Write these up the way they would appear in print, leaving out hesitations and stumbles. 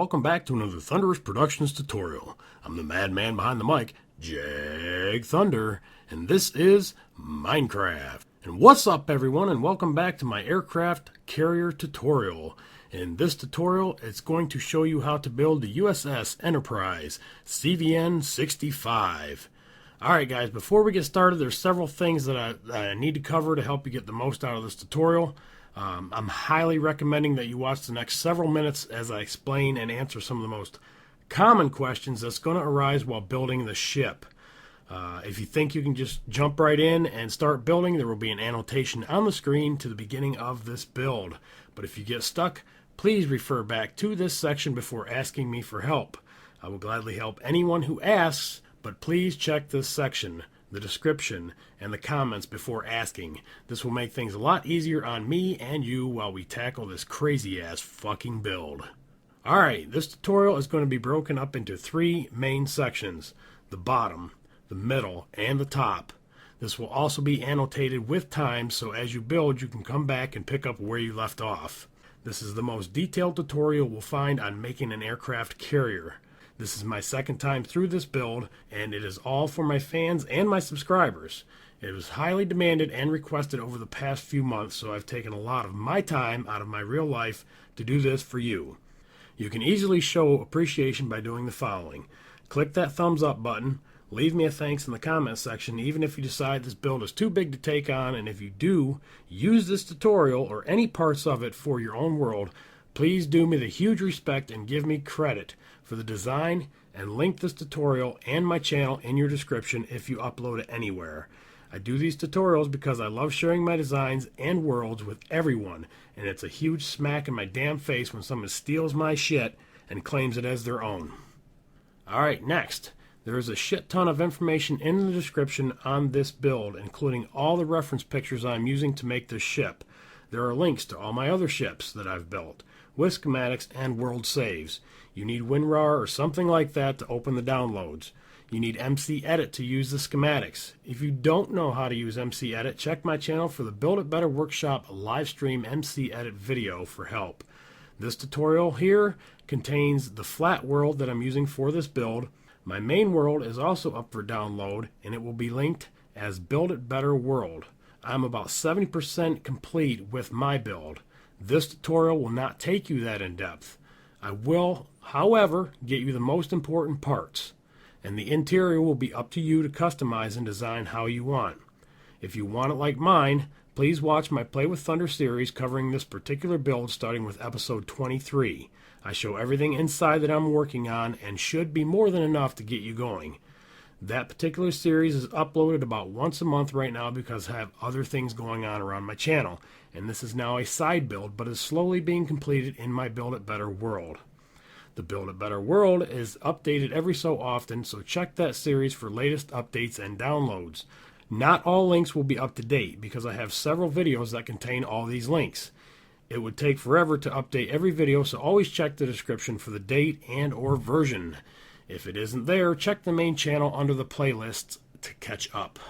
welcome back to another Thunderous Productions tutorial. I'm the madman behind the mic, Jag Thunder, and this is Minecraft. And what's up everyone, and welcome back to my aircraft carrier tutorial. In this tutorial, it's going to show you how to build the U.S.S. Enterprise CVN-65. Alright guys, before we get started, there's several things that I need to cover to help you get the most out of this tutorial. I'm highly recommending that you watch the next several minutes as I explain and answer some of the most common questions that's going to arise while building the ship. If you think you can just jump right in and start building, there will be an annotation on the screen to the beginning of this build. But if you get stuck, please refer back to this section before asking me for help. I will gladly help anyone who asks, but please check this section, the description, and the comments before asking. This will make things a lot easier on me and you while we tackle this crazy ass fucking build. Alright, this tutorial is going to be broken up into three main sections: the bottom, the middle, and the top. This will also be annotated with time, so as you build you can come back and pick up where you left off. This is the most detailed tutorial we'll find on making an aircraft carrier. This is my second time through this build, and it is all for my fans and my subscribers. It was highly demanded and requested over the past few months, so I've taken a lot of my time out of my real life to do this for you. You can easily show appreciation by doing the following. Click that thumbs up button, leave me a thanks in the comments section even if you decide this build is too big to take on, and if you do use this tutorial or any parts of it for your own world, please do me the huge respect and give me credit for the design, and link this tutorial and my channel in your description if you upload it anywhere. I do these tutorials because I love sharing my designs and worlds with everyone, and it's a huge smack in my damn face when someone steals my shit and claims it as their own. Alright, next. There is a shit ton of information in the description on this build, including all the reference pictures I'm using to make this ship. There are links to all my other ships that I've built, with schematics and world saves. You need WinRAR or something like that to open the downloads. You need MC Edit to use the schematics. If you don't know how to use MC Edit, check my channel for the Build It Better Workshop live stream MC Edit video for help. This tutorial here contains the flat world that I'm using for this build. My main world is also up for download, and it will be linked as Build It Better World. I'm about 70% complete with my build. This tutorial will not take you that in depth. I will, however, get you the most important parts, and the interior will be up to you to customize and design how you want. If you want it like mine, please watch my Play with Thunder series covering this particular build starting with episode 23. I show everything inside that I'm working on and should be more than enough to get you going. That particular series is uploaded about once a month right now because I have other things going on around my channel, and this is now a side build but is slowly being completed in my Build It Better world. The Build It Better world is updated every so often, so check that series for latest updates and downloads. Not all links will be up to date because I have several videos that contain all these links. It would take forever to update every video, so always check the description for the date and or version. If it isn't there, check the main channel under the playlists to catch up.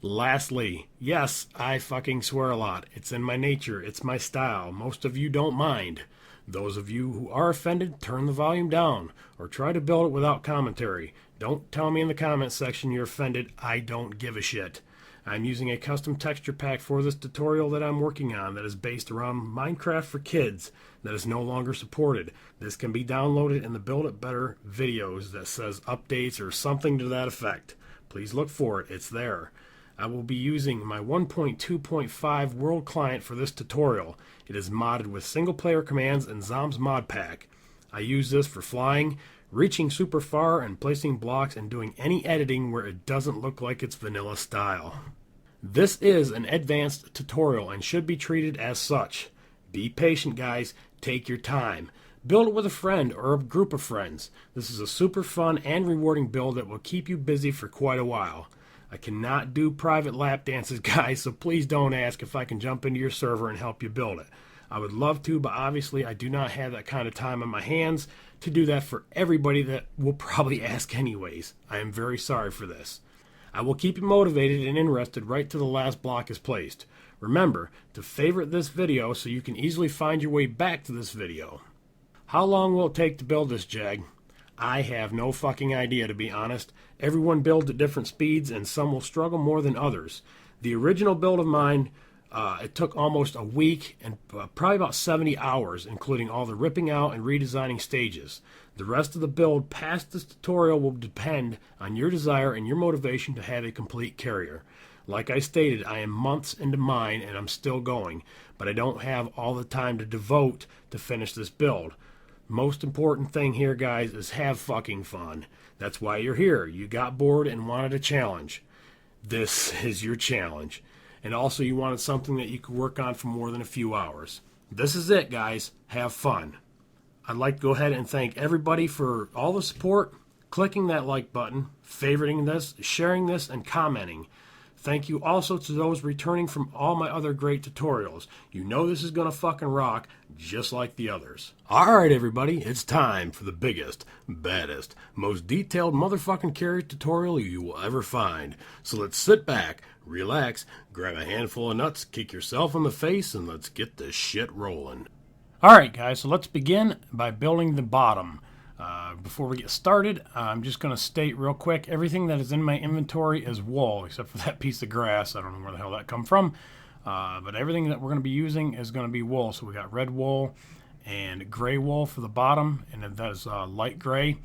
Lastly, yes, I fucking swear a lot. It's in my nature. It's my style. Most of you don't mind. Those of you who are offended, turn the volume down or try to build it without commentary. Don't tell me in the comments section you're offended. I don't give a shit. I'm using a custom texture pack for this tutorial that I'm working on that is based around Minecraft for kids that is no longer supported. This can be downloaded in the Build It Better videos that says updates or something to that effect. Please look for it. It's there. I will be using my 1.2.5 world client for this tutorial. It is modded with single player commands and Zom's mod pack. I use this for flying, reaching super far, and placing blocks and doing any editing where it doesn't look like it's vanilla style. This is an advanced tutorial and should be treated as such. Be patient guys, take your time. Build it with a friend or a group of friends. This is a super fun and rewarding build that will keep you busy for quite a while. I cannot do private lap dances guys, so please don't ask if I can jump into your server and help you build it. I would love to, but obviously I do not have that kind of time on my hands to do that for everybody that will probably ask anyways. I am very sorry for this. I will keep you motivated and interested right till the last block is placed. Remember to favorite this video so you can easily find your way back to this video. How long will it take to build this, Jag? I have no fucking idea, to be honest. Everyone builds at different speeds, and some will struggle more than others. The original build of mine, it took almost a week and probably about 70 hours, including all the ripping out and redesigning stages. The rest of the build past this tutorial will depend on your desire and your motivation to have a complete carrier. Like I stated, I am months into mine and I'm still going, but I don't have all the time to devote to finish this build. Most important thing here, guys, is have fucking fun. That's why you're here. You got bored and wanted a challenge. This is your challenge. And also you wanted something that you could work on for more than a few hours. This is it, guys. Have fun. I'd like to go ahead and thank everybody for all the support, clicking that like button, favoriting this, sharing this, and commenting. Thank you also to those returning from all my other great tutorials. You know this is gonna fucking rock, just like the others. Alright everybody, it's time for the biggest, baddest, most detailed motherfucking carrier tutorial you will ever find. So let's sit back, relax, grab a handful of nuts, kick yourself in the face, and let's get this shit rolling. Alright guys, so let's begin by building the bottom. Before we get started, I'm just going to state real quick, everything that is in my inventory is wool, except for that piece of grass. I don't know where the hell that come from. But everything that we're going to be using is going to be wool. So we got red wool and gray wool for the bottom, and that is light gray.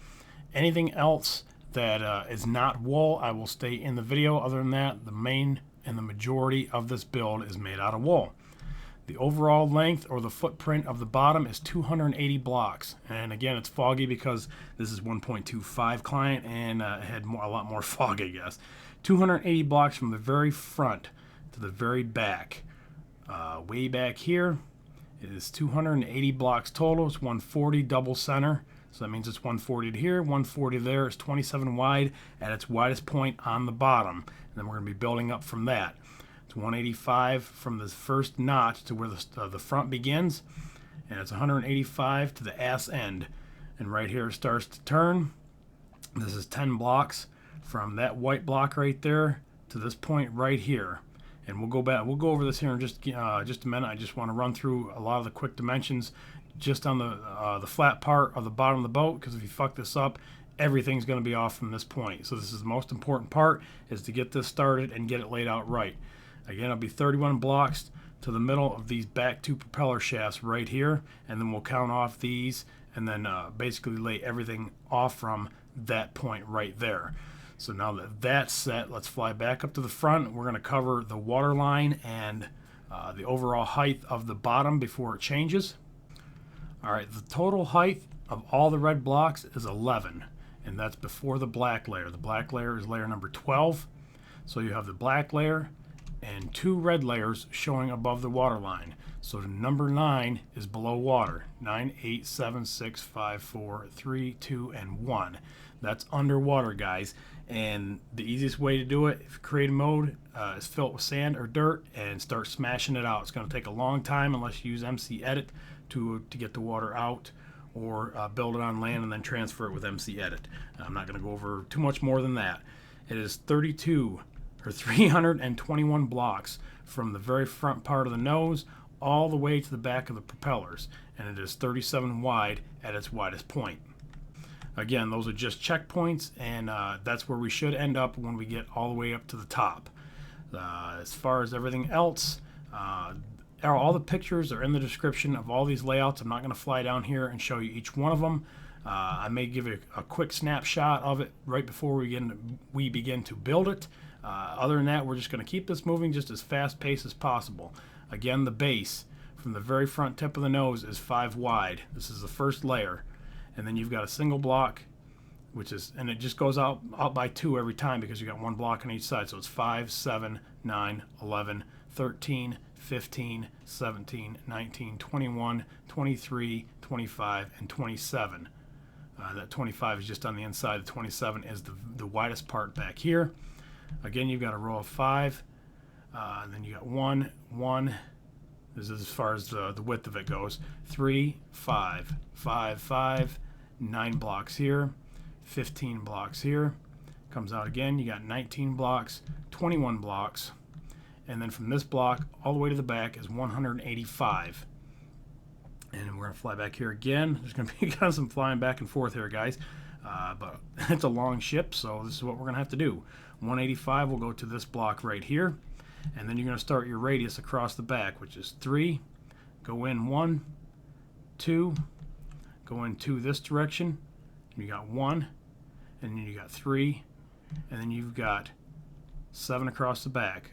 Anything else that is not wool, I will state in the video. Other than that, the main and the majority of this build is made out of wool. The overall length or the footprint of the bottom is 280 blocks. And again, it's foggy because this is 1.25 client and it had a lot more fog, I guess. 280 blocks from the very front to the very back. Way back here, it is 280 blocks total. It's 140 double center. So that means it's 140 to here, 140 there. It's 27 wide at its widest point on the bottom. And then we're going to be building up from that. 185 from the first notch to where the front begins, and it's 185 to the ass end. And right here it starts to turn. This is 10 blocks from that white block right there to this point right here. And we'll go over this here in just a minute. I just want to run through a lot of the quick dimensions just on the flat part of the bottom of the boat, because if you fuck this up, everything's going to be off from this point. So this is the most important part, is to get this started and get it laid out right. Again, it'll be 31 blocks to the middle of these back two propeller shafts right here, and then we'll count off these and then basically lay everything off from that point right there. So now that that's set, let's fly back up to the front. We're going to cover the water line and the overall height of the bottom before it changes. All right, the total height of all the red blocks is 11, and that's before the black layer. The black layer is layer number 12. So you have the black layer and two red layers showing above the water line. So number 9 is below water. 9, 8, 7, 6, 5, 4, 3, 2, and 1. That's underwater, guys. And the easiest way to do it, if create a mode, is fill it with sand or dirt and start smashing it out. It's going to take a long time unless you use MC Edit to get the water out, or build it on land and then transfer it with MC Edit. I'm not going to go over too much more than that. It is 321 blocks from the very front part of the nose all the way to the back of the propellers, and it is 37 wide at its widest point. Again, those are just checkpoints, and that's where we should end up when we get all the way up to the top. As far as everything else, all the pictures are in the description of all these layouts. I'm not going to fly down here and show you each one of them. I may give you a quick snapshot of it right before we begin to build it. Other than that, we're just going to keep this moving just as fast paced as possible. Again, the base from the very front tip of the nose is 5 wide. This is the first layer. And then you've got a single block, and it just goes out by 2 every time because you got 1 block on each side. So it's 5, 7, 9, 11, 13, 15, 17, 19, 21, 23, 25, and 27. That 25 is just on the inside. The 27 is the widest part back here. Again, you've got a row of 5, and then you got 1, 1. This is as far as the width of it goes. 3, 5, 5, 5, 9 blocks here, 15 blocks here. Comes out again, you got 19 blocks, 21 blocks, and then from this block all the way to the back is 185. And we're going to fly back here again. There's going to be kind of some flying back and forth here, guys. But it's a long ship, so this is what we're going to have to do. 185 will go to this block right here. And then you're going to start your radius across the back, which is 3. Go in 1, 2. Go in 2 this direction. And you got 1. And then you got 3. And then you've got 7 across the back.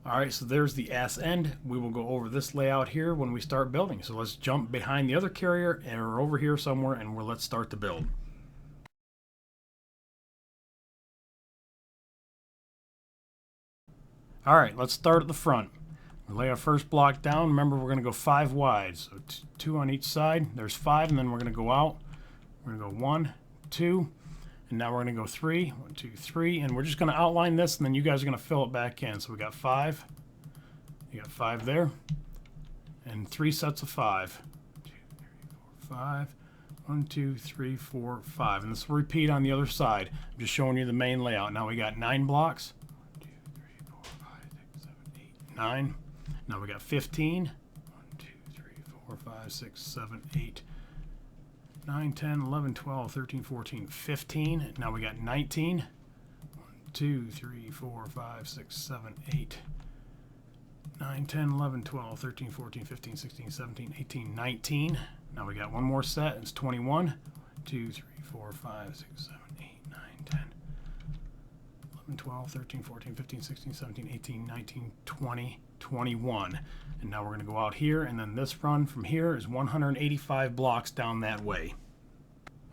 Alright, so there's the ass end. We will go over this layout here when we start building. So let's jump behind the other carrier and we're over here somewhere and let's start the build. Alright, let's start at the front. We'll lay our first block down. Remember, we're going to go 5 wide. So 2 on each side. There's 5, and then we're going to go out. We're going to go 1, 2, and now we're going to go 3. 1, 2, 3, and we're just going to outline this, and then you guys are going to fill it back in. So we got 5. You got 5 there, and 3 sets of 5. 2, 3, 4, 5. 1, 2, 3, 4, 5, and this will repeat on the other side. I'm just showing you the main layout. Now we got 9 blocks. 1, 2, 3, 4, 5, 6, 7, 8, 9. Now we got 15. 1, 2, 3, 4, 5, 6, 7, 8, 9, 10, 11, 12, 13, 14, 15. Now we got 19. 1, 2, 3, 4, 5, 6, 7, 8, 9, 10, 11, 12, 13, 14, 15, 16, 17, 18, 19. Now we got one more set. It's 21. 2, 3, 4, 5, 6, 7, 8, 9, 10, 11, 12, 13, 14, 15, 16, 17, 18, 19, 20, 21. And now we're going to go out here, and then this run from here is 185 blocks down that way.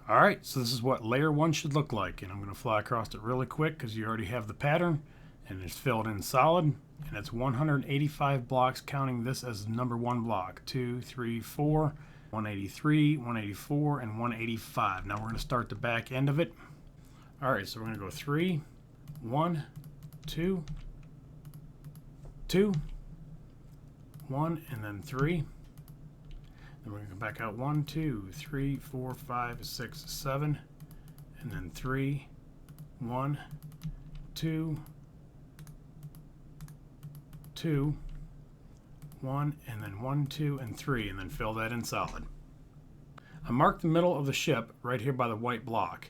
Alright, so this is what layer 1 should look like, and I'm going to fly across it really quick because you already have the pattern, and it's filled in solid, and it's 185 blocks, counting this as number 1 block. 2, 3, 4, 183, 184, and 185. Now we're going to start the back end of it. Alright, so we're going to go 3, 1, 2, 2, 1, and then 3. Then we're going to go back out 1, 2, 3, 4, 5, 6, 7, and then 3, 1, 2, 2, 1, and then 1, 2, and 3, and then fill that in solid. I marked the middle of the ship right here by the white block.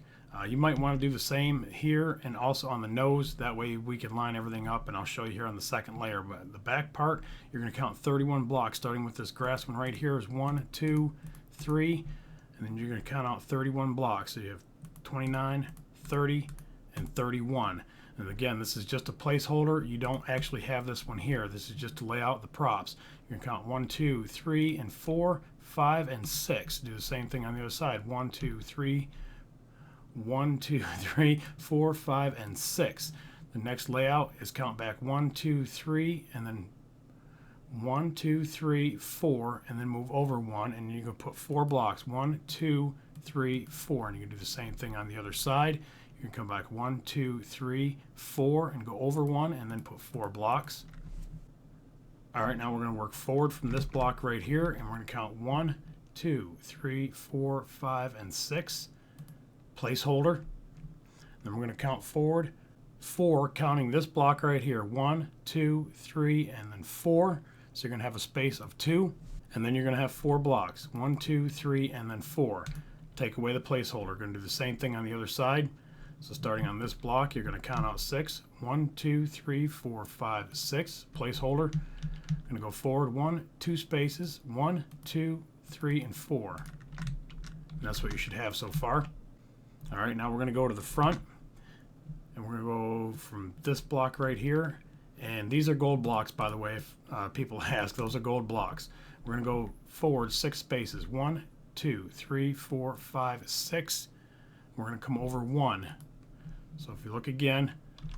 You might want to do the same here and also on the nose. That way we can line everything up, and I'll show you here on the second layer. But the back part, you're going to count 31 blocks, starting with this grass one right here is 1, 2, 3, and then you're going to count out 31 blocks. So you have 29, 30, and 31. And again, this is just a placeholder. You don't actually have this one here. This is just to lay out the props. You're going to count 1, 2, 3, and 4, 5, and 6. Do the same thing on the other side. 1, 2, 3, 1, 2, 3, 4, 5, and 6. The next layout is count back 1, 2, 3, and then 1, 2, 3, 4, and then move over 1, and you're going to put 4 blocks. 1, 2, 3, 4, and you can do the same thing on the other side. You can come back 1, 2, 3, 4, and go over 1, and then put 4 blocks. All right, now we're going to work forward from this block right here, and we're going to count 1, 2, 3, 4, 5, and 6. Placeholder. Then we're going to count forward 4, counting this block right here. 1, 2, 3, and then 4. So you're going to have a space of 2, and then you're going to have 4 blocks. 1, 2, 3, and then 4. Take away the placeholder. We're going to do the same thing on the other side. So starting on this block, you're going to count out 6. 1, 2, 3, 4, 5, 6. Placeholder. Going to go forward 1, 2 spaces. 1, 2, 3, and 4. And that's what you should have so far. All right, now we're going to go to the front, and we're going to go from this block right here. And these are gold blocks, by the way, if people ask. Those are gold blocks. We're going to go forward 6 spaces. 1, 2, 3, 4, 5, 6. We're going to come over 1. So if you look again,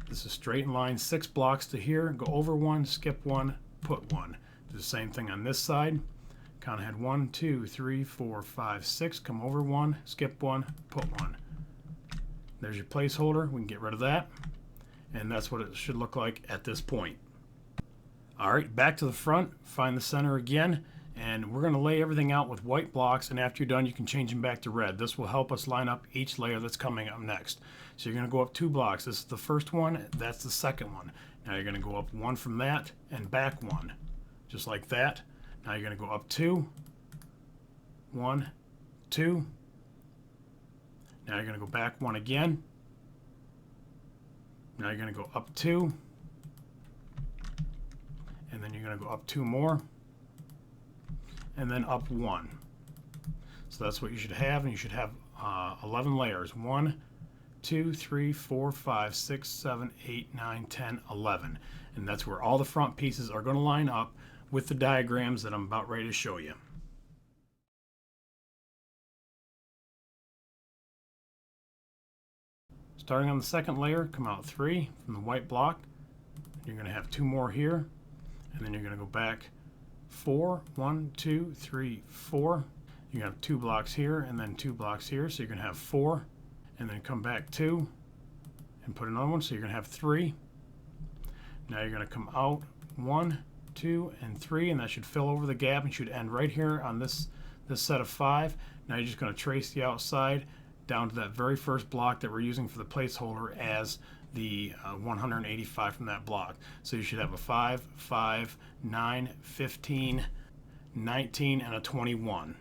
this is straight in line, 6 blocks to here. Go over 1, skip 1, put 1. Do the same thing on this side. Count ahead 1, 2, 3, 4, 5, 6. Come over 1, skip 1, put 1. There's your placeholder. We can get rid of that. And that's what it should look like at this point. All right, back to the front. Find the center again. And we're going to lay everything out with white blocks. And after you're done, you can change them back to red. This will help us line up each layer that's coming up next. So you're going to go up 2 blocks. This is the first one. That's the second one. Now you're going to go up 1 from that and back 1. Just like that. Now you're going to go up 2, 1, 2. Now you're going to go back 1 again. Now you're going to go up 2. And then you're going to go up 2 more. And then up 1. So that's what you should have, and you should have 11 layers. 1, 2, 3, 4, 5, 6, 7, 8, 9, 10, 11. And that's where all the front pieces are going to line up with the diagrams that I'm about ready to show you. Starting on the second layer, come out 3 from the white block. You're going to have 2 more here, and then you're going to go back 4, 1, 2, 3, 4. You're going to have 2 blocks here and then 2 blocks here, so you're going to have 4, and then come back 2 and put another one, so you're going to have 3. Now you're going to come out 1, 2, and 3, and that should fill over the gap and should end right here on this set of 5. Now you're just going to trace the outside down to that very first block that we're using for the placeholder as the 185 from that block. So you should have a 5, 5, 9, 15, 19, and a 21.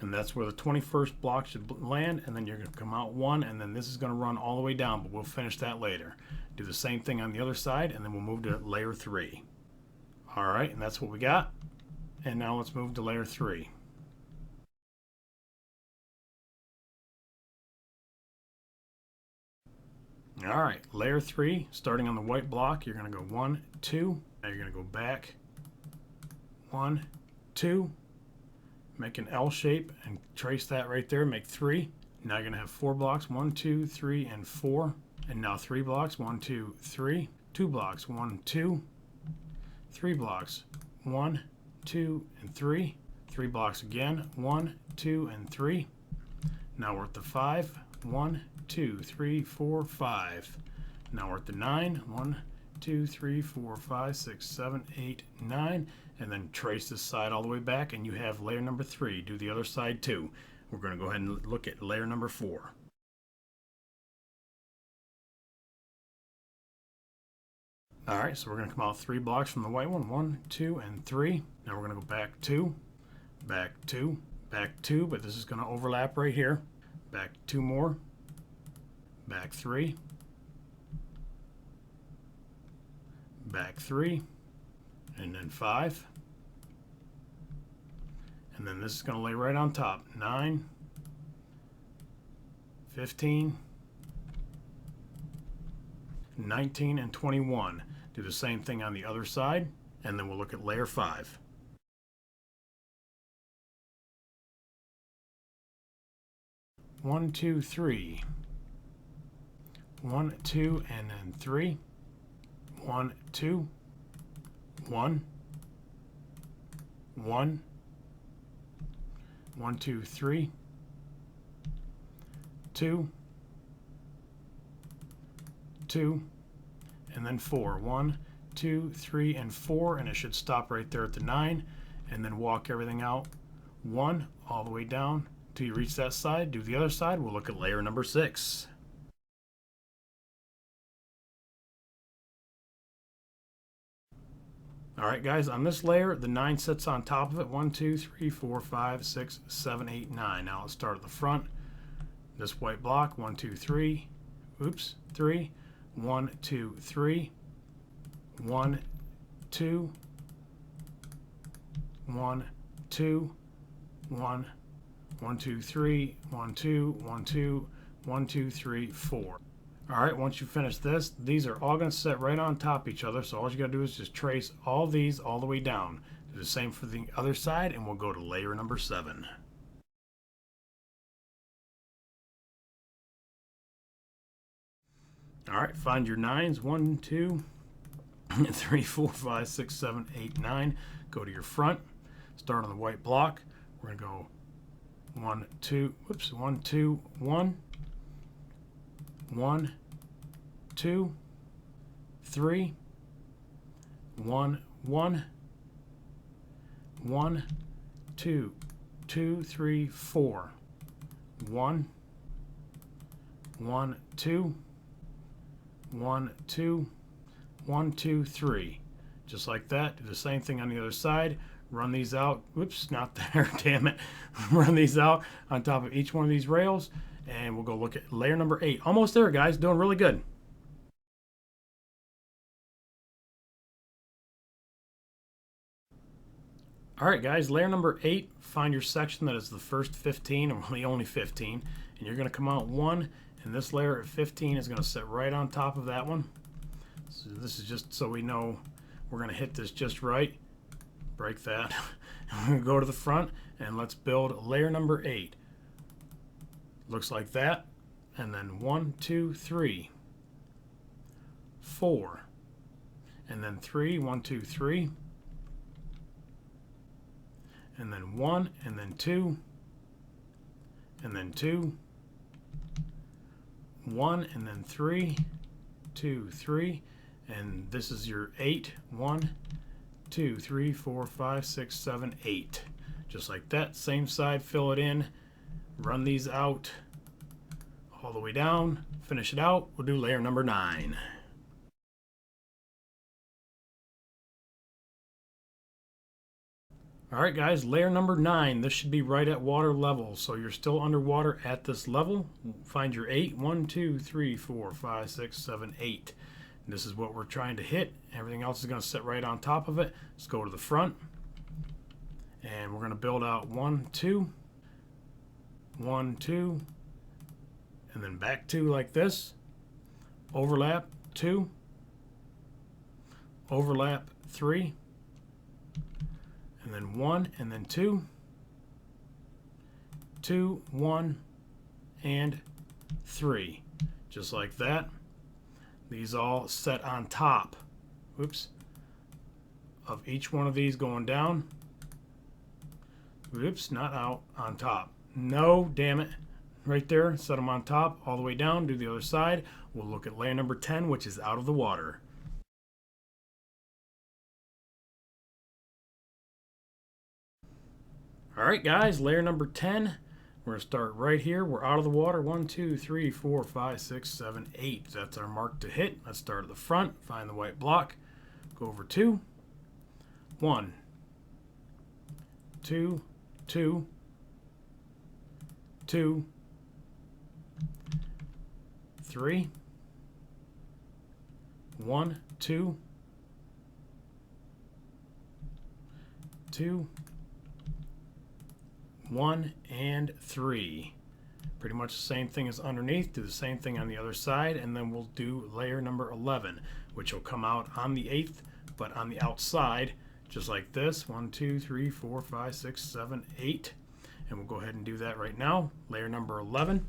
And that's where the 21st block should land, and then you're going to come out 1, and then this is going to run all the way down, but we'll finish that later. Do the same thing on the other side, and then we'll move to layer 3. Alright, and that's what we got. And now let's move to layer 3. Alright, layer 3, starting on the white block, you're going to go 1, 2. Now you're going to go back 1, 2. Make an L shape and trace that right there, make 3. Now you're going to have 4 blocks, 1, 2, 3, and 4. And now 3 blocks, 1, 2, 3. 2 blocks, 1, 2. 3 blocks, 1, 2, and 3. 3 blocks again, 1, 2, and 3. Now we're at the 5. 1, 2, 3, 4, 5. Now we're at the 9. 1, 2, 3, 4, 5, 6, 7, 8, 9. And then trace this side all the way back, and you have layer number 3. Do the other side too. We're going to go ahead and look at layer number 4. Alright, so we're going to come out 3 blocks from the white one. 1, 2, and 3. Now we're going to go back 2, back 2, back 2, but this is going to overlap right here. Back 2 more, back 3, back 3, and then 5. And then this is going to lay right on top. 9, 15, 19, and 21. Do the same thing on the other side, and then we'll look at layer 5. One, 2, 3. 1, 2, and then 3. 1, 2, 1, 1, 1, 2, 3, 2, 2, and then 4. 1, 2, 3, and 4, and it should stop right there at the 9, and then walk everything out 1 all the way down till you reach that side. Do the other side. We'll look at layer number 6. Alright guys, on this layer, the 9 sits on top of it. 1, 2, 3, 4, 5, 6, 7, 8, 9. Now let's start at the front. This white block, 1, 2, 3. Oops, 3. 1, 2, 3. 1, 2. 1, 2. 1, 1, 2, 3. 1, 2. 1, 2. 1, 2, 3, 4. Alright, once you finish this, these are all going to sit right on top of each other, so all you got to do is just trace all these all the way down. Do the same for the other side, and we'll go to layer number 7. Alright, find your 9s. 1, 2, 3, 4, 5, 6, 7, 8, 9. Go to your front. Start on the white block. We're going to go 1, 2, whoops, 1, 2, 1. 1, 2, 3, 1, 1, 1, 2, 2, 3, 4, 1, 1, 2, 1, 2, 1, 2, 3. Just like that. Do the same thing on the other side. Run these out. Whoops, not there, damn it. Run these out on top of each one of these rails, and we'll go look at layer number 8. Almost there, guys. Doing really good. All right, guys, layer number 8, find your section that is the first 15, or the only 15, and you're going to come out 1, and this layer at 15 is going to sit right on top of that one. So this is just so we know we're going to hit this just right. Break that. We're going to go to the front, and let's build layer number 8. Looks like that, and then 1, 2, 3, 4, and then 3, 1, 2, 3. And then 1, and then 2, and then 2, 1, and then 3, 2, 3, and this is your 8, 1, 2, 3, 4, 5, 6, 7, 8. Just like that, same side, fill it in, run these out all the way down, finish it out. We'll do layer number 9. All right, guys, layer number 9. This should be right at water level, so you're still underwater at this level. Find your 8. 1, 2, 3, 4, 5, 6, 7, 8. And this is what we're trying to hit. Everything else is going to sit right on top of it. Let's go to the front, and we're going to build out 1, 2, 1, 2, and then back 2 like this. Overlap 2, overlap 3. And then 1, and then 2, 2, 1, and 3. Just like that. These all set on top. Whoops. Of each one of these going down. Whoops, not out, on top. No, damn it. Right there, set them on top, all the way down, do the other side. We'll look at layer number 10, which is out of the water. All right, guys, layer number 10. We're going to start right here. We're out of the water. 1, 2, 3, 4, 5, 6, 7, 8. That's our mark to hit. Let's start at the front. Find the white block. Go over 2. 1, 2, 2, 2, 3, 1, 2, 2, 1, and 3. Pretty much the same thing as underneath. Do the same thing on the other side, and then we'll do layer number 11, which will come out on the 8th, but on the outside, just like this. 1, 2, 3, 4, 5, 6, 7, 8. And we'll go ahead and do that right now. Layer number 11.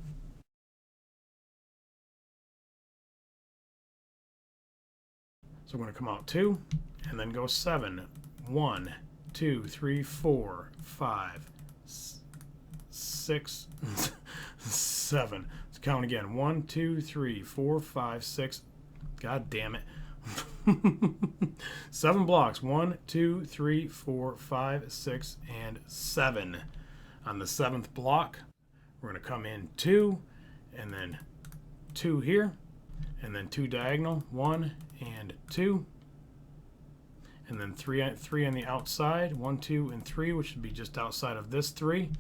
So we're going to come out 2, and then go 7. 1, 2, 3, 4, 5, 6, 7. Let's count again. 1, 2, 3, 4, 5, 6. God damn it. 7 blocks. 1, 2, 3, 4, 5, 6, and 7. On the 7th block, we're going to come in 2, and then 2 here, and then 2 diagonal. 1 and 2. And then 3 on the outside. 1, 2, and 3, which would be just outside of this 3.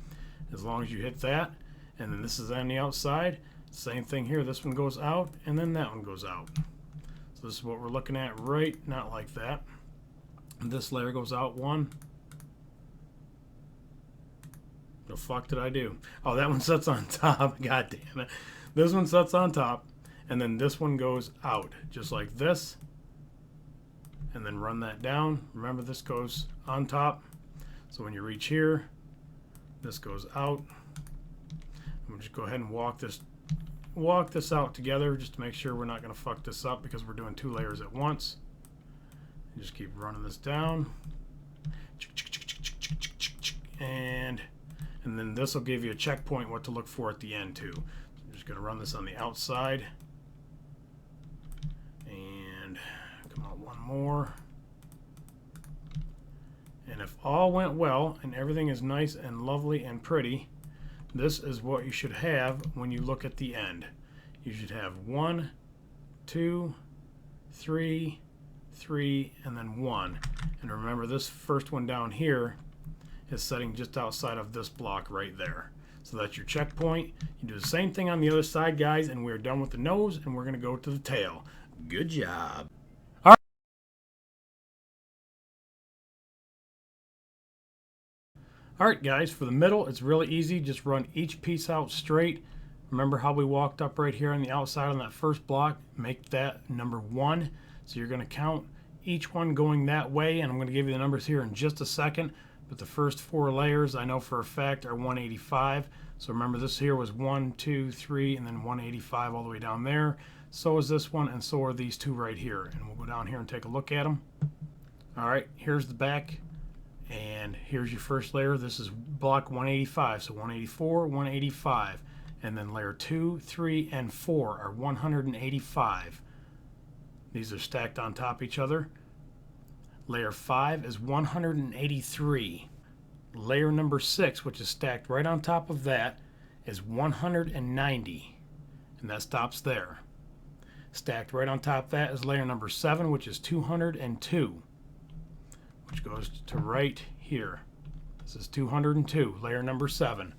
As long as you hit that. And then this is on the outside. Same thing here. This one goes out, and then that one goes out. So this is what we're looking at right, not like that. And this layer goes out 1. The fuck did I do? Oh, that one sits on top. God damn it. This one sits on top, and then this one goes out, just like this. And then run that down. Remember, this goes on top. So when you reach here, this goes out. I'm gonna just go ahead and walk this out together just to make sure we're not gonna fuck this up because we're doing 2 layers at once. And just keep running this down. And then this will give you a checkpoint what to look for at the end too. So I'm just gonna run this on the outside. And come out 1 more. And if all went well and everything is nice and lovely and pretty, this is what you should have when you look at the end. You should have 1, 2, 3, 3, and then 1. And remember, this first one down here is setting just outside of this block right there. So that's your checkpoint. You do the same thing on the other side, guys, and we're done with the nose, and we're going to go to the tail. Good job. All right, guys, for the middle, it's really easy. Just run each piece out straight. Remember how we walked up right here on the outside on that first block? Make that number 1. So you're going to count each one going that way, and I'm going to give you the numbers here in just a second. But the first 4 layers, I know for a fact, are 185. So remember, this here was 1, 2, 3, and then 185 all the way down there. So is this one, and so are these 2 right here. And we'll go down here and take a look at them. All right, here's the back. And here's your first layer. This is block 185, so 184, 185. And then layer 2, 3, and 4 are 185. These are stacked on top of each other. Layer 5 is 183. Layer number 6, which is stacked right on top of that, is 190. And that stops there. Stacked right on top of that is layer number 7, which is 202. Which goes to right here. This is 202, layer number 7.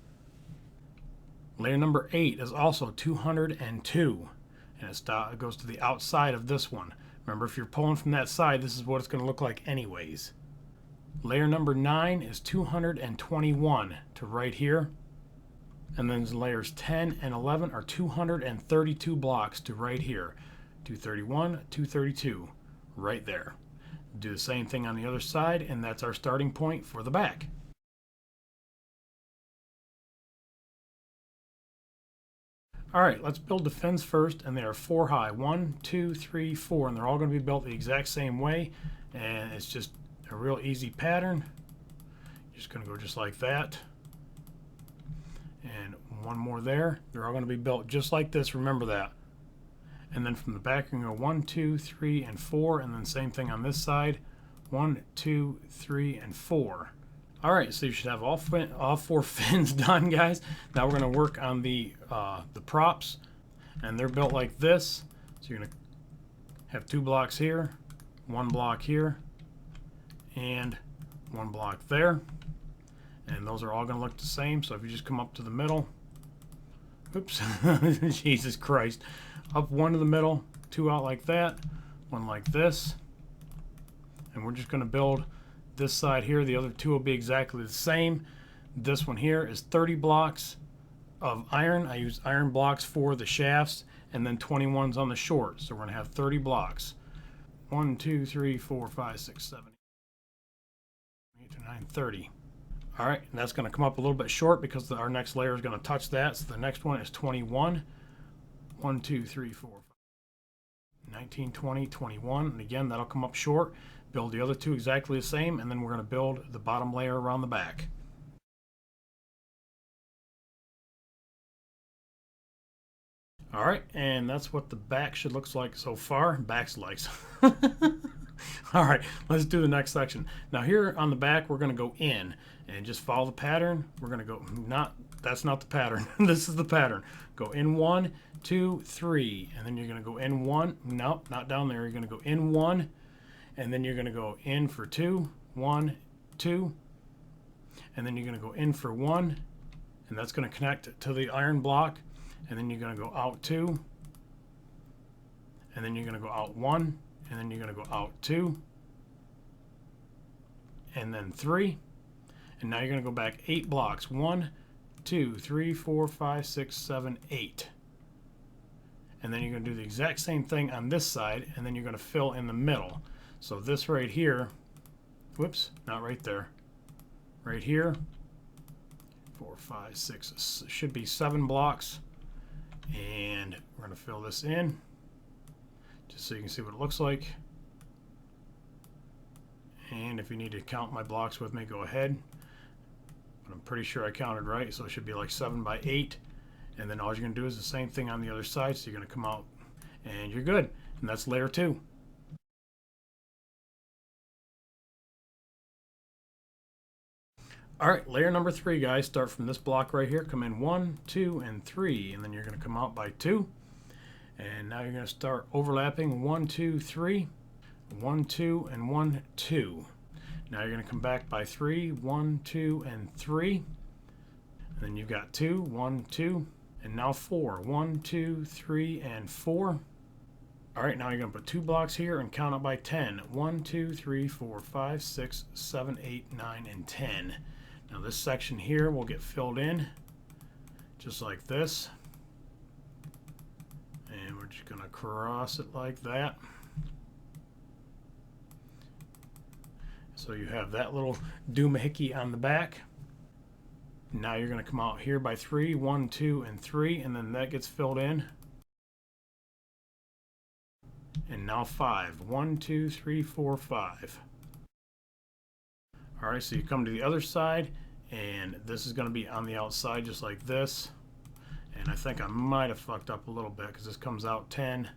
Layer number 8 is also 202, and it goes to the outside of this one. Remember, if you're pulling from that side, this is what it's going to look like anyways. Layer number 9 is 221 to right here. And then layers 10 and 11 are 232 blocks to right here. 231, 232, right there. Do the same thing on the other side, and that's our starting point for the back. All right, let's build the fins first, and they are 4 high. 1, 2, 3, 4, and they're all going to be built the exact same way, and it's just a real easy pattern. You're just going to go just like that, and one more there. They're all going to be built just like this. Remember that. And then from the back, you're going to go 1, 2, 3, and 4, and then same thing on this side. 1, 2, 3, and 4. All right, so you should have all 4 fins done, guys. Now we're going to work on the props, and they're built like this. So you're going to have 2 blocks here, 1 block here, and 1 block there. And those are all going to look the same. So if you just come up to the middle, oops, Jesus Christ, up 1 to the middle, 2 out like that, 1 like this, and we're just going to build this side here. The other 2 will be exactly the same. This one here is 30 blocks of iron. I use iron blocks for the shafts, and then 21s on the short. So we're going to have 30 blocks. 1, 2, 3, 4, 5, 6, 7, 8, 9, 30. All right, and that's going to come up a little bit short because our next layer is going to touch that. So the next one is 21. 1, 2, 3, 4, 5, 19, 20, 21. And again, that'll come up short. Build the other 2 exactly the same, and then we're going to build the bottom layer around the back. All right, and that's what the back should look like so far. Back's likes. All right, let's do the next section. Now here on the back, we're going to go in and just follow the pattern. We're going to go, that's not the pattern. This is the pattern. Go in 1, 2, 3, and then you're going to go in 1. Nope, not down there. You're going to go in 1, and then you're going to go in for 2, 1, 2, and then you're going to go in for 1, and that's going to connect to the iron block, and then you're going to go out 2, and then you're going to go out 1, and then you're going to go out 2, and then 3, and now you're going to go back 8 blocks. 1, 2, 3, 4, 5, 6, 7, 8. And then you're going to do the exact same thing on this side, and then you're going to fill in the middle. So this right here, whoops, not right there. Right here, 4, 5, 6, should be 7 blocks. And we're going to fill this in, just so you can see what it looks like. And if you need to count my blocks with me, go ahead. But I'm pretty sure I counted right, so it should be like 7 by 8. And then all you're going to do is the same thing on the other side. So you're going to come out and you're good. And that's layer 2. All right, layer number 3, guys. Start from this block right here. Come in 1, 2, and 3. And then you're going to come out by 2. And now you're going to start overlapping 1, 2, 3. 1, 2, and 1, 2. Now you're going to come back by 3, 1, 2, and 3. And then you've got 2, 1, 2, and now 4, 1, 2, 3, and 4. All right, now you're going to put 2 blocks here and count up by 10. 1, 2, 3, 4, 5, 6, 7, 8, 9, and 10. Now this section here will get filled in just like this. And we're just going to cross it like that. So you have that little doohickey on the back. Now you're going to come out here by 3, 1, 2, and 3, and then that gets filled in. And now 5. 1, 2, 3, 4, 5. All right, so you come to the other side, and this is going to be on the outside just like this. And I think I might have fucked up a little bit because this comes out 10,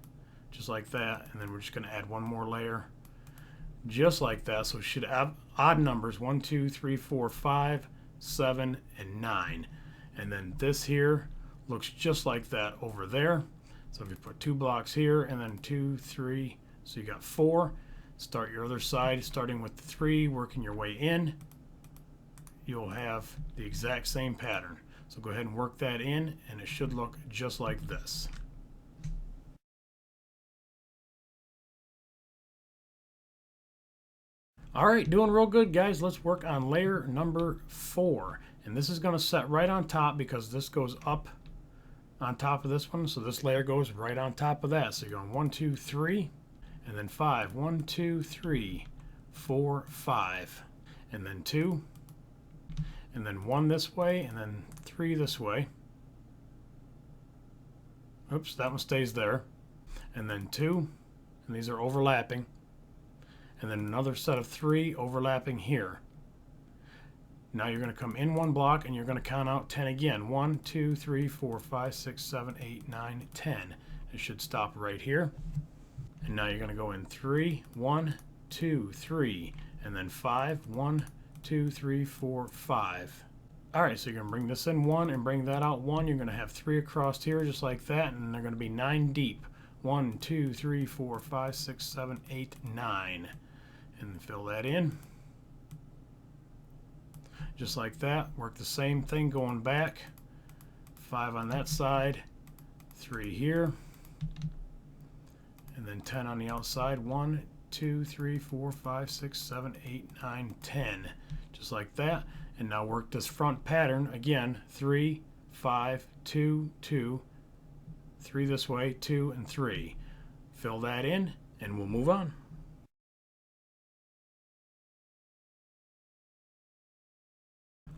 just like that. And then we're just going to add one more layer, just like that. So we should have odd numbers: 1, 2, 3, 4, 5, 7, and 9. And then this here looks just like that over there. So if you put 2 blocks here and then 2, 3, so you got 4. Start your other side, starting with the 3, working your way in. You'll have the exact same pattern. So go ahead and work that in, and it should look just like this. All right, doing real good, guys. Let's work on layer number 4. And this is going to set right on top because this goes up on top of this one. So this layer goes right on top of that. So you're going 1, 2, 3, and then 5. 1, 2, 3, 4, 5. And then 2. And then 1 this way, and then 3 this way. Oops, that one stays there. And then 2, and these are overlapping. And then another set of 3 overlapping here. Now you're going to come in 1 block, and you're going to count out 10 again. 1, 2, 3, 4, 5, 6, 7, 8, 9, 10. It should stop right here. And now you're going to go in 3, 1, 2, 3, and then 5, 1, 2, 3, 4, 5. All right, so you're going to bring this in 1 and bring that out 1. You're going to have 3 across here just like that, and they're going to be 9 deep. 1, 2, 3, 4, 5, 6, 7, 8, 9. And fill that in. Just like that. Work the same thing going back. 5 on that side, 3 here, and then 10 on the outside. 1, 2, 3, 4, 5, 6, 7, 8, 9, 10. Just like that. And now work this front pattern again. 3, 5, 2, 2, 3 this way, 2, and 3. Fill that in, and we'll move on.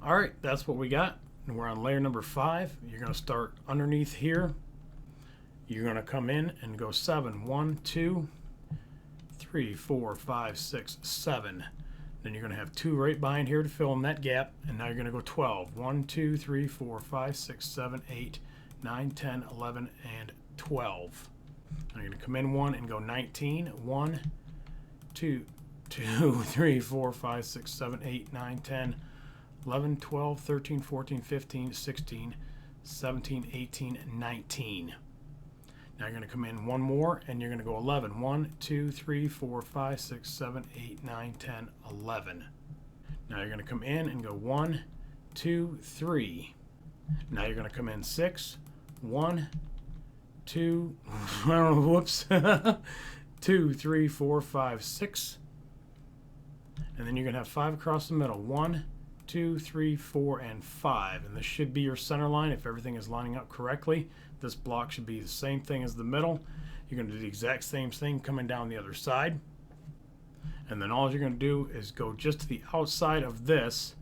All right, that's what we got. And we're on layer number 5. You're going to start underneath here. You're going to come in and go 7. 1, 2, 3, 4, 5, 6, 7. Then you're going to have 2 right behind here to fill in that gap. And now you're going to go 12. 1, 2, 3, 4, 5, 6, 7, 8, 9, 10, 11, and 12. Now you're going to come in 1 and go 19. 1, 2, 3, 4, 5, 6, 7, 8, 9, 10, 11, 12, 13, 14, 15, 16, 17, 18, 19. Now you're going to come in 1 more, and you're going to go 11. 1, 2, 3, 4, 5, 6, 7, 8, 9, 10, 11. Now you're going to come in and go 1, 2, 3. Now you're going to come in 6. 1, 2, whoops. 2, 3, 4, 5, 6. And then you're going to have 5 across the middle. 1, 2, 3, 4, and 5. And this should be your center line if everything is lining up correctly. This block should be the same thing as the middle. You're going to do the exact same thing coming down the other side. And then all you're going to do is go just to the outside of this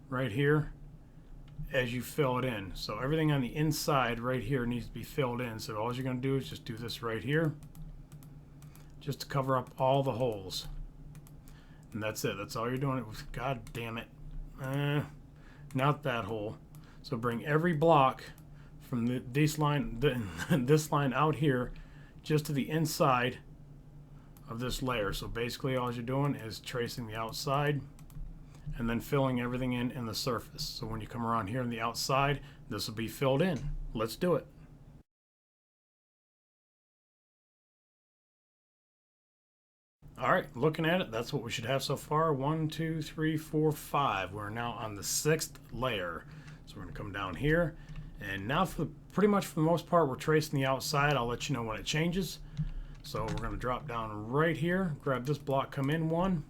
right here as you fill it in. So everything on the inside right here needs to be filled in. So all you're going to do is just do this right here just to cover up all the holes. And that's it. That's all you're doing. God damn it. Not that hole. So bring every block from this line out here just to the inside of this layer. So basically all you're doing is tracing the outside and then filling everything in the surface. So when you come around here on the outside, this will be filled in. Let's do it. All right, looking at it, that's what we should have so far. 1, 2, 3, 4, 5. We're now on the 6th layer. So we're going to come down here. And now pretty much for the most part, we're tracing the outside. I'll let you know when it changes. So we're going to drop down right here, grab this block, come in one,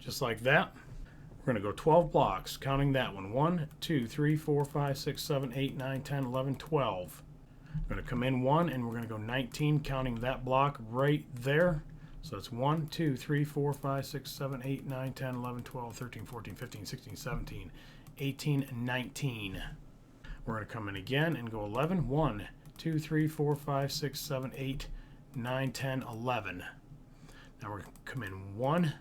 just like that. We're going to go 12 blocks, counting that one. 1, 2, 3, 4, 5, 6, 7, 8, 9, 10, 11, 12. We're going to come in one, and we're going to go 19, counting that block right there. So it's 1, 2, 3, 4, 5, 6, 7, 8, 9, 10, 11, 12, 13, 14, 15, 16, 17, 18, 19. We're going to come in again and go 11. 1, 2, 3, 4, 5, 6, 7, 8, 9, 10, 11. Now we're going to come in 1,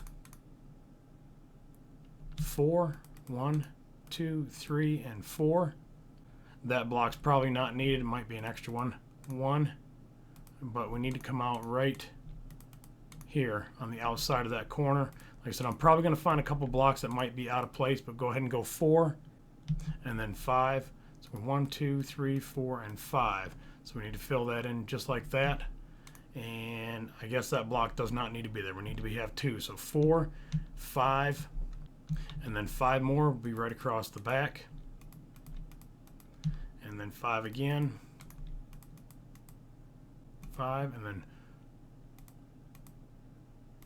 4, 1, 2, 3, and 4. That block's probably not needed. It might be an extra one. 1, but we need to come out right here on the outside of that corner. Like I said, I'm probably going to find a couple blocks that might be out of place, but go ahead and go 4, and then 5. So 1, 2, 3, 4, and 5. So we need to fill that in just like that. And I guess that block does not need to be there. We need to have 2. So 4, 5, and then 5 more will be right across the back. And then 5 again. 5, and then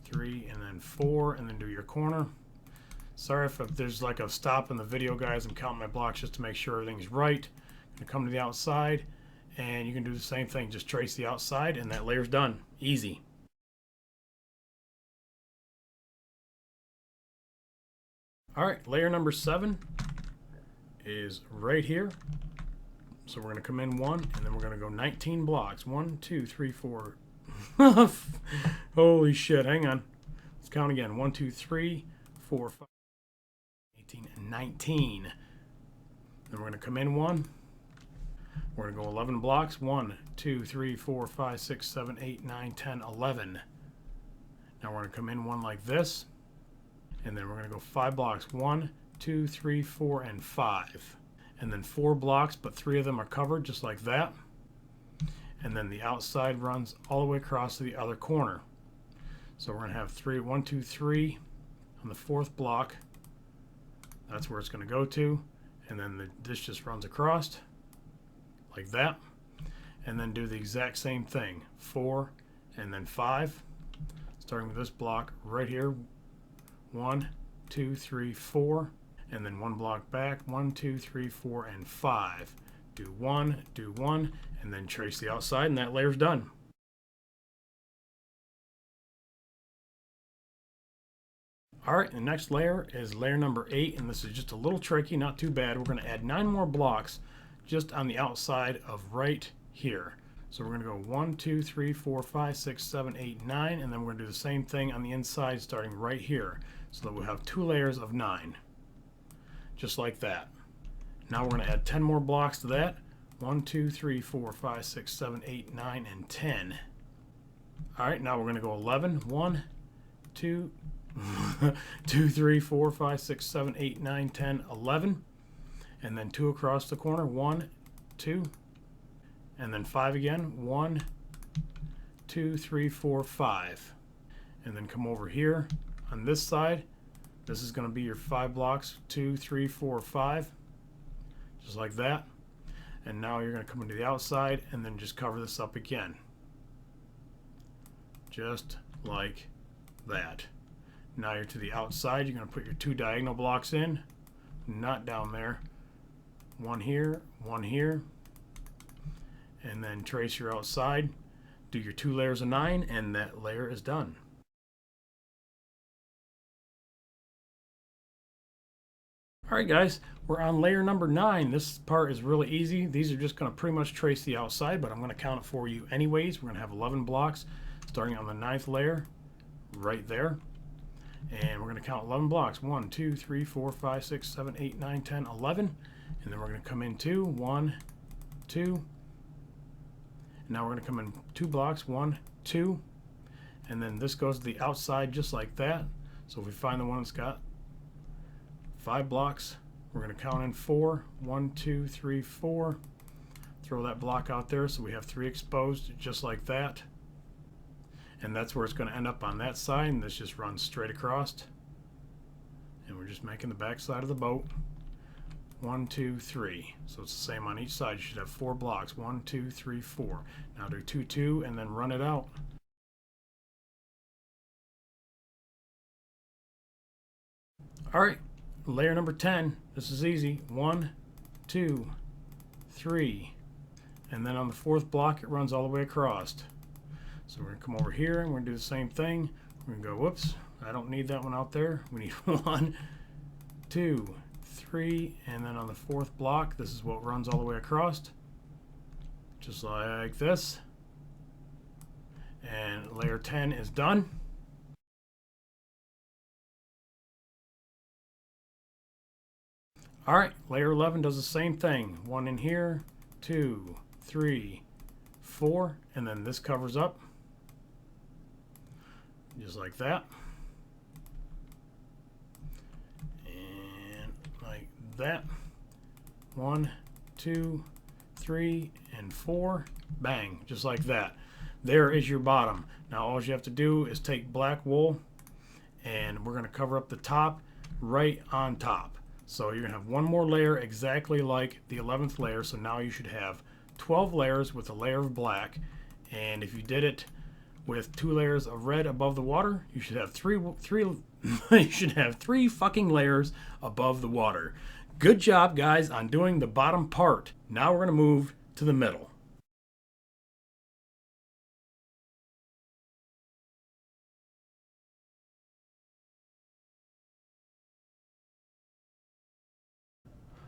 3, and then 4, and then do your corner. Sorry if there's like a stop in the video, guys. I'm counting my blocks just to make sure everything's right. I'm gonna come to the outside, and you can do the same thing. Just trace the outside, and that layer's done. Easy. All right, layer number 7 is right here. So we're gonna come in 1, and then we're gonna go 19 blocks. 1, 2, 3, 4. Holy shit! Hang on. Let's count again. 1, 2, 3, 4, 5. 18 and 19. Then we're going to come in 1. We're going to go 11 blocks. 1, 2, 3, 4, 5, 6, 7, 8, 9, 10, 11. Now we're going to come in 1 like this. And then we're going to go 5 blocks. 1, 2, 3, 4, and 5. And then 4 blocks, but 3 of them are covered just like that. And then the outside runs all the way across to the other corner. So we're going to have 1, 2, 3 on the 4th block. That's where it's going to go to, and then this just runs across like that, and then do the exact same thing. 4 and then 5, starting with this block right here. 1, 2, 3, 4, and then 1 block back. 1, 2, 3, 4, and 5. Do 1, do 1, and then trace the outside, and that layer's done. Alright, the next layer is layer number 8, and this is just a little tricky, not too bad. We're going to add 9 more blocks just on the outside of right here. So we're going to go 1, 2, 3, 4, 5, 6, 7, 8, 9, and then we're going to do the same thing on the inside starting right here. So that we'll have 2 layers of 9. Just like that. Now we're going to add 10 more blocks to that. 1, 2, 3, 4, 5, 6, 7, 8, 9, and 10. Alright, now we're going to go 11. 1, 2, 2, 3, 4, 5, 6, 7, 8, 9, 10, 11. And then 2 across the corner. 1, 2. And then 5 again. 1, 2, 3, 4, 5. And then come over here on this side. This is going to be your 5 blocks. 2, 3, 4, 5. Just like that. And now you're going to come into the outside and then just cover this up again. Just like that. Now you're to the outside. You're going to put your 2 diagonal blocks in. Not down there. 1 here, 1 here. And then trace your outside. Do your 2 layers of 9, and that layer is done. Alright guys, we're on layer number 9. This part is really easy. These are just going to pretty much trace the outside, but I'm going to count it for you anyways. We're going to have 11 blocks starting on the 9th layer right there. And we're going to count 11 blocks. 1, 2, 3, 4, 5, 6, 7, 8, 9, 10, 11. And then we're going to come in 2, 1, 2. And now we're going to come in 2 blocks. 1, 2. And then this goes to the outside just like that. So if we find the one that's got 5 blocks, we're going to count in 4. 1, 2, 3, 4. Throw that block out there so we have 3 exposed just like that. and that's where it's going to end up on that side, and this just runs straight across. And we're just making the back side of the boat. 1, 2, 3. So it's the same on each side. You should have 4 blocks. 1, 2, 3, 4. Now do 2, 2, and then run it out. All right, layer number 10. This is easy. 1, 2, 3. And then on the 4th block, it runs all the way across. So we're going to come over here and we're going to do the same thing. We're going to go, whoops, I don't need that one out there. We need 1, 2, 3, and then on the 4th block, this is what runs all the way across. Just like this. And layer 10 is done. All right, layer 11 does the same thing. 1 in here, 2, 3, 4, and then this covers up. Just like that. And like that. 1, 2, 3, and 4. Bang, just like that. There is your bottom. Now all you have to do is take black wool, and we're going to cover up the top right on top. So you're going to have one more layer exactly like the 11th layer. So now you should have 12 layers with a layer of black. And if you did it with 2 layers of red above the water, you should have you should have 3 fucking layers above the water. Good job, guys, on doing the bottom part. Now we're going to move to the middle.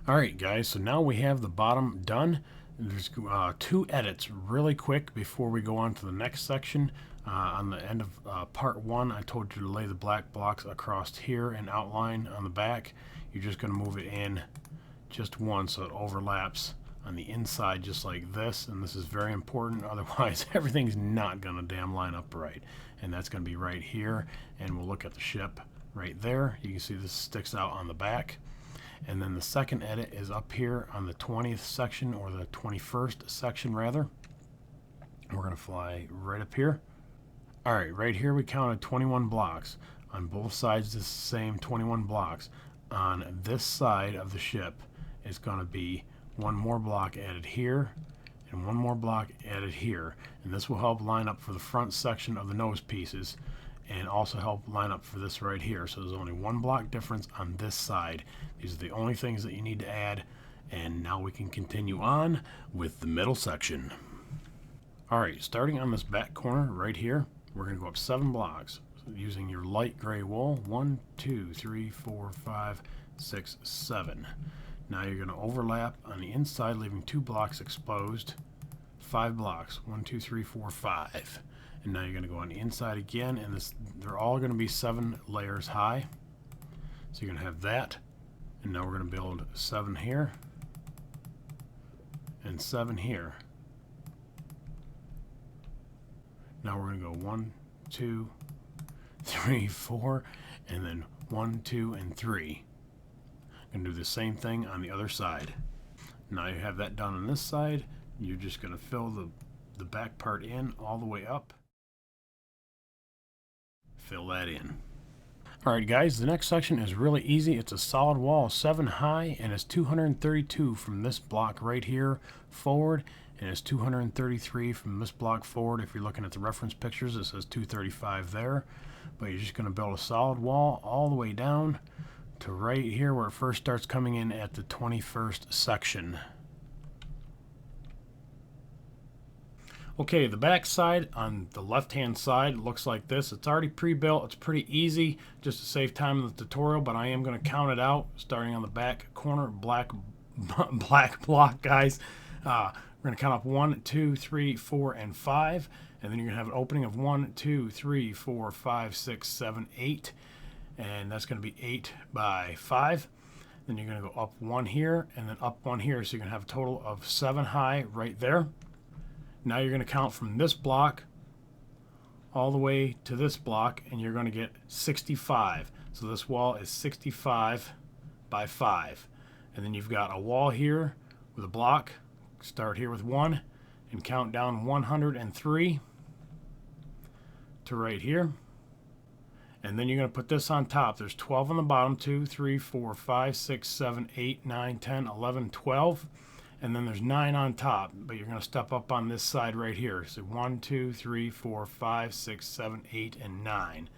Alright guys, so now we have the bottom done. There's 2 edits really quick before we go on to the next section. On the end of part 1, I told you to lay the black blocks across here and outline on the back. You're just going to move it in just once so it overlaps on the inside just like this, and this is very important, otherwise everything's not going to damn line up right. And that's going to be right here, and we'll look at the ship right there. You can see this sticks out on the back. And then the second edit is up here on the 20th section, or the 21st section rather. We're going to fly right up here. Alright, right here we counted 21 blocks. On both sides the same 21 blocks. On this side of the ship is going to be 1 more block added here and 1 more block added here. And this will help line up for the front section of the nose pieces, and also help line up for this right here. So there's only 1 block difference on this side. These are the only things that you need to add, and now we can continue on with the middle section. Alright, starting on this back corner right here, we're going to go up 7 blocks using your light gray wool. 1, 2, 3, 4, 5, 6, 7. Now you're going to overlap on the inside, leaving 2 blocks exposed. 5 blocks. 1, 2, 3, 4, 5. And now you're going to go on the inside again, and they're all going to be 7 layers high. So you're going to have that, and now we're going to build 7 here and 7 here. Now we're going to go 1, 2, 3, 4, and then 1, 2, and 3. I'm going to do the same thing on the other side. Now you have that done on this side. You're just going to fill the back part in all the way up. Fill that in. Alright guys, the next section is really easy. It's a solid wall 7 high, and it's 232 from this block right here forward, and it's 233 from this block forward. If you're looking at the reference pictures, it says 235 there. But you're just going to build a solid wall all the way down to right here where it first starts coming in at the 21st section. Okay, the back side on the left hand side looks like this. It's already pre-built. It's pretty easy just to save time in the tutorial, but I am going to count it out starting on the back corner. Black block, guys. We're going to count up 1, 2, 3, 4, and 5, and then you're going to have an opening of 1, 2, 3, 4, 5, 6, 7, 8, and that's going to be 8 by 5. Then you're going to go up 1 here and then up 1 here, so you're going to have a total of 7 high right there. Now you're going to count from this block all the way to this block, and you're going to get 65. So this wall is 65 by 5. And then you've got a wall here with a block. Start here with 1 and count down 103, to right here. And then you're going to put this on top. There's 12 on the bottom, 2, 3, 4, 5, 6, 7, 8, 9, 10, 11, 12. And then there's 9 on top, but you're going to step up on this side right here. So 1, 2, 3, 4, 5, 6, 7, 8, and 9.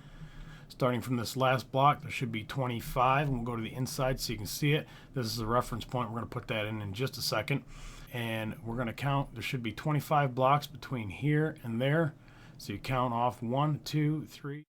Starting from this last block, there should be 25, and we'll go to the inside so you can see it. This is the reference point. We're going to put that in just a second. And we're going to count. There should be 25 blocks between here and there. So you count off 1, 2, 3,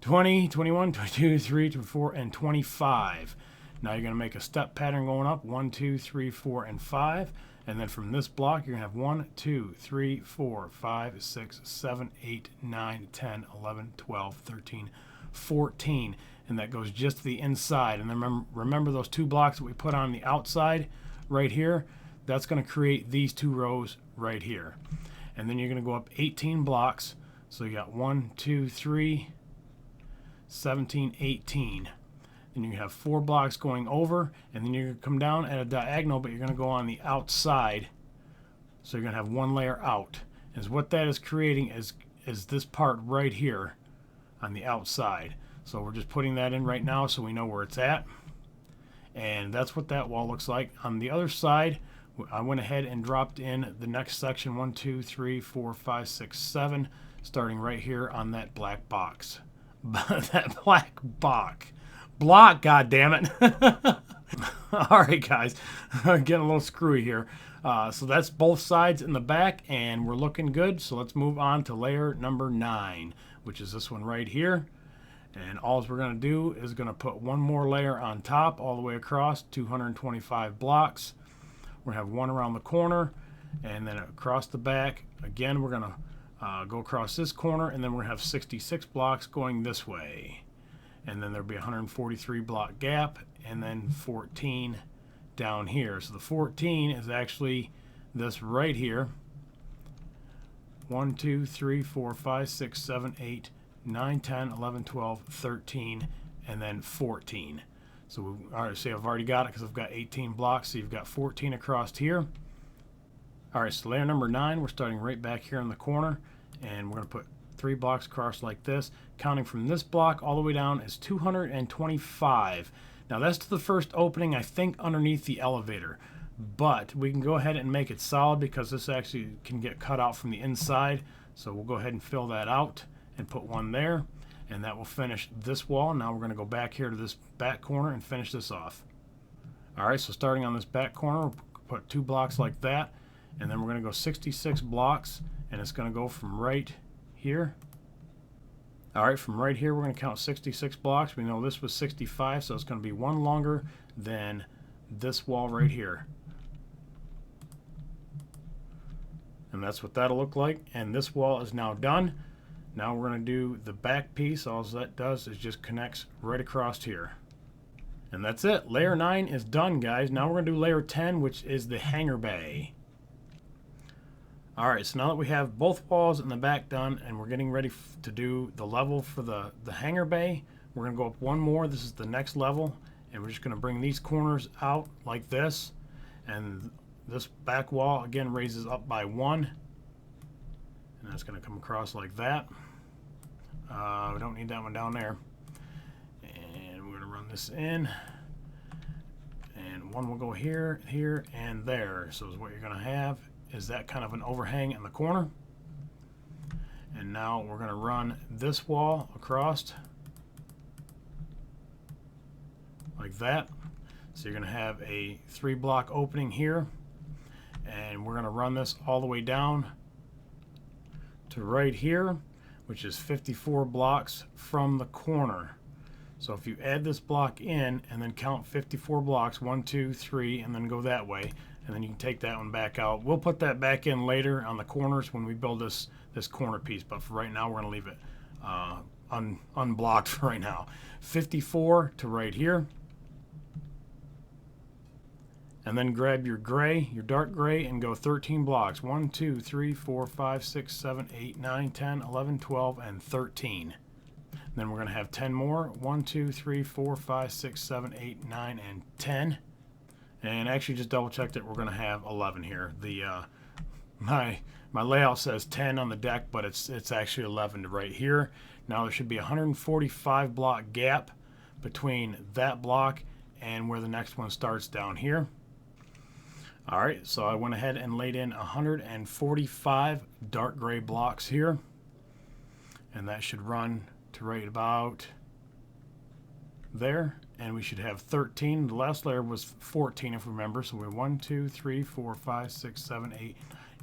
20, 21, 22, 23, 24, and 25. Now you're going to make a step pattern going up, 1, 2, 3, 4, and 5. And then from this block, you're going to have 1, 2, 3, 4, 5, 6, 7, 8, 9, 10, 11, 12, 13, 14. And that goes just to the inside. And then remember those 2 blocks that we put on the outside right here? That's going to create these 2 rows right here. And then you're going to go up 18 blocks. So you got 1, 2, 3, 17, 18. Then you have 4 blocks going over, and then you're going to come down at a diagonal, but you're going to go on the outside. So you're going to have 1 layer out. And what that is creating is this part right here on the outside. So we're just putting that in right now so we know where it's at. And that's what that wall looks like. On the other side, I went ahead and dropped in the next section, 1, 2, 3, 4, 5, 6, 7, starting right here on that black box. That black box. Block, god damn it. All right, guys, getting a little screwy here. So that's both sides in the back, and we're looking good. So let's move on to layer number 9, which is this one right here. And all we're going to do is going to put 1 more layer on top all the way across, 225 blocks. We're going to have 1 around the corner, and then across the back. Again, we're going to go across this corner, and then we're going to have 66 blocks going this way. And then there'll be a 143 block gap, and then 14 down here. So the 14 is actually this right here. 1, 2, 3, 4, 5, 6, 7, 8, 9, 10, 11, 12, 13, and then 14. So I've already got it because I've got 18 blocks. So you've got 14 across here. All right, so layer number 9, we're starting right back here in the corner, and we're going to put 3 blocks across like this. Counting from this block all the way down is 225. Now that's to the first opening, I think, underneath the elevator. But we can go ahead and make it solid because this actually can get cut out from the inside. So we'll go ahead and fill that out and put 1 there. And that will finish this wall. Now we're going to go back here to this back corner and finish this off. All right, so starting on this back corner, we'll put 2 blocks like that. And then we're going to go 66 blocks. And it's going to go from right here. All right, from right here, we're going to count 66 blocks. We know this was 65, so it's going to be 1 longer than this wall right here. And that's what that'll look like. And this wall is now done. Now we're going to do the back piece. All that does is just connects right across here. And that's it. Layer 9 is done, guys. Now we're going to do layer 10, which is the hangar bay. All right, so now that we have both walls in the back done and we're getting ready to do the level for the hangar bay, we're going to go up 1 more. This is the next level, and we're just going to bring these corners out like this. And this back wall, again, raises up by 1. And that's going to come across like that. We don't need that one down there. And we're going to run this in. And 1 will go here, here, and there. So what you're going to have is that kind of an overhang in the corner. And now we're going to run this wall across like that. So you're going to have a 3 block opening here, and we're going to run this all the way down to right here, which is 54 blocks from the corner. So if you add this block in and then count 54 blocks, 1, 2, 3, and then go that way, and then you can take that one back out. We'll put that back in later on the corners when we build this corner piece, but for right now we're going to leave it unblocked for right now. 54 to right here. And then grab your gray, your dark gray, and go 13 blocks. 1, 2, 3, 4, 5, 6, 7, 8, 9, 10, 11, 12, and 13. Then we're going to have 10 more. 1, 2, 3, 4, 5, 6, 7, 8, 9, and 10. And actually just double checked it. We're going to have 11 here. my layout says 10 on the deck, but it's actually 11 right here. Now there should be a 145 block gap between that block and where the next one starts down here. All right, so I went ahead and laid in 145 dark gray blocks here, and that should run to right about there, and we should have 13. The last layer was 14 if we remember, so we're 1, 2, 3, 4, 5, 6, 7, 8,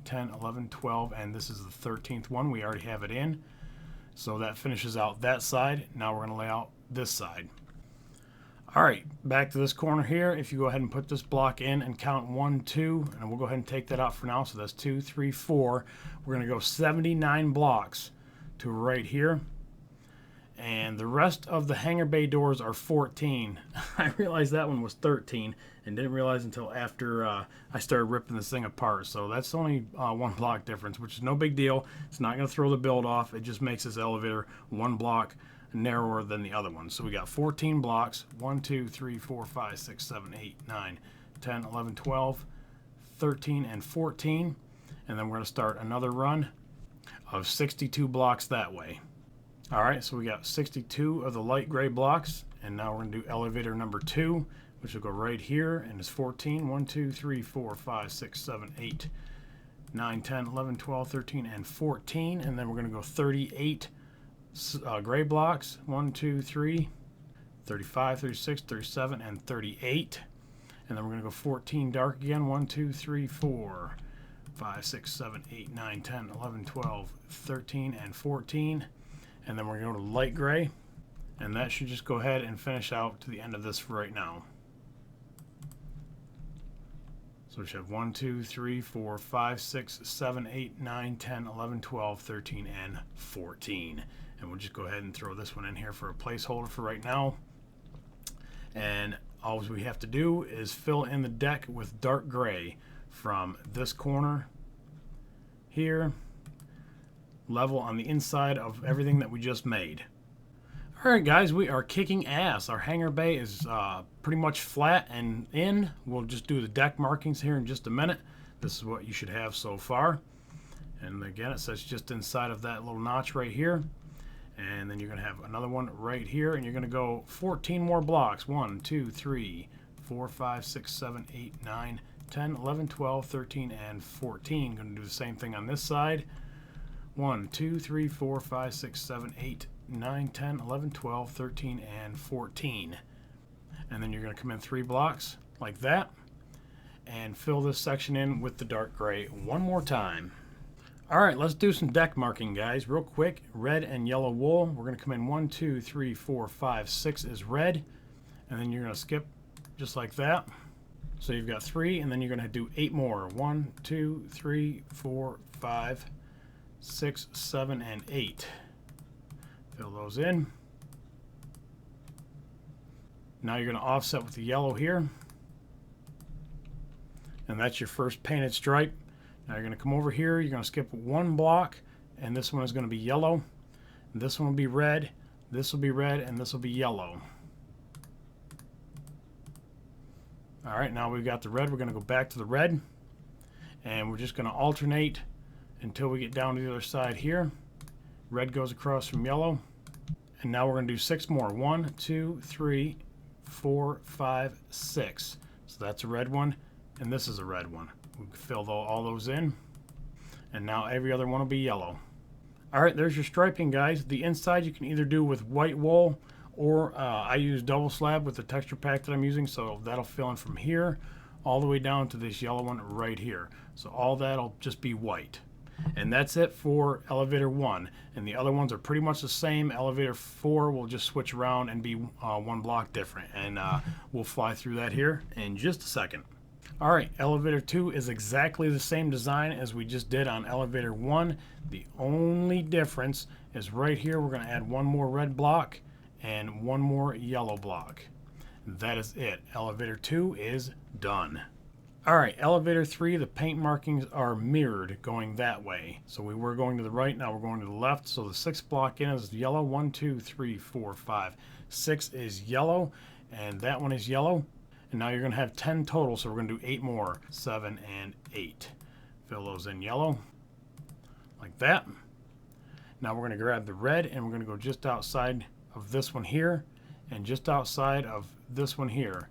10, 11, 12, and this is the 13th one. We already have it in, so that finishes out that side. Now we're going to lay out this side. All right, back to this corner here. If you go ahead and put this block in and count 1, 2, and we'll go ahead and take that out for now. So that's 2, 3, 4. We're going to go 79 blocks to right here. And the rest of the hangar bay doors are 14. I realized that one was 13 and didn't realize until after I started ripping this thing apart. So that's only 1 block difference, which is no big deal. It's not going to throw the build off. It just makes this elevator 1 block narrower than the other one. So we got 14 blocks, 1, 2, 3, 4, 5, 6, 7, 8, 9, 10, 11, 12, 13, and 14. And then we're going to start another run of 62 blocks that way. All right, so we got 62 of the light gray blocks, and now we're going to do elevator number 2, which will go right here, and it's 14. 1, 2, 3, 4, 5, 6, 7, 8, 9, 10, 11, 12, 13, and 14. And then we're going to go 38 gray blocks, 1, 2, 3, 35, 36, 37, and 38. And then we're going to go 14 dark again, 1, 2, 3, 4, 5, 6, 7, 8, 9, 10, 11, 12, 13, and 14. And then we're going to go to light gray, and that should just go ahead and finish out to the end of this for right now. So we should have 1, 2, 3, 4, 5, 6, 7, 8, 9, 10, 11, 12, 13, and 14. And we'll just go ahead and throw this one in here for a placeholder for right now. And all we have to do is fill in the deck with dark gray from this corner here, level on the inside of everything that we just made. All right, guys, we are kicking ass. Our hangar bay is pretty much flat and in. We'll just do the deck markings here in just a minute. This is what you should have so far. And again, it says just inside of that little notch right here. And then you're going to have another one right here, and you're going to go 14 more blocks. 1, 2, 3, 4, 5, 6, 7, 8, 9, 10, 11, 12, 13, and 14. Going to do the same thing on this side. 1, 2, 3, 4, 5, 6, 7, 8, 9, 10, 11, 12, 13, and 14. And then you're going to come in 3 blocks like that and fill this section in with the dark gray one more time. All right, let's do some deck marking, guys, real quick. Red and yellow wool. We're going to come in 1, 2, 3, 4, 5, 6 is red. And then you're going to skip just like that. So you've got 3, and then you're going to do 8 more. 1, 2, 3, 4, 5, 6, 7, and 8. Fill those in. Now you're going to offset with the yellow here. And that's your first painted stripe. Now you're going to come over here, you're going to skip 1 block, and this one is going to be yellow. This one will be red, this will be red, and this will be yellow. All right, now we've got the red. We're going to go back to the red, and we're just going to alternate until we get down to the other side here. Red goes across from yellow, and now we're going to do 6 more. 1, 2, 3, 4, 5, 6. So that's a red one, and this is a red one. We fill all those in, and now every other one will be yellow. All right, there's your striping, guys. The inside you can either do with white wool, or I use double slab with the texture pack that I'm using, so that'll fill in from here all the way down to this yellow one right here. So all that'll just be white. And that's it for elevator 1. And the other ones are pretty much the same. Elevator 4 will just switch around and be 1 block different. And we'll fly through that here in just a second. All right, elevator 2 is exactly the same design as we just did on elevator 1. The only difference is right here we're going to add 1 more red block and 1 more yellow block. That is it. Elevator 2 is done. All right, elevator 3, the paint markings are mirrored going that way. So we were going to the right, now we're going to the left. So the 6th block in is yellow. 1, 2, 3, 4, 5, 6 is yellow, and that one is yellow. And now you're going to have 10 total, so we're going to do 8 more. 7 and 8. Fill those in yellow, like that. Now we're going to grab the red and we're going to go just outside of this one here and just outside of this one here.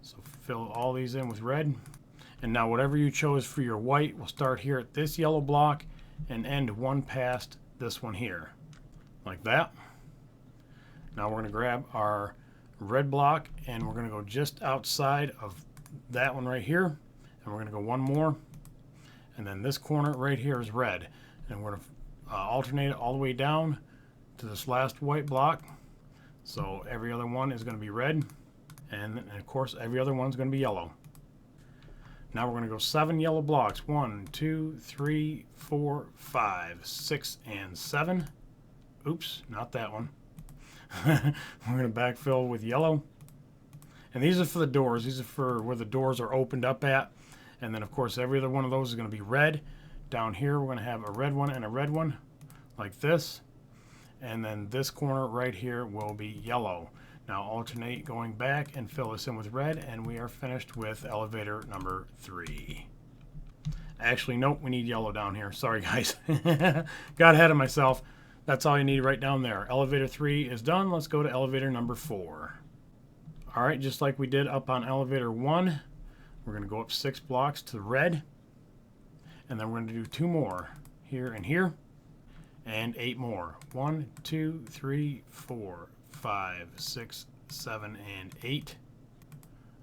So fill all these in with red. And now whatever you chose for your white will start here at this yellow block and end one past this one here, like that. Now we're going to grab our red block and we're going to go just outside of that one right here, and we're going to go one more, and then this corner right here is red, and we're going to alternate it all the way down to this last white block. So every other one is going to be red, and of course every other one's going to be yellow. Now we're going to go 7 yellow blocks. 1, 2, 3, 4, 5, 6, and 7. Oops, not that one. We're going to backfill with yellow. And these are for the doors. These are for where the doors are opened up at. And then of course every other one of those is going to be red. Down here we're going to have a red one and a red one, like this. And then this corner right here will be yellow. Now alternate going back and fill this in with red, and we are finished with elevator number 3. Actually, nope, we need yellow down here. Sorry guys. Got ahead of myself. That's all you need right down there. Elevator 3 is done. Let's go to elevator number 4. All right, just like we did up on elevator 1, we're going to go up 6 blocks to red, and then we're going to do 2 more here and here, and 8 more. 1, 2, 3, 4, 5, 6, 7, and 8.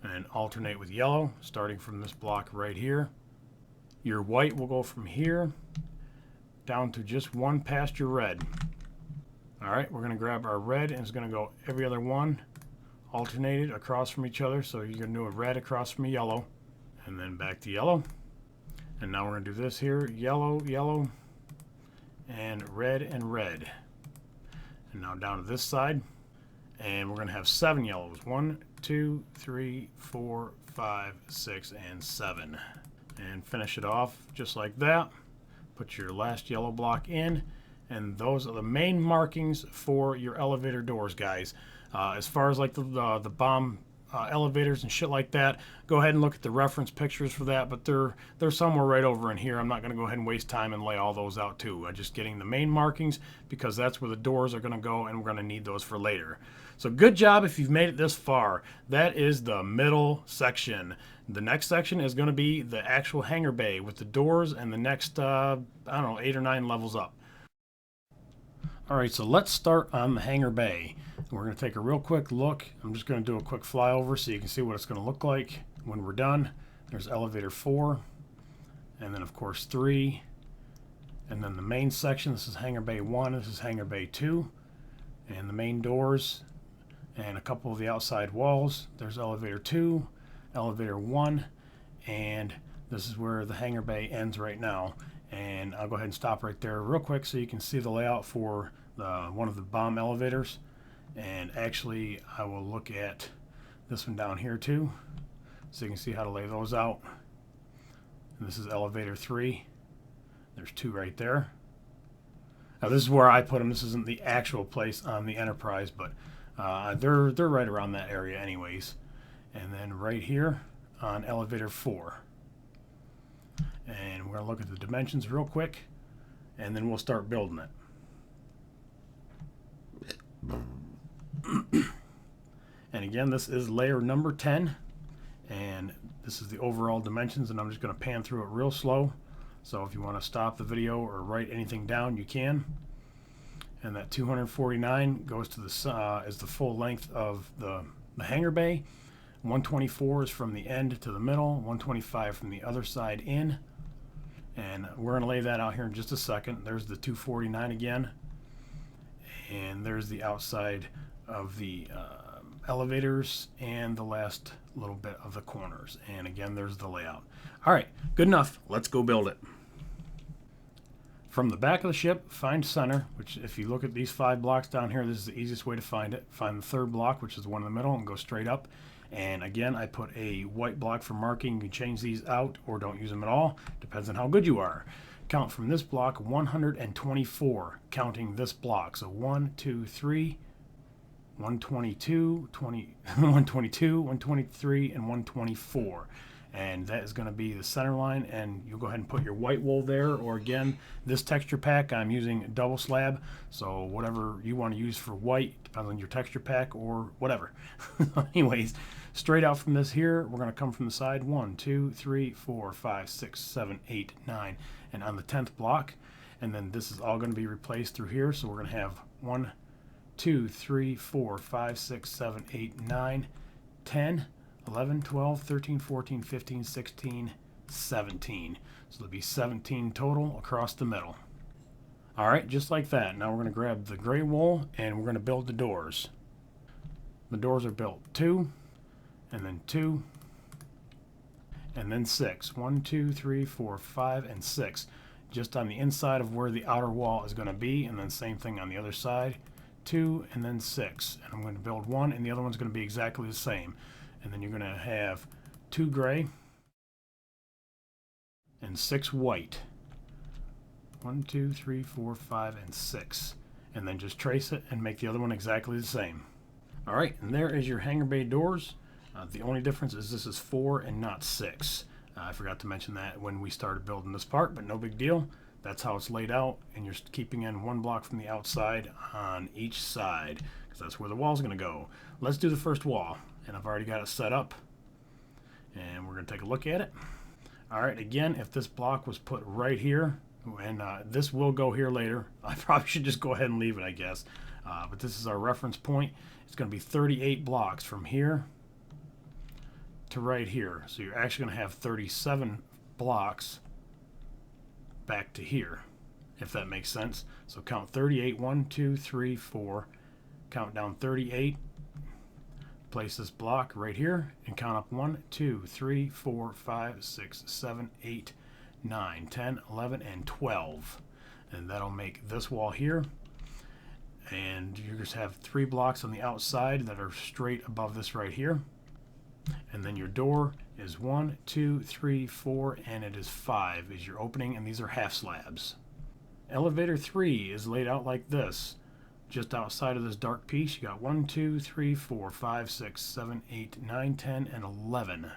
And alternate with yellow, starting from this block right here. Your white will go from here down to just one past your red. All right, we're going to grab our red, and it's going to go every other one alternated across from each other. So you're going to do a red across from a yellow, and then back to yellow. And now we're going to do this here, yellow, yellow, and red, and red. And now down to this side, and we're going to have 7 yellows. 1, 2, 3, 4, 5, 6, and 7. And finish it off just like that. Put your last yellow block in, and those are the main markings for your elevator doors, guys. As far as like the bomb elevators and shit like that, go ahead and look at the reference pictures for that, but they're somewhere right over in here. I'm not going to go ahead and waste time and lay all those out too. I'm just getting the main markings because that's where the doors are going to go, and we're going to need those for later. So good job if you've made it this far. That is the middle section. The next section is going to be the actual hangar bay with the doors and the next, I don't know, 8 or 9 levels up. Alright, so let's start on the hangar bay. We're going to take a real quick look. I'm just going to do a quick flyover so you can see what it's going to look like when we're done. There's elevator 4, and then of course 3, and then the main section. This is hangar bay 1, this is hangar bay 2, and the main doors and a couple of the outside walls. There's elevator 2, elevator 1, and this is where the hangar bay ends right now. And I'll go ahead and stop right there real quick so you can see the layout for one of the bomb elevators. And actually I will look at this one down here too, so you can see how to lay those out. And this is elevator 3. There's 2 right there. Now this is where I put them. This isn't the actual place on the Enterprise, but they're right around that area anyways. And then right here on elevator 4. And we're going to look at the dimensions real quick, and then we'll start building it. And again, this is layer number 10, and this is the overall dimensions, and I'm just going to pan through it real slow. So if you want to stop the video or write anything down, you can. And that 249 goes to the is the full length of the hangar bay. 124 is from the end to the middle, 125 from the other side in. And we're going to lay that out here in just a second. There's the 249 again. And there's the outside of the elevators and the last little bit of the corners. And again, there's the layout. All right, good enough. Let's go build it. From the back of the ship, find center, which if you look at these 5 blocks down here, this is the easiest way to find it. Find the 3rd block, which is the one in the middle, and go straight up. And again, I put a white block for marking. You can change these out or don't use them at all. Depends on how good you are. Count from this block 124, counting this block. So 1, 2, 3, 122, 122, 123, and 124. and that is going to be the center line, and you'll go ahead and put your white wool there, or again, this texture pack I'm using double slab, so whatever you want to use for white depends on your texture pack or whatever. Anyways, straight out from this here, we're going to come from the side 1 2 3 4 5 6 7 8 9, and on the 10th block, and then this is all going to be replaced through here, so we're going to have 1 2 3 4 5 6 7 8 9 10 11, 12, 13, 14, 15, 16, 17. So there'll be 17 total across the middle. All right, just like that. Now we're going to grab the gray wool and we're going to build the doors. The doors are built 2, and then 2, and then 6. 1, 2, 3, 4, 5, and 6. Just on the inside of where the outer wall is going to be, and then same thing on the other side. 2, and then 6. And I'm going to build 1, and the other one's going to be exactly the same. And then you're going to have 2 gray and 6 white. 1, 2, 3, 4, 5, and 6. And then just trace it and make the other one exactly the same. All right, and there is your hangar bay doors. The only difference is this is 4 and not 6. I forgot to mention that when we started building this part, but no big deal. That's how it's laid out, and you're keeping in 1 block from the outside on each side, because that's where the wall's going to go. Let's do the first wall. And I've already got it set up, and we're going to take a look at it. All right, again, if this block was put right here, and this will go here later, I probably should just go ahead and leave it, I guess, but this is our reference point. It's going to be 38 blocks from here to right here, so you're actually going to have 37 blocks back to here, if that makes sense. So count 38, 1 2 3 4, count down 38. Place this block right here and count up 1 2 3 4 5 6 7 8 9 10 11 and 12, and that'll make this wall here, and you just have 3 blocks on the outside that are straight above this right here, and then your door is 1 2 3 4, and it is 5 is your opening, and these are half slabs. Elevator 3 is laid out like this. Just outside of this dark piece, you got 1 2 3 4 5 6 7 8 9 10 and 11,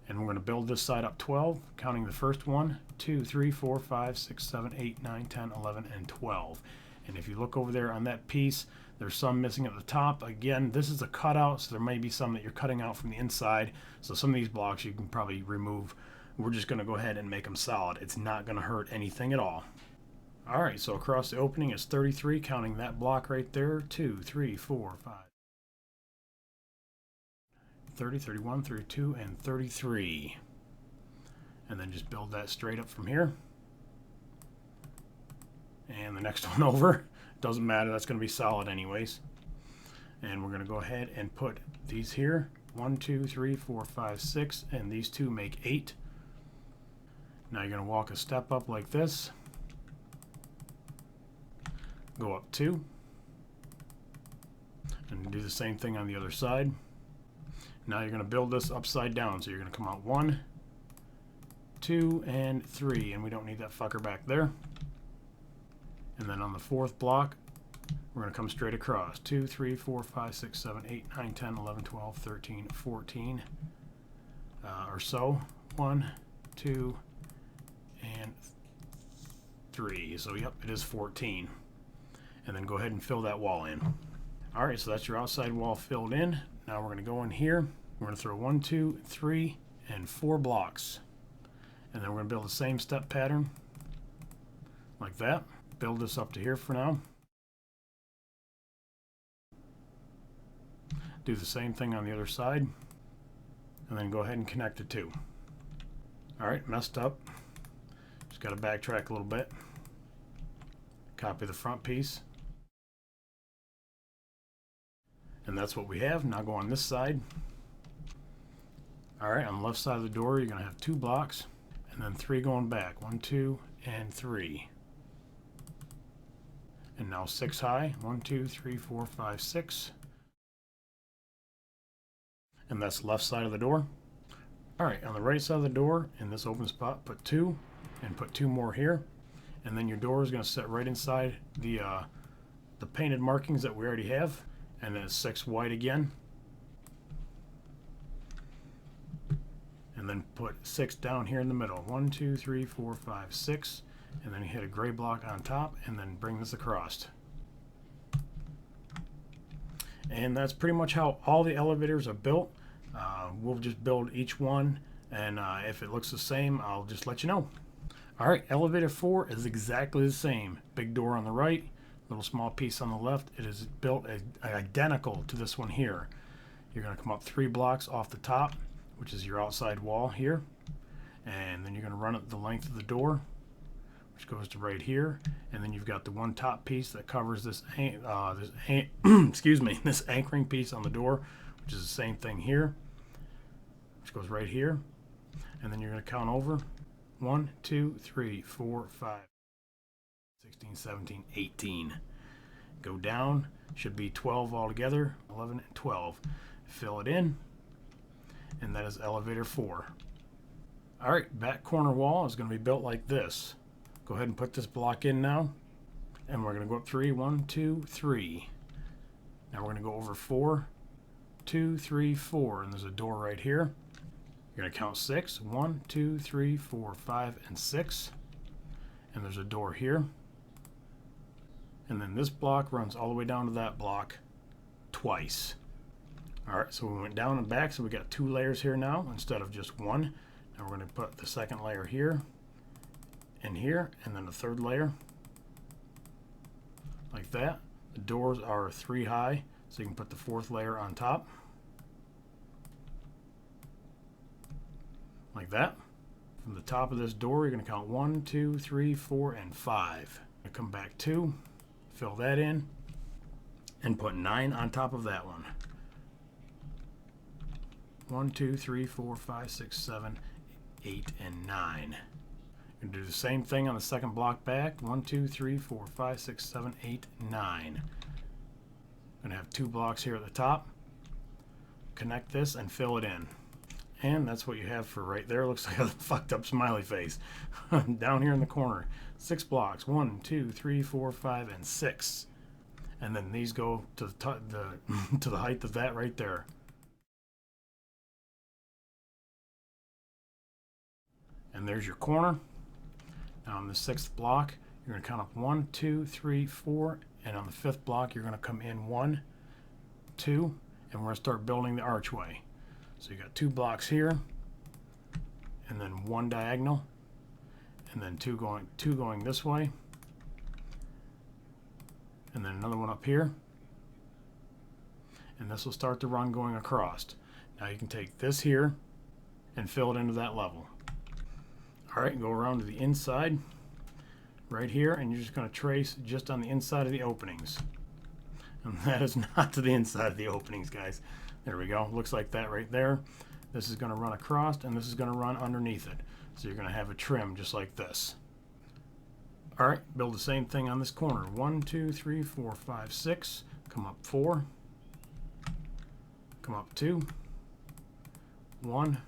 and we're going to build this side up 12, counting the first 1 2 3 4 5 6 7 8 9 10 11 and 12. And if you look over there on that piece, there's some missing at the top. Again, this is a cutout, so there may be some that you're cutting out from the inside, so some of these blocks you can probably remove. We're just going to go ahead and make them solid. It's not going to hurt anything at all. All right, so across the opening is 33, counting that block right there. 2, 3, 4, 5, 30, 31, 32, and 33. And then just build that straight up from here. And the next one over. Doesn't matter, that's going to be solid anyways. And we're going to go ahead and put these here. 1, 2, 3, 4, 5, 6, and these 2 make 8. Now you're going to walk a step up like this. Go up 2, and do the same thing on the other side. Now you're going to build this upside down, so you're going to come out 1 2 and 3, and we don't need that fucker back there. And then on the 4th block, we're going to come straight across 2 3 4 5 6 7 8 9 10 11 12 13 14 or so. 1 2 and 3, so yep, it is 14. And then go ahead and fill that wall in. All right, so that's your outside wall filled in. Now we're going to go in here. We're going to throw 1 2 3 and 4 blocks, and then we're going to build the same step pattern like that. Build this up to here for now. Do the same thing on the other side, and then go ahead and connect the 2. All right, messed up. Just got to backtrack a little bit. Copy the front piece. And that's what we have. Now go on this side. All right, on the left side of the door, you're going to have 2 blocks, and then 3 going back. 1 2 and 3. And now 6 high. 1 2 3 4 5 6. And that's the left side of the door. All right, on the right side of the door, in this open spot, put 2, and put 2 more here. And then your door is going to sit right inside the painted markings that we already have. And then 6 white again. And then put 6 down here in the middle. 1, 2, 3, 4, 5, 6, and then you hit a gray block on top, and then bring this across. And that's pretty much how all the elevators are built. We'll just build each one, and if it looks the same, I'll just let you know. Alright, elevator 4 is exactly the same. Big door on the right, little small piece on the left. It is built identical to this one here. You're going to come up 3 blocks off the top, which is your outside wall here, and then you're going to run it the length of the door, which goes to right here, and then you've got the one top piece that covers this excuse me, this anchoring piece on the door, which is the same thing here, which goes right here, and then you're going to count over 1, 2, 3, 4, 5, 16, 17, 18. Go down, should be 12 altogether, 11 and 12. Fill it in, and that is elevator 4. Alright, back corner wall is going to be built like this. Go ahead and put this block in now, and we're going to go up 3, 1, 2, 3. Now we're going to go over 4, 2, 3, 4, and there's a door right here. You're going to count 6, 1, 2, 3, 4, 5, and 6, and there's a door here. And then this block runs all the way down to that block twice. Alright, so we went down and back, so we got 2 layers here now instead of just 1. Now we're going to put the second layer here, and here, and then the third layer. Like that. The doors are 3 high, so you can put the 4th layer on top. Like that. From the top of this door, you're going to count 1, 2, 3, 4, and 5. Come back 2, fill that in, and put 9 on top of that one. 1, 2, 3, 4, 5, 6, 7, 8, and 9. You're going to do the same thing on the second block back. 1, 2, 3, 4, 5, 6, 7, 8, 9. Going to have 2 blocks here at the top. Connect this and fill it in. And that's what you have for right there. Looks like a fucked up smiley face. Down here in the corner. 6 blocks. 1, 2, 3, 4, 5, and 6. And then these go to the height of that right there. And there's your corner. Now on the 6th block, you're going to count up 1, 2, 3, 4, and on the 5th block, you're going to come in 1, 2, and we're going to start building the archway. So you got 2 blocks here, and then 1 diagonal, and then 2 going this way, and then another one up here, and this will start the run going across. Now you can take this here and fill it into that level. Alright, go around to the inside right here, and you're just going to trace just on the inside of the openings. And that is not to the inside of the openings, guys. There we go. Looks like that right there. This is going to run across, and this is going to run underneath it. So you're going to have a trim just like this. Alright, build the same thing on this corner. 1, 2, 3, 4, 5, 6. Come up 4. Come up 2. 1.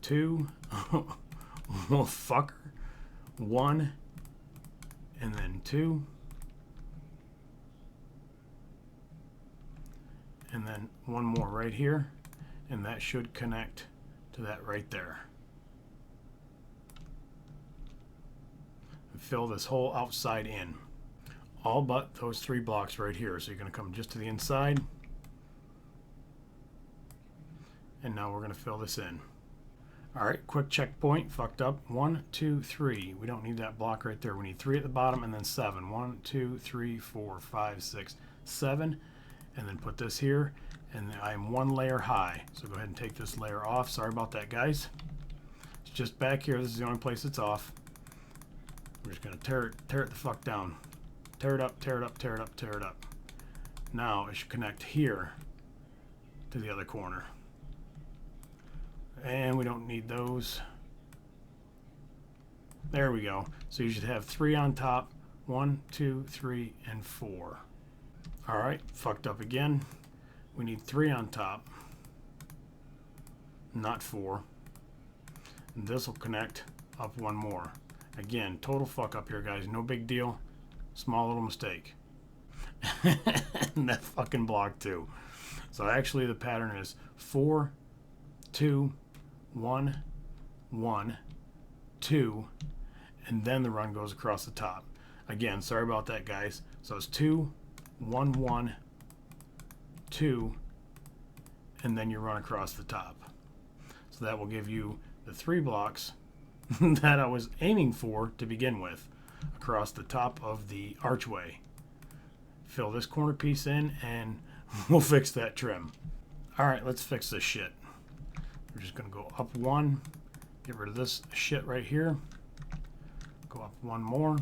2. Well, fucker. 1. And then 2. And then 1 more right here. And that should connect to that right there. And fill this whole outside in. All but those 3 blocks right here. So you're going to come just to the inside. And now we're going to fill this in. Alright, quick checkpoint. Fucked up. 1, 2, 3. We don't need that block right there. We need 3 at the bottom and then 7. 1, 2, 3, 4, 5, 6, 7. And then put this here. And I'm 1 layer high. So go ahead and take this layer off. Sorry about that, guys. It's just back here. This is the only place it's off. We're just going to tear it the fuck down. Tear it up, tear it up, tear it up, tear it up. Now it should connect here to the other corner. And we don't need those. There we go. So you should have 3 on top. 1, 2, 3, and 4. Alright, fucked up again. We need 3 on top. Not 4. And this will connect up 1 more. Again, total fuck up here, guys. No big deal. Small little mistake. And that fucking block too. So actually the pattern is 4, 2, 1, 1, 2, and then the run goes across the top. Again, sorry about that, guys. So it's 2, 1, 1, 2, and then you run across the top. So that will give you the 3 blocks that I was aiming for to begin with across the top of the archway. Fill this corner piece in and we'll fix that trim. Alright, let's fix this shit. We're just going to go up 1, get rid of this shit right here, go up 1 more,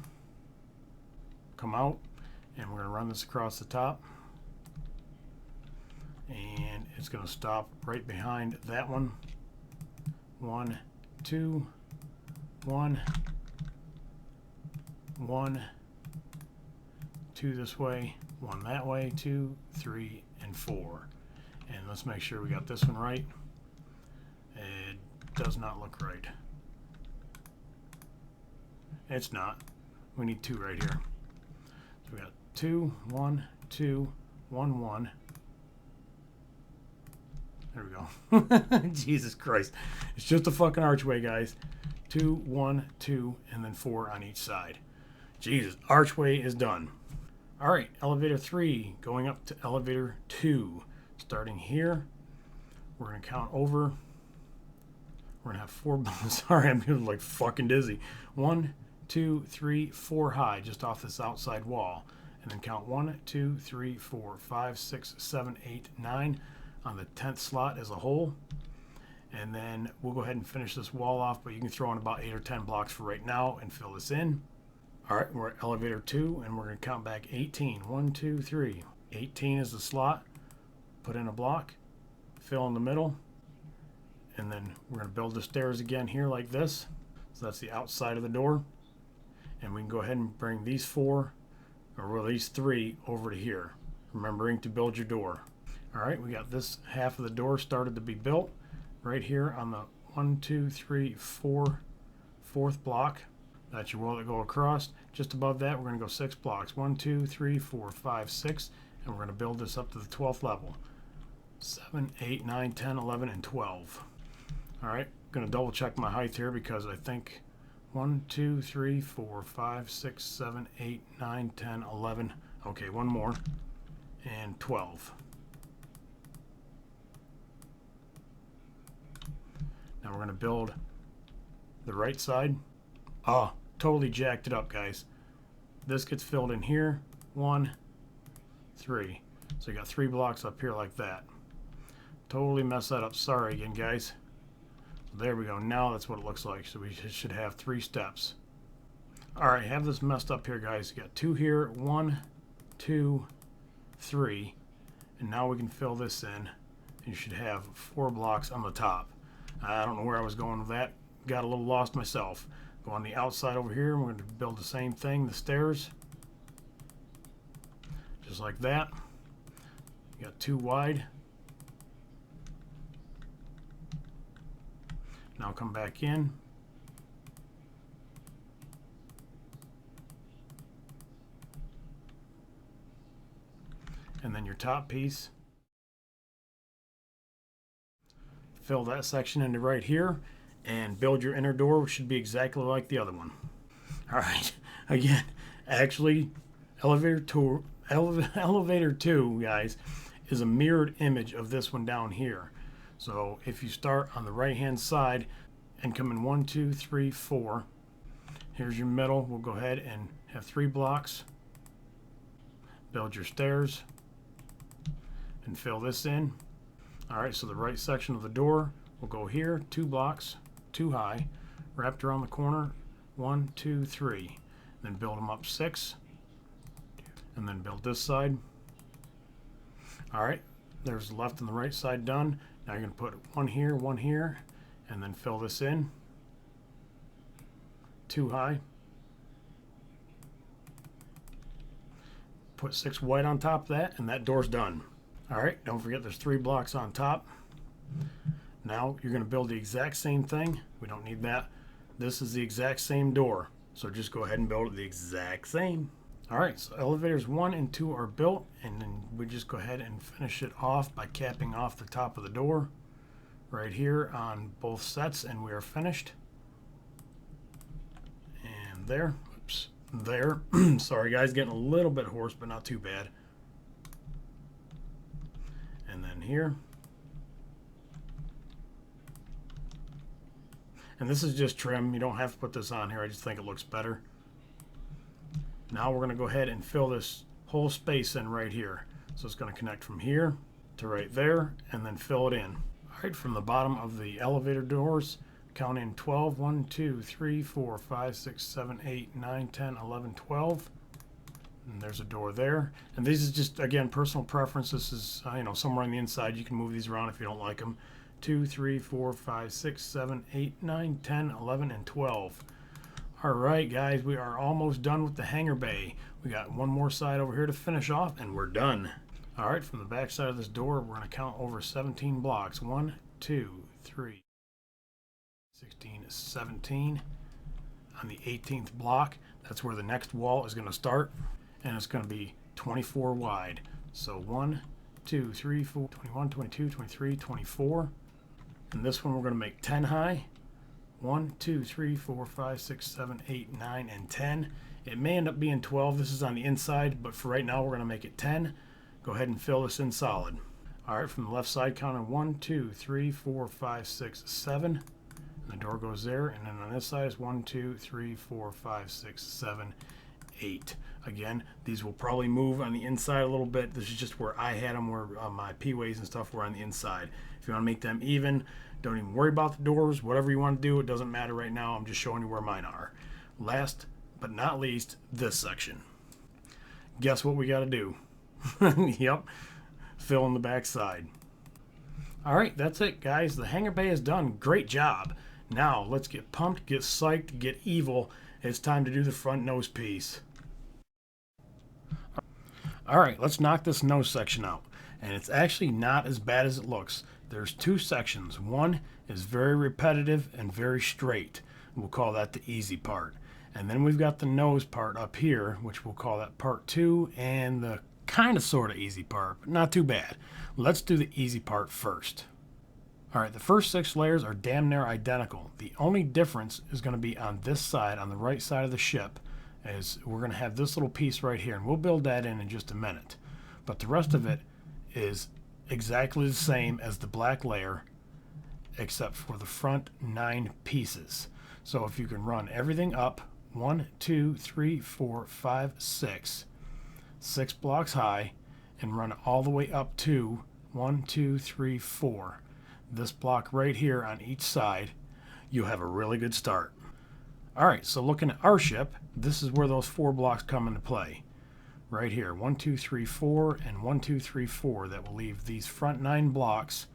come out, and we're going to run this across the top. And it's going to stop right behind that one. 1, 2, 1, 1, 2 this way, 1 that way, 2, 3, and 4. And let's make sure we got this one right. It does not look right. It's not. We need 2 right here. So we got 2, 1, 2, 1, 1. There we go. Jesus Christ. It's just a fucking archway, guys. 2, 1, 2, and then 4 on each side. Jesus, archway is done. Alright, elevator 3 going up to elevator 2. Starting here, we're going to count over. We're going to have 4. Sorry, I'm feeling like fucking dizzy. 1, 2, 3, 4 high, just off this outside wall. And then count 1, 2, 3, 4, 5, 6, 7, 8, 9 on the 10th slot as a whole. And then we'll go ahead and finish this wall off, but you can throw in about 8 or 10 blocks for right now and fill this in. Alright, we're at elevator 2, and we're going to count back 18. 1, 2, 3. 18 is the slot. Put in a block, fill in the middle, and then we're going to build the stairs again here like this. So that's the outside of the door. And we can go ahead and bring these 4, or well, these 3 over to here, remembering to build your door. Alright, we got this half of the door started to be built right here on the 1, 2, 3, 4, 4th block. That's your wall that go across. Just above that, we're going to go 6 blocks. 1, 2, 3, 4, 5, 6, and we're going to build this up to the 12th level. 7, 8, 9, 10, 11, and 12. Alright, going to double check my height here because I think 1, 2, 3, 4, 5, 6, 7, 8, 9, 10, 11. Okay, one more. And 12. Now we're going to build the right side. Oh, totally jacked it up, guys. This gets filled in here. 1, 3. So you got 3 blocks up here like that. Totally messed that up. Sorry again, guys. There we go. Now that's what it looks like. So we should have 3 steps. Alright, have this messed up here, guys. You got 2 here. 1, 2, 3. And now we can fill this in. You should have 4 blocks on the top. I don't know where I was going with that. Got a little lost myself. Go on the outside over here. We're going to build the same thing. The stairs. Just like that. You got 2 wide. Now come back in. And then your top piece. Fill that section into right here and build your inner door, which should be exactly like the other one. Alright, again, actually, elevator 2, guys, is a mirrored image of this one down here. So if you start on the right hand side and come in 1, 2, 3, 4, here's your middle. We'll go ahead and have 3 blocks. Build your stairs and fill this in. Alright, so the right section of the door will go here, 2 blocks, 2 high, wrapped around the corner, 1, 2, 3. Then build them up 6, and then build this side. Alright, there's the left and the right side done. Now you're going to put 1 here, and then fill this in. 2 high. Put 6 white on top of that, and that door's done. Alright, don't forget there's 3 blocks on top. Now you're going to build the exact same thing. We don't need that. This is the exact same door. So just go ahead and build it the exact same. All right, so elevators 1 and 2 are built, and then we just go ahead and finish it off by capping off the top of the door right here on both sets, and we are finished. And there, oops, there. Sorry guys, getting a little bit hoarse, but not too bad. And then here. And this is just trim. You don't have to put this on here. I just think it looks better. Now we're going to go ahead and fill this whole space in right here. So it's going to connect from here to right there and then fill it in. All right, from the bottom of the elevator doors, count in 12. 1, 2, 3, 4, 5, 6, 7, 8, 9, 10, 11, 12. And there's a door there. And these is just, again, personal preference. This is, somewhere on the inside. You can move these around if you don't like them. 2, 3, 4, 5, 6, 7, 8, 9, 10, 11, and 12. All right, guys, we are almost done with the hangar bay. We got one more side over here to finish off, and we're done. All right, from the back side of this door, we're going to count over 17 blocks. 1, 2, 3, 16, 17. On the 18th block, that's where the next wall is going to start, and it's going to be 24 wide. So 1, 2, 3, 4, 21, 22, 23, 24. And this one we're going to make 10 high. 1, 2, 3, 4, 5, 6, 7, 8, 9, and 10. It may end up being 12. This is on the inside, but for right now we're going to make it 10. Go ahead and fill this in solid. All right, from the left side, count on 1, 2, 3, 4, 5, 6, 7. And the door goes there. And then on this side is 1, 2, 3, 4, 5, 6, 7, 8. Again, these will probably move on the inside a little bit. This is just where I had them, where my P-ways and stuff were on the inside. If you want to make them even, don't even worry about the doors. Whatever you want to do, it doesn't matter right now. I'm just showing you where mine are. Last but not least, this section. Guess what we got to do? Yep, fill in the back side. All right, that's it, guys. The hangar bay is done. Great job. Now, let's get pumped, get psyched, get evil. It's time to do the front nose piece. All right, let's knock this nose section out. And it's actually not as bad as it looks. There's two sections. One is very repetitive and very straight. We'll call that the easy part. And then we've got the nose part up here, which we'll call that part 2, and the kind of sort of easy part, but not too bad. Let's do the easy part first. All right, the first 6 layers are damn near identical. The only difference is going to be on this side, on the right side of the ship, is we're going to have this little piece right here, and we'll build that in just a minute. But the rest of it is exactly the same as the black layer, except for the front 9 pieces. So if you can run everything up 1, 2, 3, 4, 5, 6 blocks high, and run it all the way up to 1, 2, 3, 4. This block right here on each side, you have a really good start. All right, so looking at our ship, this is where those 4 blocks come into play. Right here, 1, 2, 3, 4, and 1, 2, 3, 4. That will leave these front 9 blocks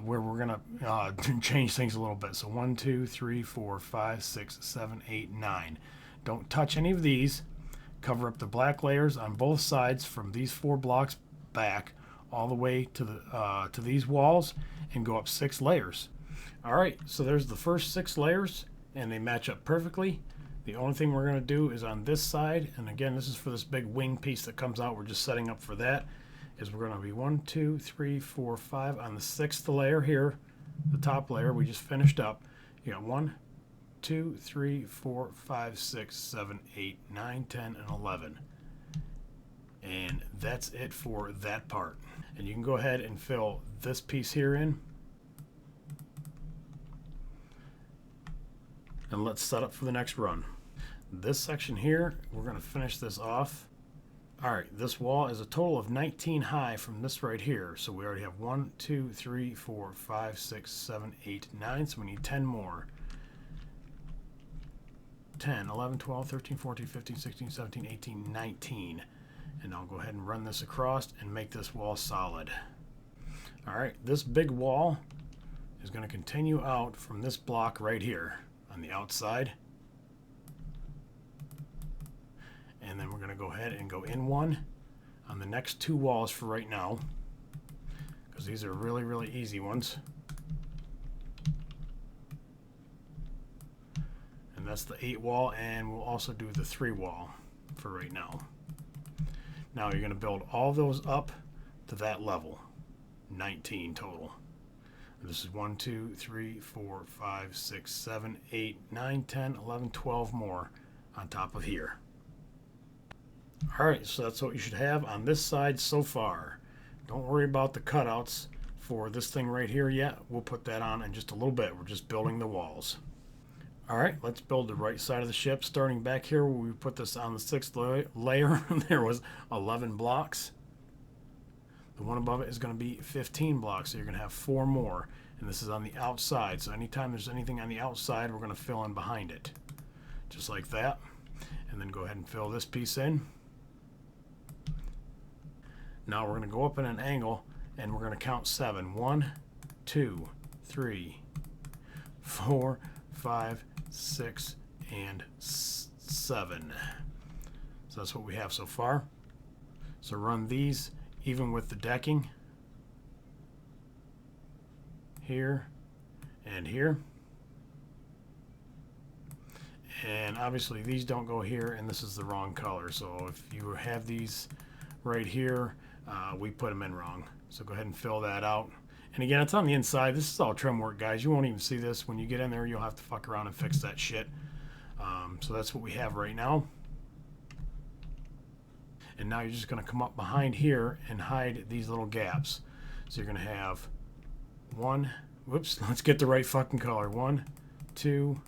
where we're going to change things a little bit. So 1, 2, 3, 4, 5, 6, 7, 8, 9. Don't touch any of these. Cover up the black layers on both sides from these 4 blocks back all the way to these walls, and go up 6 layers. All right, so there's the first 6 layers, and they match up perfectly. The only thing we're going to do is on this side, and again, this is for this big wing piece that comes out. We're just setting up for that. Is we're going to be 1, 2, 3, 4, 5 on the 6th layer here, the top layer we just finished up. You got 1, 2, 3, 4, 5, 6, 7, 8, 9, 10, and 11. And that's it for that part. And you can go ahead and fill this piece here in. And let's set up for the next run. This section here, we're going to finish this off. All right, this wall is a total of 19 high from this right here. So we already have 1, 2, 3, 4, 5, 6, 7, 8, 9. So we need 10 more. 10, 11, 12, 13, 14, 15, 16, 17, 18, 19. And I'll go ahead and run this across and make this wall solid. All right, this big wall is going to continue out from this block right here on the outside. And then we're going to go ahead and go in one on the next 2 walls for right now, because these are really, really easy ones. And that's the 8 wall, and we'll also do the 3 wall. for right now. Now you're going to build all those up to that level, 19 total. This is 1, 2, 3, 4, 5, 6, 7, 8, 9, 10, 11, 12 more on top of here. Alright, so that's what you should have on this side so far. Don't worry about the cutouts for this thing right here yet. We'll put that on in just a little bit. We're just building the walls. Alright, let's build the right side of the ship. Starting back here where we put this on the 6th layer, there was 11 blocks. The one above it is going to be 15 blocks, so you're going to have 4 more. And this is on the outside, so anytime there's anything on the outside, we're going to fill in behind it. Just like that. And then go ahead and fill this piece in. Now we're going to go up in an angle, and we're going to count 7. 1, 2, 3, 4, 5, 6, and 7. So that's what we have so far. So run these even with the decking here and here. And obviously these don't go here, and this is the wrong color. So if you have these right here, we put them in wrong. So go ahead and fill that out. And again, it's on the inside. This is all trim work, guys. You won't even see this. When you get in there, you'll have to fuck around and fix that shit. So that's what we have right now. And now you're just going to come up behind here and hide these little gaps. So you're going to have 1, whoops, let's get the right fucking color. 1, 2,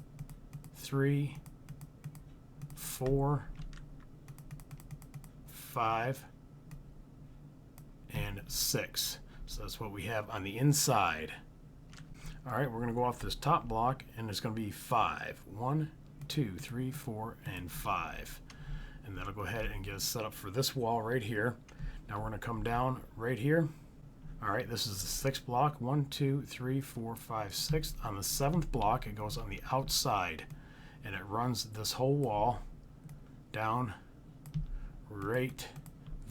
3, 4, 5, and 6. So that's what we have on the inside. Alright, we're going to go off this top block, and it's going to be 5. 1, 2, 3, 4, and 5. And that'll go ahead and get us set up for this wall right here. Now we're going to come down right here. Alright, this is the 6th block. 1, 2, 3, 4, 5, 6. On the 7th block, it goes on the outside. And it runs this whole wall down right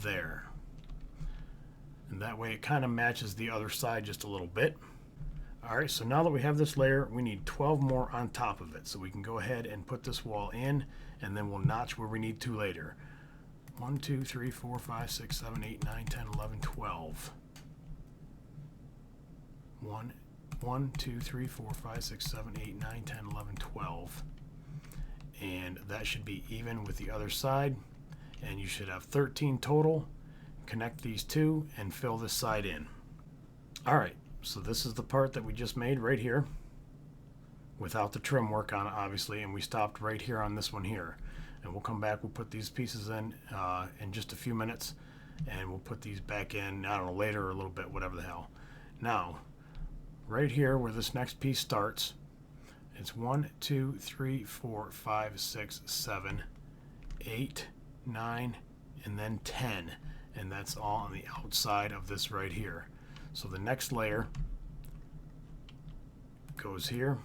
there. And that way it kind of matches the other side just a little bit. Alright, so now that we have this layer, we need 12 more on top of it. So we can go ahead and put this wall in, and then we'll notch where we need to later. 1, 2, 3, 4, 5, 6, 7, 8, 9, 10, 11, 12. 1, 2, 3, 4, 5, 6, 7, 8, 9, 10, 11, 12. And that should be even with the other side. And you should have 13 total. Connect these two and fill this side in. Alright, so this is the part that we just made right here. Without the trim work on it, obviously, and we stopped right here on this one here. And we'll come back, we'll put these pieces in just a few minutes, and we'll put these back in, I don't know, later or a little bit, whatever the hell. Now, right here where this next piece starts, it's 1, 2, 3, 4, 5, 6, 7, 8, 9, and then 10. And that's all on the outside of this right here. So the next layer goes here.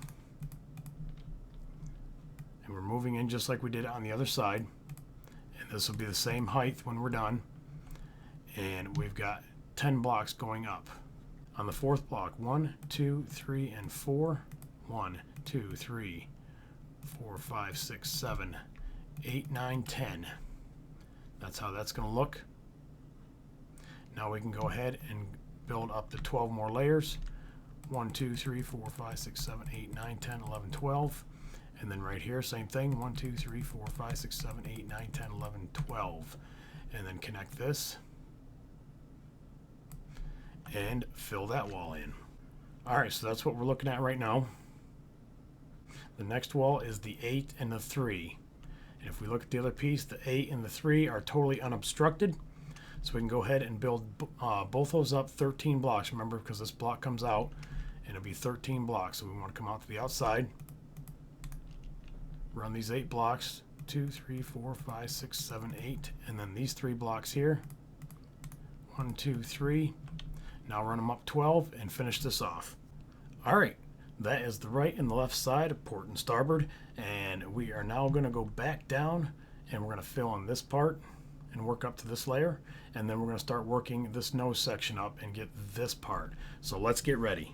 And we're moving in just like we did on the other side. And this will be the same height when we're done. And we've got 10 blocks going up. On the 4th block, 1, 2, 3, and 4. 1, 2, 3, 4, 5, 6, 7, 8, 9, 10. That's how that's going to look. Now we can go ahead and build up the 12 more layers. 1, 2, 3, 4, 5, 6, 7, 8, 9, 10, 11, 12. And then right here, same thing. 1, 2, 3, 4, 5, 6, 7, 8, 9, 10, 11, 12. And then connect this. And fill that wall in. Alright, so that's what we're looking at right now. The next wall is the 8 and the 3. And if we look at the other piece, the 8 and the 3 are totally unobstructed. So we can go ahead and build both those up 13 blocks. Remember, because this block comes out, and it'll be 13 blocks. So we want to come out to the outside. Run these 8 blocks. 2, 3, 4, 5, 6, 7, 8. And then these 3 blocks here. 1, 2, 3. Now run them up 12 and finish this off. Alright, that is the right and the left side of port and starboard. And we are now going to go back down, and we're going to fill in this part and work up to this layer. And then we're going to start working this nose section up and get this part. So let's get ready.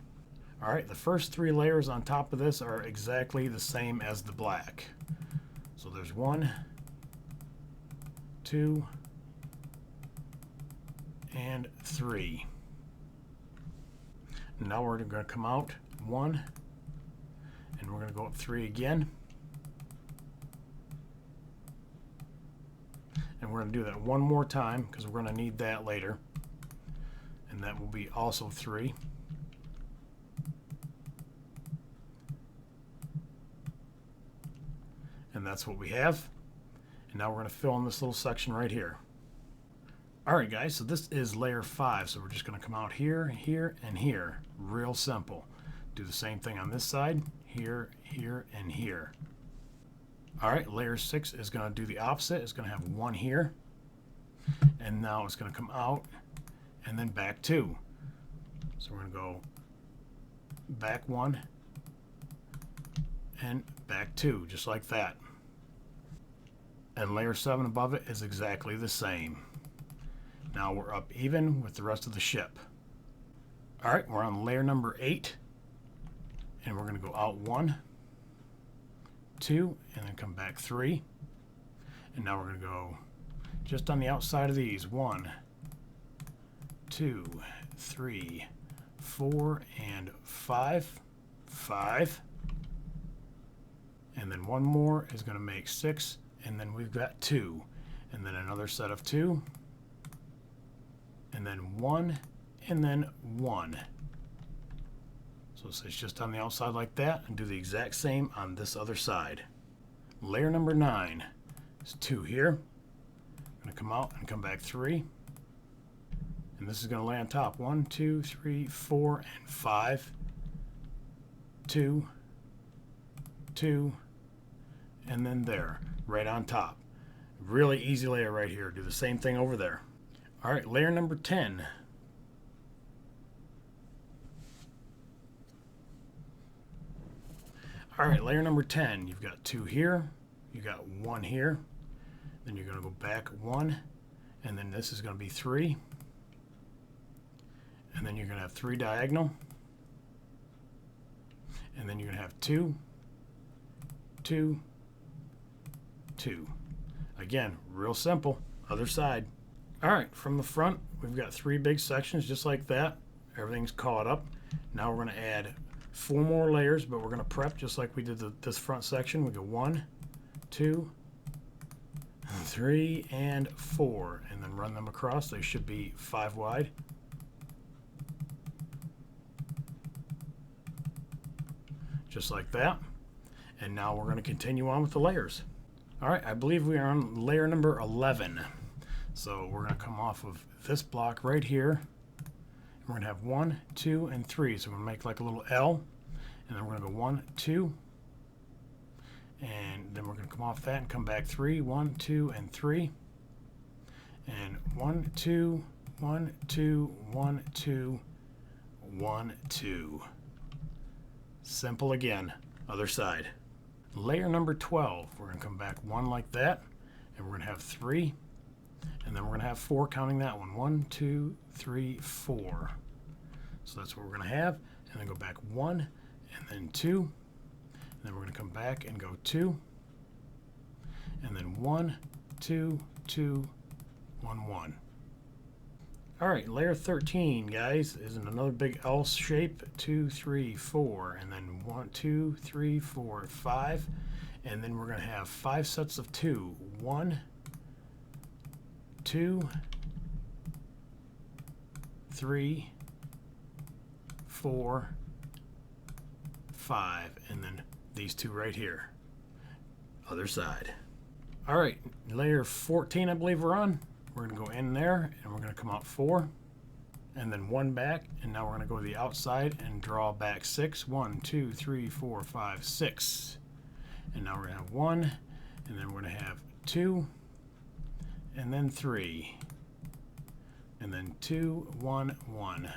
Alright, the first 3 layers on top of this are exactly the same as the black. So there's 1, 2, and 3. Now we're going to come out 1, and we're going to go up 3 again. And we're going to do that one more time because we're going to need that later. And that will be also 3. And that's what we have. And now we're going to fill in this little section right here. Alright guys, so this is layer 5. So we're just going to come out here, here, and here. Real simple. Do the same thing on this side. Here, here, and here. Alright, layer 6 is going to do the opposite. It's going to have 1 here. And now it's going to come out and then back 2. So we're going to go back 1 and back 2, just like that. And layer 7 above it is exactly the same. Now we're up even with the rest of the ship. Alright, we're on layer number 8. And we're going to go out 1, 2, and then come back 3. And now we're going to go just on the outside of these. 1, 2, 3, 4, and 5. 5. And then one more is going to make 6. And then we've got 2. And then another set of 2. And then 1. And then 1. So it's just on the outside like that, and do the exact same on this other side. Layer number 9 is 2 here. I'm going to come out and come back 3. And this is going to lay on top. 1, 2, 3, 4, and 5. 2, 2, and then there, right on top. Really easy layer right here. Do the same thing over there. All right, layer number 10. All right, layer number 10. You've got 2 here. You got 1 here. Then you're going to go back 1, and then this is going to be 3. And then you're going to have 3 diagonal. And then you're going to have 2, 2, 2. Again, real simple. Other side. All right, from the front, we've got 3 big sections just like that. Everything's caught up. Now we're going to add 4 more layers, but we're going to prep just like we did this front section. We go 1, 2, 3, and 4, and then run them across. They should be 5 wide. Just like that. And now we're going to continue on with the layers. All right, I believe we are on layer number 11. So we're going to come off of this block right here. And we're going to have 1, 2, and 3. So we're going to make like a little L. And then we're going to go 1, 2. And then we're going to come off that and come back 3. 1, 2, and 3. And 1, 2, 1, 2, 1, 2, 1, 2. Simple again. Other side. Layer number 12. We're going to come back 1 like that. And we're going to have 3. And then we're going to have 4 counting that one. 1, 2, 3, 4. So that's what we're going to have. And then go back 1 and then 2. And then we're going to come back and go 2. And then 1, 2, 2, 1, 1. All right, layer 13, guys, is in another big L shape. 2, 3, 4, and then 1, 2, 3, 4, 5. And then we're going to have 5 sets of 2. 1, 2, 3, 4, 5, and then these 2 right here. Other side. All right, layer 14, I believe we're on. We're going to go in there, and we're going to come out 4, and then 1 back, and now we're going to go to the outside and draw back 6. 1, 2, 3, 4, 5, 6. And now we're going to have 1, and then we're going to have 2, and then 3, and then 2, 1, 1.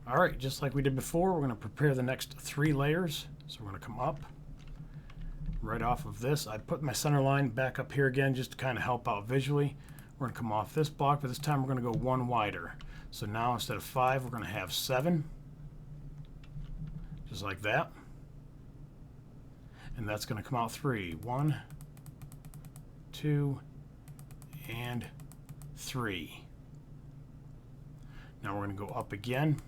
All right, just like we did before, we're going to prepare the next 3 layers. So we're going to come up right off of this. I put my center line back up here again just to kind of help out visually. We're going to come off this block, but this time we're going to go 1 wider. So now instead of 5, we're going to have 7, just like that. And that's going to come out 3. 1, 2, and 3. Now we're going to go up again.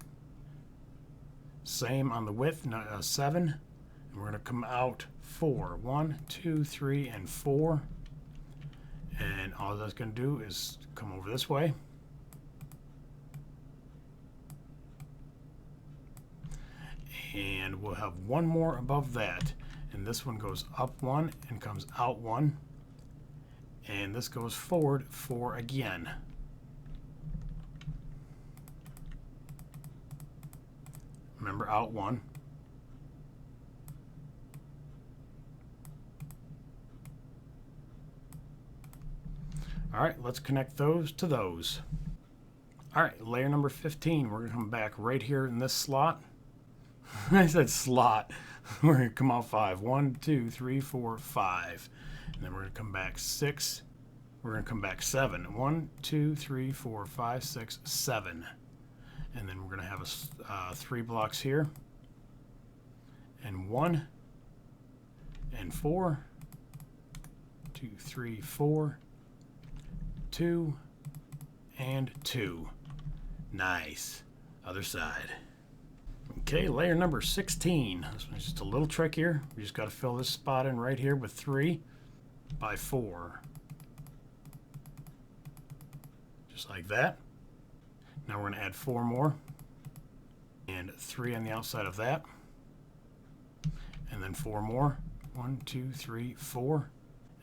Same on the width, 7. And we're going to come out 4. 1, 2, 3, and 4. And all that's going to do is come over this way. And we'll have one more above that. And this one goes up 1 and comes out 1. And this goes forward 4 again. Remember, out 1. All right, let's connect those to those. All right, layer number 15. We're going to come back right here in this slot. I said slot. We're going to come out 5. 1, 2, 3, 4, 5. And then we're going to come back 6. We're going to come back 7. 1, 2, 3, 4, 5, 6, 7. And then we're going to have 3 blocks here. And 1 and 4. 2, 3, 4. 2 and 2. Nice. Other side. Okay, layer number 16. This one's just a little trick here. We just got to fill this spot in right here with 3 by 4. Just like that. Now we're going to add 4 more. And 3 on the outside of that. And then 4 more. 1, 2, 3, 4.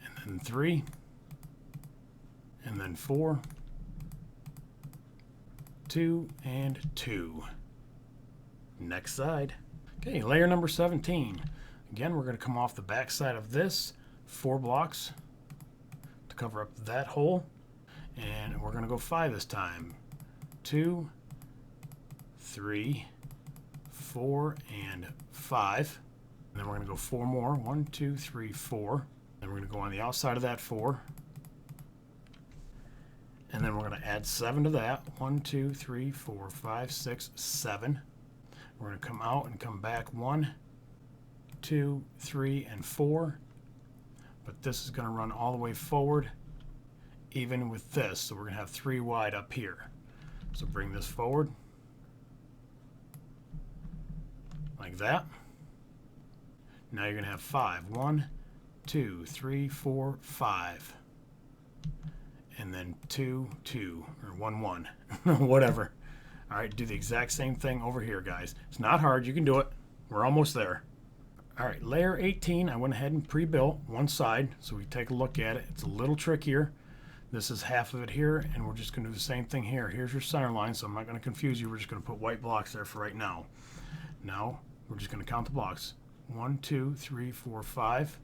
And then 3. And then 4. 2 and 2. Next side. Okay, layer number 17. Again, we're going to come off the back side of this 4 blocks to cover up that hole. And we're going to go 5 this time. 2, 3, 4, and 5. And then we're going to go 4 more. 1, 2, 3, 4. Then we're going to go on the outside of that 4. And then we're going to add 7 to that. 1, 2, 3, 4, 5, 6, 7. We're going to come out and come back 1, 2, 3, and 4. But this is going to run all the way forward, even with this. So we're going to have 3 wide up here. So bring this forward, like that. Now you're going to have 5. 1, 2, 3, 4, 5. And then 2, 2, or 1, 1, whatever. All right, do the exact same thing over here, guys. It's not hard. You can do it. We're almost there. All right, layer 18, I went ahead and pre-built one side, so we take a look at it. It's a little trickier. This is half of it here, and we're just going to do the same thing here. Here's your center line, so I'm not going to confuse you. We're just going to put white blocks there for right now. Now, we're just going to count the blocks. 1, 2, 3, 4, 5.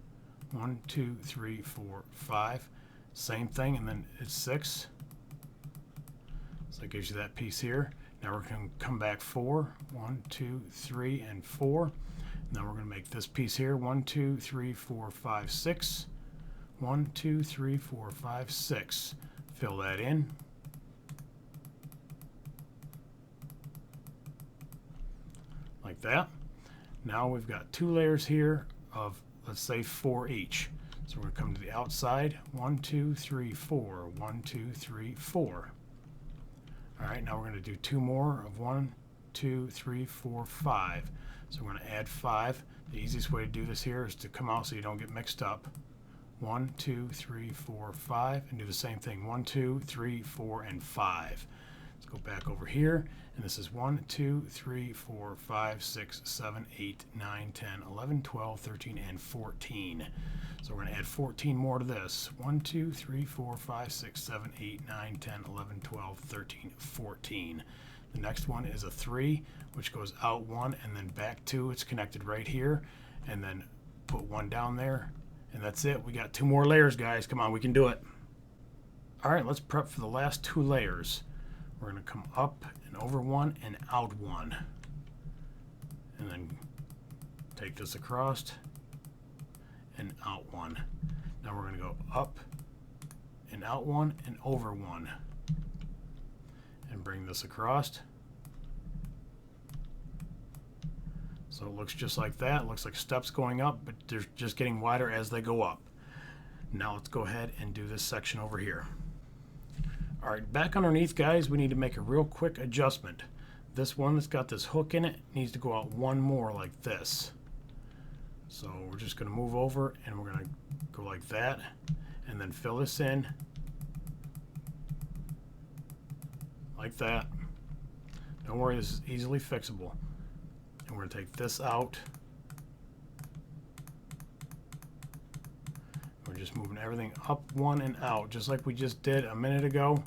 1, 2, 3, 4, 5. Same thing, and then it's 6. So that gives you that piece here. Now we're going to come back 4. 1, 2, 3, and 4. Now we're going to make this piece here. 1, 2, 3, 4, 5, 6. 1, 2, 3, 4, 5, 6. Fill that in. Like that. Now we've got 2 layers here of, let's say, 4 each. So we're going to come to the outside. 1, 2, 3, 4. 1, 2, 3, 4. All right, now we're going to do 2 more of 1, 2, 3, 4, 5. So we're going to add 5. The easiest way to do this here is to come out so you don't get mixed up. 1, 2, 3, 4, 5, and do the same thing. 1, 2, 3, 4, and 5. Let's go back over here, and this is 1, 2, 3, 4, 5, 6, 7, 8, 9, 10, 11, 12, 13, and 14. So we're going to add 14 more to this. 1, 2, 3, 4, 5, 6, 7, 8, 9, 10, 11, 12, 13, 14. The next one is a 3, which goes out 1 and then back 2. It's connected right here, and then put 1 down there, and that's it. We got 2 more layers, guys. Come on, we can do it. All right, let's prep for the last 2 layers. We're going to come up and over 1 and out 1. And then take this across and out 1. Now we're going to go up and out 1 and over 1. And bring this across. So it looks just like that. It looks like steps going up, but they're just getting wider as they go up. Now let's go ahead and do this section over here. All right, back underneath, guys, we need to make a real quick adjustment. This one that's got this hook in it needs to go out one more like this. So we're just going to move over and we're going to go like that and then fill this in like that. Don't worry, this is easily fixable. And we're going to take this out. We're just moving everything up one and out just like we just did a minute ago.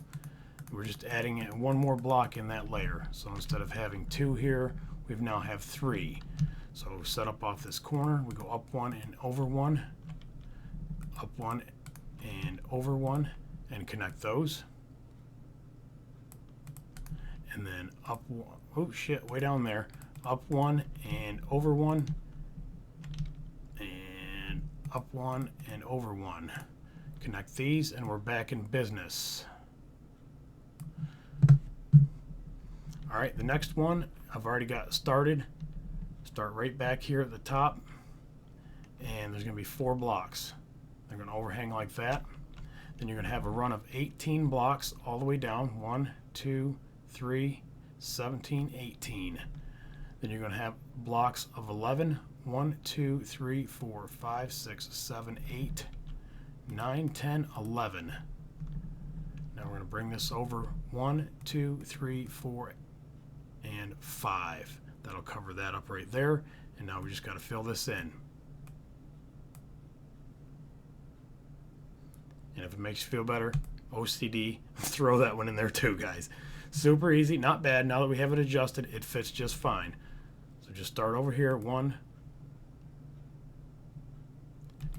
We're just adding one more block in that layer. So instead of having 2 here, we now have 3. So set up off this corner, we go up 1 and over 1, up 1 and over 1, and connect those. And then up, oh shit, way down there, up 1 and over 1, and up 1 and over 1. Connect these and we're back in business. All right, the next one I've already got started. Start right back here at the top, and there's going to be 4 blocks. They're going to overhang like that. Then you're going to have a run of 18 blocks all the way down. 1, 2, 3, 17, 18. Then you're going to have blocks of 11. 1, 2, 3, 4, 5, 6, 7, 8, 9, 10, 11. Now we're going to bring this over 1, 2, 3, 4, and 5. That'll cover that up right there. And now we just got to fill this in. And if it makes you feel better, OCD, throw that one in there too, guys. Super easy, not bad. Now that we have it adjusted, it fits just fine. So just start over here, 1,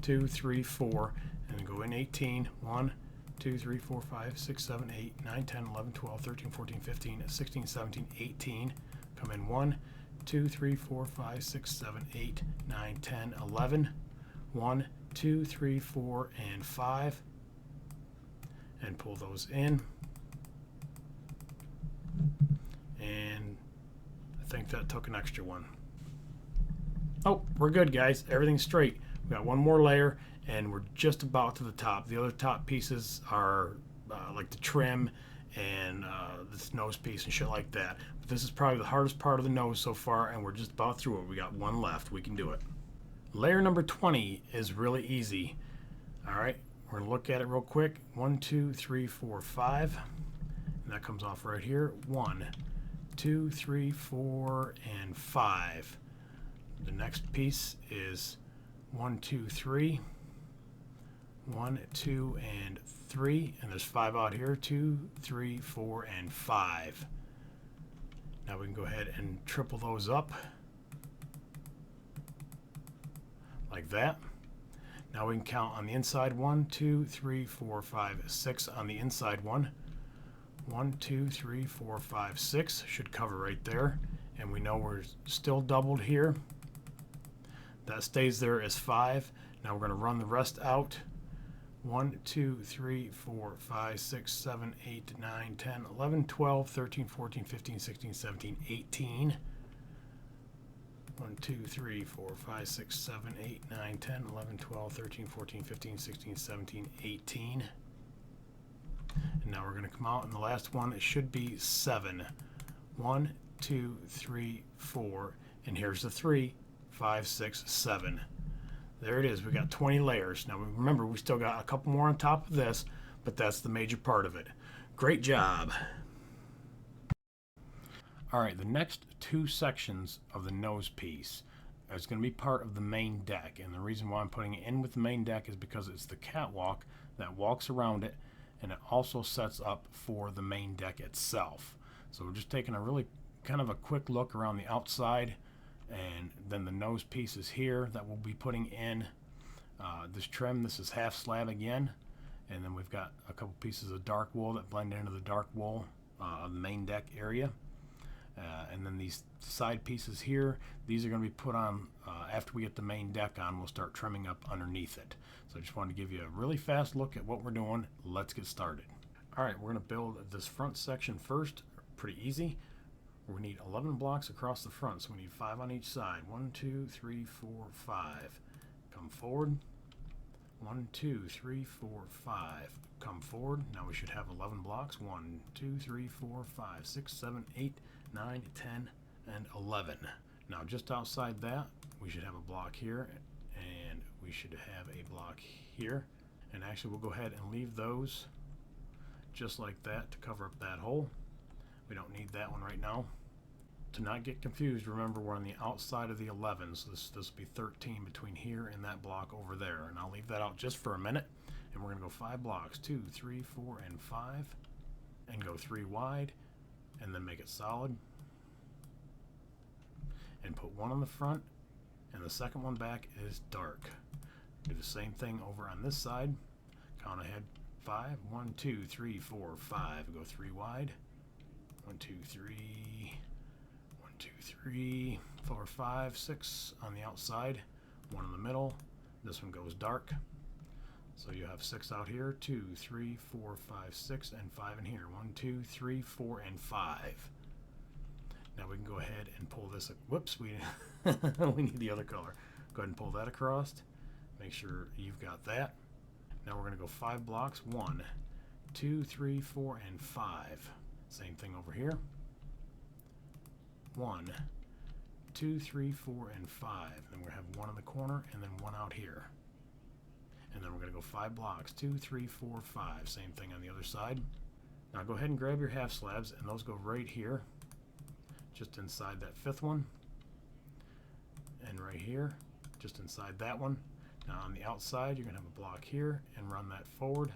2, 3, 4, and then go in 18. 1, 2, 3, 4, 5, 6, 7, 8, 9, 10, 11, 12, 13, 14, 15, 16, 17, 18. Come in 1, 2, 3, 4, 5, 6, 7, 8, 9, 10, 11. 1, 2, 3, 4, and 5. And pull those in. And I think that took an extra one. Oh, we're good, guys. Everything's straight. We got one more layer, and we're just about to the top. The other top pieces are like the trim and this nose piece and shit like that. But this is probably the hardest part of the nose so far, and we're just about through it. We got one left. We can do it. Layer number 20 is really easy. All right, we're gonna look at it real quick. 1, 2, 3, 4, 5, and that comes off right here. 1, 2, 3, 4, and 5. The next piece is 1, 2, 3. 1, 2, and 3, and there's 5 out here. 2, 3, 4, and 5. Now we can go ahead and triple those up like that. Now we can count on the inside. 1, 2, 3, 4, 5, 6 on the inside one. 1, 2, 3, 4, 5, 6 should cover right there, and we know we're still doubled here. That stays there as 5. Now we're going to run the rest out. 1, 2, 3, 4, 5, 6, 7, 8, 9, 10, 11, 12, 13, 14, 15, 16, 17, 18. 1, 2, 3, 4, 5, 6, 7, 8, 9, 10, 11, 12, 13, 14, 15, 16, 17, 18. And now we're going to come out, and the last one, it should be 7. 1, 2, 3, 4, and here's the 3, 5, 6, 7. There it is. We got 20 layers. Now remember, we still got a couple more on top of this, but that's the major part of it. Great job. All right, the next 2 sections of the nose piece is going to be part of the main deck, and the reason why I'm putting it in with the main deck is because it's the catwalk that walks around it, and it also sets up for the main deck itself. So we're just taking a really kind of a quick look around the outside, and then the nose piece is here that we'll be putting in this trim. This is half slab again, and then we've got a couple pieces of dark wool that blend into the dark wool of the main deck area. And then these side pieces here, these are going to be put on after we get the main deck on. We'll start trimming up underneath it. So I just wanted to give you a really fast look at what we're doing. Let's get started. All right, we're going to build this front section first. Pretty easy. We need 11 blocks across the front, so we need 5 on each side. 1, 2, 3, 4, 5. Come forward. 1, 2, 3, 4, 5. Come forward. Now we should have 11 blocks. 1, 2, 3, 4, 5, 6, 7, 8, 9, 10, and 11. Now just outside that, we should have a block here, and we should have a block here. And actually, we'll go ahead and leave those just like that to cover up that hole. We don't need that one right now. To not get confused, remember we're on the outside of the 11, so this will be 13 between here and that block over there. And I'll leave that out just for a minute. And we're going to go 5 blocks, 2, 3, 4, and 5, and go 3 wide, and then make it solid. And put one on the front, and the second one back is dark. Do the same thing over on this side. Count ahead. 5, 1, 2, 3, 4, 5. Go 3 wide. 1, 2, 3. 1, 2, 3, 4, 5, 6 on the outside, 1 in the middle. This one goes dark. So you have 6 out here, 2, 3, 4, 5, 6, and 5 in here. 1, 2, 3, 4, and 5. Now we can go ahead and pull this. Whoops, we need the other color. Go ahead and pull that across. Make sure you've got that. Now we're going to go 5 blocks. 1, 2, 3, 4, and 5. Same thing over here. 1, 2, 3, 4, and 5. Then we're going to have 1 in the corner and then 1 out here. And then we're going to go 5 blocks. 2, 3, 4, 5. Same thing on the other side. Now go ahead and grab your half slabs, and those go right here, just inside that 5th one. And right here, just inside that one. Now on the outside, you're going to have a block here and run that forward.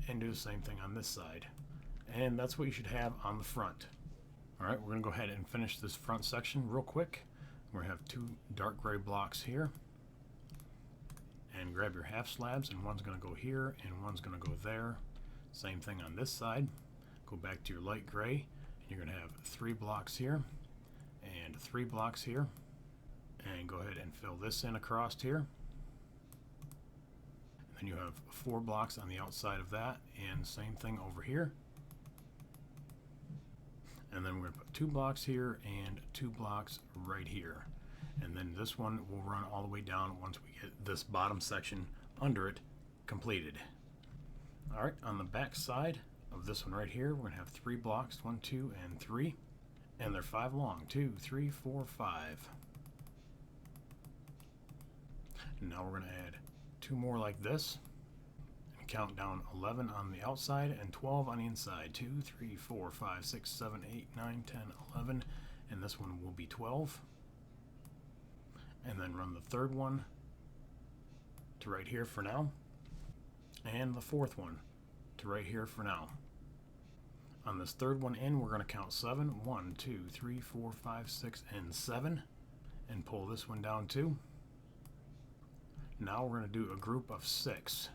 And do the same thing on this side. And that's what you should have on the front. Alright, we're going to go ahead and finish this front section real quick. We're going to have 2 dark gray blocks here. And grab your half slabs, and one's going to go here and one's going to go there. Same thing on this side. Go back to your light gray, and you're going to have 3 blocks here and 3 blocks here. And go ahead and fill this in across here. And then you have 4 blocks on the outside of that, and same thing over here. And then we're going to put 2 blocks here and 2 blocks right here. And then this one will run all the way down once we get this bottom section under it completed. Alright, on the back side of this one right here, we're going to have 3 blocks, 1, 2, and 3. And they're 5 long, 2, 3, 4, 5. And now we're going to add 2 more like this. And count down 11 on the outside and 12 on the inside. 2, 3, 4, 5, 6, 7, 8, 9, 10, 11. And this one will be 12. And then run the 3rd one to right here for now. And the 4th one to right here for now. On this 3rd one in, we're going to count 7. 1, 2, 3, 4, 5, 6, and 7. And pull this one down too. Now we're going to do a group of 6.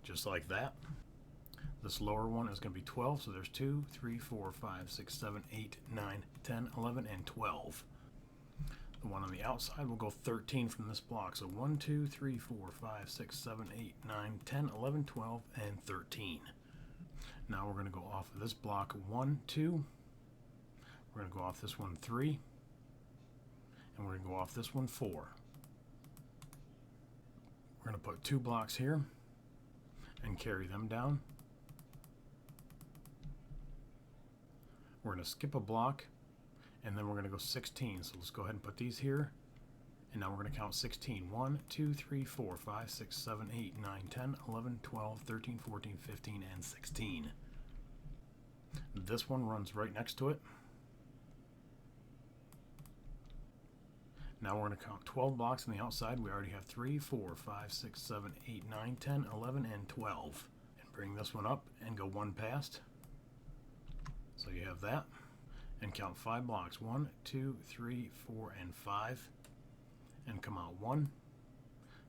Just like that. This lower one is going to be 12, so there's 2, 3, 4, 5, 6, 7, 8, 9, 10, 11, and 12. The one on the outside will go 13 from this block. So 1, 2, 3, 4, 5, 6, 7, 8, 9, 10, 11, 12, and 13. Now we're going to go off of this block 1, 2. We're going to go off this one 3. And we're going to go off this one 4. We're going to put 2 blocks here and carry them down. We're going to skip a block, and then we're going to go 16. So let's go ahead and put these here. And now we're going to count 16. 1, 2, 3, 4, 5, 6, 7, 8, 9, 10, 11, 12, 13, 14, 15, and 16. This one runs right next to it. Now we're going to count 12 blocks on the outside. We already have 3, 4, 5, 6, 7, 8, 9, 10, 11, and 12. And bring this one up and go 1 past. So you have that. And count 5 blocks. 1, 2, 3, 4, and 5. And come out 1.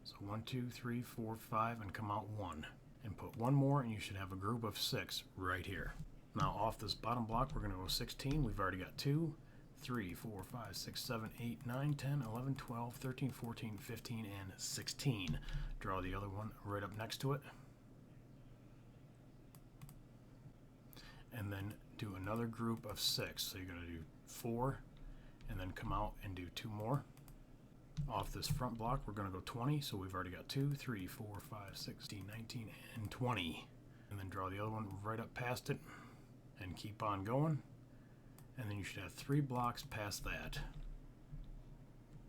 So 1, 2, 3, 4, 5, and come out 1. And put 1 more, and you should have a group of 6 right here. Now off this bottom block, we're going to go 16. We've already got 2, 3, 4, 5, 6, 7, 8, 9, 10, 11, 12, 13, 14, 15, and 16. Draw the other one right up next to it. And then do another group of 6. So you're going to do 4, and then come out and do 2 more. Off this front block, we're going to go 20, so we've already got 2, 3, 4, 5, 16, 19, and 20. And then draw the other one right up past it, and keep on going. And then you should have 3 blocks past that.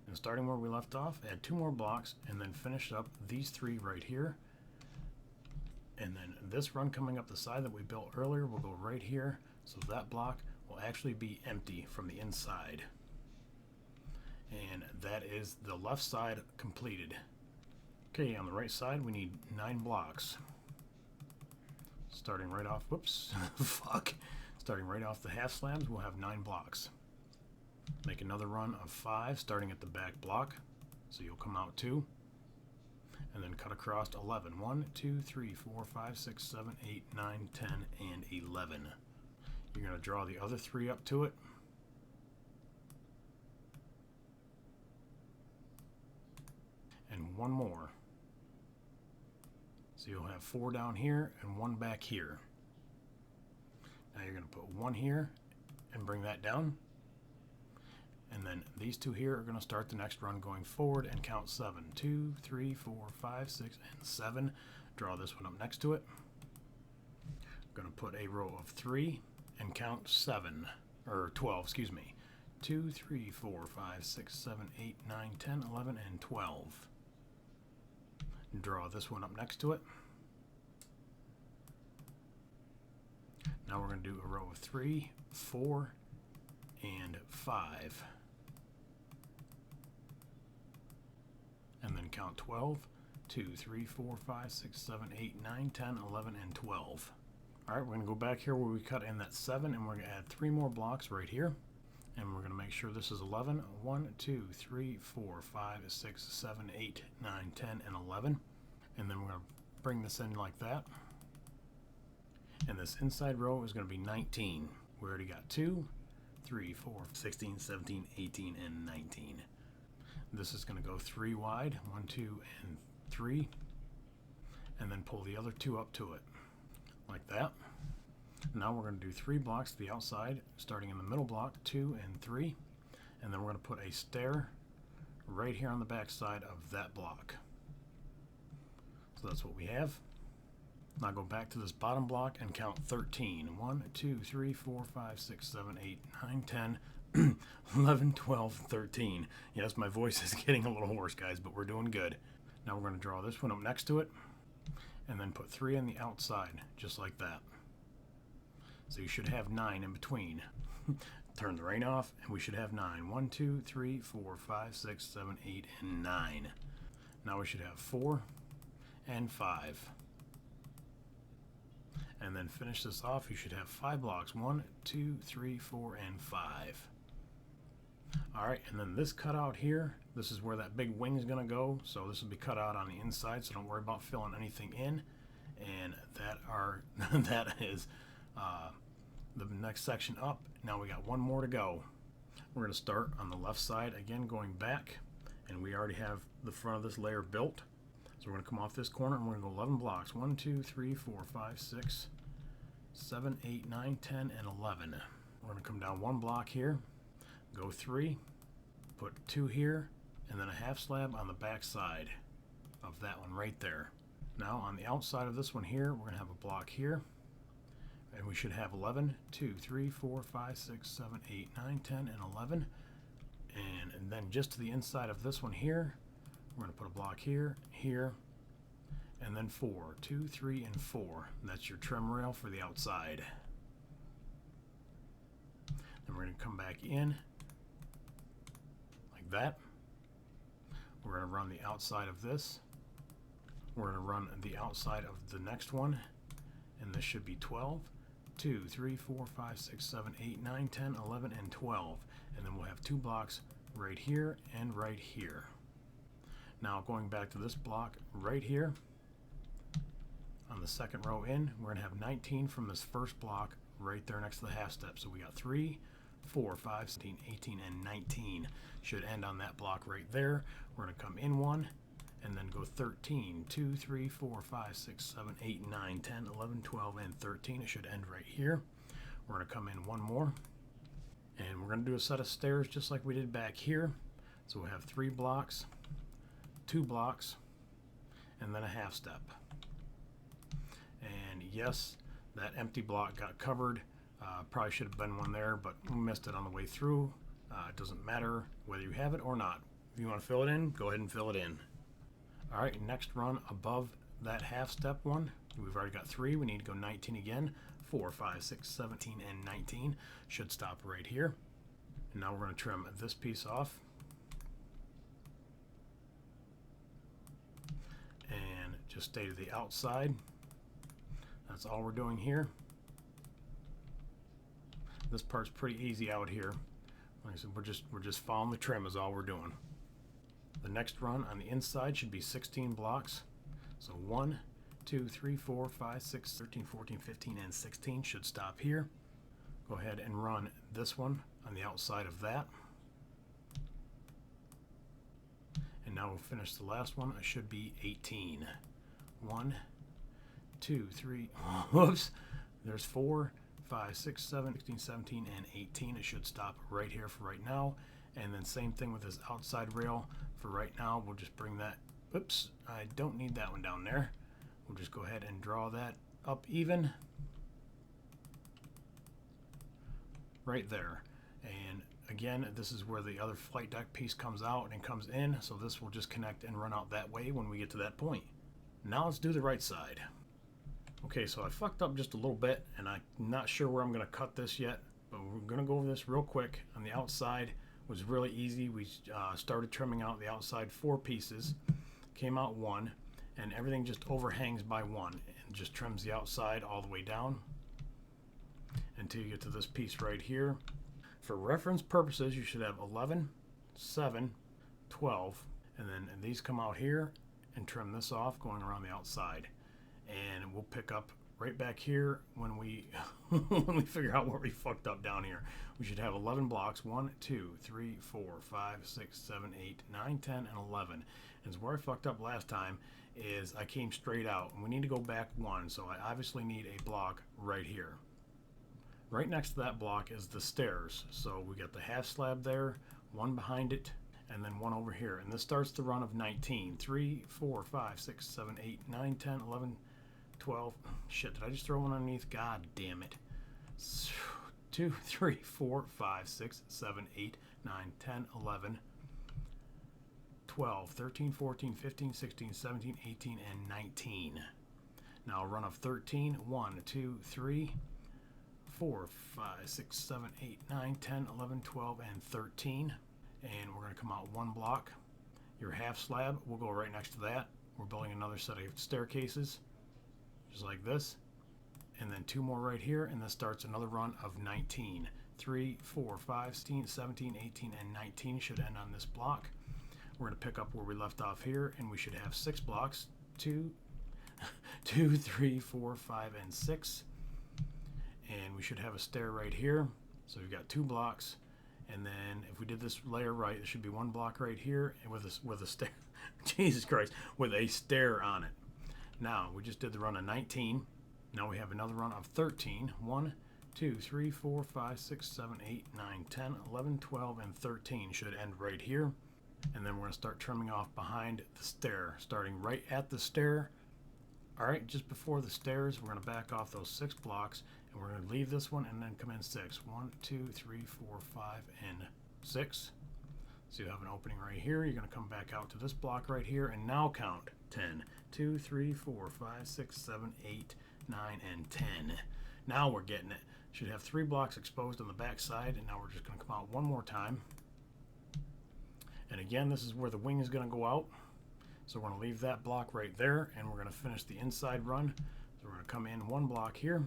And starting where we left off, add 2 more blocks, and then finish up these 3 right here. And then this run coming up the side that we built earlier will go right here, so that block will actually be empty from the inside. And that is the left side completed. Okay, on the right side we need 9 blocks. Starting right off, whoops, fuck. Starting right off the half slabs, we'll have 9 blocks. Make another run of 5 starting at the back block, so you'll come out 2. And then cut across 11. 1, 2, 3, 4, 5, 6, 7, 8, 9, 10, and 11. You're going to draw the other 3 up to it. And 1 more. So you'll have 4 down here and 1 back here. Now you're going to put 1 here and bring that down. And then these 2 here are going to start the next run going forward and count 7. 2, 3, 4, 5, 6, and 7. Draw this one up next to it. I'm going to put a row of 3 and count 7, or 12, excuse me. 2, 3, 4, 5, 6, 7, 8, 9, 10, 11, and 12. Draw this one up next to it. Now we're going to do a row of 3, 4, and 5. And then count 12. 2, 3, 4, 5, 6, 7, 8, 9, 10, 11, and 12. Alright, we're going to go back here where we cut in that 7, and we're going to add 3 more blocks right here. And we're going to make sure this is 11. 1, 2, 3, 4, 5, 6, 7, 8, 9, 10, and 11. And then we're going to bring this in like that. And this inside row is going to be 19. We already got 2, 3, 4, 16, 17, 18, and 19. This is going to go 3 wide. 1, 2, and 3. And then pull the other 2 up to it. Like that. Now we're going to do 3 blocks to the outside, starting in the middle block, 2 and 3. And then we're going to put a stair right here on the back side of that block. So that's what we have. Now go back to this bottom block and count 13. 1, 2, 3, 4, 5, 6, 7, 8, 9, 10, 11, 12, 13. Yes, my voice is getting a little hoarse, guys, but we're doing good. Now we're going to draw this one up next to it, and then put 3 on the outside, just like that. So you should have 9 in between. Turn the rain off, and we should have 9. 1, 2, 3, 4, 5, 6, 7, 8, and 9. Now we should have 4 and 5. And then finish this off, you should have 5 blocks. 1, 2, 3, 4, and 5. Alright, and then this cutout here, this is where that big wing is going to go. So this will be cut out on the inside, so don't worry about filling anything in. And that is the next section up. Now we got 1 more to go. We're going to start on the left side again, going back. And we already have the front of this layer built. So we're going to come off this corner and we're going to go 11 blocks. 1, 2, 3, 4, 5, 6, 7, 8, 9, 10, and 11. We're going to come down 1 block here, go 3, put 2 here, and then a half slab on the back side of that one right there. Now on the outside of this one here, we're going to have a block here. And we should have 11, 2, 3, 4, 5, 6, 7, 8, 9, 10, and 11. And then just to the inside of this one here, we're going to put a block here, here, and then 4. 2, 3, and 4. That's your trim rail for the outside. Then we're going to come back in like that. We're going to run the outside of this. We're going to run the outside of the next one, and this should be 12. 2, 3, 4, 5, 6, 7, 8, 9, 10, 11, and 12. And then we'll have 2 blocks right here and right here. Now going back to this block right here, on the second row in, we're going to have 19 from this first block right there next to the half step. So we got 3, 4, 5, 16, 18, and 19. Should end on that block right there. We're going to come in 1 and then go 13. 2, 3, 4, 5, 6, 7, 8, 9, 10, 11, 12, and 13. It should end right here. We're going to come in 1 more. And we're going to do a set of stairs just like we did back here. So we have 3 blocks, 2 blocks, and then a half step. And yes, that empty block got covered. Probably should have been one there, but we missed it on the way through. It doesn't matter whether you have it or not. If you want to fill it in, go ahead and fill it in. All right, next run above that half step one. We've already got 3. We need to go 19 again. 4, 5, 6, 17, and 19. Should stop right here. And now we're going to trim this piece off. And just stay to the outside. That's all we're doing here. This part's pretty easy out here. Like I said, we're just following the trim is all we're doing. The next run on the inside should be 16 blocks. So 1, 2, 3, 4, 5, 6, 13, 14, 15, and 16 should stop here. Go ahead and run this one on the outside of that. And now we'll finish the last one. It should be 18. 1, 2, 3, whoops. There's 4, 5, 6, 7, 16, 17, and 18. It should stop right here for right now. And then same thing with this outside rail. For right now, we'll just bring that, oops, I don't need that one down there. We'll just go ahead and draw that up even. Right there. And again, this is where the other flight deck piece comes out and comes in. So this will just connect and run out that way when we get to that point. Now let's do the right side. Okay, so I fucked up just a little bit, and I'm not sure where I'm going to cut this yet, but we're going to go over this real quick. On the outside was really easy. We started trimming out the outside 4 pieces, came out 1, and everything just overhangs by 1 and just trims the outside all the way down until you get to this piece right here. For reference purposes, you should have 11, 7, 12, and then these come out here and trim this off going around the outside. And we'll pick up right back here when we when we figure out where we fucked up down here. We should have 11 blocks. 1, 2, 3, 4, 5, 6, 7, 8, 9, 10, and 11. And where I fucked up last time is I came straight out. And we need to go back 1, so I obviously need a block right here. Right next to that block is the stairs. So we got the half slab there, 1 behind it, and then 1 over here. And this starts the run of 19. 3, 4, 5, 6, 7, 8, 9, 10, 11, 12. Shit, did I just throw one underneath? God damn it. 2, 3, 4, 5, 6, 7, 8, 9, 10, 11, 12, 13, 14, 15, 16, 17, 18, and 19. Now a run of 13. 1, 2, 3, 4, 5, 6, 7, 8, 9, 10, 11, 12, and 13. And we're going to come out 1 block. Your half slab will go right next to that. We're building another set of staircases, just like this. And then 2 more right here, and this starts another run of 19. 3, 4, 5, 16, 17, 18, and 19 should end on this block. We're going to pick up where we left off here, and we should have 6 blocks. 2, 3, 4, 5, and 6. And we should have a stair right here. So we've got 2 blocks. And then if we did this layer right, there should be 1 block right here and with a stair. Jesus Christ, with a stair on it. Now, we just did the run of 19. Now we have another run of 13. 1, 2, 3, 4, 5, 6, 7, 8, 9, 10, 11, 12, and 13 should end right here. And then we're going to start trimming off behind the stair, starting right at the stair. All right, just before the stairs, we're going to back off those 6 blocks, and we're going to leave this one and then come in 6. 1, 2, 3, 4, 5, and 6. So you have an opening right here. You're going to come back out to this block right here, and now count 10. 2, 3, 4, 5, 6, 7, 8, 9, and 10. Now we're getting it. Should have 3 blocks exposed on the back side, and now we're just going to come out 1 more time. And again, this is where the wing is going to go out. So we're going to leave that block right there, and we're going to finish the inside run. So we're going to come in 1 block here,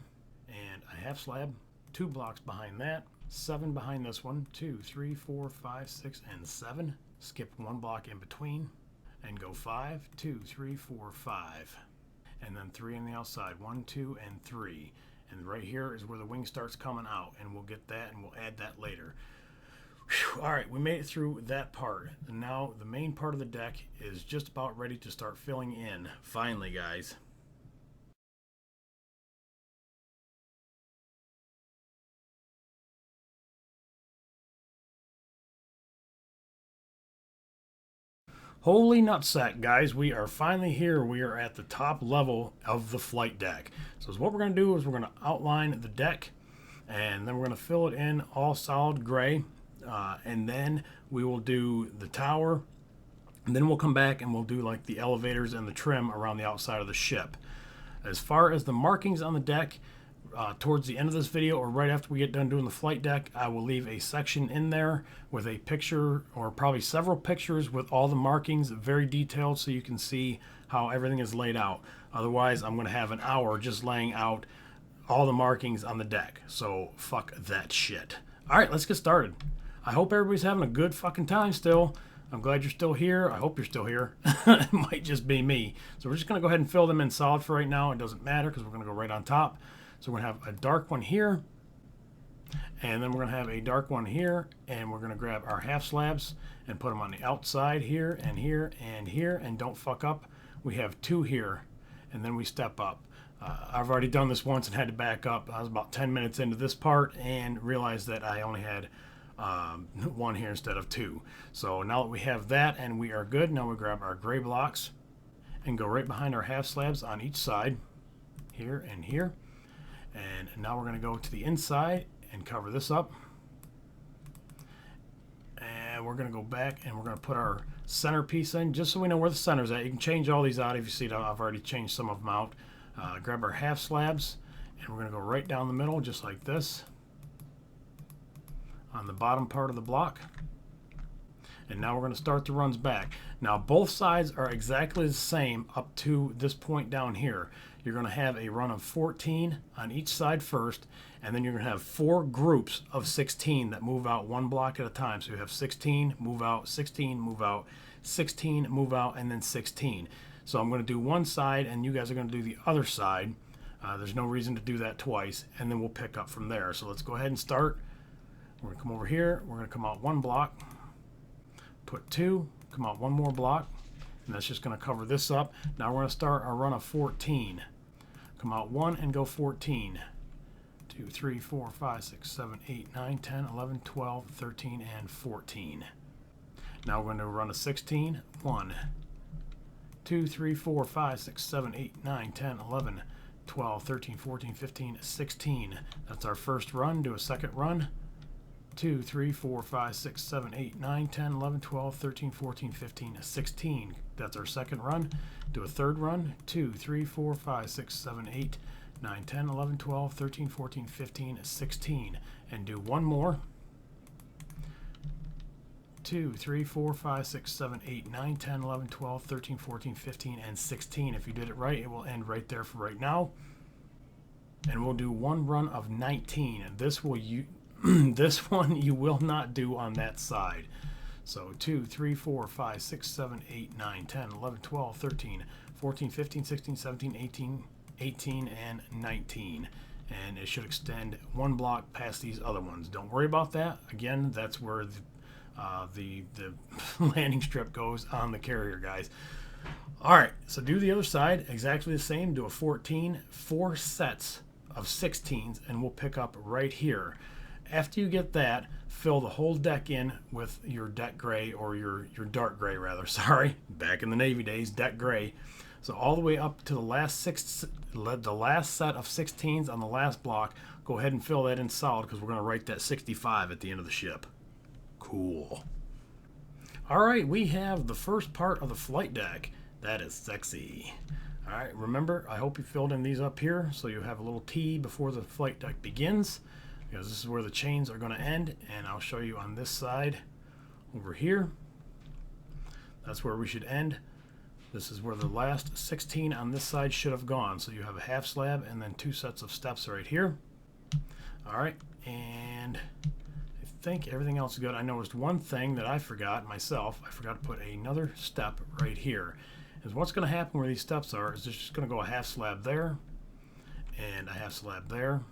and a half slab, 2 blocks behind that, 7 behind this one, 2, 3, 4, 5, 6, and 7. Skip 1 block in between, and go 5, 2, 3, 4, 5. And then 3 on the outside, 1, 2, and 3. And right here is where the wing starts coming out, and we'll get that, and we'll add that later. Whew. All right, we made it through that part. And now the main part of the deck is just about ready to start filling in. Finally, guys. Holy nutsack, guys, we are finally here. We are at the top level of the flight deck. So what we're going to do is we're going to outline the deck, and then we're going to fill it in all solid gray, and then we will do the tower, and then we'll come back and we'll do like the elevators and the trim around the outside of the ship. As far as the markings on the deck, towards the end of this video or right after we get done doing the flight deck, I will leave a section in there with a picture or probably several pictures with all the markings, very detailed, so you can see how everything is laid out. Otherwise, I'm going to have an hour just laying out all the markings on the deck. So fuck that shit. All right, let's get started. I hope everybody's having a good fucking time still. I'm glad you're still here. I hope you're still here. It might just be me. So we're just going to go ahead and fill them in solid for right now. It doesn't matter because we're going to go right on top. So we're going to have a dark one here, and then we're going to have a dark one here, and we're going to grab our half slabs and put them on the outside here and here and here, and don't fuck up. We have two here, and then we step up. I've already done this once and had to back up. I was about 10 minutes into this part and realized that I only had one here instead of two. So now that we have that and we are good, now we grab our gray blocks and go right behind our half slabs on each side, here and here. And now we're going to go to the inside and cover this up. And we're going to go back and we're going to put our centerpiece in just so we know where the center's at. You can change all these out if you see that I've already changed some of them out. Grab our half slabs and we're going to go right down the middle just like this on the bottom part of the block. And now we're going to start the runs back. Now both sides are exactly the same up to this point down here. You're going to have a run of 14 on each side first, and then you're going to have 4 groups of 16 that move out one block at a time. So you have 16, move out, 16, move out, 16, move out, and then 16. So I'm going to do one side, and you guys are going to do the other side. There's no reason to do that twice, and then we'll pick up from there. So let's go ahead and start. We're going to come over here. We're going to come out one block, put 2, come out one more block, and that's just going to cover this up. Now we're going to start our run of 14. Come out 1 and go 14. 2, 3, 4, 5, 6, 7, 8, 9, 10, 11, 12, 13, and 14. Now we're going to run a 16. 1, 2, 3, 4, 5, 6, 7, 8, 9, 10, 11, 12, 13, 14, 15, 16. That's our first run. Do a second run. 2, 3, 4, 5, 6, 7, 8, 9, 10, 11, 12, 13, 14, 15, 16. That's our second run. Do a third run. 2, 3, 4, 5, 6, 7, 8, 9, 10, 11, 12, 13, 14, 15, 16. And do one more. 2, 3, 4, 5, 6, 7, 8, 9, 10, 11, 12, 13, 14, 15, and 16. If you did it right, it will end right there for right now. And we'll do one run of 19. And this will this one you will not do on that side. So 2, 3, 4, 5, 6, 7, 8, 9, 10, 11, 12, 13, 14, 15, 16, 17, 18, and 19. And it should extend one block past these other ones. Don't worry about that. Again, that's where the landing strip goes on the carrier, guys. All right, so do the other side exactly the same. Do a 14, 4 sets of 16s, and we'll pick up right here. After you get that, fill the whole deck in with your deck gray, or your dark gray rather, sorry. Back in the Navy days, deck gray. So all the way up to the last set of 16s on the last block, go ahead and fill that in solid because we're going to write that 65 at the end of the ship. Cool. All right, we have the first part of the flight deck. That is sexy. All right, remember, I hope you filled in these up here so you have a little T before the flight deck begins, because this is where the chains are going to end, and I'll show you on this side over here. That's where we should end. This is where the last 16 on this side should have gone. So you have a half slab and then 2 sets of steps right here. All right, and I think everything else is good. I noticed one thing that I forgot myself. I forgot to put another step right here. Is what's going to happen where these steps are is there's just going to go a half slab there, and a half slab there,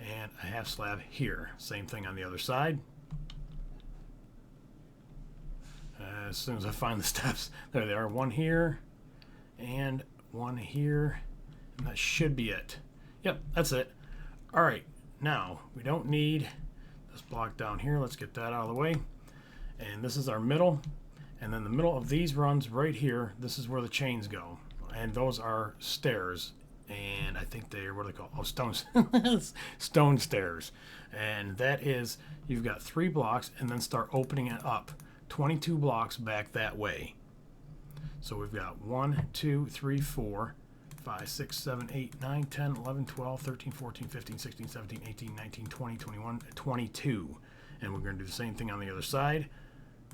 and a half slab here. Same thing on the other side. As soon as I find the steps, there they are. One here and one here, and that should be it. Yep, that's it. All right, now we don't need this block down here. Let's get that out of the way. And this is our middle, And then the middle of these runs right here, this is where the chains go. And those are stairs. And I think they're, what are they called? Oh, stone stairs. And that is, you've got 3 blocks and then start opening it up 22 blocks back that way. So we've got 1, 2, 3, 4, 5, 6, 7, 8, 9, 10, 11, 12, 13, 14, 15, 16, 17, 18, 19, 20, 21, 22. And we're going to do the same thing on the other side.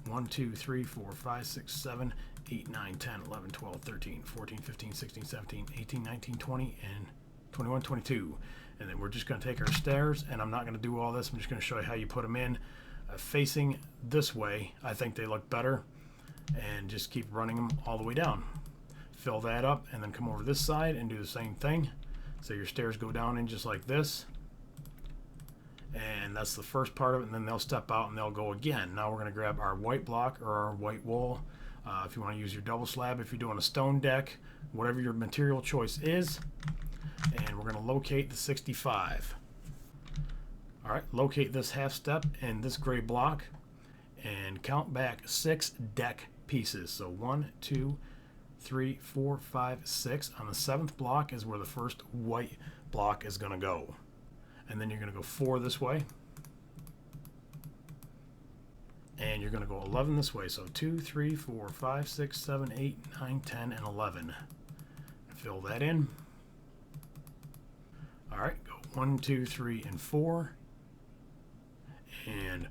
1, 2, 3, 4, 5, 6, 7, 8, 9, 10, 11, 12, 13, 14, 15, 16, 17, 18, 19, 20, and 21, 22. And then we're just going to take our stairs, and I'm not going to do all this. I'm just going to show you how you put them in. Facing this way, I think they look better. And just keep running them all the way down. Fill that up, and then come over this side and do the same thing. So your stairs go down in just like this. And that's the first part of it, and then they'll step out and they'll go again. Now we're going to grab our white block or our white wool. If you want to use your double slab, if you're doing a stone deck, whatever your material choice is. And we're going to locate the 65. All right, locate this half step in this gray block and count back 6 deck pieces. So 1, 2, 3, 4, 5, 6. On the 7th block is where the first white block is going to go. And then you're going to go 4 this way. And you're going to go 11 this way. So 2, 3, 4, 5, 6, 7, 8, 9, 10, and 11. Fill that in. All right, go 1, 2, 3, and 4. And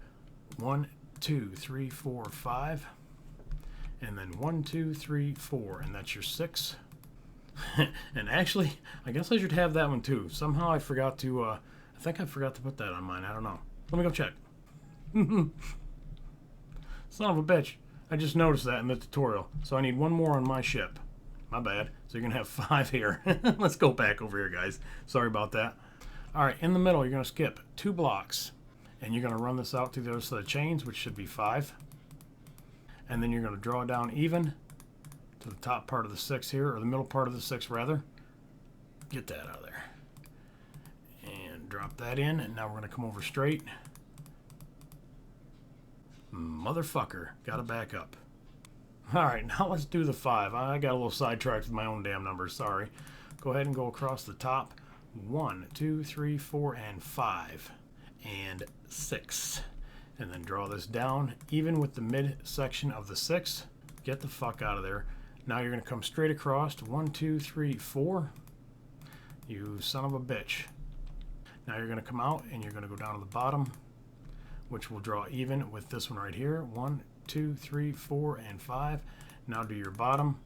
1, 2, 3, 4, 5. And then 1, 2, 3, 4. And that's your 6. And actually, I guess I should have that one too. Somehow I forgot to, I think I forgot to put that on mine. I don't know. Let me go check. Son of a bitch. I just noticed that in the tutorial. So I need one more on my ship. My bad. So you're going to have 5 here. Let's go back over here, guys. Sorry about that. All right, in the middle, you're going to skip 2 blocks. And you're going to run this out to the other side of the chains, which should be 5. And then you're going to draw down even to the top part of the 6 here, or the middle part of the 6 rather. Get that out of there. And drop that in, and now we're going to come over straight. Motherfucker, got to back up. All right, now let's do the 5. I got a little sidetracked with my own damn numbers, sorry. Go ahead and go across the top. 1, 2, 3, 4, and 5. And 6. And then draw this down even with the midsection of the 6. Get the fuck out of there. Now you're going to come straight across to 1, 2, 3, 4. You son of a bitch. Now you're going to come out and you're going to go down to the bottom, which will draw even with this one right here. 1, 2, 3, 4, and 5. Now do your bottom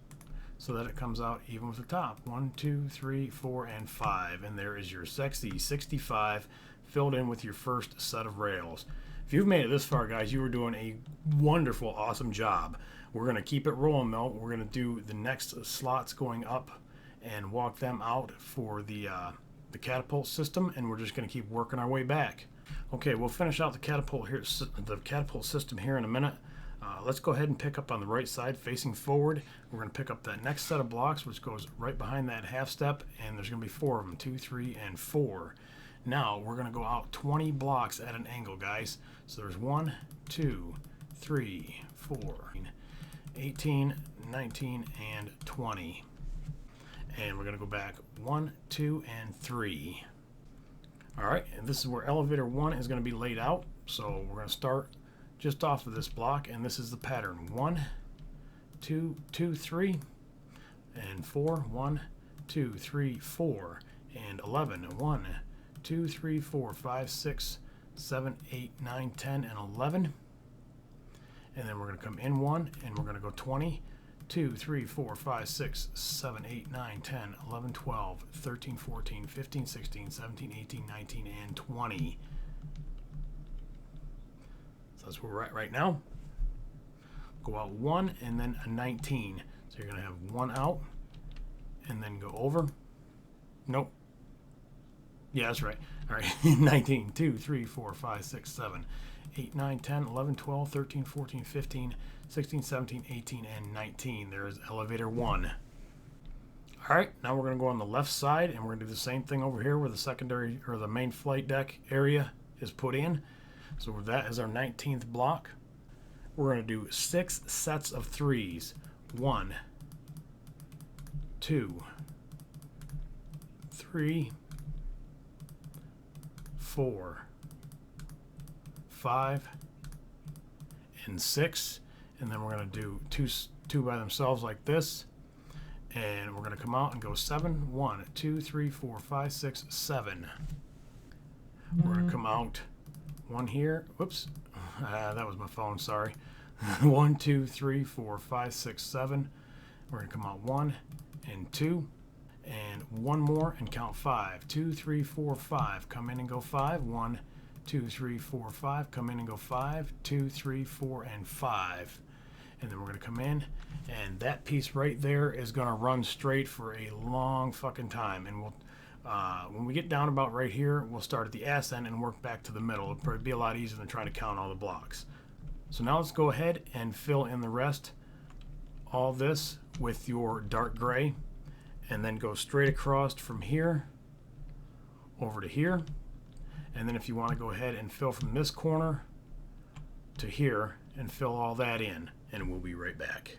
so that it comes out even with the top. 1, 2, 3, 4, and 5. And there is your sexy 65 filled in with your first set of rails. If you've made it this far, guys, you were doing a wonderful, awesome job. We're going to keep it rolling, though. We're going to do the next slots going up and walk them out for the catapult system, and we're just going to keep working our way back. Okay, we'll finish out the catapult system here in a minute. Let's go ahead and pick up on the right side, facing forward. We're going to pick up that next set of blocks, which goes right behind that half step, and there's going to be 4 of them, 2, 3, and 4. Now we're going to go out 20 blocks at an angle, guys. So there's 1, 2, 3, 4, 18, 19, and 20. And we're going to go back 1, 2, and 3. All right, and this is where elevator 1 is going to be laid out. So we're going to start just off of this block, and this is the pattern. 1, 2, 2, 3, and 4. 1, 2, 3, 4, and 11. 1, 2, 3, 4, 5, 6, 7, 8, 9, 10, and 11. And then we're going to come in 1, and we're going to go 20, 2, 3, 4, 5, 6, 7, 8, 9, 10, 11, 12, 13, 14, 15, 16, 17, 18, 19, and 20. So that's where we're at right now. Go out 1 and then a 19. So you're going to have 1 out and then go over. Nope. Yeah, that's right. All right, 19, 2, 3, 4, 5, 6, 7, 8, 9, 10, 11, 12, 13, 14, 15, 16, 17, 18, and 19. There's elevator 1. All right, now we're going to go on the left side, and we're going to do the same thing over here where the secondary or the main flight deck area is put in. So that is our 19th block. we're going to do 6 sets of 3s. 1, 2, 3, 4, 5, and 6. And then we're going to do two by themselves like this. And we're going to come out and go 7. 1, 2, 3, 4, 5, 6, 7. We're going to come out 1 here. Whoops. That was my phone, sorry. 1, 2, 3, 4, 5, 6, 7. We're going to come out 1 and 2. And 1 more and count 5. 2, 3, 4, 5. Come in and go 5. 1, 2, 3, 4, 5. Come in and go 5. 2, 3, 4, and 5. And then we're going to come in, and that piece right there is going to run straight for a long fucking time. And we'll, when we get down about right here, we'll start at the ass end and work back to the middle. It'll probably be a lot easier than trying to count all the blocks. So now let's go ahead and fill in the rest, all this with your dark gray, and then go straight across from here over to here. And then if you want to go ahead and fill from this corner to here and fill all that in, and we'll be right back.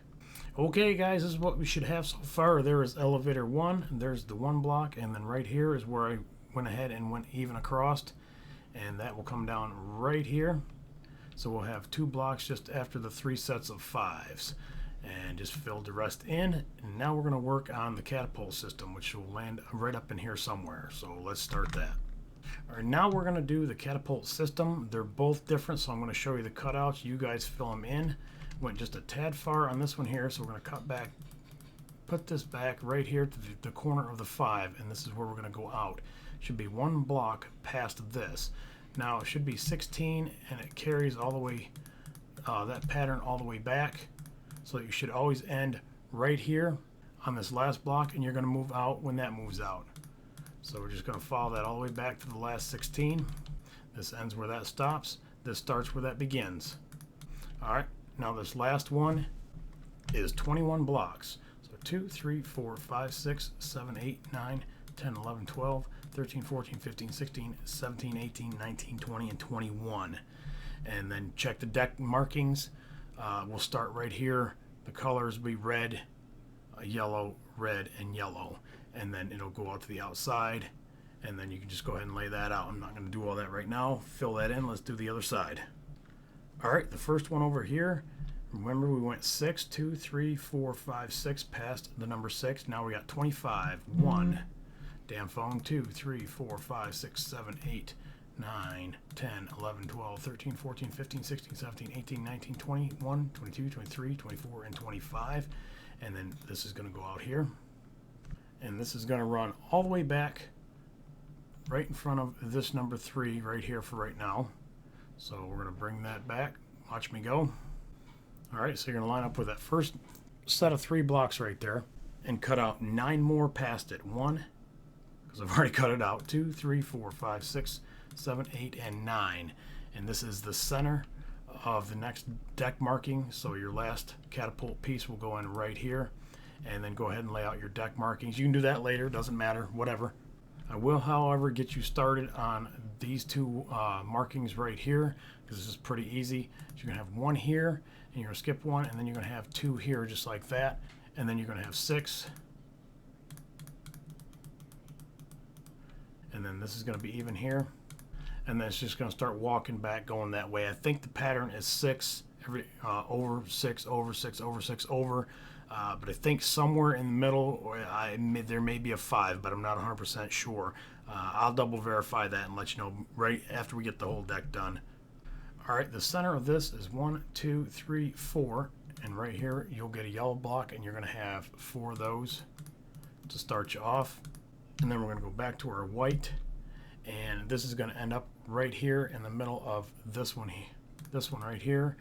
Okay guys, this is what we should have so far. There is elevator 1, there's the 1 block, and then right here is where I went ahead and went even across, and that will come down right here. So we'll have 2 blocks just after the 3 sets of 5s, and just filled the rest in. And now we're going to work on the catapult system, which will land right up in here somewhere. So let's start that. All right, now we're going to do the catapult system. They're both different, so I'm going to show you the cutouts. You guys fill them in. Went just a tad far on this one here, so we're going to cut back, put this back right here to the corner of the 5, and this is where we're going to go out. Should be 1 block past this. Now it should be 16, and it carries all the way, that pattern all the way back, so you should always end right here on this last block, and you're going to move out when that moves out. So we're just going to follow that all the way back to the last 16. This ends where that stops. This starts where that begins. All right. Now this last one is 21 blocks. So 2, 3, 4, 5, 6, 7, 8, 9, 10, 11, 12, 13, 14, 15, 16, 17, 18, 19, 20, and 21. And then check the deck markings. We'll start right here. The colors will be red, yellow, red, and yellow. And then it'll go out to the outside. And then you can just go ahead and lay that out. I'm not going to do all that right now. Fill that in. Let's do the other side. All right, the first one over here, remember we went 6, 2, 3, 4, 5, 6 past the number 6. Now we got 25. 1, damn phone, 2, 3, 4, 5, 6, 7, 8, 9, 10, 11, 12, 13, 14, 15, 16, 17, 18, 19, 20, 21, 22, 23, 24, and 25. And then this is going to go out here. And this is going to run all the way back right in front of this number 3 right here for right now. So we're going to bring that back. Watch me go. All right, so you're going to line up with that first set of 3 blocks right there and cut out 9 more past it. 1, because I've already cut it out. 2, 3, 4, 5, 6, 7, 8, and 9. And this is the center of the next deck marking. So your last catapult piece will go in right here. And then go ahead and lay out your deck markings. You can do that later, doesn't matter, whatever. I will, however, get you started on these 2 markings right here, because this is pretty easy. So you're going to have 1 here, and you're going to skip 1, and then you're going to have 2 here just like that, and then you're going to have 6. And then this is going to be even here, and then it's just going to start walking back going that way. I think the pattern is 6, over 6, over 6, over 6, over. But I think somewhere in the middle, there may be a 5, but I'm not 100% sure. I'll double verify that and let you know right after we get the whole deck done. All right, the center of this is 1, 2, 3, 4, and right here you'll get a yellow block, and you're going to have 4 of those to start you off. And then we're going to go back to our white, and this is going to end up right here in the middle of this one right here,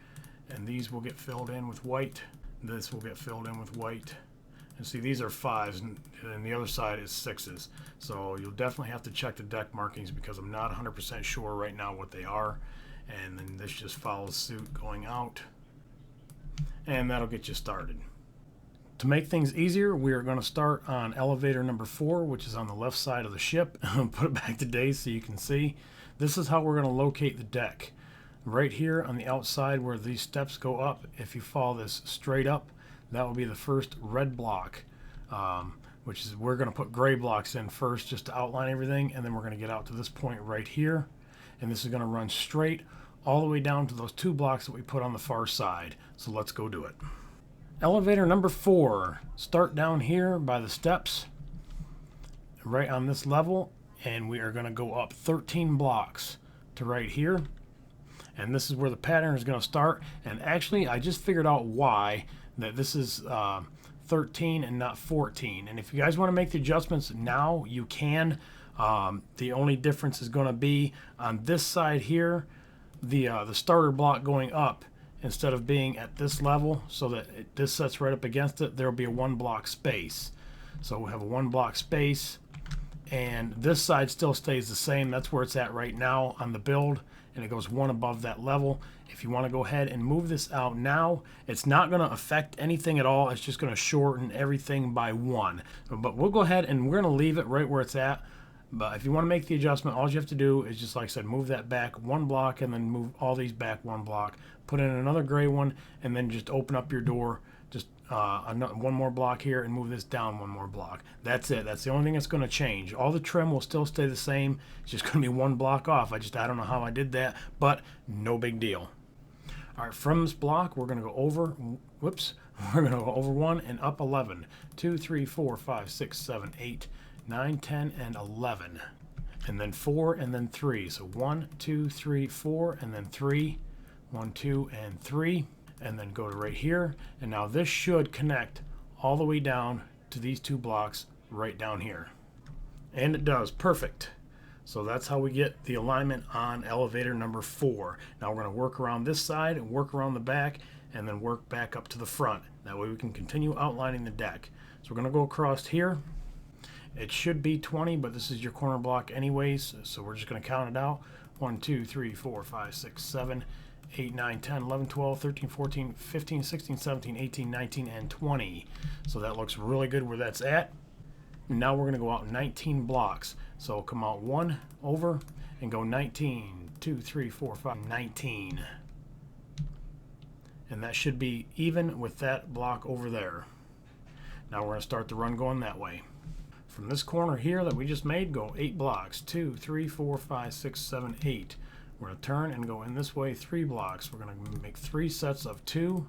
and these will get filled in with white. This will get filled in with white. And see, these are 5s, and the other side is 6s. So you'll definitely have to check the deck markings, because I'm not 100% sure right now what they are. And then this just follows suit going out. And that'll get you started. To make things easier, we are going to start on elevator number 4, which is on the left side of the ship. Put it back today so you can see. This is how we're going to locate the deck. Right here on the outside where these steps go up, if you follow this straight up, that will be the first red block, which is we're going to put gray blocks in first just to outline everything, and then we're going to get out to this point right here, and this is going to run straight all the way down to those 2 blocks that we put on the far side. So let's go do it. Elevator number 4. Start down here by the steps, right on this level, and we are going to go up 13 blocks to right here. And this is where the pattern is going to start. And actually, I just figured out why that this is 13 and not 14. And if you guys want to make the adjustments now, you can. The only difference is going to be on this side here, the starter block going up, instead of being at this level so that this sets right up against it, there will be a 1 block space. So we'll have a 1 block space, and this side still stays the same. That's where it's at right now on the build, and it goes 1 above that level. If you want to go ahead and move this out now, it's not going to affect anything at all. It's just going to shorten everything by 1. But we'll go ahead and we're going to leave it right where it's at. But if you want to make the adjustment, all you have to do is just, like I said, move that back 1 block, and then move all these back 1 block. Put in another gray one, and then just open up your door just 1 more block here, and move this down 1 more block. That's it. That's the only thing that's going to change. All the trim will still stay the same. It's just going to be 1 block off. I don't know how I did that, but no big deal. All right, from this block, we're going to go over, we're going to go over 1 and up 11. 2, 3, 4, 5, 6, 7, 8, 9, 10, and 11. And then 4, and then 3. So 1, 2, 3, 4, and then 3. 1, 2, and 3. And then go to right here. And now this should connect all the way down to these 2 blocks right down here. And it does. Perfect. So that's how we get the alignment on elevator number 4. Now we're going to work around this side and work around the back, and then work back up to the front. That way we can continue outlining the deck. So we're going to go across here. It should be 20, but this is your corner block anyways, so we're just going to count it out. 1, 2, 3, 4, 5, 6, 7, 8, 9, 10, 11, 12, 13, 14, 15, 16, 17, 18, 19, and 20. So that looks really good where that's at. Now we're going to go out 19 blocks. So come out 1 over and go 19, 2, 3, 4, 5, 19. And that should be even with that block over there. Now we're going to start the run going that way. From this corner here that we just made, go 8 blocks. 2, 3, 4, 5, 6, 7, 8. We're going to turn and go in this way 3 blocks. We're going to make 3 sets of 2.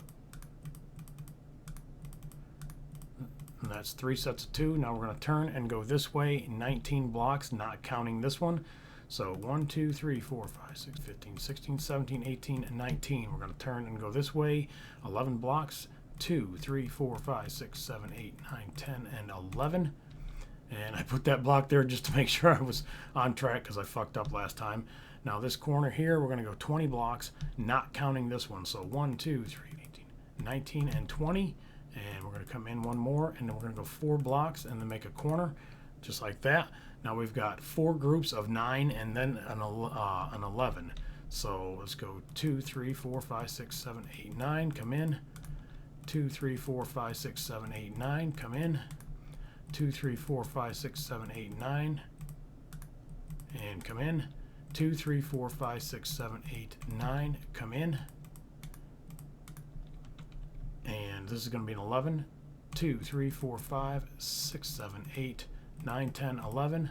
And that's 3 sets of 2. Now we're going to turn and go this way 19 blocks, not counting this one. So 1, 2, 3, 4, 5, 6, 15, 16, 17, 18, and 19. We're going to turn and go this way 11 blocks. 2, 3, 4, 5, 6, 7, 8, 9, 10, and 11. And I put that block there just to make sure I was on track because I fucked up last time. Now this corner here, we're going to go 20 blocks, not counting this one. So 1, 2, 3, 18, 19, and 20. And we're going to come in 1 more, and then we're going to go 4 blocks and then make a corner just like that. Now we've got 4 groups of 9 and then an 11. So let's go 2, 3, 4, 5, 6, 7, 8, 9. Come in. 2, 3, 4, 5, 6, 7, 8, 9. Come in. 2, 3, 4, 5, 6, 7, 8, 9. And come in. 2, 3, 4, 5, 6, 7, 8, 9. Come in. And this is going to be an 11. 2, 3, 4, 5, 6, 7, 8, 9, 10, 11.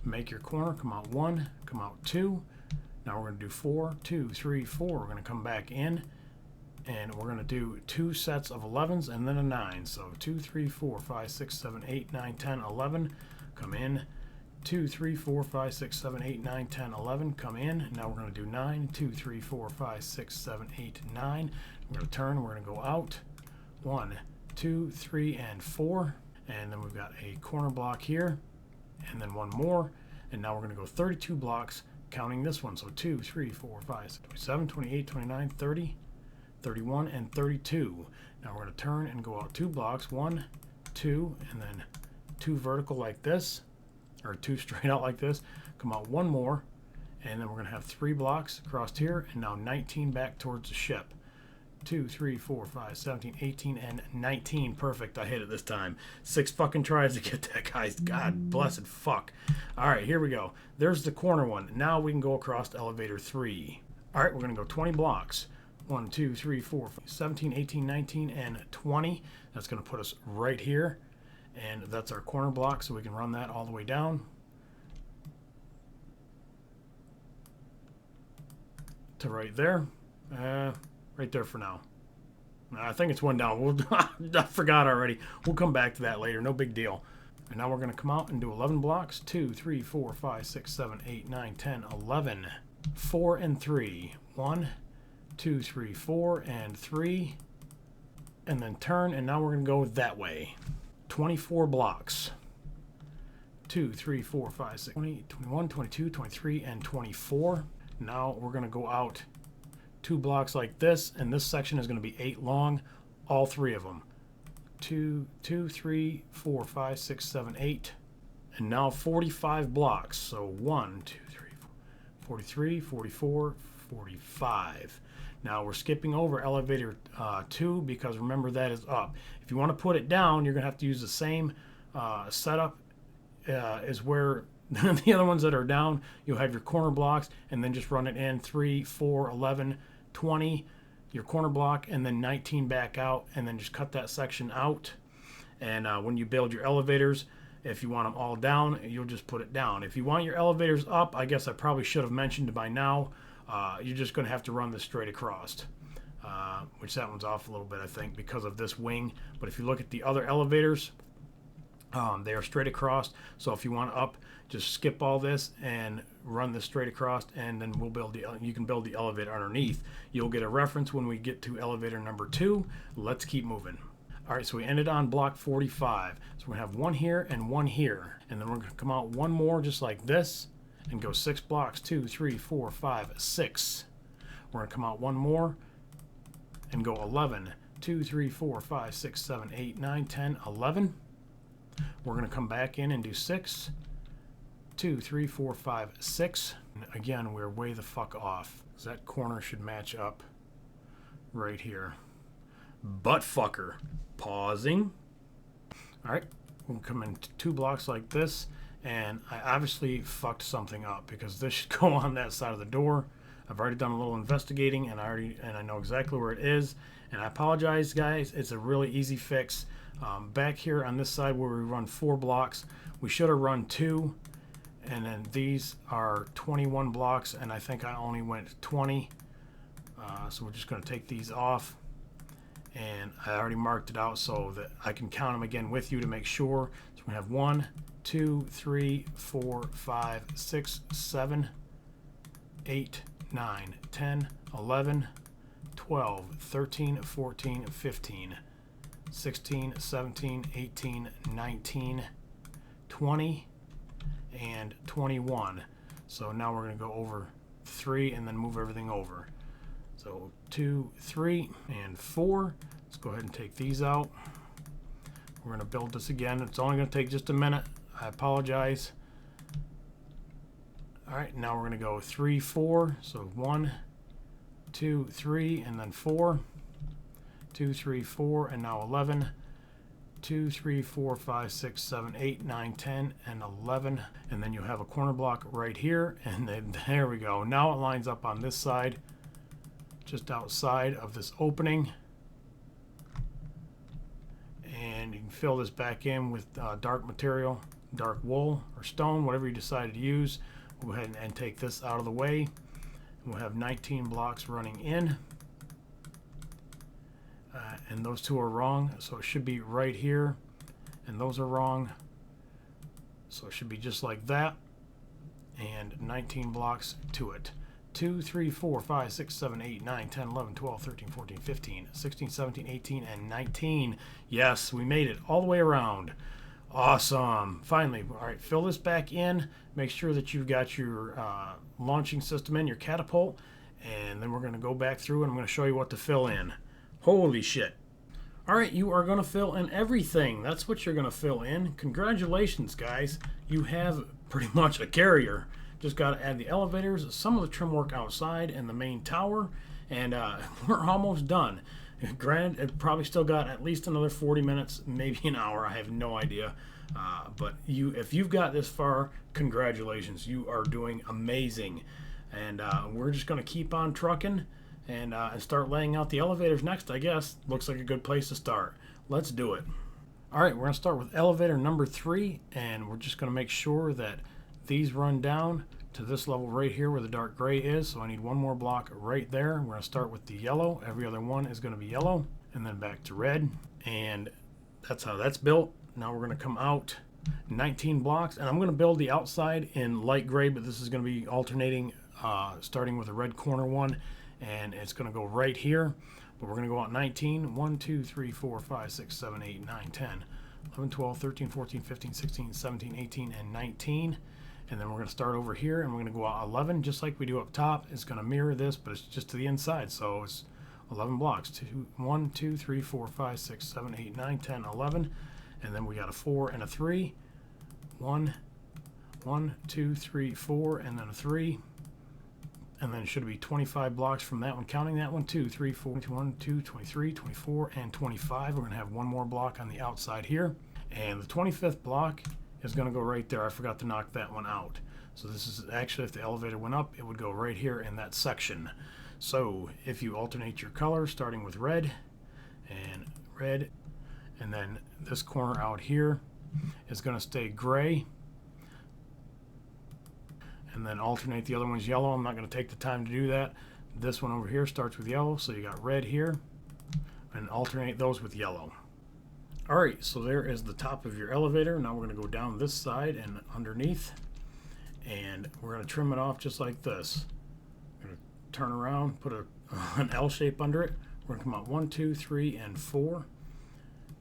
Make your corner. Come out 1. Come out 2. Now we're going to do 4, 2, 3, 4. We're going to come back in. And we're going to do 2 sets of 11s and then a 9. So 2, 3, 4, 5, 6, 7, 8, 9, 10, 11. Come in. 2, 3, 4, 5, 6, 7, 8, 9, 10, 11. Come in. Now we're going to do 9. 2, 3, 4, 5, 6, 7, 8, 9. We're going to turn. We're going to go out. 1, 2, 3, and 4. And then we've got a corner block here. And then 1 more. And now we're going to go 32 blocks, counting this one. So 2, 3, 4, 5, 6, 27, 28, 29, 30. 31 and 32. Now we're going to turn and go out 2 blocks, 1, 2, and then 2 vertical like this, or 2 straight out like this. Come out 1 more, and then we're going to have 3 blocks across here, and now 19 back towards the ship. 2, 3, 4, 5, 17, 18, and 19. Perfect. I hit it this time. 6 fucking tries to get that, guys. God blessed fuck. All right, here we go. There's the corner one. Now we can go across to elevator 3. All right, we're going to go 20 blocks. 1, 2, 3, 4, 17, 18, 19, and 20. That's going to put us right here. And that's our corner block, so we can run that all the way down to right there. Right there for now. I think it's one down. I forgot already. We'll come back to that later. No big deal. And now we're going to come out and do 11 blocks. 2, 3, 4, 5, 6, 7, 8, 9, 10, 11. 4 and 3. 1, 2, 3, 4, and 3. And then turn, and now we're going to go that way. 24 blocks. 2, 3, 4, 5, 6, 20, 21, 22, 23, and 24. Now we're going to go out 2 blocks like this, and this section is going to be 8 long, all 3 of them. 2, 3, 4, 5, 6, 7, 8. And now 45 blocks. So 1, 2, 3, 4, 43, 44, 45. Now we're skipping over elevator 2 because remember that is up. If you want to put it down, you're going to have to use the same setup as where the other ones that are down. You'll have your corner blocks and then just run it in 3, 4, 11, 20, your corner block, and then 19 back out, and then just cut that section out. And when you build your elevators, if you want them all down, you'll just put it down. If you want your elevators up, I guess I probably should have mentioned by now, you're just going to have to run this straight across, which that one's off a little bit, I think, because of this wing. But if you look at the other elevators, they are straight across. So if you want up, just skip all this and run this straight across, and then we'll build you can build the elevator underneath. You'll get a reference when we get to elevator number 2. Let's keep moving. All right, so we ended on block 45. So we're gonna have 1 here and 1 here, and then we're gonna come out 1 more just like this and go 6 blocks. 2, 3, 4, 5, 6. We're gonna come out 1 more and go 11. 2, 3, 4, 5, 6, 7, 8, 9, 10, 11. We're gonna come back in and do 6. 2, 3, 4, 5, 6. And again, we're way the fuck off. So that corner should match up right here. Butt fucker. Pausing. All right, we'll come in 2 blocks like this, and I obviously fucked something up because this should go on that side of the door. I've already done a little investigating, and I know exactly where it is. And I apologize, guys. It's a really easy fix. Back here on this side where we run 4 blocks, we should have run 2. And then these are 21 blocks, and I think I only went 20. So we're just going to take these off. And I already marked it out so that I can count them again with you to make sure. So we have 1, 2, 3, 4, 5, 6, 7, 8, 9, 10, 11, 12, 13, 14, 15, 16, 17, 18, 19, 20, and 21. So now we're going to go over 3 and then move everything over. So 2, 3, and 4. Let's go ahead and take these out. We're going to build this again. It's only going to take just a minute. I apologize. All right, now we're going to go 3, 4. So 1, 2, 3, and then 4. 2, 3, 4, and now 11. 2, 3, 4, 5, 6, 7, 8, 9, 10, and 11. And then you have a corner block right here. And then there we go. Now it lines up on this side, just outside of this opening. And you can fill this back in with dark material, dark wool or stone, whatever you decide to use. We'll go ahead and take this out of the way. We'll have 19 blocks running in. And those 2 are wrong, so it should be right here. And those are wrong, so it should be just like that. And 19 blocks to it. 2, 3, 4, 5, 6, 7, 8, 9, 10, 11, 12, 13, 14, 15, 16, 17, 18, and 19. Yes, we made it all the way around. Awesome. Finally. All right, fill this back in. Make sure that you've got your launching system in, your catapult. And then we're going to go back through and I'm going to show you what to fill in. Holy shit. All right, you are going to fill in everything. That's what you're going to fill in. Congratulations, guys. You have pretty much a carrier. Just got to add the elevators, some of the trim work outside, and the main tower, and we're almost done. Granted, it probably still got at least another 40 minutes, maybe an hour. I have no idea. But if you've got this far, congratulations. You are doing amazing. And we're just going to keep on trucking and start laying out the elevators next, I guess. Looks like a good place to start. Let's do it. All right, we're going to start with elevator number 3, and we're just going to make sure that these run down to this level right here where the dark gray is. So I need one more block right there. We're going to start with the yellow. Every other one is going to be yellow, and then back to red. And that's how that's built. Now we're going to come out 19 blocks, and I'm going to build the outside in light gray, but this is going to be alternating, starting with a red corner one, and it's going to go right here. But we're going to go out 19. 1, 2, 3, 4, 5, 6, 7, 8, 9, 10, 11, 12, 13, 14, 15, 16, 17, 18, and 19. And then we're going to start over here, and we're going to go out 11, just like we do up top. It's going to mirror this, but it's just to the inside. So it's 11 blocks. 1, 2, 3, 4, 5, 6, 7, 8, 9, 10, 11. And then we got a 4 and a 3. 1, 2, 3, 4, and then a 3. And then it should be 25 blocks from that one, counting that one. 2, 3, 4, 1, 2, 23, 24, and 25. We're going to have one more block on the outside here. And the 25th block is going to go right there. I forgot to knock that one out. So this is actually, if the elevator went up, it would go right here in that section. So if you alternate your color, starting with red, and then this corner out here is going to stay gray, and then alternate the other one's yellow. I'm not going to take the time to do that. This one over here starts with yellow, so you got red here, and alternate those with yellow. All right, so there is the top of your elevator. Now we're going to go down this side and underneath, and we're going to trim it off just like this. We're going to turn around, put an L shape under it. We're going to come out 1, 2, 3, and 4.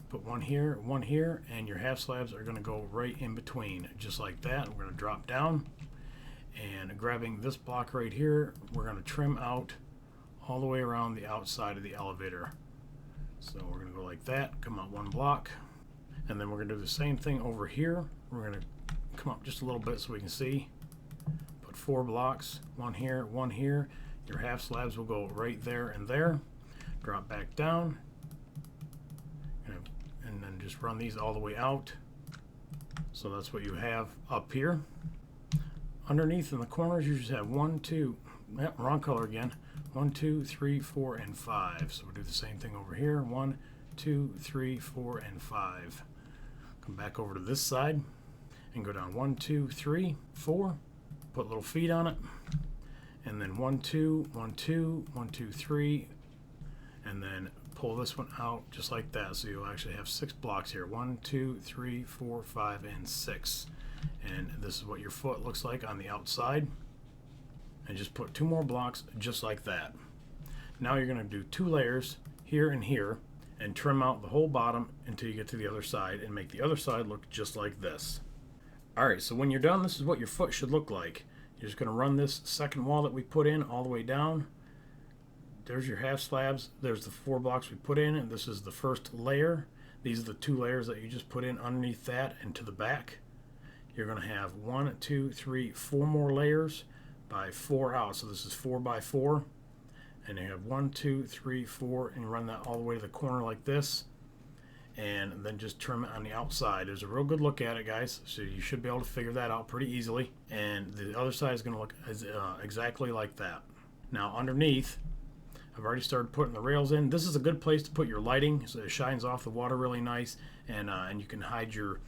Put one here, and your half slabs are going to go right in between, just like that. We're going to drop down, and grabbing this block right here, we're going to trim out all the way around the outside of the elevator. So we're going to go like that, come out one block, and then we're going to do the same thing over here. We're going to come up just a little bit so we can see. Put 4 blocks, one here, one here. Your half slabs will go right there and there. Drop back down, and then just run these all the way out. So that's what you have up here. Underneath in the corners, you just have 1, 2, wrong color again. 1, 2, 3, 4, and 5. So we'll do the same thing over here. 1, 2, 3, 4, and 5. Come back over to this side and go down 1, 2, 3, 4. Put little feet on it, and then 1, 2, 1, 2, 1, 2, 3, and then pull this one out just like that. So you'll actually have 6 blocks here. 1, 2, 3, 4, 5, and 6. And this is what your foot looks like on the outside. And just put 2 more blocks just like that. Now you're going to do 2 layers here and here, and trim out the whole bottom until you get to the other side, and make the other side look just like this. Alright, so when you're done, this is what your foot should look like. You're just going to run this second wall that we put in all the way down. There's your half slabs. There's the 4 blocks we put in, and this is the first layer. These are the 2 layers that you just put in underneath that and to the back. You're going to have 1, 2, 3, 4 more layers by 4 out. So this is 4 by 4. And you have 1, 2, 3, 4, and you run that all the way to the corner like this. And then just trim it on the outside. There's a real good look at it, guys. So you should be able to figure that out pretty easily. And the other side is going to look exactly like that. Now underneath, I've already started putting the rails in. This is a good place to put your lighting, so it shines off the water really nice, and you can hide your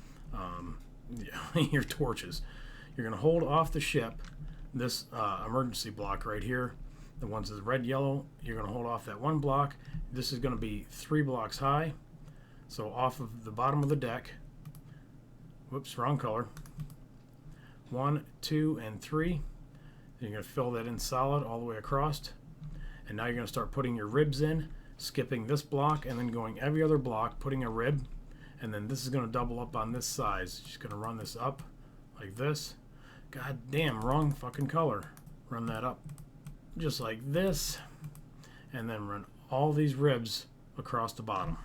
your torches. You're going to hold off the ship this emergency block right here. The ones that's red, yellow, you're going to hold off that 1 block. This is going to be 3 blocks high. So off of the bottom of the deck, whoops, wrong color. 1, 2, and 3. Then you're going to fill that in solid all the way across. And now you're going to start putting your ribs in, skipping this block, and then going every other block, putting a rib. And then this is going to double up on this side. Just going to run this up like this. God damn, wrong fucking color. Run that up just like this. And then run all these ribs across the bottom.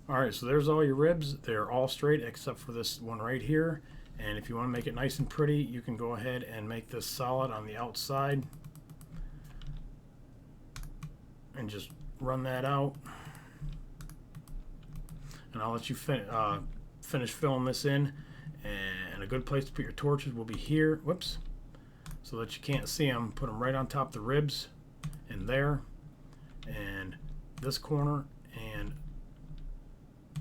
Alright, so there's all your ribs. They're all straight except for this one right here. And if you want to make it nice and pretty, you can go ahead and make this solid on the outside. And just run that out. And I'll let you finish filling this in. And a good place to put your torches will be here. Whoops. so that you can't see them. Put them right on top of the ribs and there, and this corner and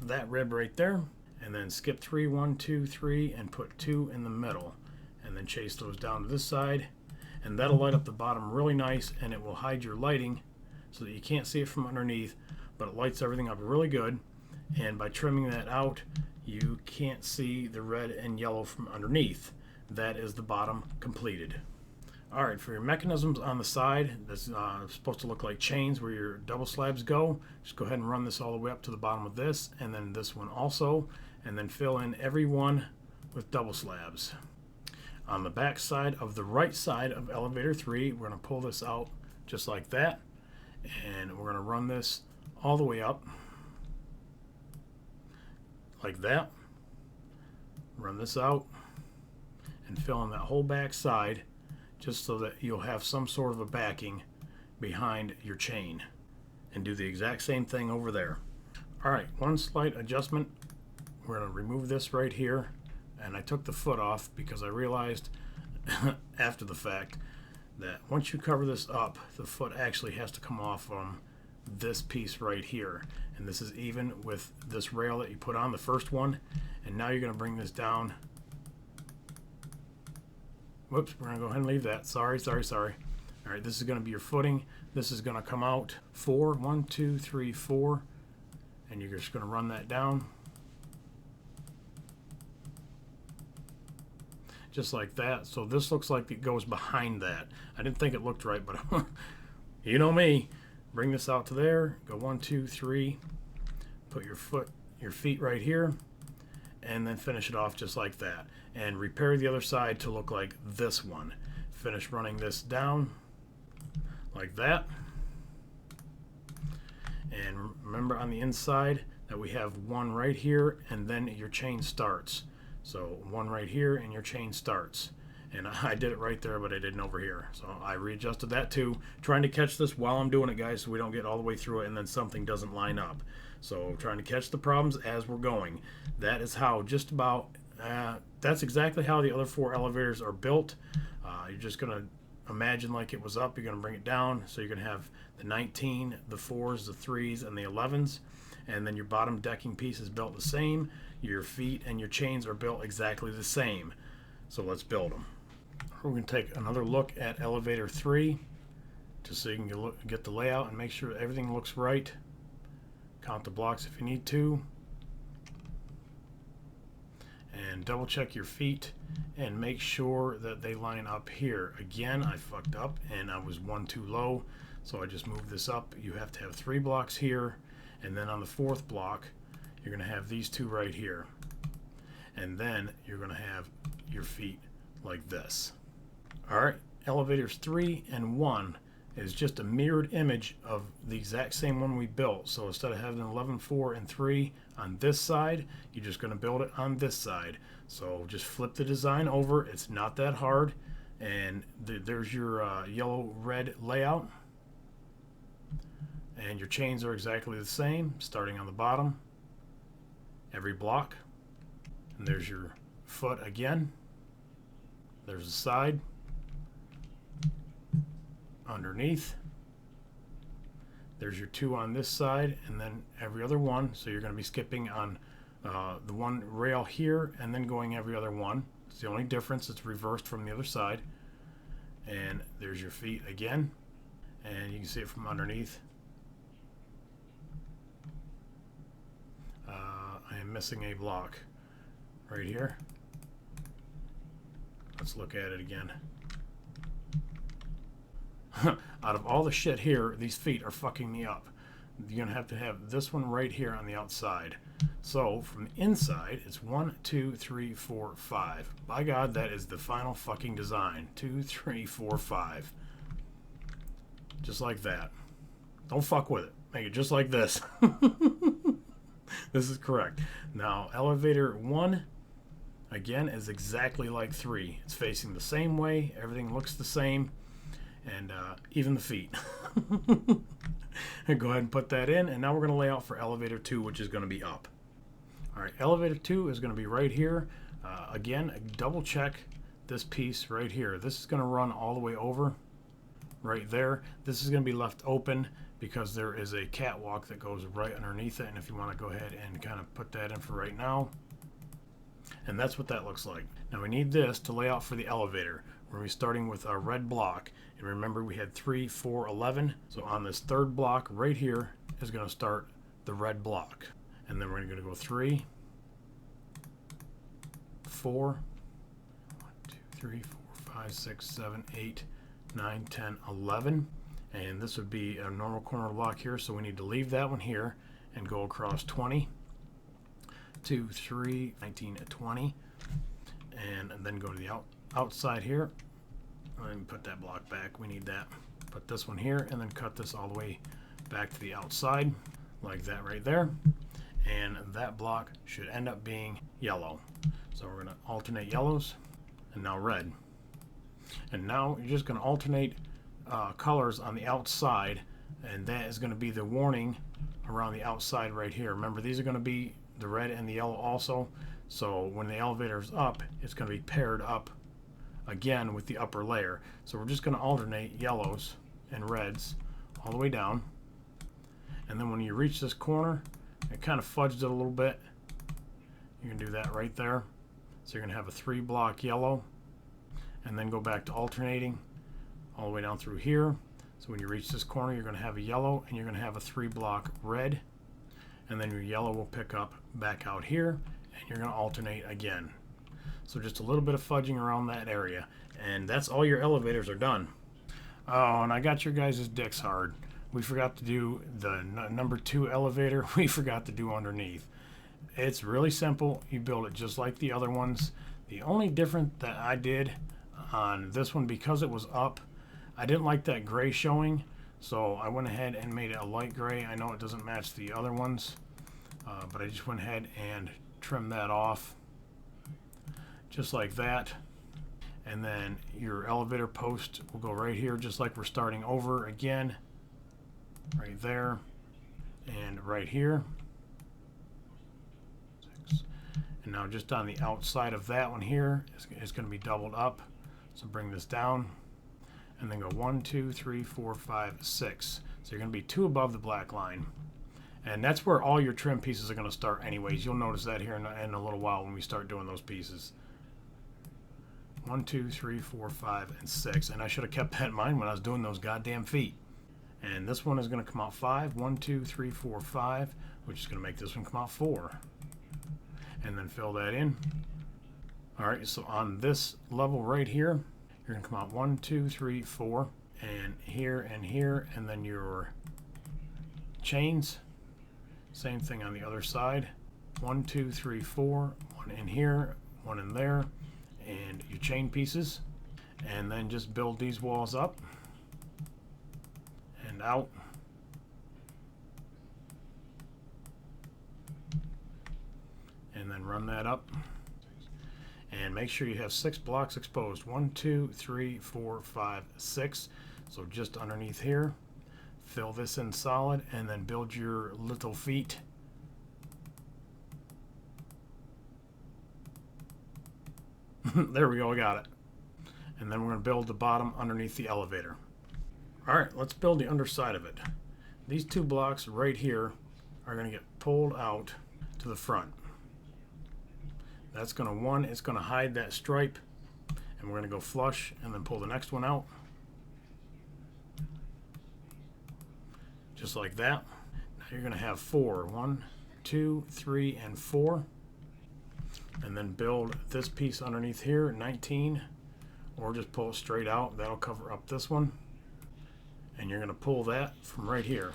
that rib right there, and then skip 3, 1, 2, 3, and put 2 in the middle, and then chase those down to this side, and that'll light up the bottom really nice, and it will hide your lighting so that you can't see it from underneath, but it lights everything up really good. And by trimming that out, you can't see the red and yellow from underneath. That is the bottom completed. Alright, for your mechanisms on the side, that's supposed to look like chains where your double slabs go. Just go ahead and run this all the way up to the bottom of this, and then this one also, and then fill in every one with double slabs. On the back side of the right side of elevator 3, we're going to pull this out just like that, and we're going to run this all the way up like that. Run this out and fill in that whole back side, just so that you'll have some sort of a backing behind your chain, and do the exact same thing over there. Alright, one slight adjustment. We're going to remove this right here, and I took the foot off because I realized after the fact that once you cover this up, the foot actually has to come off from this piece right here, and this is even with this rail that you put on the first one. And now you're going to bring this down. Whoops, we're going to go ahead and leave that. Sorry. Alright, this is going to be your footing. This is going to come out 4, 1, 2, 3, 4, and you're just going to run that down just like that. So this looks like it goes behind that. I didn't think it looked right, but you know me. Bring this out to there. Go 1, 2, 3. Put your feet right here, and then finish it off just like that. And repair the other side to look like this one. Finish running this down like that. And remember on the inside that we have one right here, and then your chain starts. So one right here and your chain starts. And I did it right there, but I didn't over here. So I readjusted that too. Trying to catch this while I'm doing it, guys, so we don't get all the way through it and then something doesn't line up. So trying to catch the problems as we're going. That is how just about, that's exactly how the other 4 elevators are built. You're just going to imagine like it was up. You're going to bring it down. So you're going to have the 19, the 4s, the 3s, and the 11s. And then your bottom decking piece is built the same. Your feet and your chains are built exactly the same. So let's build them. We're going to take another look at elevator 3 just so you can get the layout and make sure everything looks right. Count the blocks if you need to. And double check your feet and make sure that they line up here. Again, I fucked up and I was 1 too low, so I just moved this up. You have to have 3 blocks here, and then on the 4th block you're going to have these 2 right here, and then you're going to have your feet like this. Alright, elevators 3 and 1 is just a mirrored image of the exact same one we built. So instead of having 11, 4, and 3 on this side, you're just going to build it on this side. So just flip the design over. It's not that hard. And there's your yellow-red layout. And your chains are exactly the same, starting on the bottom, every block. And there's your foot again. There's the side. Underneath. There's your 2 on this side, and then every other one. So you're going to be skipping on the one rail here and then going every other one. It's the only difference. It's reversed from the other side. And there's your feet again, and you can see it from underneath. I am missing a block right here. Let's look at it again. Out of all the shit here, these feet are fucking me up. You're gonna have to have this one right here on the outside. So from the inside, it's 1, 2, 3, 4, 5. By God, that is the final fucking design. 2, 3, 4, 5. Just like that. Don't fuck with it. Make it just like this. This is correct. Now, elevator 1, again, is exactly like 3. It's facing the same way. Everything looks the same. And even the feet. Go ahead and put that in, and now we're going to lay out for elevator 2, which is going to be up. Alright, elevator 2 is going to be right here. Again, double check this piece right here. This is going to run all the way over right there. This is going to be left open because there is a catwalk that goes right underneath it, and if you want to go ahead and kind of put that in for right now. And that's what that looks like. Now we need this to lay out for the elevator. We're going to be starting with our red block, and remember we had 3, 4, 11. So on this third block right here is going to start the red block, and then we're going to go 3, 4, 1, 2, 3, 4, 5, 6, 7, 8, 9, 10, 11, and this would be a normal corner block here, so we need to leave that one here and go across 20, 2, 3, 19, 20, and then go to the outside here and put that block back. We need that. Put this one here and then cut this all the way back to the outside like that right there, and that block should end up being yellow. So we're going to alternate yellows and now red, and now you're just going to alternate colors on the outside, and that is going to be the warning around the outside right here. Remember, these are going to be the red and the yellow also, so when the elevator is up, it's going to be paired up again with the upper layer. So we're just going to alternate yellows and reds all the way down, and then when you reach this corner, it kind of fudged it a little bit. You can do that right there. So you're going to have a 3 block yellow, and then go back to alternating all the way down through here. So when you reach this corner, you're going to have a yellow, and you're going to have a 3 block red, and then your yellow will pick up back out here, and you're going to alternate again. So just a little bit of fudging around that area, and that's all your elevators are done. Oh, and I got your guys' dicks hard. We forgot to do the number 2 elevator. We forgot to do underneath. It's really simple. You build it just like the other ones. The only difference that I did on this one, because it was up, I didn't like that gray showing, so I went ahead and made it a light gray. I know it doesn't match the other ones, but I just went ahead and trimmed that off just like that. And then your elevator post will go right here, just like we're starting over again, right there and right here. And now just on the outside of that one here, it's going to be doubled up. So bring this down and then go 1, 2, 3, 4, 5, 6. So you're going to be 2 above the black line. And that's where all your trim pieces are going to start anyways. You'll notice that here in a little while when we start doing those pieces. 1, 2, 3, 4, 5, and 6. And I should have kept that in mind when I was doing those goddamn feet. And this one is going to come out 5. 1, 2, 3, 4, 5, which is going to make this one come out 4. And then fill that in. Alright, so on this level right here, you're going to come out 1, 2, 3, 4, and here, and then your chains. Same thing on the other side. 1, 2, 3, 4, 1 in here, 1 in there, and your chain pieces. And then just build these walls up and out. And then run that up. And make sure you have 6 blocks exposed. 1, 2, 3, 4, 5, 6. So just underneath here. Fill this in solid and then build your little feet. There we go, I got it. And then we're going to build the bottom underneath the elevator. Alright, let's build the underside of it. These 2 blocks right here are going to get pulled out to the front. That's going to, it's going to hide that stripe, and we're going to go flush and then pull the next one out. Just like that. Now you're going to have 4. 1, 2, 3, and 4. And then build this piece underneath here, 19, or just pull it straight out. That'll cover up this one. And you're going to pull that from right here.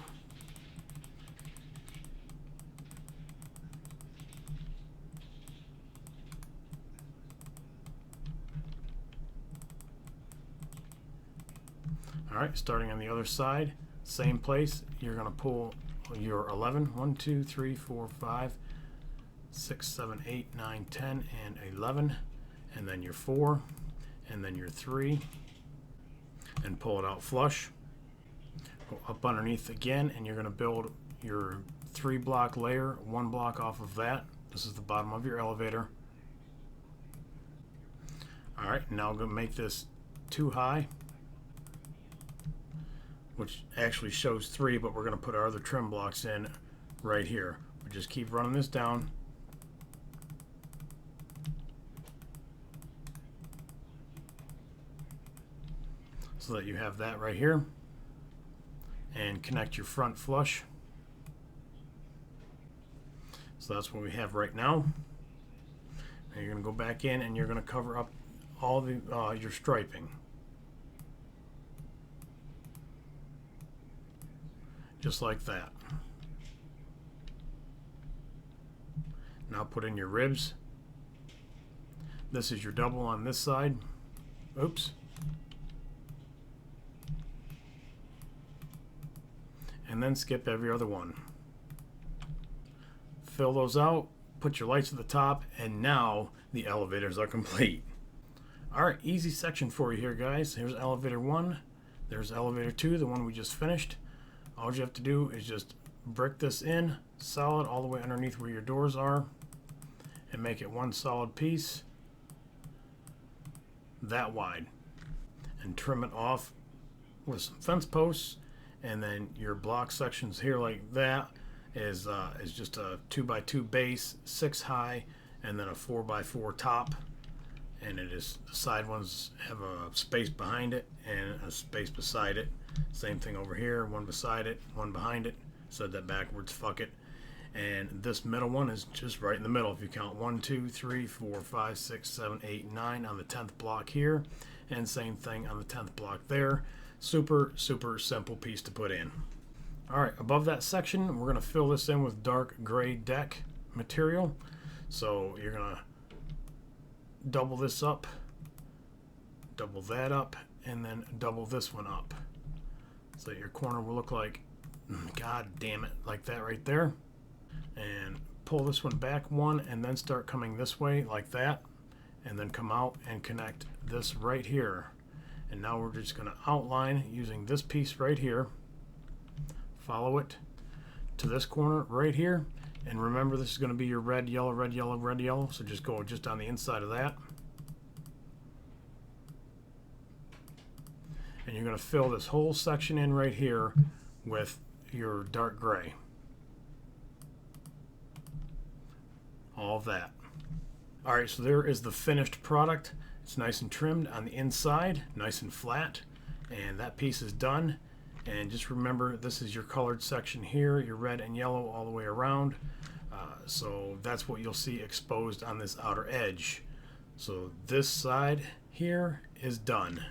Alright, starting on the other side, same place, you're going to pull your 11. 1, 2, 3, 4, 5, 6, 7, 8, 9, 10, and 11. And then your 4, and then your 3, and pull it out flush. Go up underneath again, and you're going to build your 3 block layer, 1 block off of that. This is the bottom of your elevator. All right, now I'm going to make this 2 high, which actually shows 3, but we're going to put our other trim blocks in right here. We just keep running this down. So that you have that right here. And connect your front flush. So that's what we have right now. And you're going to go back in and you're going to cover up all the your striping. Just like that. Now put in your ribs. This is your double on this side. Oops. And then skip every other one. Fill those out, put your lights at the top, and now the elevators are complete. Alright, easy section for you here, guys. Here's elevator 1, there's elevator 2, the one we just finished. All you have to do is just brick this in solid all the way underneath where your doors are and make it one solid piece that wide, and trim it off with some fence posts. And then your block sections here like that is just a 2x2 base, 6 high, and then a 4x4 top. And it is, the side ones have a space behind it and a space beside it. Same thing over here, one beside it, one behind it. Said that backwards, fuck it. And this middle one is just right in the middle. If you count 1, 2, 3, 4, 5, 6, 7, 8, 9 on the 10th block here, and same thing on the 10th block there. Super simple piece to put in. Alright, above that section we're going to fill this in with dark gray deck material. So you're going to double this up, double that up, and then double this one up. So your corner will look like, god damn it, like that right there. And pull this one back one and then start coming this way like that. And then come out and connect this right here. And now we're just going to outline using this piece right here. Follow it to this corner right here. And remember, this is going to be your red, yellow, red, yellow, red, yellow. So just go just on the inside of that. And you're going to fill this whole section in right here with your dark gray. All of that. Alright, so there is the finished product. It's nice and trimmed on the inside, nice and flat, and that piece is done. And just remember, this is your colored section here, your red and yellow all the way around. So that's what you'll see exposed on this outer edge. So this side here is done.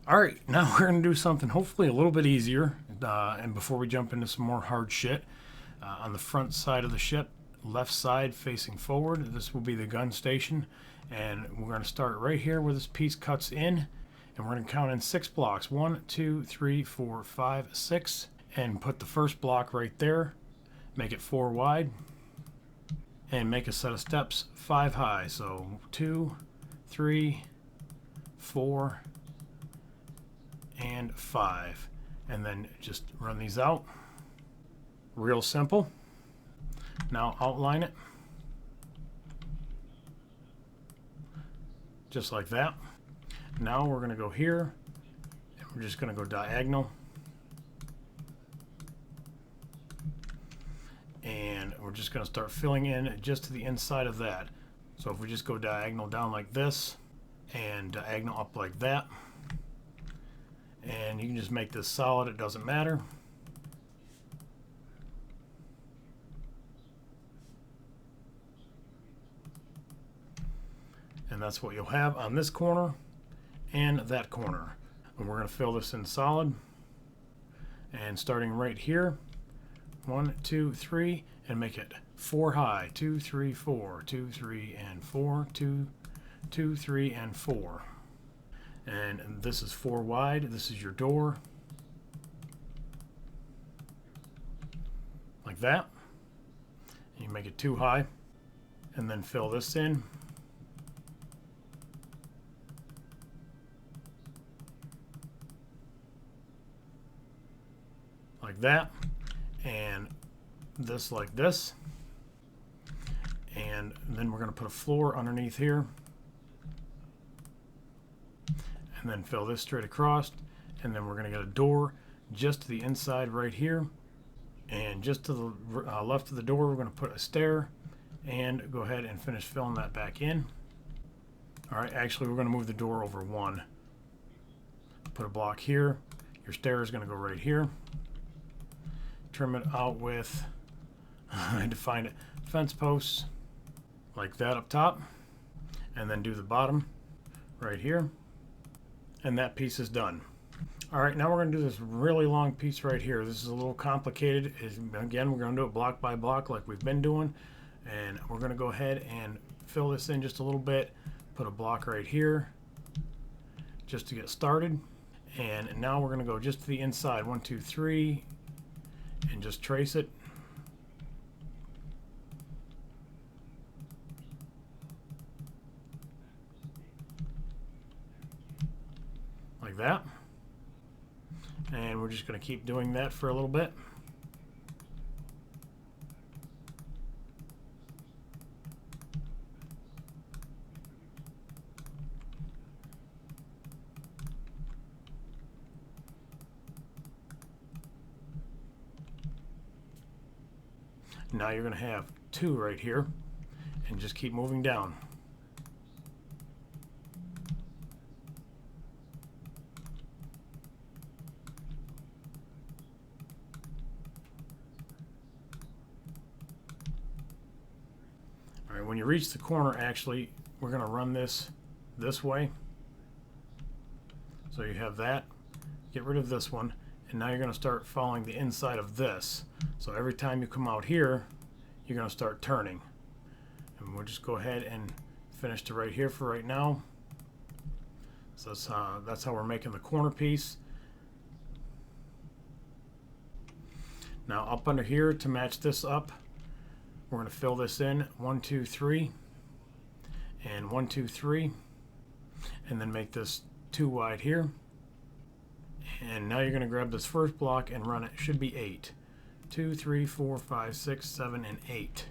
Alright, now we're going to do something hopefully a little bit easier. And before we jump into some more hard shit, on the front side of the ship, left side facing forward, this will be the gun station. And we're going to start right here where this piece cuts in. And we're going to count in 6 blocks. 1, 2, 3, 4, 5, 6. And put the first block right there. Make it 4 wide. And make a set of steps 5 high. So 2, 3, 4, and 5. And then just run these out. Real simple. Now outline it. Just like that. Now we're going to go here, and we're just going to go diagonal. And we're just going to start filling in just to the inside of that. So if we just go diagonal down like this, and diagonal up like that, and you can just make this solid, it doesn't matter. And that's what you'll have on this corner and that corner. And we're going to fill this in solid. And starting right here, 1, 2, 3, and make it 4 high. 2, 3, 4, 2, 3, and 4, 2, 2, 3, and 4. And this is 4 wide. This is your door. Like that. And you make it 2 high. And then fill this in. Like that, and this like this, and then we're going to put a floor underneath here, and then fill this straight across, and then we're going to get a door just to the inside right here, and just to the left of the door we're going to put a stair, and go ahead and finish filling that back in. Alright, actually we're going to move the door over one. Put a block here. Your stair is going to go right here. Trim it out with, I had to find it, fence posts like that up top, and then do the bottom right here, and that piece is done. Alright, now we're going to do this really long piece right here. This is a little complicated. Again, we're going to do it block by block like we've been doing, and we're going to go ahead and fill this in just a little bit. Put a block right here just to get started, and now we're going to go just to the inside, 1, 2, 3, and just trace it. Like that. And we're just going to keep doing that for a little bit. Now you're going to have 2 right here, and just keep moving down. Alright, when you reach the corner, actually, we're going to run this way. So you have that. Get rid of this one, and now you're going to start following the inside of this. So every time you come out here, you're going to start turning. And we'll just go ahead and finish to right here for right now. So that's how we're making the corner piece. Now up under here, to match this up, we're going to fill this in 1, 2, 3, and 1, 2, 3, and then make this 2 wide here. And now you're going to grab this first block and run it. It should be 8. 2, 3, 4, 5, 6, 7, and 8.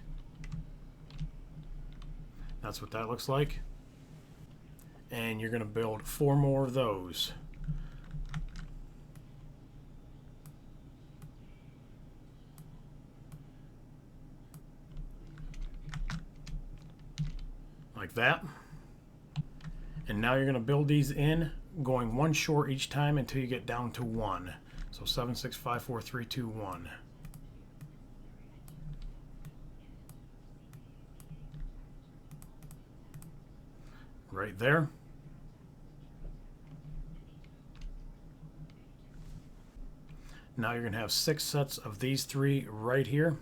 That's what that looks like. And you're going to build 4 more of those. Like that. And now you're going to build these in, going 1 short each time until you get down to 1. So 7, 6, 5, 4, 3, 2, 1. Right there. Now you're going to have 6 sets of these 3 right here.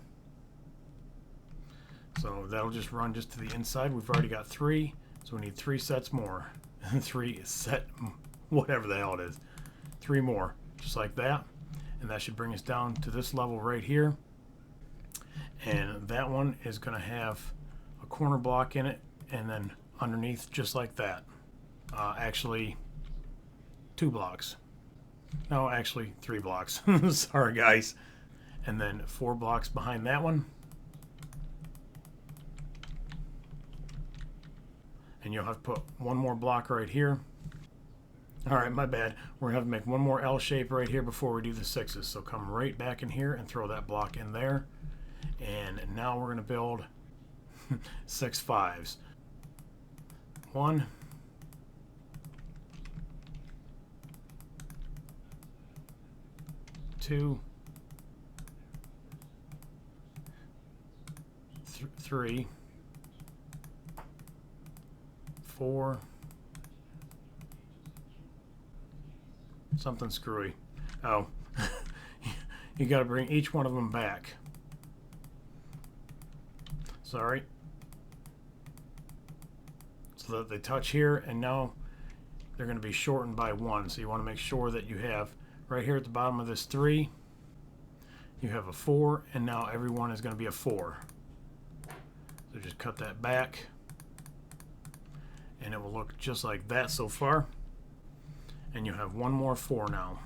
So that'll just run just to the inside. We've already got 3, so we need 3 sets more. 3 set, whatever the hell it is. 3 more, just like that. And that should bring us down to this level right here. And that one is going to have a corner block in it, and then underneath just like that. Actually 2 blocks. No, actually 3 blocks. Sorry guys. And then 4 blocks behind that one. And you'll have to put 1 more block right here. Alright, my bad. We're going to have to make 1 more L shape right here before we do the 6s. So come right back in here and throw that block in there. And now we're going to build 6 5s. 1, 2, 3, 4, something screwy. Oh, you got to bring each one of them back. Sorry. So that they touch here, and now they're going to be shortened by 1. So you want to make sure that you have right here at the bottom of this 3, you have a 4, and now every one is going to be a 4. So just cut that back, and it will look just like that so far. And you have 1 more 4 now.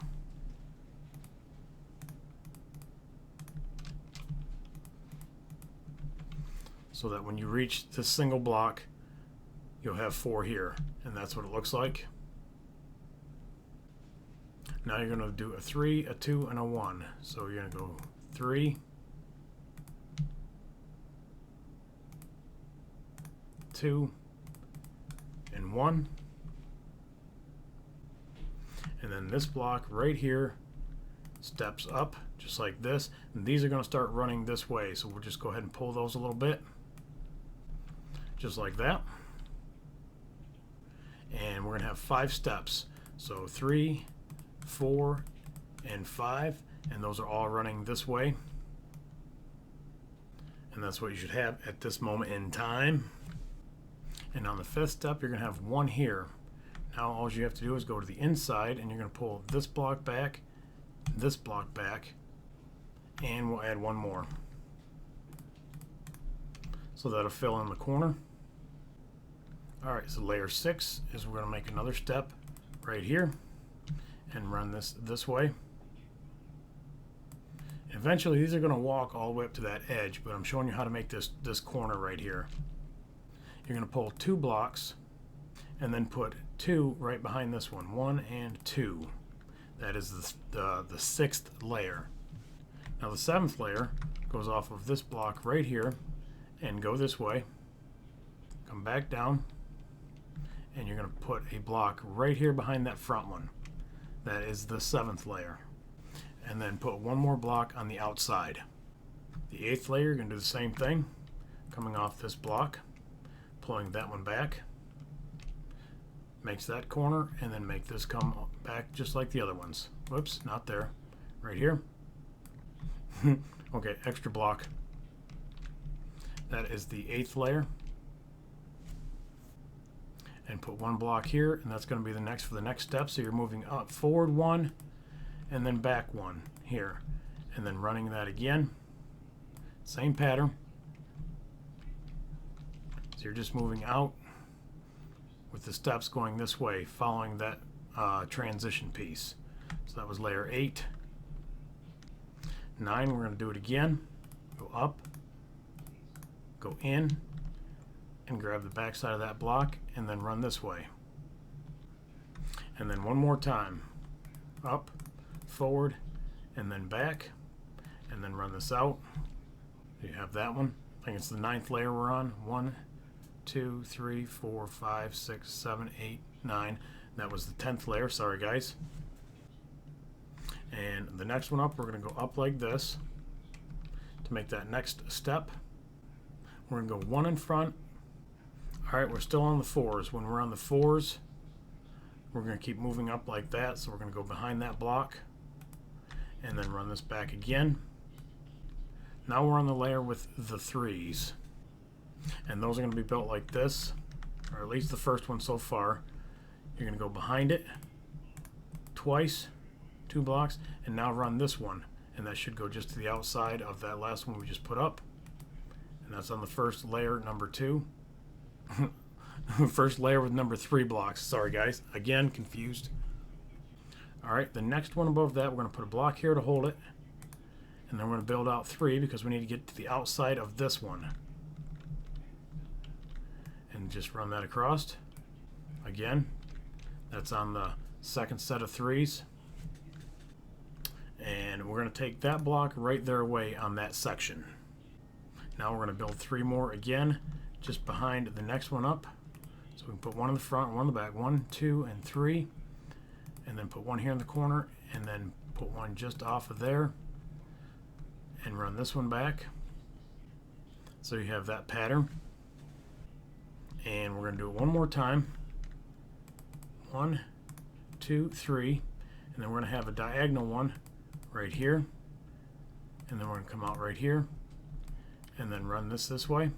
So that when you reach this single block, you'll have 4 here, and that's what it looks like. Now you're going to do a 3, a 2, and a 1. So you're going to go 3, 2, and 1. And then this block right here steps up just like this, and these are going to start running this way, so we'll just go ahead and pull those a little bit just like that. And we're going to have 5 steps, so 3, 4, and 5, and those are all running this way, and that's what you should have at this moment in time. And on the 5th step, you're going to have 1 here. Now all you have to do is go to the inside, and you're going to pull this block back, and we'll add 1 more. So that'll fill in the corner. Alright, so layer 6 is we're going to make another step right here and run this way. Eventually these are going to walk all the way up to that edge, but I'm showing you how to make this corner right here. You're going to pull 2 blocks and then put 2 right behind this one. 1 and 2. That is the 6th layer. Now the 7th layer goes off of this block right here and go this way. Come back down, and you're going to put a block right here behind that front one. That is the 7th layer. And then put 1 more block on the outside. The 8th layer, you're going to do the same thing. Coming off this block, pulling that one back. Makes that corner, and then make this come back just like the other ones. Whoops, not there. Right here. Okay, extra block. That is the 8th layer. And put 1 block here, and that's going to be the next for the next step. So you're moving up, forward 1, and then back 1 here, and then running that again. Same pattern. So you're just moving out with the steps going this way, following that transition piece. So that was layer 8. 9, we're going to do it again. Go up, go in, and grab the back side of that block, and then run this way. And then 1 more time. Up, forward, and then back, and then run this out. You have that one. I think it's the 9th layer we're on. 1, 2, 3, 4, 5, 6, 7, 8, 9. That was the 10th layer. Sorry, guys. And the next one up, we're going to go up like this to make that next step. We're going to go 1 in front. All right, we're still on the 4s. When we're on the 4s, we're going to keep moving up like that. So we're going to go behind that block and then run this back again. Now we're on the layer with the 3s. And those are going to be built like this, or at least the first one so far. You're going to go behind it twice, 2 blocks, and now run this one. And that should go just to the outside of that last one we just put up. And that's on the first layer, number 2. First layer with number 3 blocks. Sorry, guys. Again, confused. Alright, the next one above that, we're going to put a block here to hold it. And then we're going to build out 3 because we need to get to the outside of this one. And just run that across. Again, that's on the 2nd set of 3s. And we're going to take that block right there away on that section. Now we're going to build 3 more again, just behind the next one up. So we can put 1 in the front, 1 in the back, 1, 2, and 3. And then put 1 here in the corner, and then put 1 just off of there. And run this one back. So you have that pattern. And we're going to do it 1 more time. 1, 2, 3. And then we're going to have a diagonal one right here. And then we're going to come out right here. And then run this way.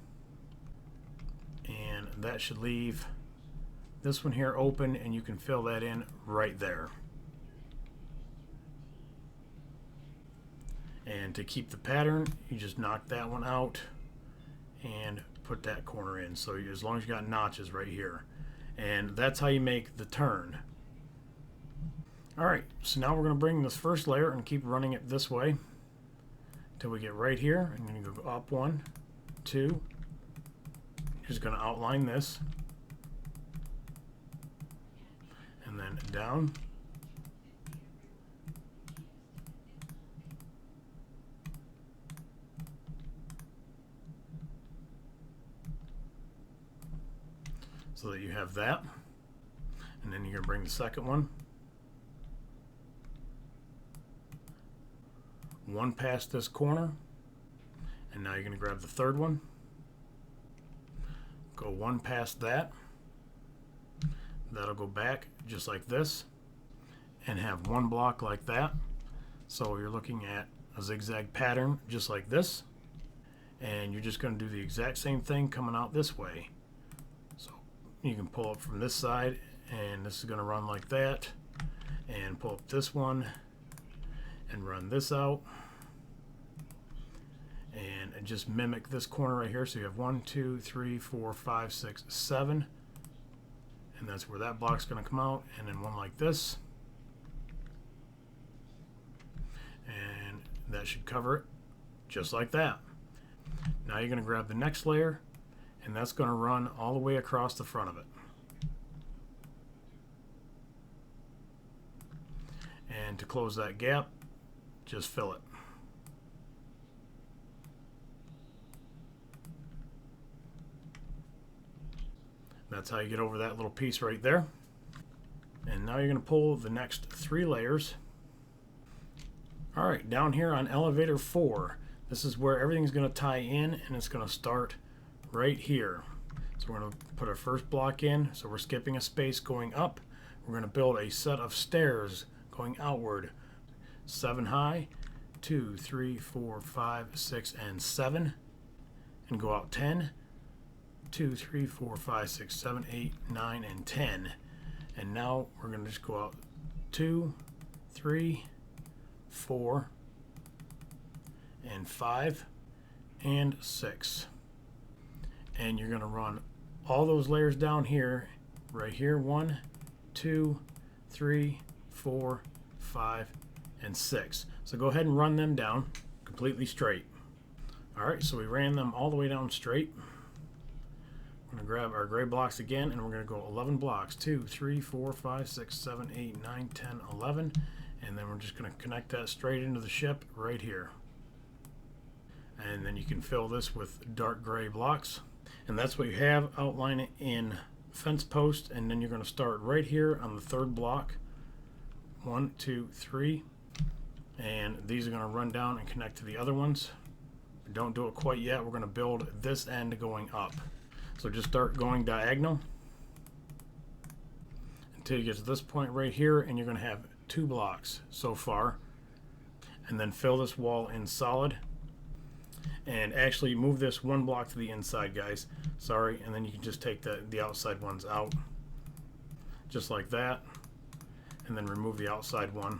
And that should leave this one here open, and you can fill that in right there. And to keep the pattern, you just knock that one out and put that corner in. So as long as you got notches right here. And that's how you make the turn. Alright, so now we're going to bring this first layer and keep running it this way until we get right here. I'm going to go up 1, 2. Just going to outline this. And then down. so that you have that. And then you're going to bring the second one one past this corner, and now you're going to grab the third one, go one past that, that'll go back just like this, and have one block like that. So you're looking at a zigzag pattern just like this, and you're just going to do the exact same thing coming out this way. So you can pull up from this side, and this is going to run like that, and pull up this one and run this out, and just mimic this corner right here. So you have 1, 2, 3, 4, 5, 6, 7, and that's where that block's going to come out, and then one like this, and that should cover it just like that. Now you're going to grab the next layer, and that's going to run all the way across the front of it. And to close that gap, just fill it. That's how you get over that little piece right there. And now you're going to pull the next 3 layers. Alright, down here on elevator 4, this is where everything's going to tie in, and it's going to start right here. So we're going to put our first block in, so we're skipping a space going up. We're going to build a set of stairs going outward, 7 high, 2, 3, 4, 5, 6, and 7, and go out 10, 2, 3, 4, 5, 6, 7, 8, 9, and 10. And now we're going to just go out 2, 3, 4, and 5, and 6. And you're going to run all those layers down here, right here, 1, 2, 3, 4, 5, and 6. So go ahead and run them down completely straight. Alright, so we ran them all the way down straight. We're going to grab our gray blocks again, and we're going to go 11 blocks. 2, 3, 4, 5, 6, 7, 8, 9, 10, 11. And then we're just going to connect that straight into the ship right here. And then you can fill this with dark gray blocks. And that's what you have. Outline it in fence post, and then you're going to start right here on the third block. 1, 2, 3. And these are going to run down and connect to the other ones. Don't do it quite yet. We're going to build this end going up. So just start going diagonal until you get to this point right here, and you're going to have 2 blocks so far. And then fill this wall in solid. And actually move this 1 block to the inside, guys. Sorry. And then you can just take the outside ones out. Just like that. And then remove the outside one.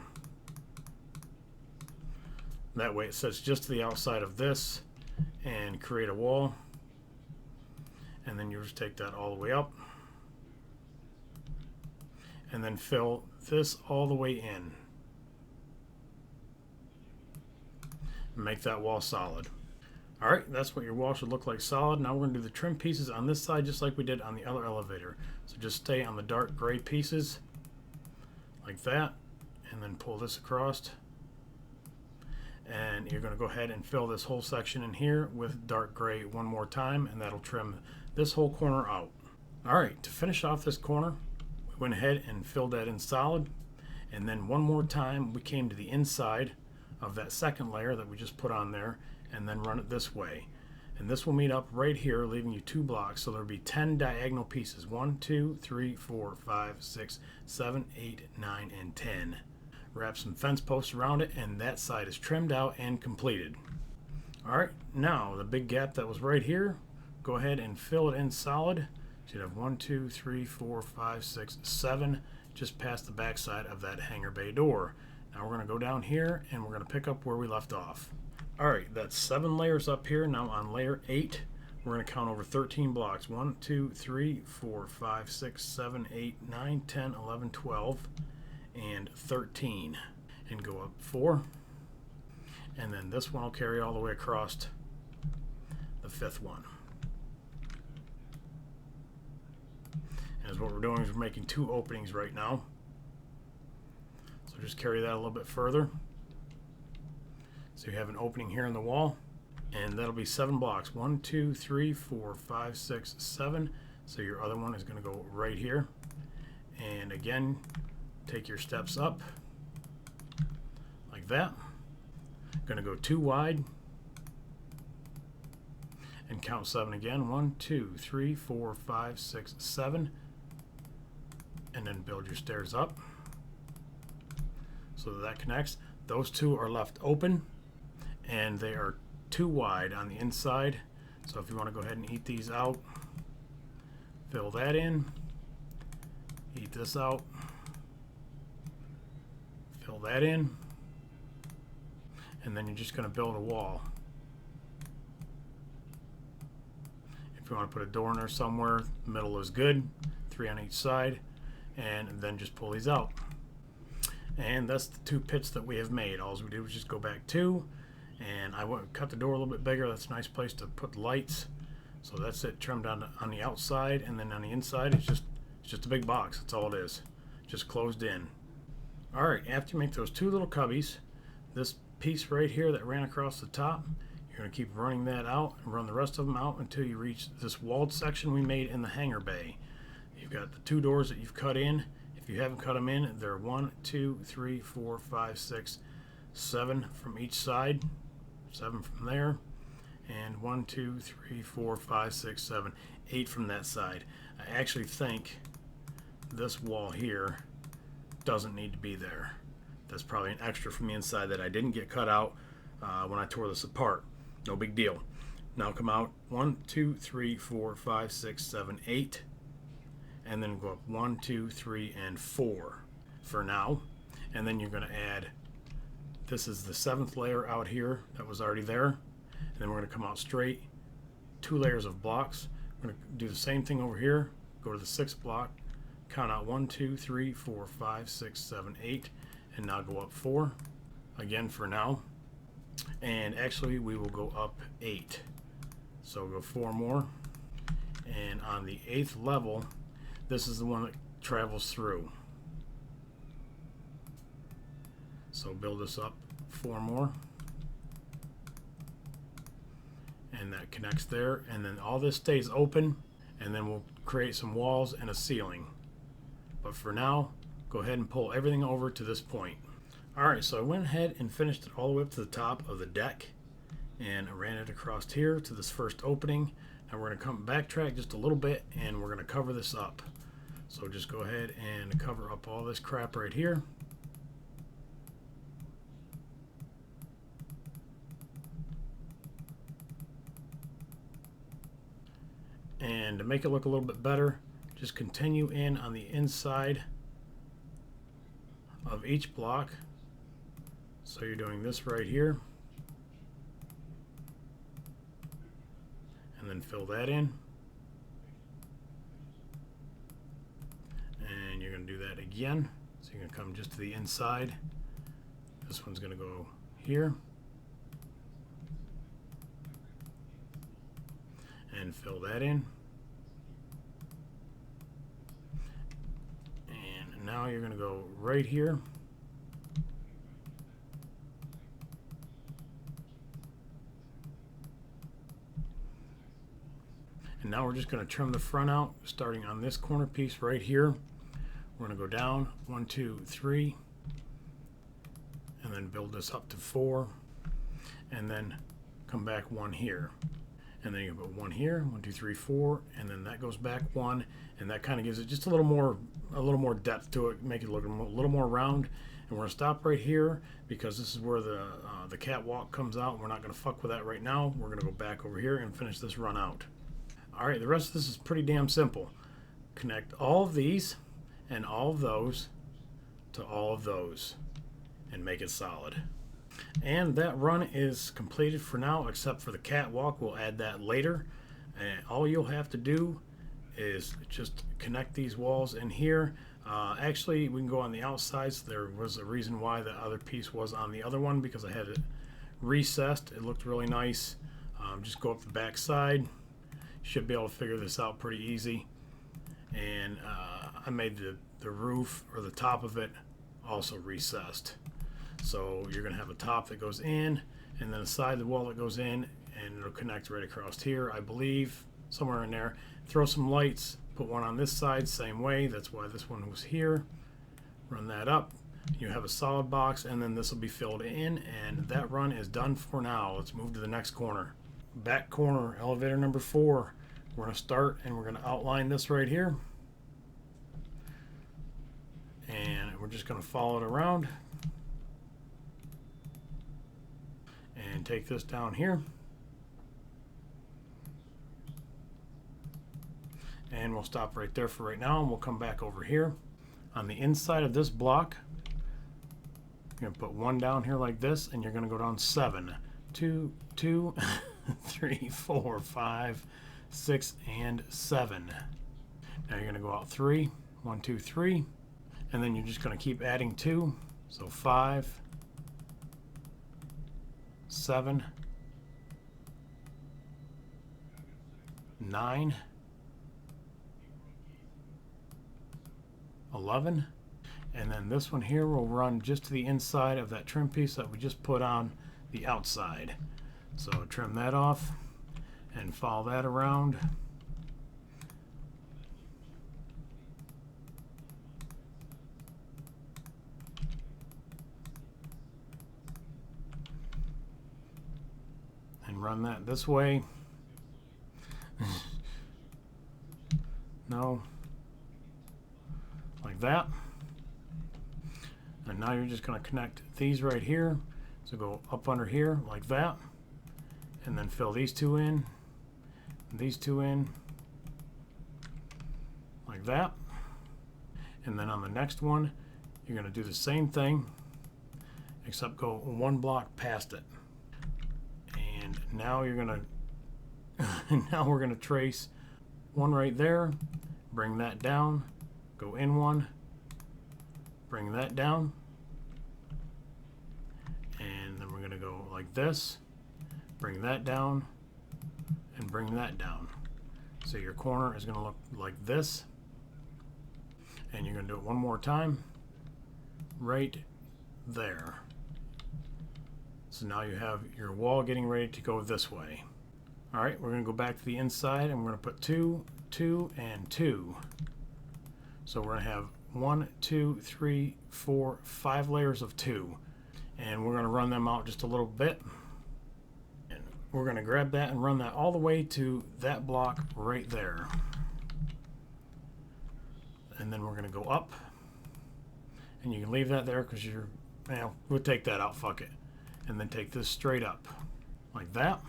That way it sets just to the outside of this and create a wall. And then you just take that all the way up. And then fill this all the way in. Make that wall solid. Alright, that's what your wall should look like solid. Now we're going to do the trim pieces on this side just like we did on the other elevator. So just stay on the dark gray pieces like that, and then pull this across. And you're going to go ahead and fill this whole section in here with dark gray one more time, and that'll trim this whole corner out. Alright, to finish off this corner, we went ahead and filled that in solid, and then one more time we came to the inside of that second layer that we just put on there, and then run it this way. And this will meet up right here, leaving you 2 blocks. So there'll be 10 diagonal pieces. 1, 2, 3, 4, 5, 6, 7, 8, 9, and 10. Wrap some fence posts around it, and that side is trimmed out and completed. Alright, now the big gap that was right here, go ahead and fill it in solid. So you have 1, 2, 3, 4, 5, 6, 7, just past the back side of that hangar bay door. Now we're going to go down here, and we're going to pick up where we left off. Alright, that's 7 layers up here. Now on layer 8, we're going to count over 13 blocks. 1, 2, 3, 4, 5, 6, 7, 8, 9, 10, 11, 12, and 13. And go up 4. And then this one will carry all the way across the 5th one. And what we're doing is we're making 2 openings right now. So just carry that a little bit further. So you have an opening here in the wall, and that'll be 7 blocks. 1, 2, 3, 4, 5, 6, 7. So your other one is going to go right here. And again, take your steps up like that. Going to go 2 wide and count 7 again. 1, 2, 3, 4, 5, 6, 7. And then build your stairs up so that connects. Those 2 are left open and they are 2 wide on the inside. So if you want to go ahead and eat these out, fill that in, eat this out, fill that in, and then you're just going to build a wall. If you want to put a door in there somewhere, the middle is good, 3 on each side, and then just pull these out. And that's the 2 pits that we have made. All we did was just go back 2, and I went cut the door a little bit bigger. That's a nice place to put lights. So that's it, trimmed on the outside, and then on the inside it's just a big box. That's all it is, just closed in. All right, after you make those 2 little cubbies, this piece right here that ran across the top, you're going to keep running that out and run the rest of them out until you reach this walled section we made in the hangar bay. You've got the 2 doors that you've cut in. If you haven't cut them in, they're 1, 2, 3, 4, 5, 6, 7 from each side, 7 from there, and 1, 2, 3, 4, 5, 6, 7, 8 from that side. I actually think this wall here doesn't need to be there. That's probably an extra from the inside that I didn't get cut out when I tore this apart. No big deal. Now come out 1, 2, 3, 4, 5, 6, 7, 8, and then go up 1, 2, 3, and 4 for now. And then you're going to add, this is the 7th layer out here that was already there. And then we're going to come out straight, 2 layers of blocks. We're going to do the same thing over here. Go to the 6th block, count out 1, 2, 3, 4, 5, 6, 7, 8, and now go up 4 again for now. And actually we will go up 8. So we'll go 4 more. And on the 8th level, this is the one that travels through. So build this up 4 more. And that connects there. And then all this stays open. And then we'll create some walls and a ceiling. But for now, go ahead and pull everything over to this point. Alright, so I went ahead and finished it all the way up to the top of the deck. And I ran it across here to this first opening. Now we're going to come backtrack just a little bit and we're going to cover this up. So just go ahead and cover up all this crap right here. And to make it look a little bit better, just continue in on the inside of each block. So you're doing this right here. And then fill that in. And you're going to do that again. So you're going to come just to the inside. This one's going to go here. And fill that in. And now you're going to go right here. And now we're just going to trim the front out, starting on this corner piece right here. We're going to go down 1, 2, 3, and then build this up to 4, and then come back 1 here. And then you put 1 here, 1, 2, 3, 4, and then that goes back 1, and that kind of gives it just a little more depth to it, make it look a little more round. And we're going to stop right here because this is where the catwalk comes out. We're not going to fuck with that right now. We're going to go back over here and finish this run out. Alright, the rest of this is pretty damn simple. Connect all of these and all of those to all of those and make it solid. And that run is completed for now, except for the catwalk. We'll add that later. And all you'll have to do is just connect these walls in here. Actually, we can go on the outside. So there was a reason why the other piece was on the other one, because I had it recessed. It looked really nice. Just go up the back side. Should be able to figure this out pretty easy. And I made the roof, or the top of it, also recessed. So you're going to have a top that goes in, and then a side of the wall that goes in, and it'll connect right across here, I believe, somewhere in there. throw some lights, put one on this side, same way. That's why this one was here. Run that up. You have a solid box, and then this will be filled in, and that run is done for now. Let's move to the next corner. Back corner, elevator number 4. We're going to start, and we're going to outline this right here. And we're just going to follow it around. And take this down here. And we'll stop right there for right now, and we'll come back over here. On the inside of this block, you're going to put one down here like this, and you're going to go down 7. 2, 2, 3, 4, 5, 6, and 7. Now you're going to go out 3, 1, 2, 3, and then you're just going to keep adding 2. So 5, 7, 9, 11, and then this one here will run just to the inside of that trim piece that we just put on the outside. So trim that off and follow that around. And run that this way. No. Like that. And now you're just going to connect these right here. So go up under here like that. And then fill these two in. And these two in. Like that. And then on the next one, you're going to do the same thing, except go one block past it. And now you're going to, now we're going to trace one right there. Bring that down. Go in one, bring that down, and then we're going to go like this, bring that down, and bring that down. So your corner is going to look like this, and you're going to do it one more time, right there. So now you have your wall getting ready to go this way. All right, we're going to go back to the inside, and we're going to put 2, 2, and 2. So we're going to have 1, 2, 3, 4, 5 layers of 2. And we're going to run them out just a little bit. And we're going to grab that and run that all the way to that block right there. And then we're going to go up. And you can leave that there because you're, well, we'll take that out, fuck it. And then take this straight up like that.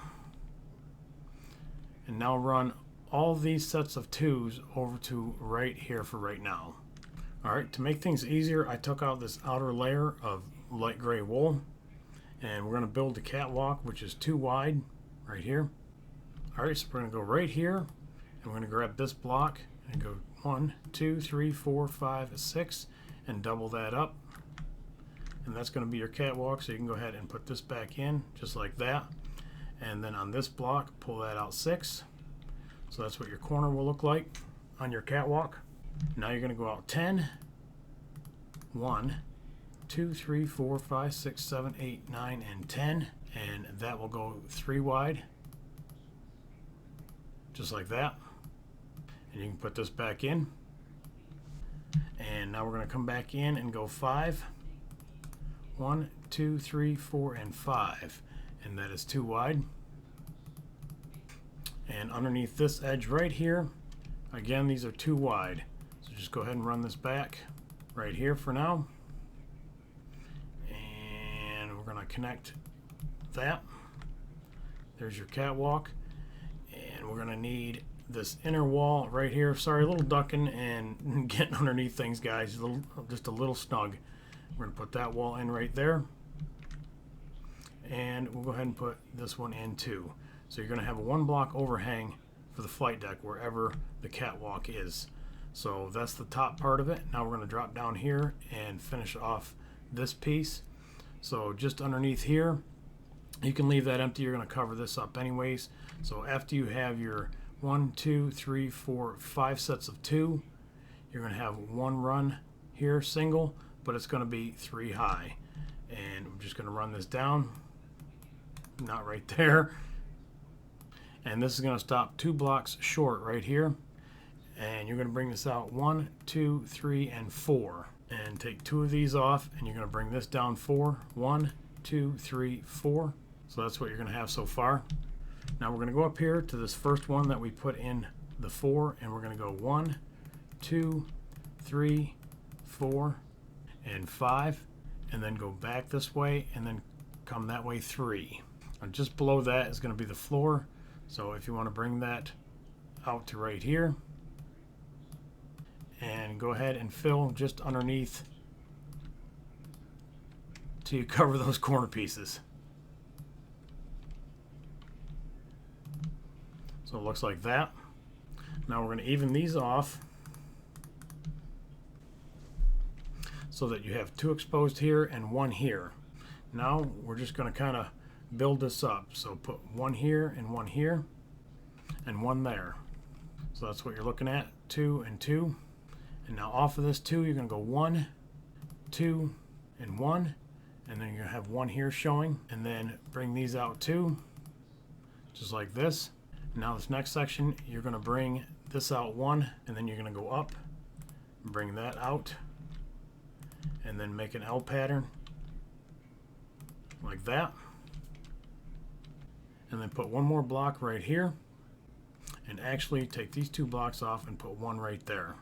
And now run all these sets of 2s over to right here for right now. Alright, to make things easier, I took out this outer layer of light gray wool, and we're going to build the catwalk, which is 2 wide right here. Alright, so we're going to go right here, and we're going to grab this block and go 1, 2, 3, 4, 5, 6, and double that up. And that's going to be your catwalk, so you can go ahead and put this back in just like that. And then on this block, pull that out 6. So that's what your corner will look like on your catwalk. Now you're going to go out 10. 1, 2, 3, 4, 5, 6, 7, 8, 9, and 10. And that will go 3 wide. Just like that. And you can put this back in. And now we're going to come back in and go 5. 1, 2, 3, 4, and 5. And that is 2 wide. And underneath this edge right here, again, these are 2 wide. So just go ahead and run this back right here for now. And we're going to connect that. There's your catwalk. And we're going to need this inner wall right here. Sorry, a little ducking and getting underneath things, guys. Just a little snug. We're going to put that wall in right there. And we'll go ahead and put this one in too. So you're going to have a 1 block overhang for the flight deck wherever the catwalk is. So that's the top part of it. Now we're going to drop down here and finish off this piece. So just underneath here, you can leave that empty. You're going to cover this up anyways. So after you have your 1, 2, 3, 4, 5 sets of 2, you're going to have 1 run here single, but it's going to be 3 high. And I'm just going to run this down. Not right there. And this is going to stop 2 blocks short right here. And you're going to bring this out 1, 2, 3, and 4. And take 2 of these off, and you're going to bring this down 4. 1, 2, 3, 4. So that's what you're going to have so far. Now we're going to go up here to this first one that we put in the 4, and we're going to go 1, 2, 3, 4, and 5, and then go back this way, and then come that way 3. And just below that is going to be the floor. So if you want to bring that out to right here, and go ahead and fill just underneath till you cover those corner pieces. So it looks like that. Now we're going to even these off so that you have 2 exposed here and 1 here. Now we're just going to kind of build this up. So put 1 here and 1 here and 1 there. So that's what you're looking at, 2 and 2. And now off of this 2, you're going to go 1, 2, and 1. And then you're going to have 1 here showing. And then bring these out 2, just like this. Now this next section, you're going to bring this out 1, and then you're going to go up, bring that out, and then make an L pattern like that. And then put 1 more block right here, and actually take these 2 blocks off and put 1 right there.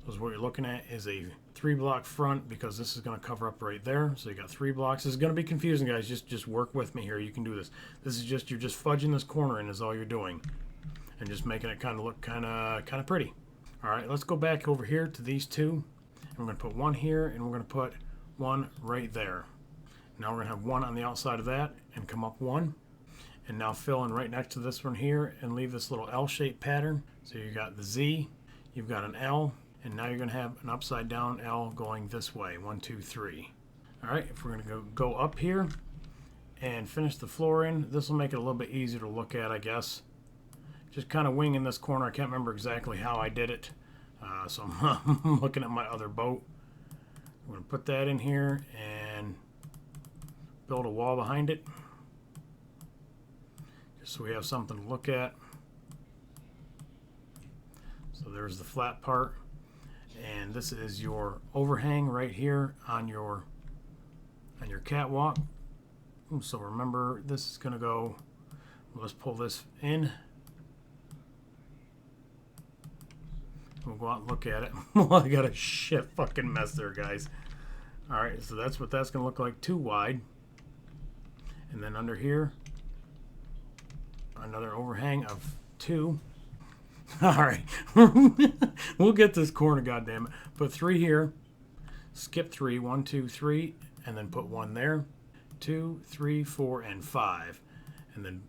So what you're looking at is a 3-block front, because this is going to cover up right there. So you got 3 blocks. This is going to be confusing, guys. Just work with me here. You can do this. This is just, you're just fudging this corner in is all you're doing, and just making it kind of look kind of pretty. All right, let's go back over here to these 2, and we're going to put 1 here, and we're going to put 1 right there. Now we're going to have 1 on the outside of that, and come up 1, and now fill in right next to this one here, and leave this little L-shaped pattern. So you got the Z, you've got an L, and now you're going to have an upside down L going this way, 1, 2, 3. All right, if we're going to go up here and finish the floor in, this will make it a little bit easier to look at, I guess. Just kind of winging this corner. I can't remember exactly how I did it, so I'm looking at my other boat. We're going to put that in here and build a wall behind it, just so we have something to look at. So there's the flat part. And this is your overhang right here on your catwalk. So remember, this is going to go, let's pull this in. We'll go out and look at it. Well, I got a shit fucking mess there, guys. Alright, so that's what that's going to look like, too wide. And then under here, another overhang of 2. Alright, we'll get this corner, goddammit. Put 3 here, skip 3, 1, 2, 3, and then put 1 there, 2, 3, 4, and 5. And then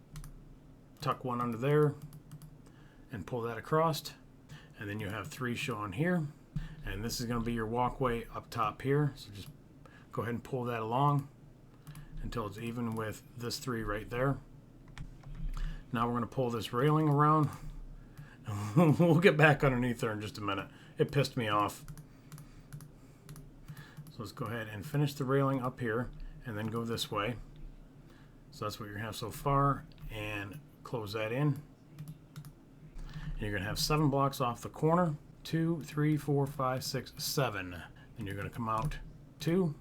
tuck 1 under there, and pull that across. And then you have 3 showing here. And this is going to be your walkway up top here. So just go ahead and pull that along until it's even with this 3 right there. Now we're going to pull this railing around. We'll get back underneath there in just a minute. It pissed me off. So let's go ahead and finish the railing up here and then go this way. So that's what you're going to have so far, and close that in. And you're going to have 7 blocks off the corner. 2, 3, 4, 5, 6, 7. Then you're going to come out 2,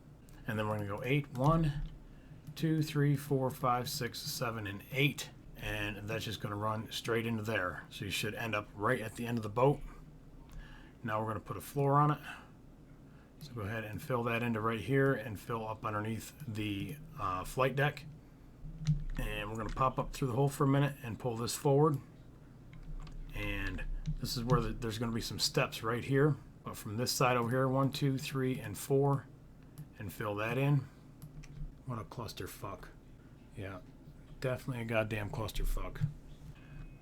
and then we're going to go 8. 1, 2, 3, 4, 5, 6, 7, and 8. And that's just going to run straight into there. So you should end up right at the end of the boat. Now we're going to put a floor on it. So go ahead and fill that into right here and fill up underneath the flight deck. And we're going to pop up through the hole for a minute and pull this forward. And this is where there's going to be some steps right here. But from this side over here, 1, 2, 3, and 4. And fill that in. What a clusterfuck. Yeah. Definitely a goddamn clusterfuck.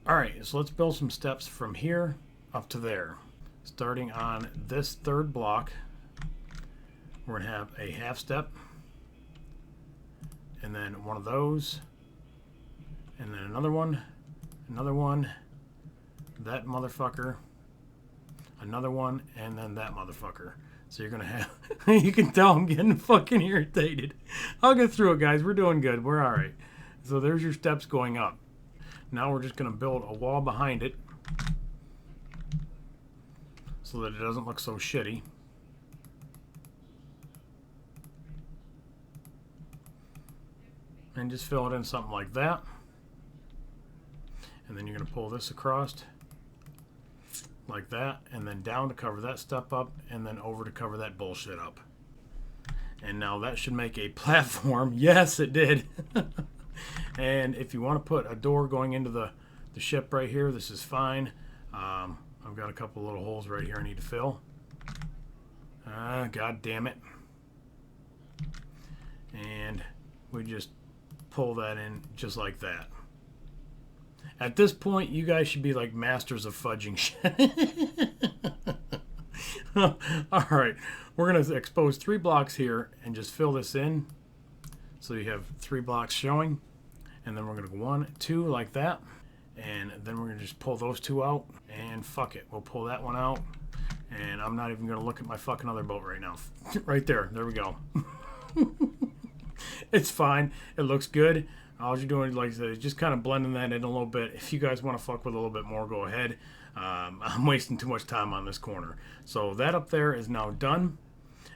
Alright, so let's build some steps from here up to there. Starting on this 3rd block, we're going to have a half step, and then one of those, and then another one, that motherfucker, another one, and then that motherfucker. So you're going to have, you can tell I'm getting fucking irritated. I'll get through it, guys. We're doing good. We're alright. So there's your steps going up. Now we're just going to build a wall behind it. so that it doesn't look so shitty. And just fill it in something like that. And then you're going to pull this across like that, and then down to cover that step up, and then over to cover that bullshit up. And now that should make a platform. Yes, it did. And if you want to put a door going into the ship right here, this is fine. I've got a couple little holes right here I need to fill. God damn it. And we just pull that in just like that. At this point, you guys should be like masters of fudging shit. Alright, we're going to expose 3 blocks here and just fill this in. So you have 3 blocks showing. And then we're going to go 1, 2 like that. And then we're going to just pull those 2 out. And fuck it, we'll pull that one out. And I'm not even going to look at my fucking other boat right now. Right there, there we go. It's fine, it looks good. All you're doing, like I said, is just kind of blending that in a little bit. If you guys want to fuck with a little bit more, go ahead. I'm wasting too much time on this corner. So that up there is now done.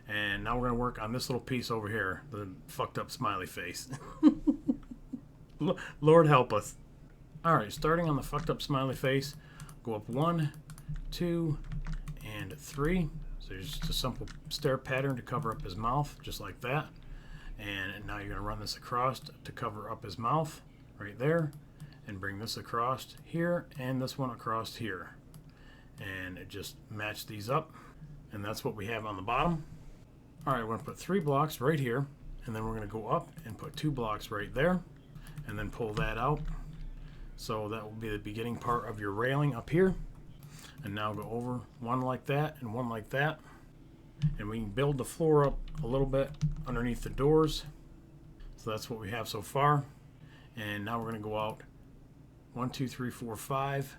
And now we're going to work on this little piece over here, the fucked up smiley face. Lord help us. Alright, starting on the fucked up smiley face, go up 1, 2, and 3. So there's just a simple stair pattern to cover up his mouth, just like that. And now you're going to run this across to cover up his mouth, right there. And bring this across here, and this one across here. And just match these up. And that's what we have on the bottom. Alright, we're going to put 3 blocks right here. And then we're going to go up and put 2 blocks right there. And then pull that out. So that will be the beginning part of your railing up here. And now go over 1 like that and 1 like that. And we can build the floor up a little bit underneath the doors. So that's what we have so far. And now we're going to go out 1, 2, 3, 4, 5.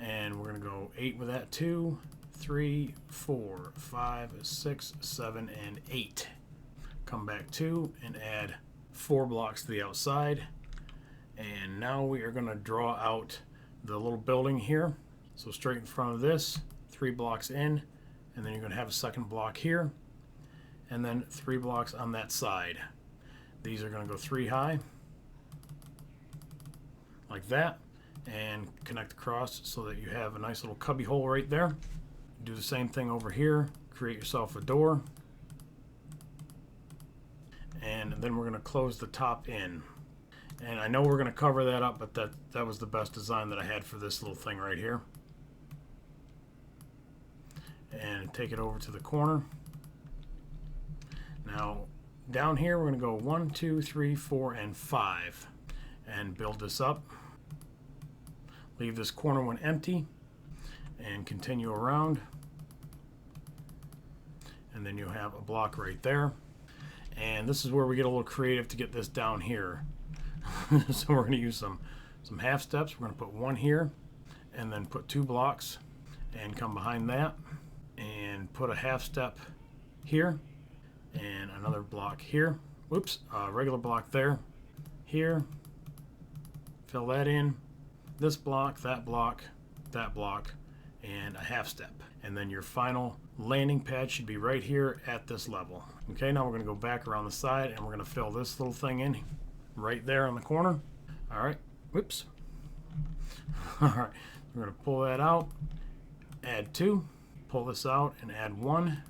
And we're going to go 8 with that. 2, 3, 4, 5, 6, 7, and 8. Come back 2 and add 4 blocks to the outside. And now we are going to draw out the little building here. So straight in front of this, 3 blocks in, and then you're going to have a second block here, and then 3 blocks on that side. These are going to go 3 high, like that, and connect across so that you have a nice little cubby hole right there. Do the same thing over here, create yourself a door, and then we're going to close the top in. And I know we're going to cover that up, but that was the best design that I had for this little thing right here. And take it over to the corner. Now, down here, we're going to go 1, 2, 3, 4, and 5. And build this up. Leave this corner one empty. And continue around. And then you'll have a block right there. And this is where we get a little creative to get this down here. So we're going to use some half steps. We're going to put 1 here, and then put 2 blocks, and come behind that, and put a half step here, and another block here. Whoops, regular block there, here. Fill that in. This block, that block, and a half step. And then your final landing pad should be right here at this level. Okay, now we're going to go back around the side, and we're going to fill this little thing in right there on the corner. All right, whoops. All right, we're going to pull that out, add 2, pull this out, and add 1,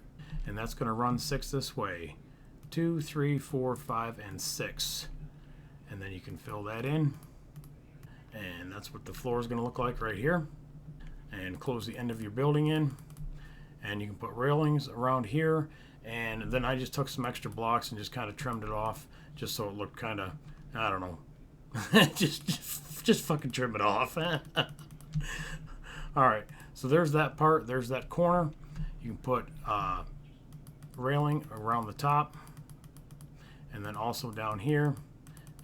and that's going to run 6 this way. 2, 3, 4, 5, and 6. And then you can fill that in, and that's what the floor is going to look like right here. And close the end of your building in, and you can put railings around here. And then I just took some extra blocks and just kind of trimmed it off, just so it looked kind of, I don't know, just fucking trim it off. All right, so there's that part. There's that corner. You can put railing around the top, and then also down here.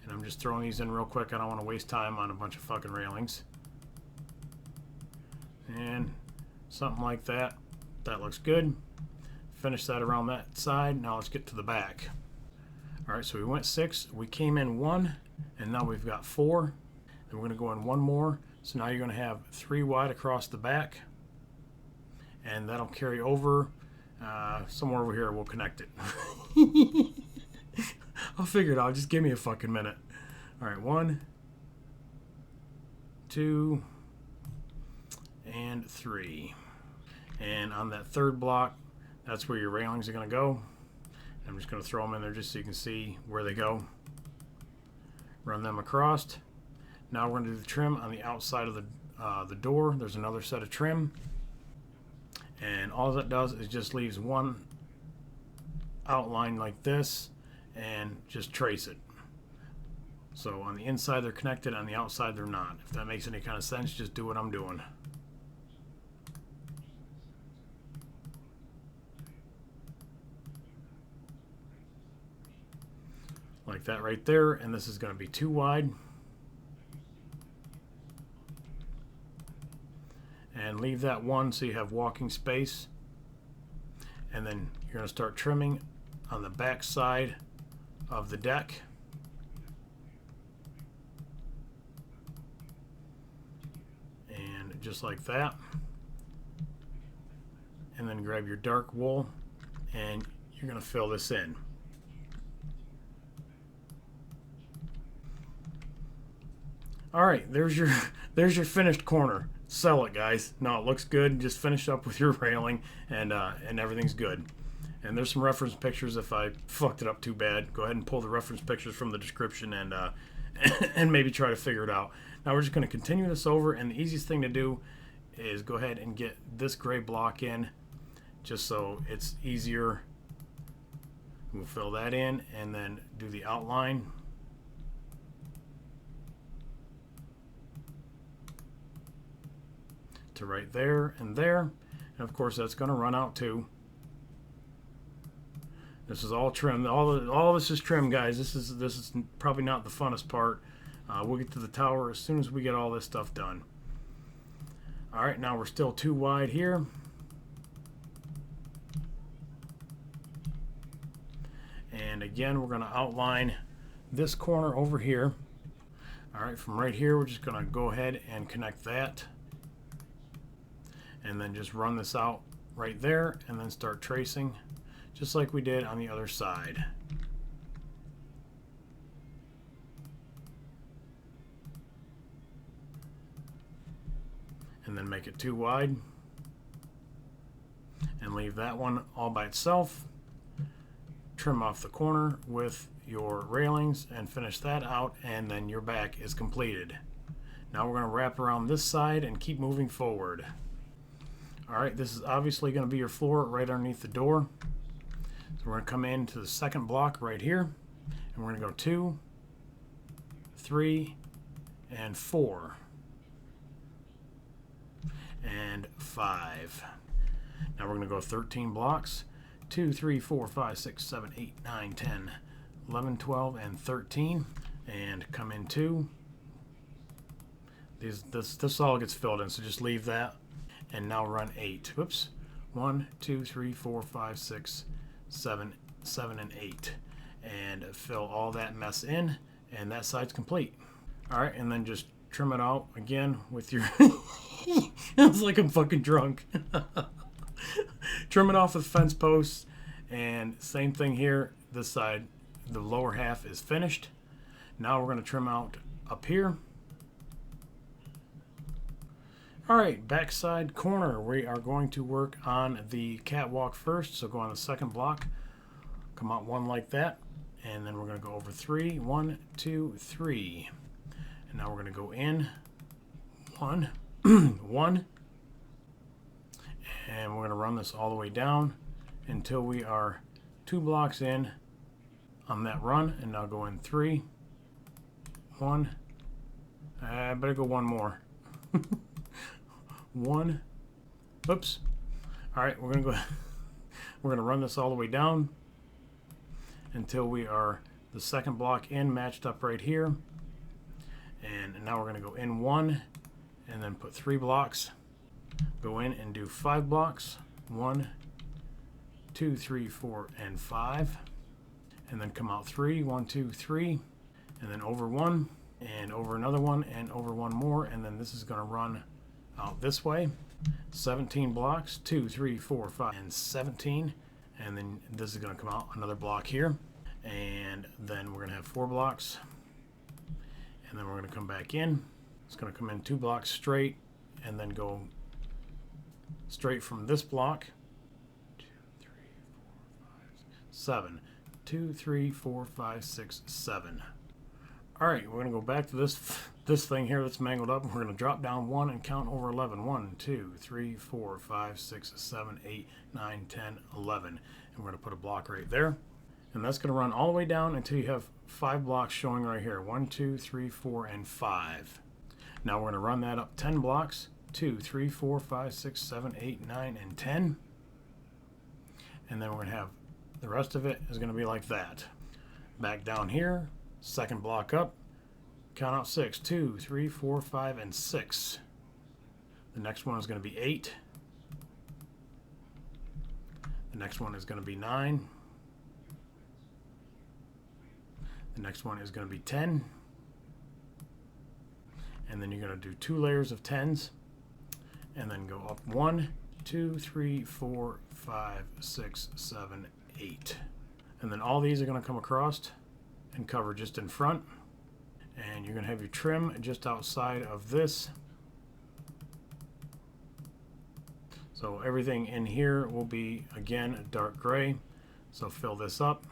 And I'm just throwing these in real quick. I don't want to waste time on a bunch of fucking railings. And something like that. That looks good. Finish that around that side. Now let's get to the back. Alright, so we went 6, we came in 1, and now we've got 4. And we're going to go in 1 more. So now you're going to have 3 wide across the back. and that'll carry over somewhere over here. We'll connect it. I'll figure it out. Just give me a fucking minute. All right, 1, 2, and 3. And on that third block, that's where your railings are going to go. I'm just going to throw them in there just so you can see where they go. Run them across. Now we're going to do the trim on the outside of the door. There's another set of trim. And all that does is just leaves one outline like this and just trace it. So on the inside they're connected, on the outside they're not. If that makes any kind of sense, just do what I'm doing. Like that right there, and this is going to be too wide. And leave that one so you have walking space. And then you're going to start trimming on the back side of the deck. And just like that. And then grab your dark wool and you're going to fill this in. All right, there's your finished corner. Sell it, guys. No, it looks good. Just finish up with your railing, and everything's good. And there's some reference pictures. If I fucked it up too bad, go ahead and pull the reference pictures from the description and and maybe try to figure it out. Now we're just going to continue this over, and the easiest thing to do is go ahead and get this gray block in, just so it's easier. We'll fill that in, and then do the outline. To right there and there, and of course that's going to run out too. This is all trim. All this is trim, guys. This is probably not the funnest part. We'll get to the tower as soon as we get all this stuff done. All right, now we're still too wide here. And again, we're going to outline this corner over here. All right, from right here, we're just going to go ahead and connect that. And then just run this out right there and then start tracing just like we did on the other side. And then make it too wide and leave that one all by itself. Trim off the corner with your railings and finish that out, and then your back is completed. Now we're going to wrap around this side and keep moving forward. Alright, this is obviously going to be your floor right underneath the door. So we're going to come into the second block right here. And we're going to go 2, 3, and 4. And 5. Now we're going to go 13 blocks. 2, 3, 4, 5, 6, 7, 8, 9, 10, 11, 12, and 13. And come in 2. This all gets filled in, so just leave that. And now run 8. Whoops. 1, 2, 3, 4, 5, 6, 7, 7, and 8. And fill all that mess in, and that side's complete. Alright, and then just trim it out again with your... It's like I'm fucking drunk. Trim it off with fence posts, and same thing here. This side, the lower half is finished. Now we're going to trim out up here. Alright, backside corner. We are going to work on the catwalk first. So go on the second block, come out one like that, and then we're going to go over 3. 1, 2, 3. And now we're going to go in 1, 1, and we're going to run this all the way down until we are 2 blocks in on that run. And now go in 3, 1. I better go one more. 1. Oops. All right, we're gonna run this all the way down until we are the second block in, matched up right here. And now we're gonna go in 1 and then put 3 blocks. Go in and do 5 blocks. 1, 2, 3, 4, and 5. And then come out 3. 1, 2, 3. And then over 1 and over another one and over one more. And then this is gonna run out this way. 17 blocks, 2, 3, 4, 5, and 17. And then this is going to come out another block here. And then we're going to have 4 blocks. And then we're going to come back in. It's going to come in 2 blocks straight and then go straight from this block. 2, 3, 4, 5, 7. 2, 3, 4, 5, 6, 7. All right, we're going to go back to this thing here that's mangled up. We're going to drop down 1 and count over 11. 1, 2, 3, 4, 5, 6, 7, 8, 9, 10, 11. And we're going to put a block right there. And that's going to run all the way down until you have 5 blocks showing right here. 1, 2, 3, 4, and 5. Now we're going to run that up 10 blocks. 2, 3, 4, 5, 6, 7, 8, 9, and 10. And then we're going to have the rest of it is going to be like that. Back down here, second block up, count out 6. 2, 3, 4, 5, and 6. The next one is going to be 8. The next one is going to be 9. The next one is going to be 10. And then you're going to do 2 layers of 10s. And then go up 1, 2, 3, 4, 5, 6, 7, 8. And then all these are going to come across and cover just in front. And you're going to have your trim just outside of this. So everything in here will be, again, dark gray. So fill this up.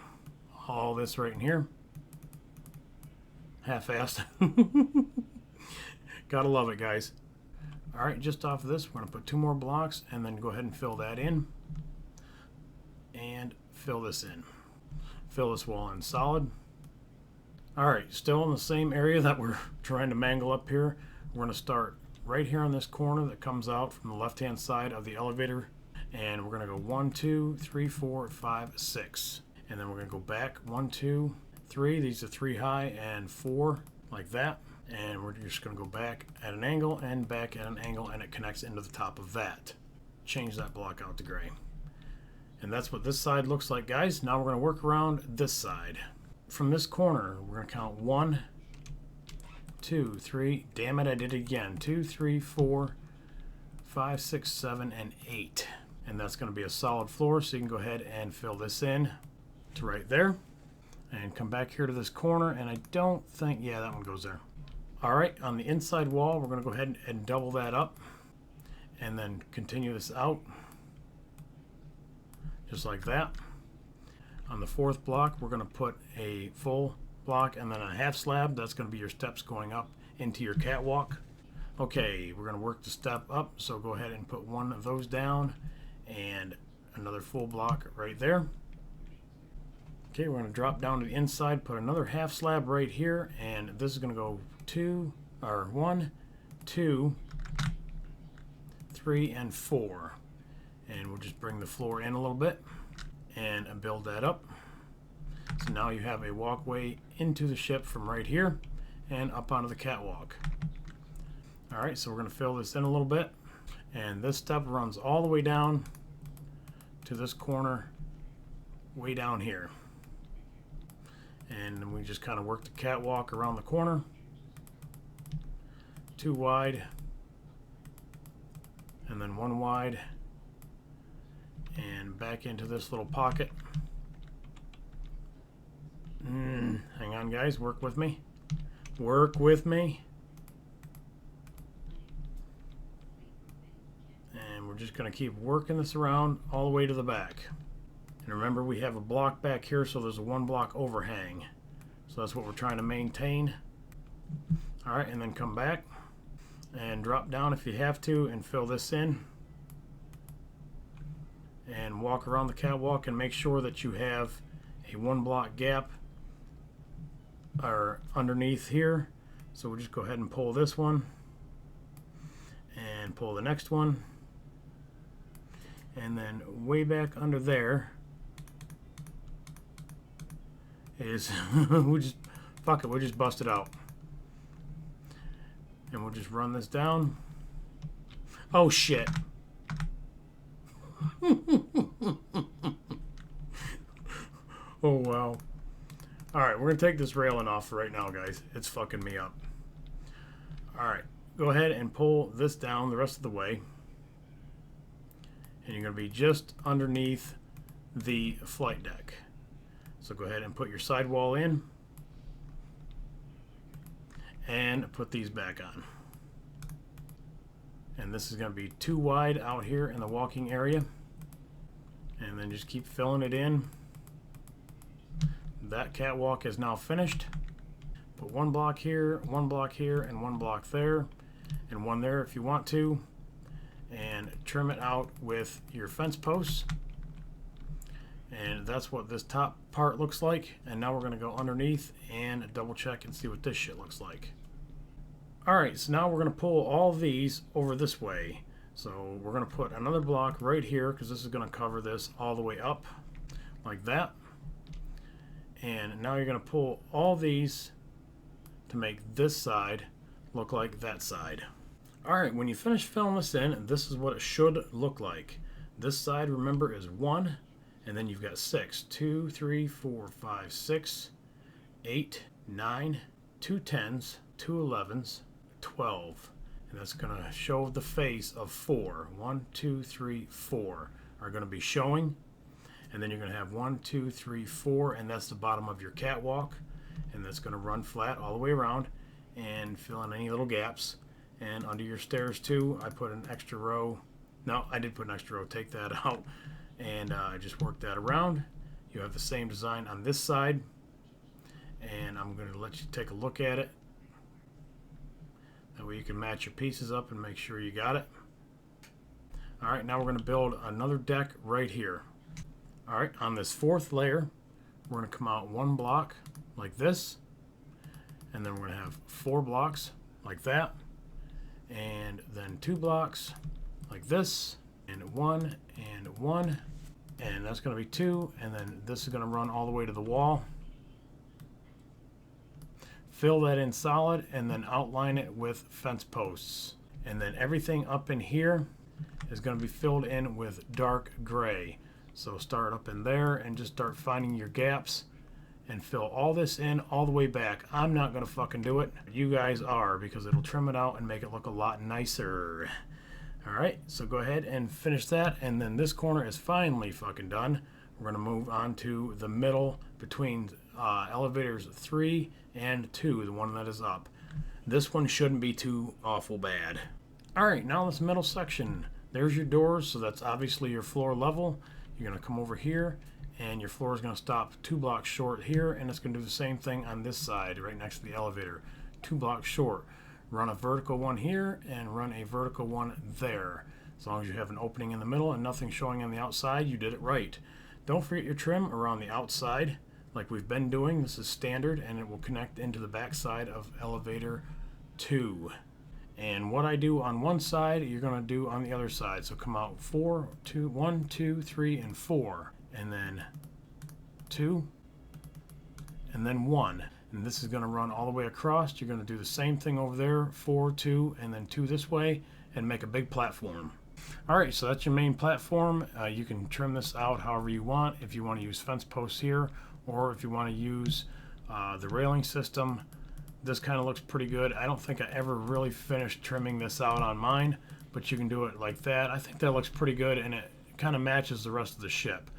All this right in here. Half-assed. Gotta love it, guys. All right, just off of this, we're going to put 2 more blocks and then go ahead and fill that in. And fill this in. Fill this wall in solid. All right, still in the same area that we're trying to mangle up here. We're going to start right here on this corner that comes out from the left-hand side of the elevator. And we're going to go 1, 2, 3, 4, 5, 6. And then we're going to go back 1, 2, 3. These are 3 high and 4 like that. And we're just going to go back at an angle and back at an angle, and it connects into the top of that. Change that block out to gray. And that's what this side looks like, guys. Now we're going to work around this side. From this corner, we're going to count 1, 2, 3. Damn it, I did it again. 2, 3, 4, 5, 6, 7, and 8. And that's going to be a solid floor, so you can go ahead and fill this in to right there. And come back here to this corner, and I don't think, yeah, that one goes there. All right, on the inside wall, we're going to go ahead and double that up and then continue this out just like that. On the 4th block, we're going to put a full block and then a half slab. That's going to be your steps going up into your catwalk. Okay, we're going to work the step up, so go ahead and put 1 of those down and another full block right there. Okay, we're going to drop down to the inside, put another half slab right here, and this is going to go 1, 2, 3, and 4. And we'll just bring the floor in a little bit and build that up. So now you have a walkway into the ship from right here and up onto the catwalk. All right, so we're going to fill this in a little bit. And this step runs all the way down to this corner way down here. And then we just kind of work the catwalk around the corner. 2 wide. And then 1 wide. And back into this little pocket. Hang on, guys. Work with me. Work with me. And we're just going to keep working this around all the way to the back. And remember, we have a block back here, so there's a 1 block overhang. So that's what we're trying to maintain. All right, and then come back and drop down if you have to and fill this in. And walk around the catwalk and make sure that you have a 1 block gap or underneath here. So we'll just go ahead and pull this one and pull the next one. And then way back under there is we'll just bust it out. And we'll just run this down. Oh shit. Oh wow. Alright, we're gonna take this railing off right now, guys. It's fucking me up. Alright, go ahead and pull this down the rest of the way. and you're going to be just underneath the flight deck. So go ahead and put your sidewall in and put these back on. And this is going to be too wide out here in the walking area, and then just keep filling it in. That catwalk is now finished. Put one block here, and one block there, and one there if you want to, and trim it out with your fence posts. And that's what this top part looks like. And now we're going to go underneath and double check and see what this shit looks like. Alright, so now we're going to pull all these over this way. So we're going to put another block right here, because this is going to cover this all the way up like that. And now you're going to pull all these to make this side look like that side. Alright, when you finish filling this in, this is what it should look like. This side, remember, is 1, and then you've got 6. 2, 3, 4, 5, 6, 8, 9, 2 10s, 2 11s, 12. And that's going to show the face of 4. 1, 2, 3, 4 are going to be showing. And then you're going to have 1, 2, 3, 4, and that's the bottom of your catwalk. And that's going to run flat all the way around and fill in any little gaps. And under your stairs too, I put an extra row. No, I did put an extra row. Take that out. And I just worked that around. You have the same design on this side. And I'm going to let you take a look at it. That way you can match your pieces up and make sure you got it. Alright, now we're going to build another deck right here. Alright, on this 4th layer, we're going to come out 1 block like this. And then we're going to have 4 blocks like that. And then 2 blocks like this. And 1 and 1. And that's going to be 2. And then this is going to run all the way to the wall. Fill that in solid and then outline it with fence posts. And then everything up in here is going to be filled in with dark gray. So start up in there and just start finding your gaps and fill all this in all the way back. I'm not going to fucking do it. You guys are, because it'll trim it out and make it look a lot nicer. Alright, so go ahead and finish that. And then this corner is finally fucking done. We're going to move on to the middle between elevators 3 and 2, the one that is up. This one shouldn't be too awful bad. Alright, now this middle section. There's your doors, so that's obviously your floor level. You're going to come over here, and your floor is going to stop 2 blocks short here, and it's going to do the same thing on this side, right next to the elevator. 2 blocks short. Run a vertical one here, and run a vertical one there. As long as you have an opening in the middle and nothing showing on the outside, you did it right. Don't forget your trim around the outside, like we've been doing. This is standard, and it will connect into the back side of elevator 2. And what I do on one side, you're going to do on the other side. So come out 4, 2, 1, 2, 3, and 4. And then 2, and then 1. And this is going to run all the way across. You're going to do the same thing over there, 4, 2, and then 2 this way, and make a big platform. Alright, so that's your main platform. You can trim this out however you want. If you want to use fence posts here, or if you want to use the railing system. This kind of looks pretty good. I don't think I ever really finished trimming this out on mine, but you can do it like that. I think that looks pretty good, and it kind of matches the rest of the ship.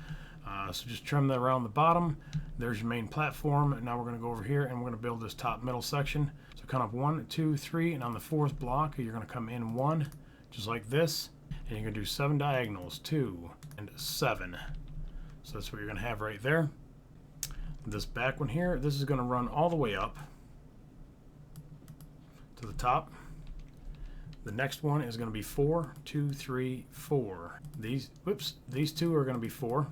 So just trim that around the bottom. There's your main platform. Now we're going to go over here and we're going to build this top middle section. So kind of 1, 2, 3, and on the 4th block you're going to come in 1, just like this, and you're going to do 7 diagonals, 2 and 7. So that's what you're going to have right there. This back one here, this is going to run all the way up to the top. The next one is going to be 4, 2, 3, 4. These two are going to be 4.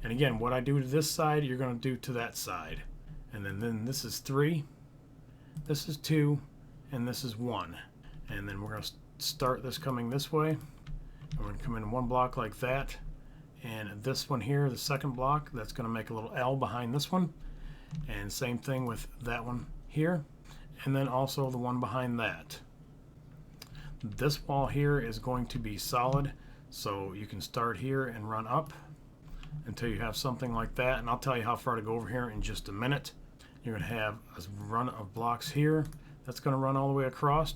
And again, what I do to this side, you're going to do to that side. And then this is 3, this is 2, and this is 1. And then we're going to start this coming this way. We're going to come in 1 block like that. And this one here, the 2nd block, that's going to make a little L behind this one. And same thing with that one here. And then also the one behind that. This wall here is going to be solid, so you can start here and run up until you have something like that, and I'll tell you how far to go over here in just a minute. You're going to have a run of blocks here that's going to run all the way across,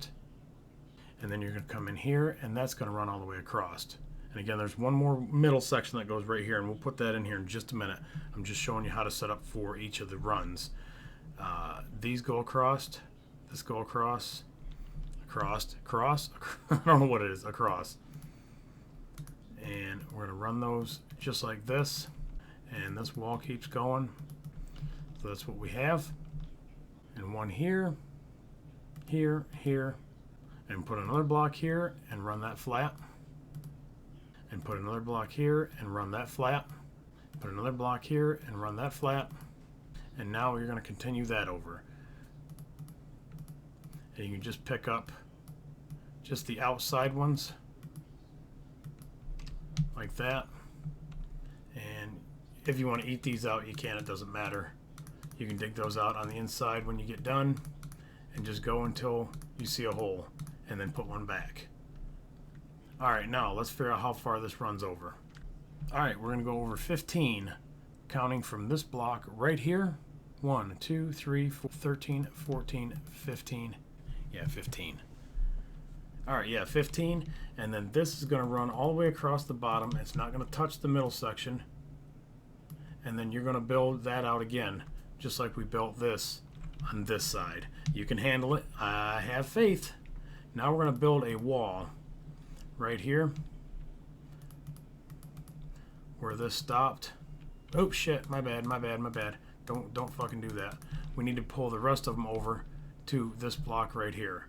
and then you're going to come in here, and that's going to run all the way across. And again, there's one more middle section that goes right here, and we'll put that in here in just a minute. I'm just showing you how to set up for each of the runs. These go across, this go across, across, I don't know what it is, across. And we're going to run those just like this, and this wall keeps going. So that's what we have. And one here, here, here, and put another block here and run that flat. And put another block here and run that flat. Put another block here and run that flat. And now you're going to continue that over. And you can just pick up just the outside ones like that. And if you want to eat these out, you can, it doesn't matter. You can dig those out on the inside when you get done and just go until you see a hole and then put one back. Alright, now let's figure out how far this runs over. Alright, we're going to go over 15, counting from this block right here. 1, 2, 3, 4, 13, 14, 15. Yeah, 15. Alright, yeah, 15. And then this is going to run all the way across the bottom. It's not going to touch the middle section. And then you're going to build that out again, just like we built this on this side. You can handle it. I have faith. Now we're going to build a wall right here where this stopped. Oh shit, my bad. Don't fucking do that. We need to pull the rest of them over to this block right here.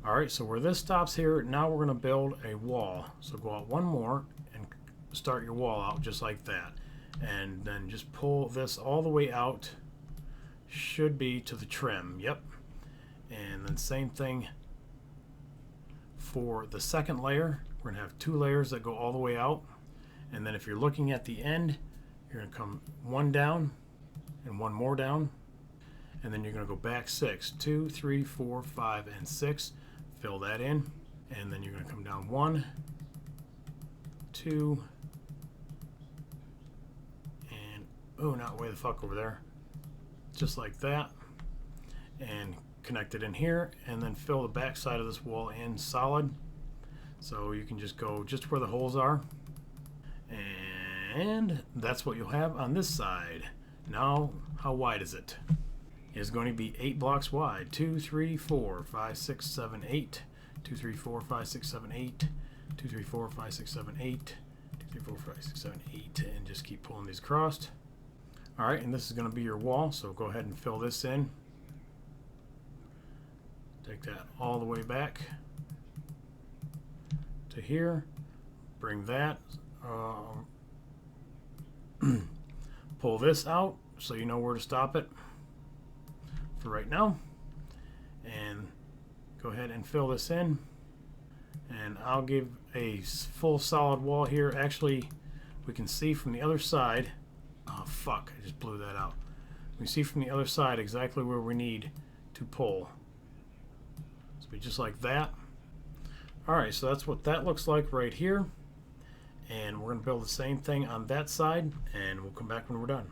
Alright, so where this stops here, now we're going to build a wall. So go out one more and start your wall out just like that. And then just pull this all the way out. Should be to the trim, yep. And then same thing for the second layer. We're going to have 2 layers that go all the way out. And then if you're looking at the end, you're going to come one down and one more down. And then you're going to go back 6. 2, 3, 4, 5, and 6. Fill that in. And then you're going to come down 1, 2, and oh, not way the fuck over there. Just like that. And connect it in here, and then fill the back side of this wall in solid. So you can just go just where the holes are. And that's what you'll have on this side. Now, how wide is it? It's going to be 8 blocks wide. 2, 3, 4, 5, 6, 7, 8. 2, 3, 4, 5, 6, 7, 8. 2, 3, 4, 5, 6, 7, 8. 2, 3, 4, 5, 6, 7, 8. And just keep pulling these across. Alright, and this is going to be your wall, so go ahead and fill this in. Take that all the way back to here. Bring that. Pull this out so you know where to stop it for right now. And go ahead and fill this in. And I'll give a full solid wall here. Actually, we can see from the other side. Oh, fuck. I just blew that out. We see from the other side exactly where we need to pull. So be just like that. Alright, so that's what that looks like right here. And we're going to build the same thing on that side, and we'll come back when we're done.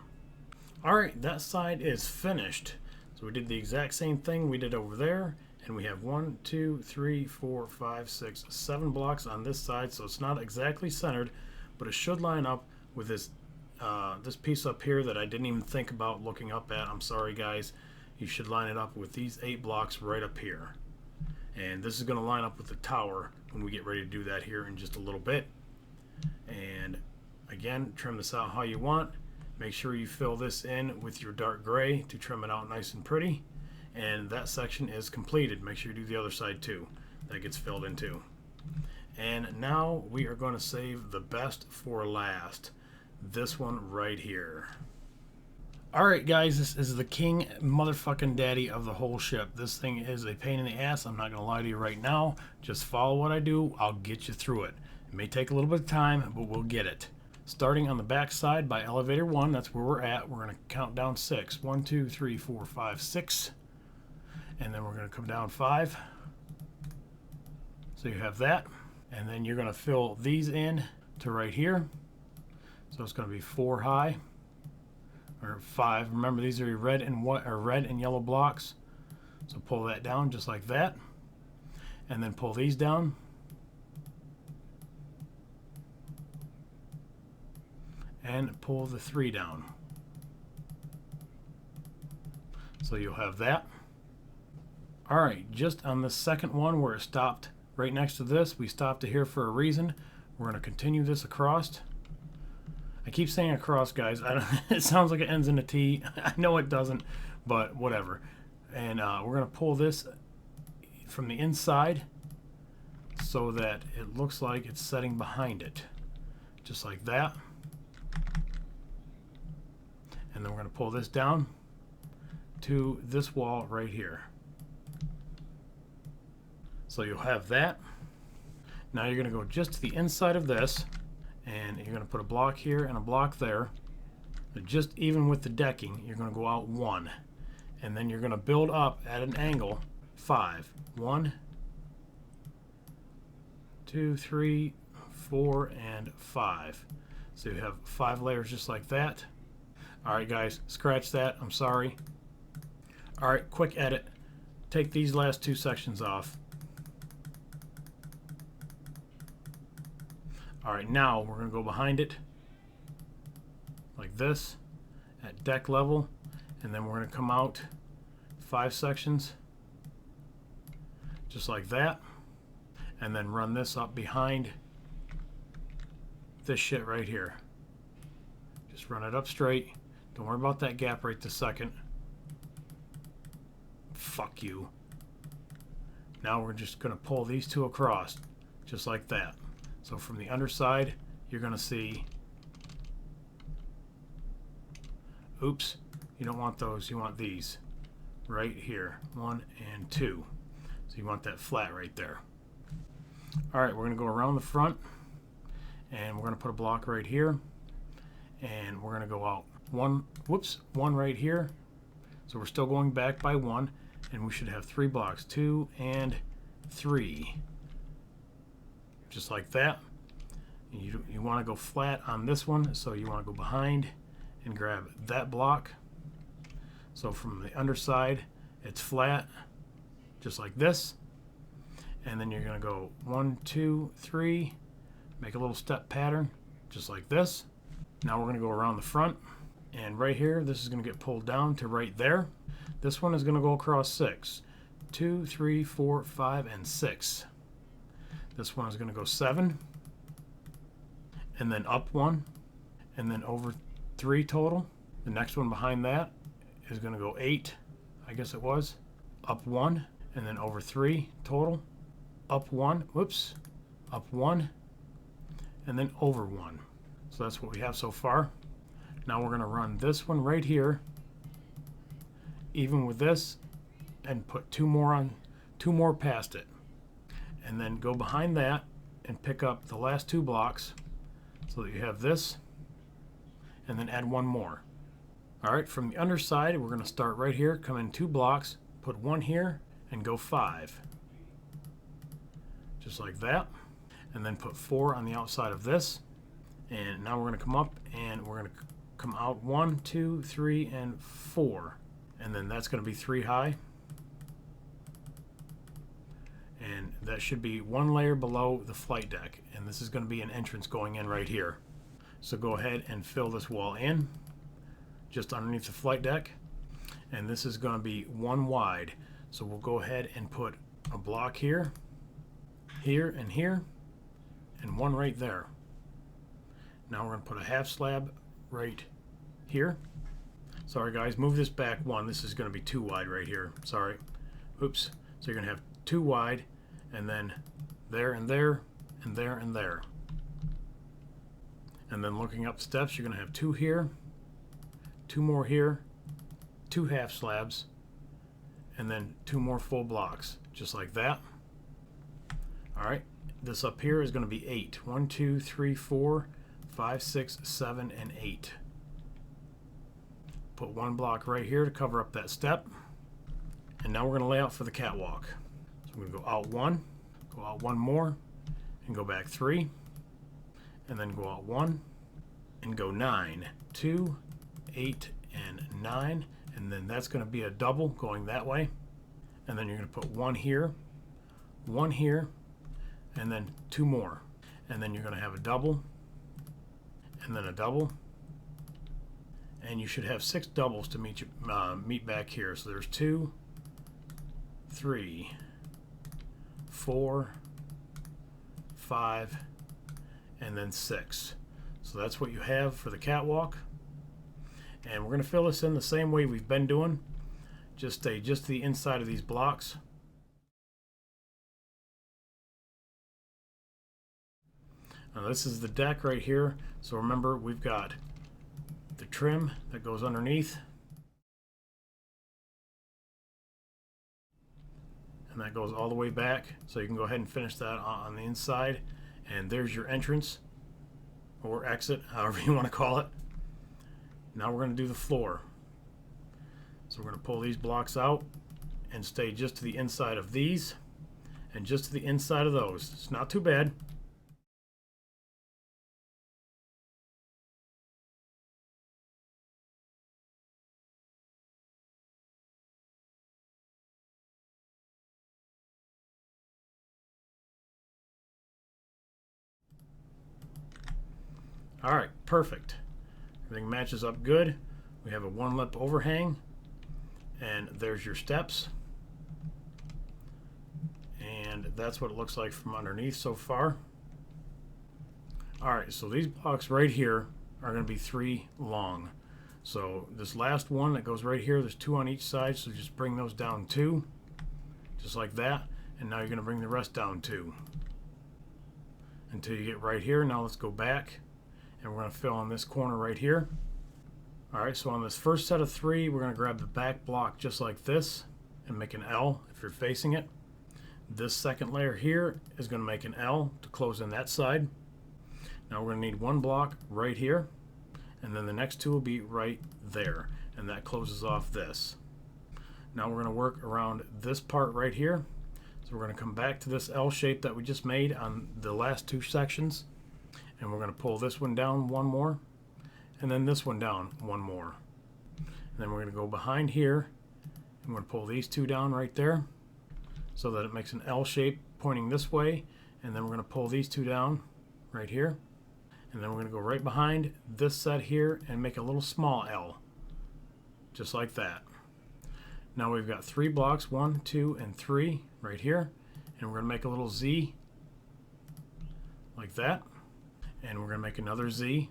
Alright, that side is finished. So we did the exact same thing we did over there, and we have 1, 2, 3, 4, 5, 6, 7 blocks on this side, so it's not exactly centered, but it should line up with this this piece up here that I didn't even think about looking up at. I'm sorry guys. You should line it up with these 8 blocks right up here. And this is going to line up with the tower when we get ready to do that here in just a little bit. And again, trim this out how you want. Make sure you fill this in with your dark gray to trim it out nice and pretty. And that section is completed. Make sure you do the other side too. That gets filled in too. And now we are going to save the best for last. This one right here. Alright guys, this is the king motherfucking daddy of the whole ship. This thing is a pain in the ass. I'm not going to lie to you right now. Just follow what I do. I'll get you through it. It may take a little bit of time, but we'll get it. Starting on the back side by elevator 1, that's where we're at. We're going to count down 6. 1, 2, 3, 4, 5, 6. And then we're going to come down 5. So you have that. And then you're going to fill these in to right here. So it's going to be 4 high. Or 5. Remember, these are red and white, or red and yellow blocks. So pull that down just like that. and then pull these down. And pull the 3 down. So you'll have that. Alright, just on the second one where it stopped right next to this, we stopped it here for a reason. We're going to continue this across. I keep saying across, guys. It sounds like it ends in a T. I know it doesn't, but whatever. And we're going to pull this from the inside so that it looks like it's setting behind it. Just like that. And then we're going to pull this down to this wall right here. So you'll have that. Now you're going to go just to the inside of this, and you're going to put a block here and a block there. But just even with the decking, you're going to go out 1. And then you're going to build up at an angle 5. 1, 2, 3, 4, and 5. So you have 5 layers just like that. Alright guys, scratch that, I'm sorry. Alright, quick edit. Take these last 2 sections off. Alright, now we're going to go behind it like this at deck level, and then we're going to come out 5 sections just like that, and then run this up behind this shit right here. Just run it up straight. Don't worry about that gap right this second. Fuck you. Now we're just going to pull these 2 across just like that. So from the underside, you're going to see, oops, you don't want those, you want these right here, 1 and 2. So you want that flat right there. Alright, we're going to go around the front, and we're going to put a block right here, and we're going to go out 1 right here. So we're still going back by 1, and we should have 3 blocks, 2 and 3. Just like that. You want to go flat on this one, so you want to go behind and grab that block. So from the underside, it's flat, just like this. And then you're going to go 1, 2, 3, make a little step pattern, just like this. Now we're going to go around the front, and right here, this is going to get pulled down to right there. This one is going to go across 6. 2, 3, 4, 5, and 6. This one is going to go 7, and then up 1, and then over 3 total. The next one behind that is going to go 8, I guess it was, up 1, and then over 3 total, up 1, up 1, and then over 1. So that's what we have so far. Now we're going to run this one right here, even with this, and put 2 more past it. And then go behind that and pick up the last 2 blocks so that you have this, and then add 1 more. Alright, from the underside, we're going to start right here, come in 2 blocks, put 1 here, and go 5. Just like that. And then put 4 on the outside of this. And now we're going to come up, and we're going to come out 1, 2, 3, and 4. And then that's going to be 3 high. And that should be 1 layer below the flight deck, and this is going to be an entrance going in right here. So go ahead and fill this wall in just underneath the flight deck, and this is going to be 1 wide. So we'll go ahead and put a block here, here, and 1 right there. Now we're going to put a half slab right here. Sorry guys, move this back 1. This is going to be 2 wide right here. Sorry. Oops. So you're going to have 2 wide, and then there and there and there and there. And then looking up steps, you're going to have 2 here, 2 more here, 2 half slabs, and then 2 more full blocks, just like that. Alright, this up here is going to be 8. 1, 2, 3, 4, 5, 6, 7, and 8. Put 1 block right here to cover up that step. And now we're going to lay out for the catwalk. So we're going to go out 1, go out 1 more, and go back 3, and then go out 1, and go 9, 2, 8, and 9, and then that's going to be a double going that way. And then you're going to put 1 here, one here, and then two more. And then you're going to have a double, and then a double, and you should have 6 doubles to meet back here. So there's 2, 3, 4, 5, and then 6. So that's what you have for the catwalk. And we're going to fill this in the same way we've been doing. Just stay just to the inside of these blocks. Now this is the deck right here. So remember, we've got the trim that goes underneath. And that goes all the way back. So you can go ahead and finish that on the inside. And there's your entrance or exit, however you want to call it. Now we're going to do the floor. So we're going to pull these blocks out and stay just to the inside of these and just to the inside of those. It's not too bad. All right, perfect. Everything matches up good. We have a 1-lip overhang, and there's your steps. And that's what it looks like from underneath so far. All right, so these blocks right here are going to be 3 long. So this last one that goes right here, there's 2 on each side, so just bring those down 2, just like that. And now you're going to bring the rest down 2 until you get right here. Now let's go back. And we're going to fill in this corner right here. Alright, so on this first set of 3, we're going to grab the back block just like this and make an L if you're facing it. This second layer here is going to make an L to close in that side. Now we're going to need 1 block right here, and then the next 2 will be right there, and that closes off this. Now we're going to work around this part right here. So we're going to come back to this L shape that we just made on the last 2 sections. And we're going to pull this one down 1 more, and then this one down 1 more. And then we're going to go behind here, and we're going to pull these 2 down right there so that it makes an L shape pointing this way. And then we're going to pull these 2 down right here. And then we're going to go right behind this set here and make a little small L, just like that. Now we've got 3 blocks, 1, 2, and 3 right here. And we're going to make a little Z like that. And we're going to make another Z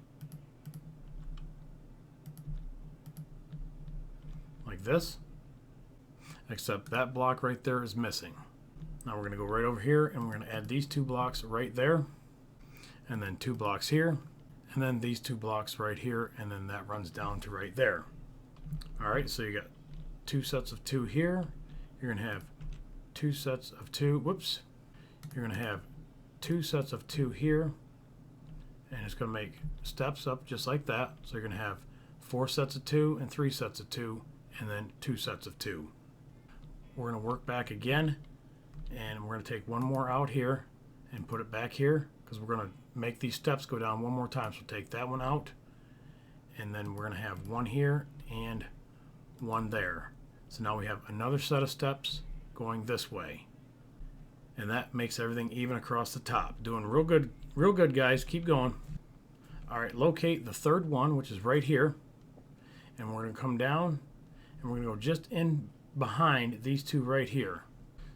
like this, except that block right there is missing. Now we're going to go right over here and we're going to add these 2 blocks right there, and then 2 blocks here, and then these 2 blocks right here, and then that runs down to right there. Alright, so you got 2 sets of 2 here. You're going to have 2 sets of 2, whoops, you're going to have 2 sets of 2 here. And it's going to make steps up just like that. So you're going to have 4 sets of 2 and 3 sets of 2, and then 2 sets of 2. We're going to work back again, and we're going to take 1 more out here and put it back here, because we're going to make these steps go down 1 more time. So take that one out, and then we're going to have 1 here and 1 there. So now we have another set of steps going this way. And that makes everything even across the top. Doing real good, guys. Keep going. All right, locate the 3rd one, which is right here. And we're going to come down, and we're going to go just in behind these 2 right here.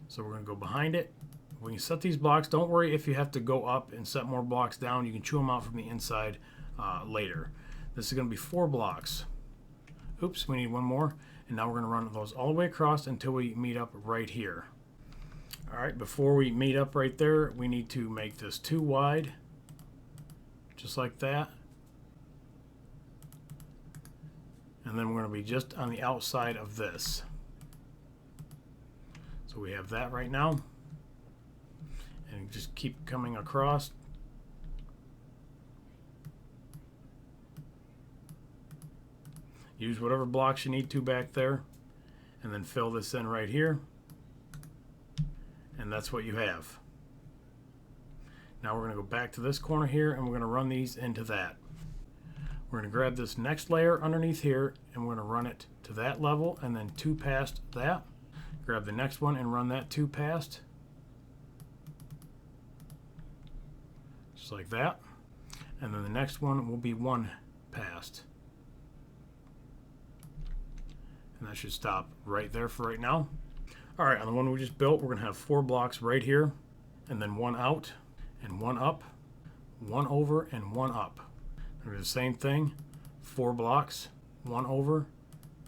So we're going to go behind it. When you set these blocks, don't worry if you have to go up and set more blocks down. You can chew them out from the inside later. This is going to be 4 blocks. Oops, we need 1 more. And now we're going to run those all the way across until we meet up right here. Alright, before we meet up right there, we need to make this 2 wide, just like that. And then we're going to be just on the outside of this. So we have that right now. And just keep coming across. Use whatever blocks you need to back there. And then fill this in right here. And that's what you have. Now we're going to go back to this corner here, and we're going to run these into that. We're going to grab this next layer underneath here, and we're going to run it to that level, and then 2 past that. Grab the next one and run that 2 past. just like that. And then the next one will be 1 past. And that should stop right there for right now. All right, on the one we just built, we're gonna have 4 blocks right here, and then 1 out, and 1 up, 1 over, and 1 up. And do the same thing, 4 blocks, 1 over,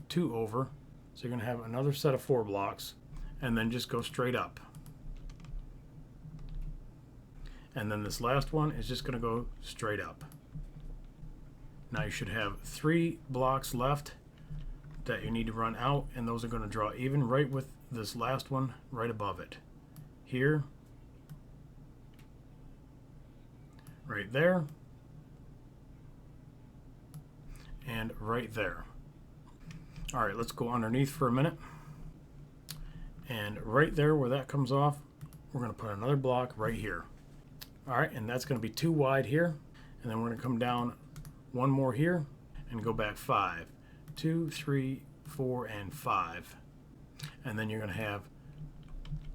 2 over. So you're gonna have another set of 4 blocks, and then just go straight up. And then this last one is just gonna go straight up. Now you should have 3 blocks left that you need to run out, and those are going to draw even right with this last one right above it. Here, right there, and right there. All right, let's go underneath for a minute. And right there where that comes off, we're going to put another block right here. All right, and that's going to be 2 wide here, and then we're going to come down 1 more here and go back 5. 2, 3, 4, and 5. And then you're going to have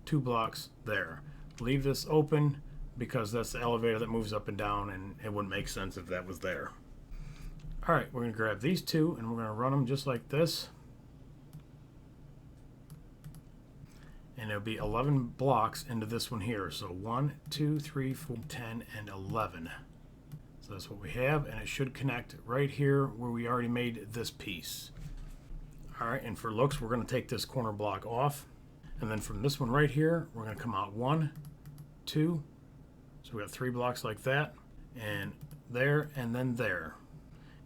2 blocks there. Leave this open because that's the elevator that moves up and down, and it wouldn't make sense if that was there. All right, we're going to grab these 2 and we're going to run them just like this. And it'll be 11 blocks into this one here. So 1, 2, 3, 4, 10, and 11. So that's what we have, and it should connect right here where we already made this piece. All right, and for looks, we're going to take this corner block off, and then from this one right here, we're going to come out 1, 2. So we got 3 blocks like that, and then there.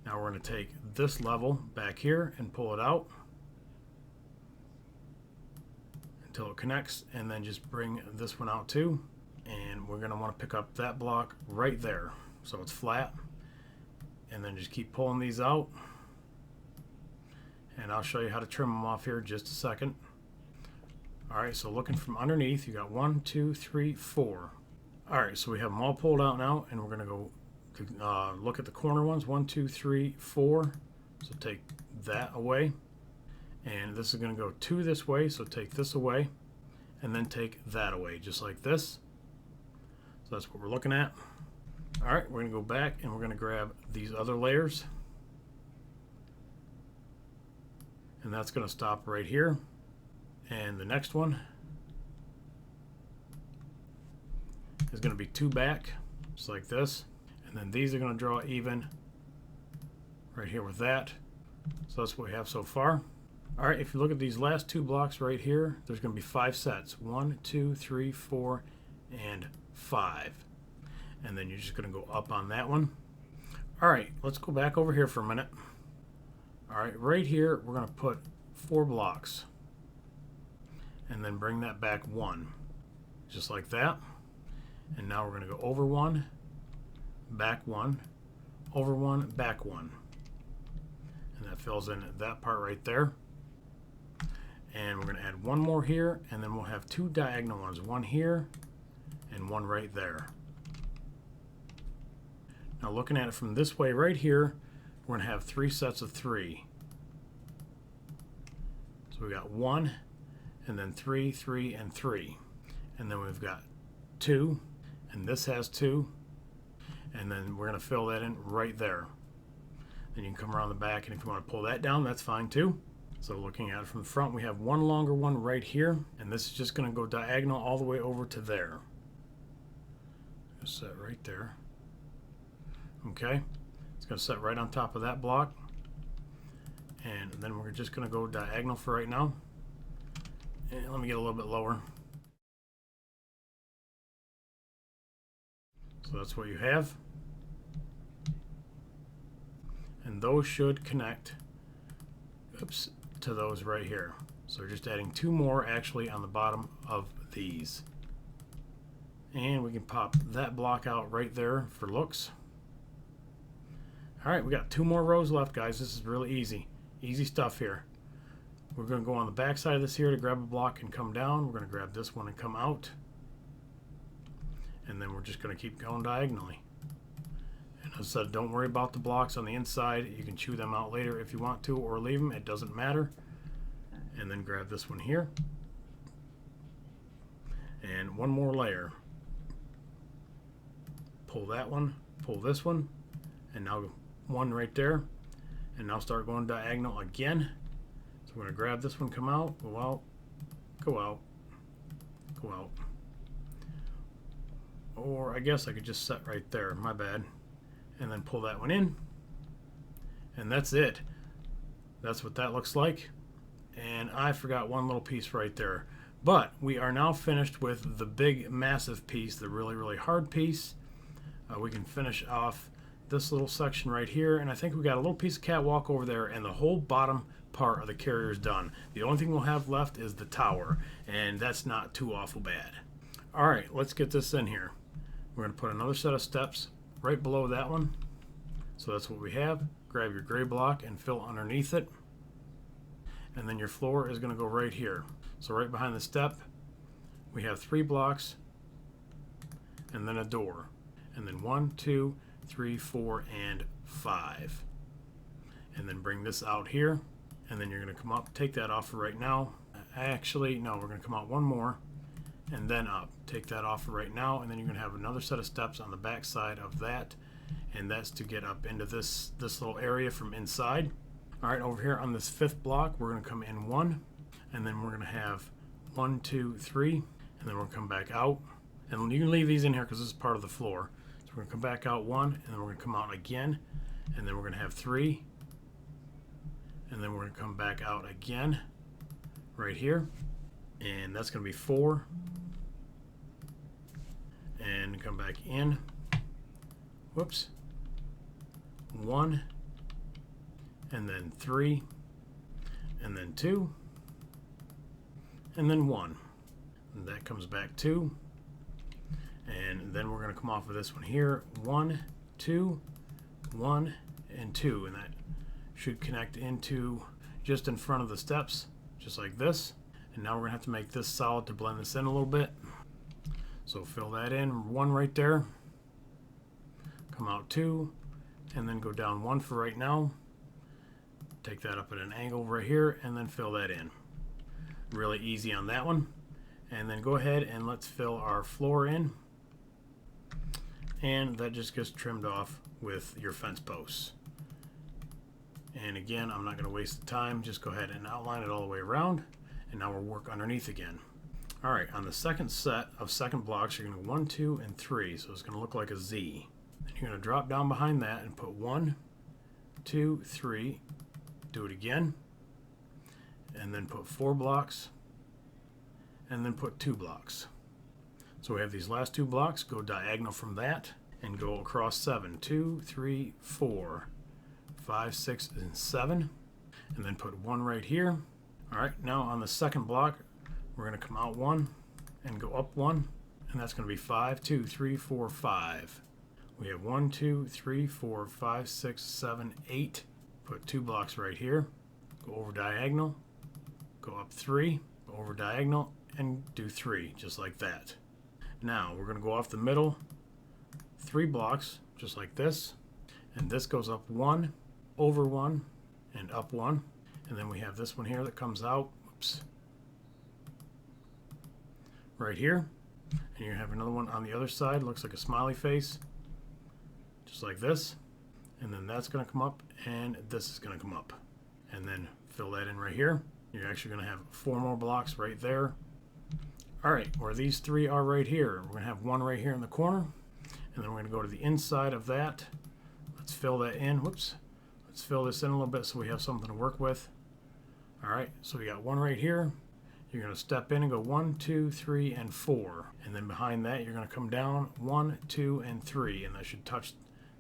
Now we're going to take this level back here and pull it out until it connects, and then just bring this one out too, and we're going to want to pick up that block right there. So it's flat, and then just keep pulling these out, and I'll show you how to trim them off here in just a second. All right, so looking from underneath, you got 1, 2, 3, 4. All right, so we have them all pulled out now, and we're going to go look at the corner ones. 1, 2, 3, 4. So take that away, and this is going to go 2 this way, so take this away, and then take that away, just like this. So that's what we're looking at. All right, we're going to go back and we're going to grab these other layers, and that's going to stop right here. And the next one is going to be 2 back, just like this, and then these are going to draw even right here with that. So that's what we have so far. All right, if you look at these last 2 blocks right here, there's going to be 5 sets. 1, 2, 3, 4, and 5. And then you're just going to go up on that one. All right, let's go back over here for a minute. All right, right here, we're going to put 4 blocks. And then bring that back 1, just like that. And now we're going to go over 1, back 1, over 1, back 1. And that fills in that part right there. And we're going to add 1 more here, and then we'll have 2 diagonal ones, 1 here and 1 right there. Now looking at it from this way right here, we're going to have 3 sets of 3. So we got 1, and then 3, 3, and 3. And then we've got 2, and this has 2. And then we're going to fill that in right there. Then you can come around the back, and if you want to pull that down, that's fine too. So looking at it from the front, we have 1 longer one right here, and this is just going to go diagonal all the way over to there. Just set right there. Okay, it's going to set right on top of that block, and then we're just going to go diagonal for right now. And let me get a little bit lower. So that's what you have, and those should connect to those right here. So we're just adding 2 more actually on the bottom of these, and we can pop that block out right there for looks. All right, we got 2 more rows left, guys. This is really easy stuff here. We're going to go on the back side of this here to grab a block and come down. We're going to grab this one and come out, and then we're just going to keep going diagonally. And as I said, don't worry about the blocks on the inside. You can chew them out later if you want to, or leave them. It doesn't matter. And then grab this one here, and 1 more layer. pull that one, pull this one, and now one right there, and now start going diagonal again. So we're going to grab this one, come out, go out, go out, go out. Or I guess I could just set right there, my bad, and then pull that one in, and that's it. That's what that looks like. And I forgot one little piece right there. But we are now finished with the big massive piece, the really hard piece. We can finish off this little section right here, and I think we got a little piece of catwalk over there, and the whole bottom part of the carrier is done. The only thing we'll have left is the tower, and that's not too awful bad. Alright, let's get this in here. We're going to put another set of steps right below that one. So that's what we have. Grab your gray block and fill underneath it. And then your floor is going to go right here. So right behind the step, we have 3 blocks and then a door. And then 1, 2, 3, 4, and 5. And then bring this out here. And then you're going to come up, take that off for right now. Actually, no, we're going to come out one more and then up. Take that off for right now, and then you're going to have another set of steps on the back side of that, and that's to get up into this little area from inside. Alright, over here on this 5th block, we're going to come in 1, and then we're going to have 1, 2, 3, and then we'll come back out. And you can leave these in here because this is part of the floor. So we're going to come back out 1, and then we're going to come out again, and then we're going to have 3, and then we're going to come back out again right here, and that's going to be 4, and come back in, whoops, 1, and then 3, and then 2, and then 1, and that comes back 2, and then we're going to come off of this one here, 1, 2, 1, and 2, and that should connect into just in front of the steps, just like this. And now we're going to have to make this solid to blend this in a little bit. So fill that in, 1 right there, come out 2, and then go down 1 for right now. Take that up at an angle right here, and then fill that in. Really easy on that one. And then go ahead and let's fill our floor in. And that just gets trimmed off with your fence posts. And again, I'm not going to waste the time, just go ahead and outline it all the way around. And now we'll work underneath again. Alright, on the second set of second blocks, you're going to go 1, 2, and 3. So it's going to look like a Z. Then you're going to drop down behind that and put 1, 2, 3. Do it again. And then put 4 blocks. And then put 2 blocks. So we have these last 2 blocks. Go diagonal from that and go across 7. 2, 3, 4, 5, 6, and 7. And then put 1 right here. Alright, now on the second block, we're going to come out 1 and go up 1, and that's going to be 5, 2, 3, 4, 5. We have 1, 2, 3, 4, 5, 6, 7, 8. Put 2 blocks right here. Go over diagonal, go up 3, go over diagonal, and do 3, just like that. Now we're going to go off the middle 3 blocks, just like this, and this goes up 1, over 1, and up 1. And then we have this one here that comes out, oops, right here. And you have another one on the other side, looks like a smiley face, just like this. And then that's going to come up, and this is going to come up. And then fill that in right here. You're actually going to have 4 more blocks right there. Alright, where these 3 are right here, we're going to have 1 right here in the corner. And then we're going to go to the inside of that. Let's fill that in. Whoops. Let's fill this in a little bit so we have something to work with. Alright, so we got 1 right here. You're going to step in and go 1, 2, 3, and 4. And then behind that, you're going to come down 1, 2, and 3. And that should touch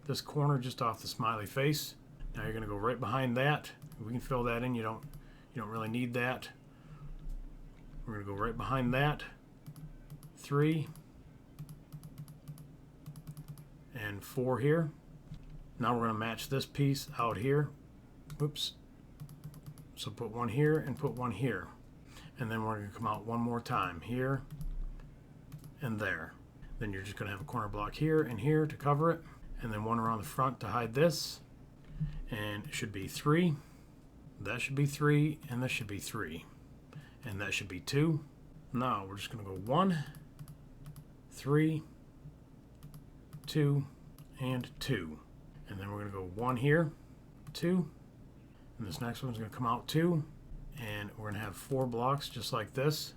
this corner just off the smiley face. Now you're going to go right behind that. We can fill that in. You don't really need that. We're going to go right behind that. 3 and 4 here. Now we're going to match this piece out here. Oops. So put 1 here and put 1 here. And then we're going to come out 1 more time here and there. Then you're just going to have a corner block here and here to cover it. And then 1 around the front to hide this. And it should be 3. That should be 3. And this should be 3. And that should be 2. Now we're just going to go 1, 3, 2, and 2. And then we're going to go 1 here, 2, and this next one's going to come out 2, and we're going to have 4 blocks just like this,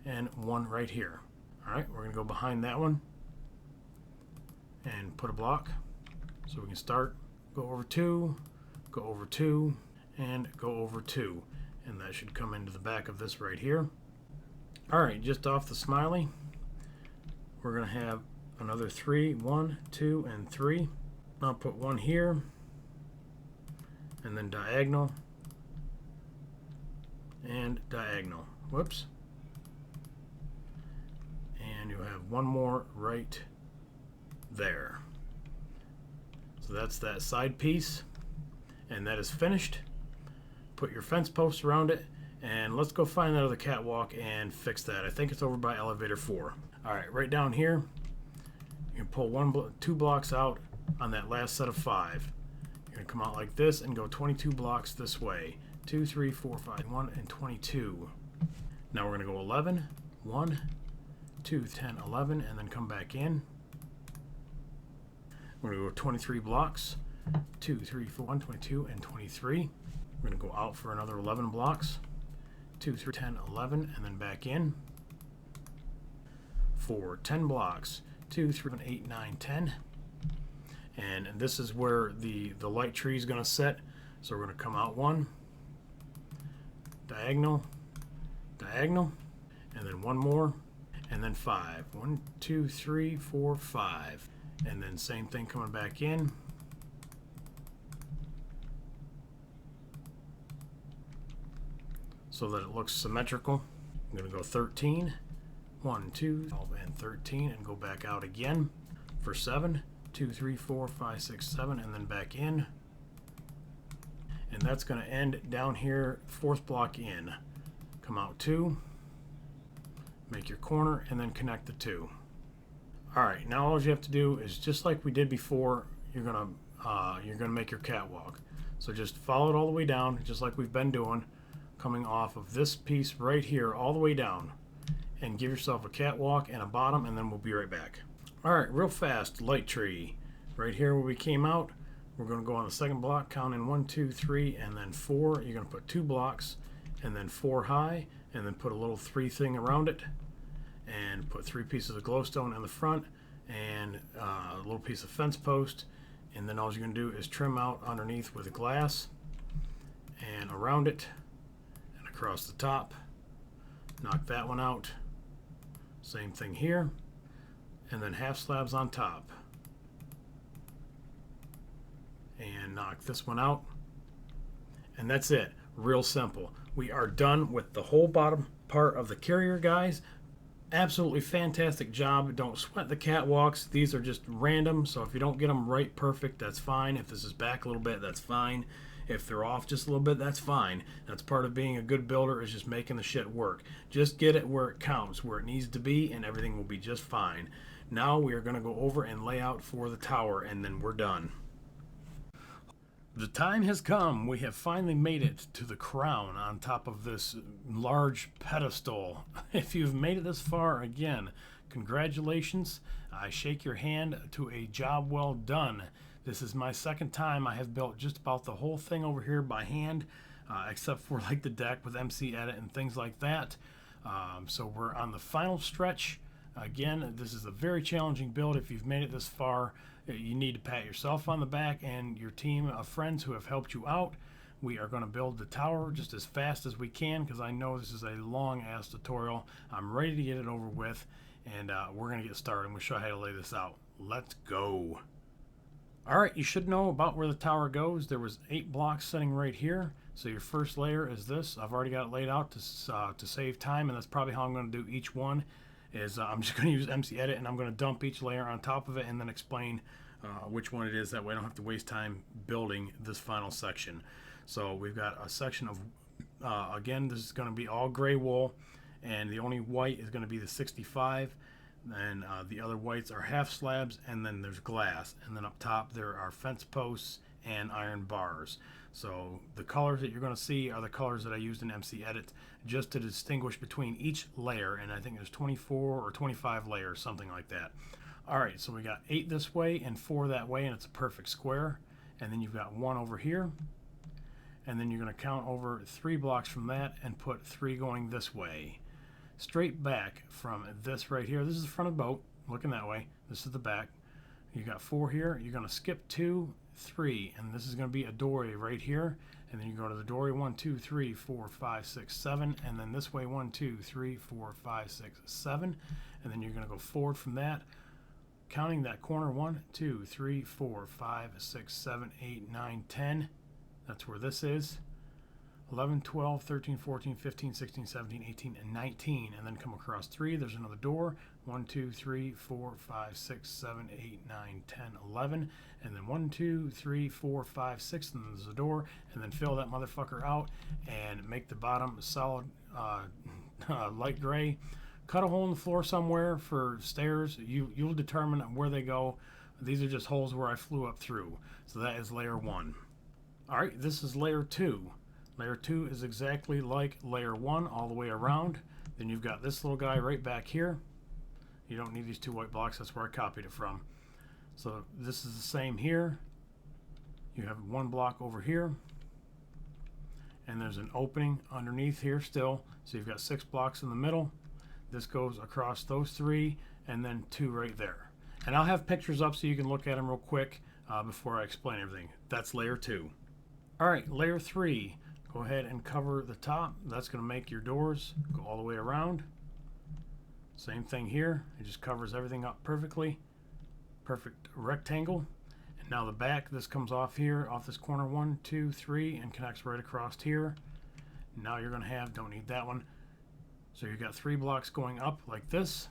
and 1 right here. Alright, we're going to go behind that one and put a block. So we can start, go over 2, go over 2, and go over 2. And that should come into the back of this right here. Alright, just off the smiley, we're going to have another 3, 1, 2, and 3. I'll put 1 here, and then diagonal, and diagonal. Whoops. And you'll have 1 more right there. So that's that side piece, and that is finished. Put your fence posts around it, and let's go find that other catwalk and fix that. I think it's over by elevator 4. Alright, right down here, you can pull 2 blocks out on that last set of 5. You're going to come out like this and go 22 blocks this way. 2, 3, 4, 5, 1, and 22. Now we're going to go 11, 1, 2, 10, 11, and then come back in. We're going to go 23 blocks. 2, 3, 4, 1, 22, and 23. We're going to go out for another 11 blocks. 2, 3, 10, 11, and then back in. 4, 10 blocks. 2, 3, 8, 9, 10. And this is where the light tree is going to sit. So we're going to come out 1, diagonal, diagonal, and then 1 more, and then 5. 1, 2, 3, 4, 5. And then same thing coming back in. So that it looks symmetrical. I'm going to go 13, 1, 2, 12, and 13, and go back out again for 7, 2, 3, 4, 5, 6, 7, and then back in. And that's going to end down here, 4th block in. Come out 2, make your corner, and then connect the 2. Alright, now all you have to do is, just like we did before, you're gonna make your catwalk. So just follow it all the way down, just like we've been doing, coming off of this piece right here all the way down, and give yourself a catwalk and a bottom, and then we'll be right back. Alright, real fast, light tree. Right here where we came out, we're going to go on the second block, counting 1, 2, 3, and then 4. You're going to put 2 blocks, and then 4 high, and then put a little 3 thing around it, and put 3 pieces of glowstone in the front, and a little piece of fence post, and then all you're going to do is trim out underneath with a glass, and around it, and across the top. Knock that one out. Same thing here, and then half slabs on top. And knock this one out. And that's it. Real simple. We are done with the whole bottom part of the carrier, guys. Absolutely fantastic job. Don't sweat the catwalks. These are just random, so if you don't get them right perfect, that's fine. If this is back a little bit, that's fine. If they're off just a little bit, that's fine. That's part of being a good builder, is just making the shit work. Just get it where it counts, where it needs to be, and everything will be just fine. Now we are going to go over and lay out for the tower, and then we're done. The time has come. We have finally made it to the crown on top of this large pedestal. If you've made it this far, again, congratulations. I shake your hand to a job well done. This is my second time. I have built just about the whole thing over here by hand, except for like the deck with MC Edit and things like that. So we're on the final stretch. Again, this is a very challenging build. If you've made it this far, you need to pat yourself on the back and your team of friends who have helped you out. We are going to build the tower just as fast as we can, because I know this is a long ass tutorial. I'm ready to get it over with, and we're going to get started. We'll show you how to lay this out. Let's go. Alright, you should know about where the tower goes. There was 8 blocks sitting right here. So your first layer is this. I've already got it laid out to save time, and that's probably how I'm going to do each one. I'm just going to use MC Edit, and I'm going to dump each layer on top of it and then explain which one it is. That way I don't have to waste time building this final section. So we've got a section of, again, this is going to be all gray wool, and the only white is going to be the 65. And the other whites are half slabs, and then there's glass. And then up top there are fence posts and iron bars. So the colors that you're going to see are the colors that I used in MC Edit, just to distinguish between each layer, and I think there's 24 or 25 layers, something like that. All right, so we got 8 this way and 4 that way, and it's a perfect square. And then you've got 1 over here. And then you're going to count over 3 blocks from that and put 3 going this way. Straight back from this right here. This is the front of the boat, looking that way. This is the back. You got 4 here. You're going to skip 2, 3, and this is going to be a dory right here. And then you go to the dory 1, 2, 3, 4, 5, 6, 7, and then this way 1, 2, 3, 4, 5, 6, 7, and then you're going to go forward from that, counting that corner 1, 2, 3, 4, 5, 6, 7, 8, 9, 10. That's where this is. 11, 12, 13, 14, 15, 16, 17, 18, and 19. And then come across 3. There's another door. 1, 2, 3, 4, 5, 6, 7, 8, 9, 10, 11. And then 1, 2, 3, 4, 5, 6. And then there's a door. And then fill that motherfucker out and make the bottom solid light gray. Cut a hole in the floor somewhere for stairs. You'll determine where they go. These are just holes where I flew up through. So that is layer 1. All right, this is layer 2. Layer 2 is exactly like layer 1 all the way around. Then you've got this little guy right back here. You don't need these 2 white blocks. That's where I copied it from. So this is the same here. You have 1 block over here. And there's an opening underneath here still. So you've got 6 blocks in the middle. This goes across those 3 and then 2 right there. And I'll have pictures up so you can look at them real quick before I explain everything. That's layer 2. All right, layer 3. Go ahead and cover the top. That's going to make your doors go all the way around. Same thing here. It just covers everything up perfectly. Perfect rectangle. And now the back, this comes off here, off this corner 1, 2, 3, and connects right across here. Now you're going to have, don't need that one. So you've got 3 blocks going up like this.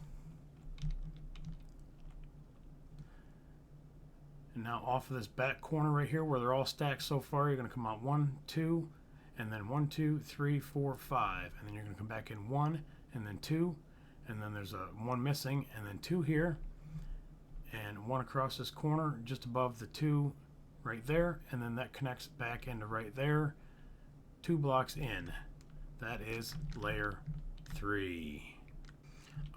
And now off of this back corner right here where they're all stacked so far, you're going to come out 1, 2, and then 1, 2, 3, 4, 5. And then you're going to come back in 1, and then 2, and then there's a 1 missing, and then 2 here, and 1 across this corner just above the 2 right there, and then that connects back into right there, 2 blocks in. That is layer 3.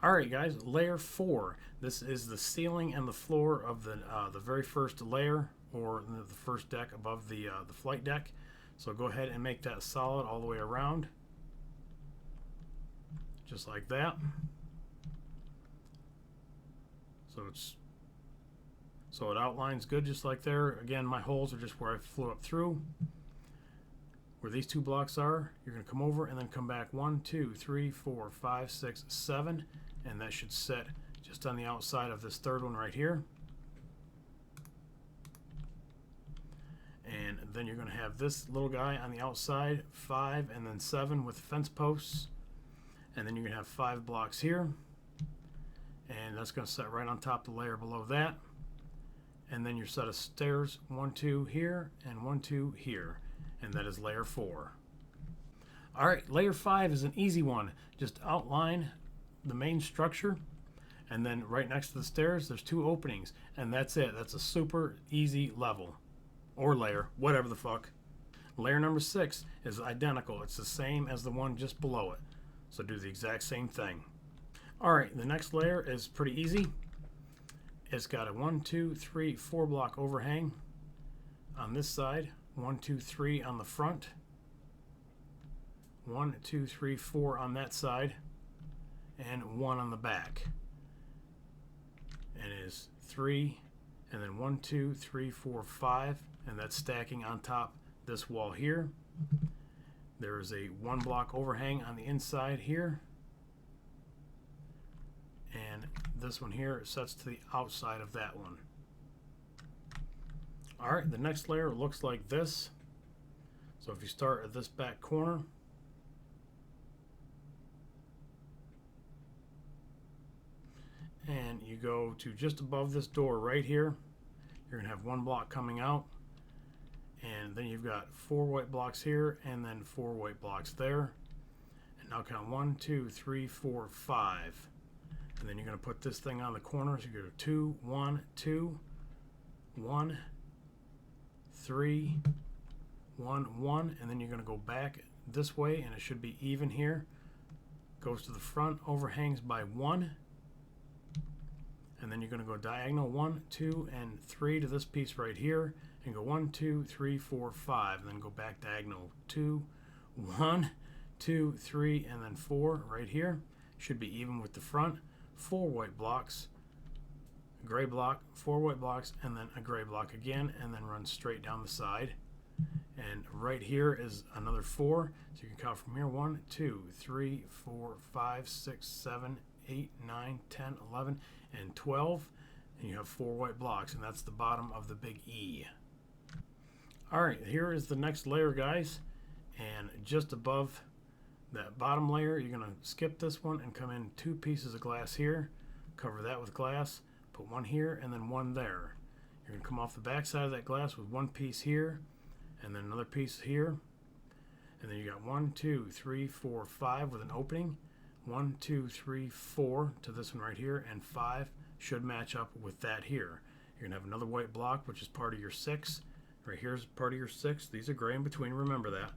Alright guys, layer 4. This is the ceiling and the floor of the very first layer, or the first deck above the flight deck. So go ahead and make that solid all the way around. Just like that. So it outlines good just like there. Again, my holes are just where I flew up through. Where these 2 blocks are, you're going to come over and then come back 1, 2, 3, 4, 5, 6, 7, and that should sit just on the outside of this 3rd one right here. And then you're going to have this little guy on the outside, 5 and then 7 with fence posts. And then you're going to have 5 blocks here. And that's going to set right on top of the layer below that. And then your set of stairs, 1, 2 here and 1, 2 here. And that is layer 4. Alright, layer 5 is an easy one. Just outline the main structure, and then right next to the stairs there's 2 openings, and that's it. That's a super easy level, or layer, whatever the fuck. Layer number 6 is identical. It's the same as the one just below it, so do the exact same thing. Alright, the next layer is pretty easy. It's got a 1, 2, 3, 4 block overhang on this side. 1, 2, 3 on the front. 1, 2, 3, 4 on that side. And 1 on the back. And it is 3, and then 1, 2, 3, 4, 5, and that's stacking on top this wall here. There is a 1 block overhang on the inside here. And this one here sets to the outside of that one. Alright, the next layer looks like this. So if you start at this back corner, and you go to just above this door right here, you're going to have 1 block coming out, and then you've got 4 white blocks here, and then 4 white blocks there. And now count 1, 2, 3, 4, 5. And then you're going to put this thing on the corner, so you go 2, 1, 2, 1, 3, 1, 1, and then you're going to go back this way, and it should be even here. Goes to the front, overhangs by 1, and then you're going to go diagonal 1, 2, and 3 to this piece right here, and go 1, 2, 3, 4, 5, and then go back diagonal 2, 1, 2, 3, and then 4 right here. Should be even with the front. 4 white blocks, a gray block, 4 white blocks, and then a gray block again, and then run straight down the side. And right here is another 4, so you can count from here: 1, 2, 3, 4, 5, 6, 7, 8, 9, 10, 11, and 12, and you have 4 white blocks, and that's the bottom of the big E. Alright, here is the next layer, guys, and just above that bottom layer, you're going to skip this one and come in 2 pieces of glass here, cover that with glass, put 1 here and then 1 there. You're going to come off the back side of that glass with 1 piece here, and then another piece here, and then you got 1, 2, 3, 4, 5 with an opening, 1, 2, 3, 4 to this one right here, and 5 should match up with that here. You're going to have another white block, which is part of your 6. Right here's part of your 6. These are gray in between, remember that.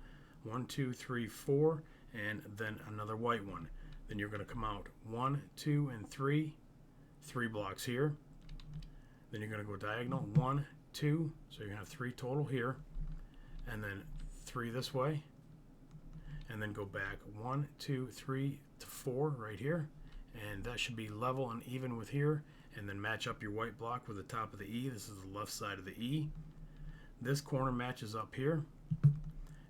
1, 2, 3, 4, and then another white one. Then you're going to come out 1, 2, and 3 blocks here. Then you're going to go diagonal 1, 2, so you're going to have 3 total here, and then 3 this way, and then go back 1, 2, 3 to 4 right here, and that should be level and even with here, and then match up your white block with the top of the E. This is the left side of the E. This corner matches up here,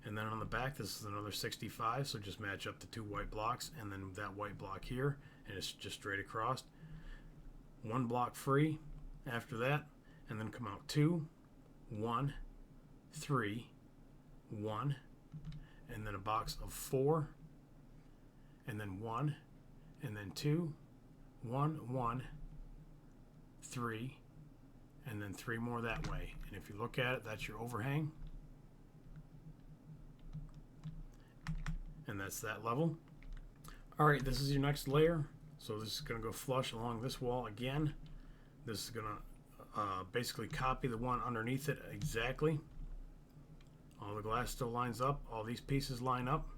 and then on the back this is another 65, so just match up the 2 white blocks and then that white block here, and it's just straight across. 1 block free after that, and then come out 2, 1, 3, 1, and then a box of 4, and then 1, and then 2, 1, 1, 3, and then 3 more that way. And if you look at it, that's your overhang, and that's that level. Alright, this is your next layer. So this is going to go flush along this wall again. This is going to basically copy the one underneath it exactly. All the glass still lines up, all these pieces line up,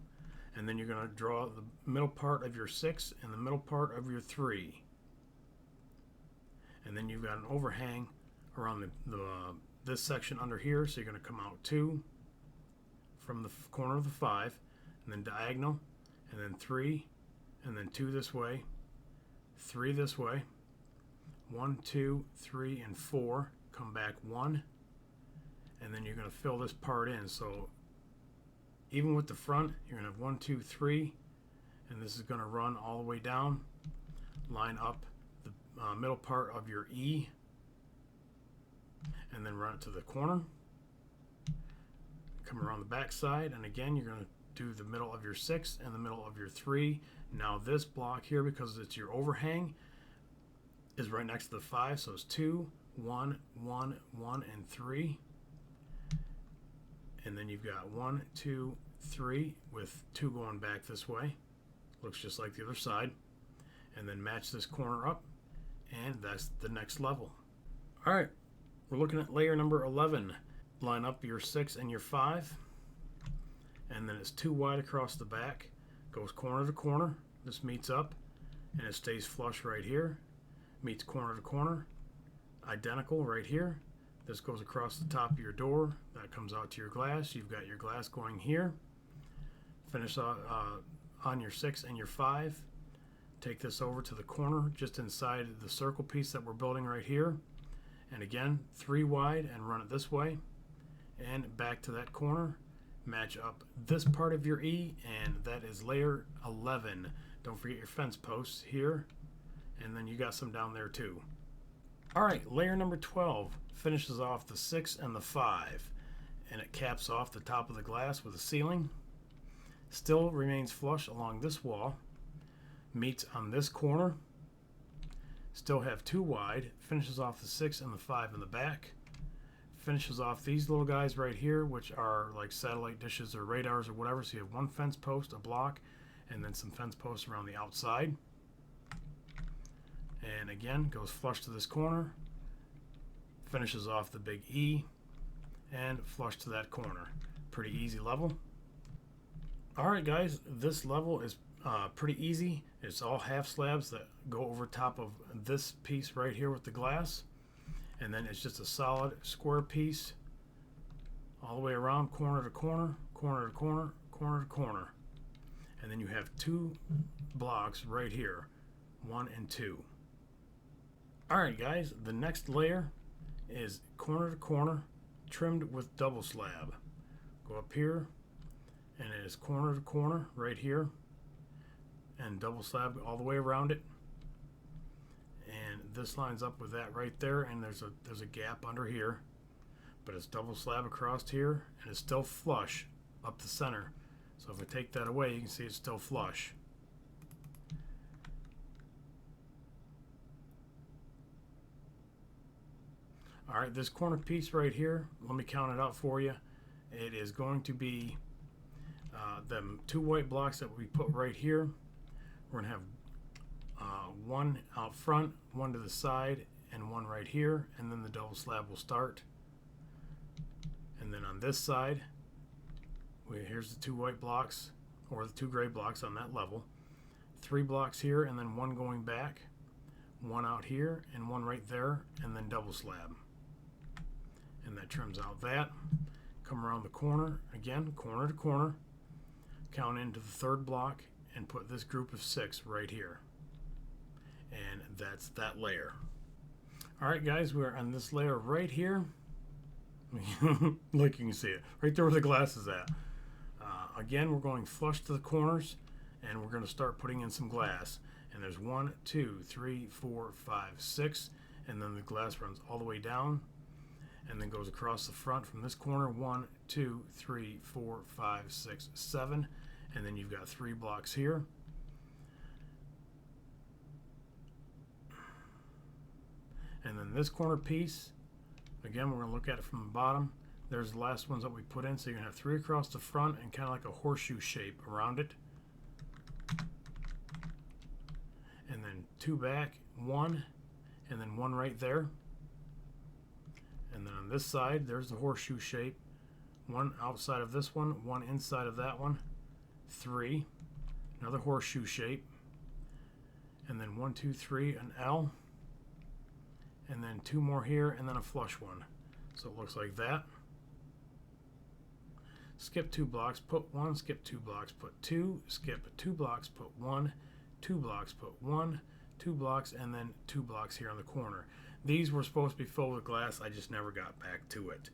and then you're going to draw the middle part of your 6 and the middle part of your 3. And then you've got an overhang around this section under here, so you're going to come out 2 from the corner of the 5, and then diagonal, and then 3, and then 2 this way, 3 this way, 1, 2, 3, and 4, come back 1, and then you're going to fill this part in. So even with the front, you're going to have 1, 2, 3, and this is going to run all the way down, line up the middle part of your E, and then run it to the corner, come around the back side, and again you're going to do the middle of your 6 and the middle of your 3. Now this block here, because it's your overhang, is right next to the 5, so it's 2, 1, 1, 1, and 3. And then you've got 1, 2, 3 with 2 going back this way. Looks just like the other side. And then match this corner up, and that's the next level. Alright, we're looking at layer number 11. Line up your 6 and your 5, and then it's 2 wide across the back, goes corner to corner. This meets up, and it stays flush right here, meets corner to corner, identical right here. This goes across the top of your door, that comes out to your glass. You've got your glass going here. Finish on your 6 and your 5. Take this over to the corner just inside the circle piece that we're building right here, and again 3 wide and run it this way and back to that corner. Match up this part of your E, and that is layer 11. Don't forget your fence posts here, and then you got some down there too. Alright, layer number 12 finishes off the 6 and the 5, and it caps off the top of the glass with a ceiling. Still remains flush along this wall, meets on this corner, still have 2 wide, finishes off the 6 and the 5 in the back, finishes off these little guys right here, which are like satellite dishes or radars or whatever. So you have 1 fence post, a block, and then some fence posts around the outside. And again, goes flush to this corner, finishes off the big E, and flush to that corner. Pretty easy level. Alright guys, this level is pretty easy. It's all half slabs that go over top of this piece right here with the glass, and then it's just a solid square piece all the way around, corner to corner, corner to corner, corner to corner. And then you have two blocks right here, 1 and 2. Alright guys, the next layer is corner to corner, trimmed with double slab. Go up here, and it is corner to corner right here, and double slab all the way around it. And this lines up with that right there, and there's a gap under here, but it's double slab across here, and it's still flush up the center. So if I take that away, you can see it's still flush. Alright, this corner piece right here, let me count it out for you. It is going to be them two white blocks that we put right here. We're going to have one out front, one to the side, and one right here, and then the double slab will start. And then on this side, here's the two white blocks, or the two gray blocks on that level. 3 blocks here, and then one going back, one out here, and one right there, and then double slab. And that trims out that. Come around the corner, again, corner to corner, count into the 3rd block, and put this group of 6 right here. And that's that layer. Alright guys, we're on this layer right here. Look, you can see it right there where the glass is at. Again, we're going flush to the corners, and we're going to start putting in some glass. And there's 1, 2, 3, 4, 5, 6, and then the glass runs all the way down, and then goes across the front from this corner. 1, 2, 3, 4, 5, 6, 7, and then you've got 3 blocks here. And then this corner piece, again, we're going to look at it from the bottom. There's the last ones that we put in, so you're going to have 3 across the front and kind of like a horseshoe shape around it. And then 2 back, 1, and then 1 right there. And then on this side, there's the horseshoe shape. 1 outside of this one, 1 inside of that one. 3, another horseshoe shape. And then 1, 2, 3, an L. And then 2 more here, and then a flush one. So it looks like that. Skip 2 blocks, put 1, skip 2 blocks, put 2, skip 2 blocks, put 1, 2 blocks, put 1, 2 blocks, and then 2 blocks here on the corner. These were supposed to be filled with glass, I just never got back to it.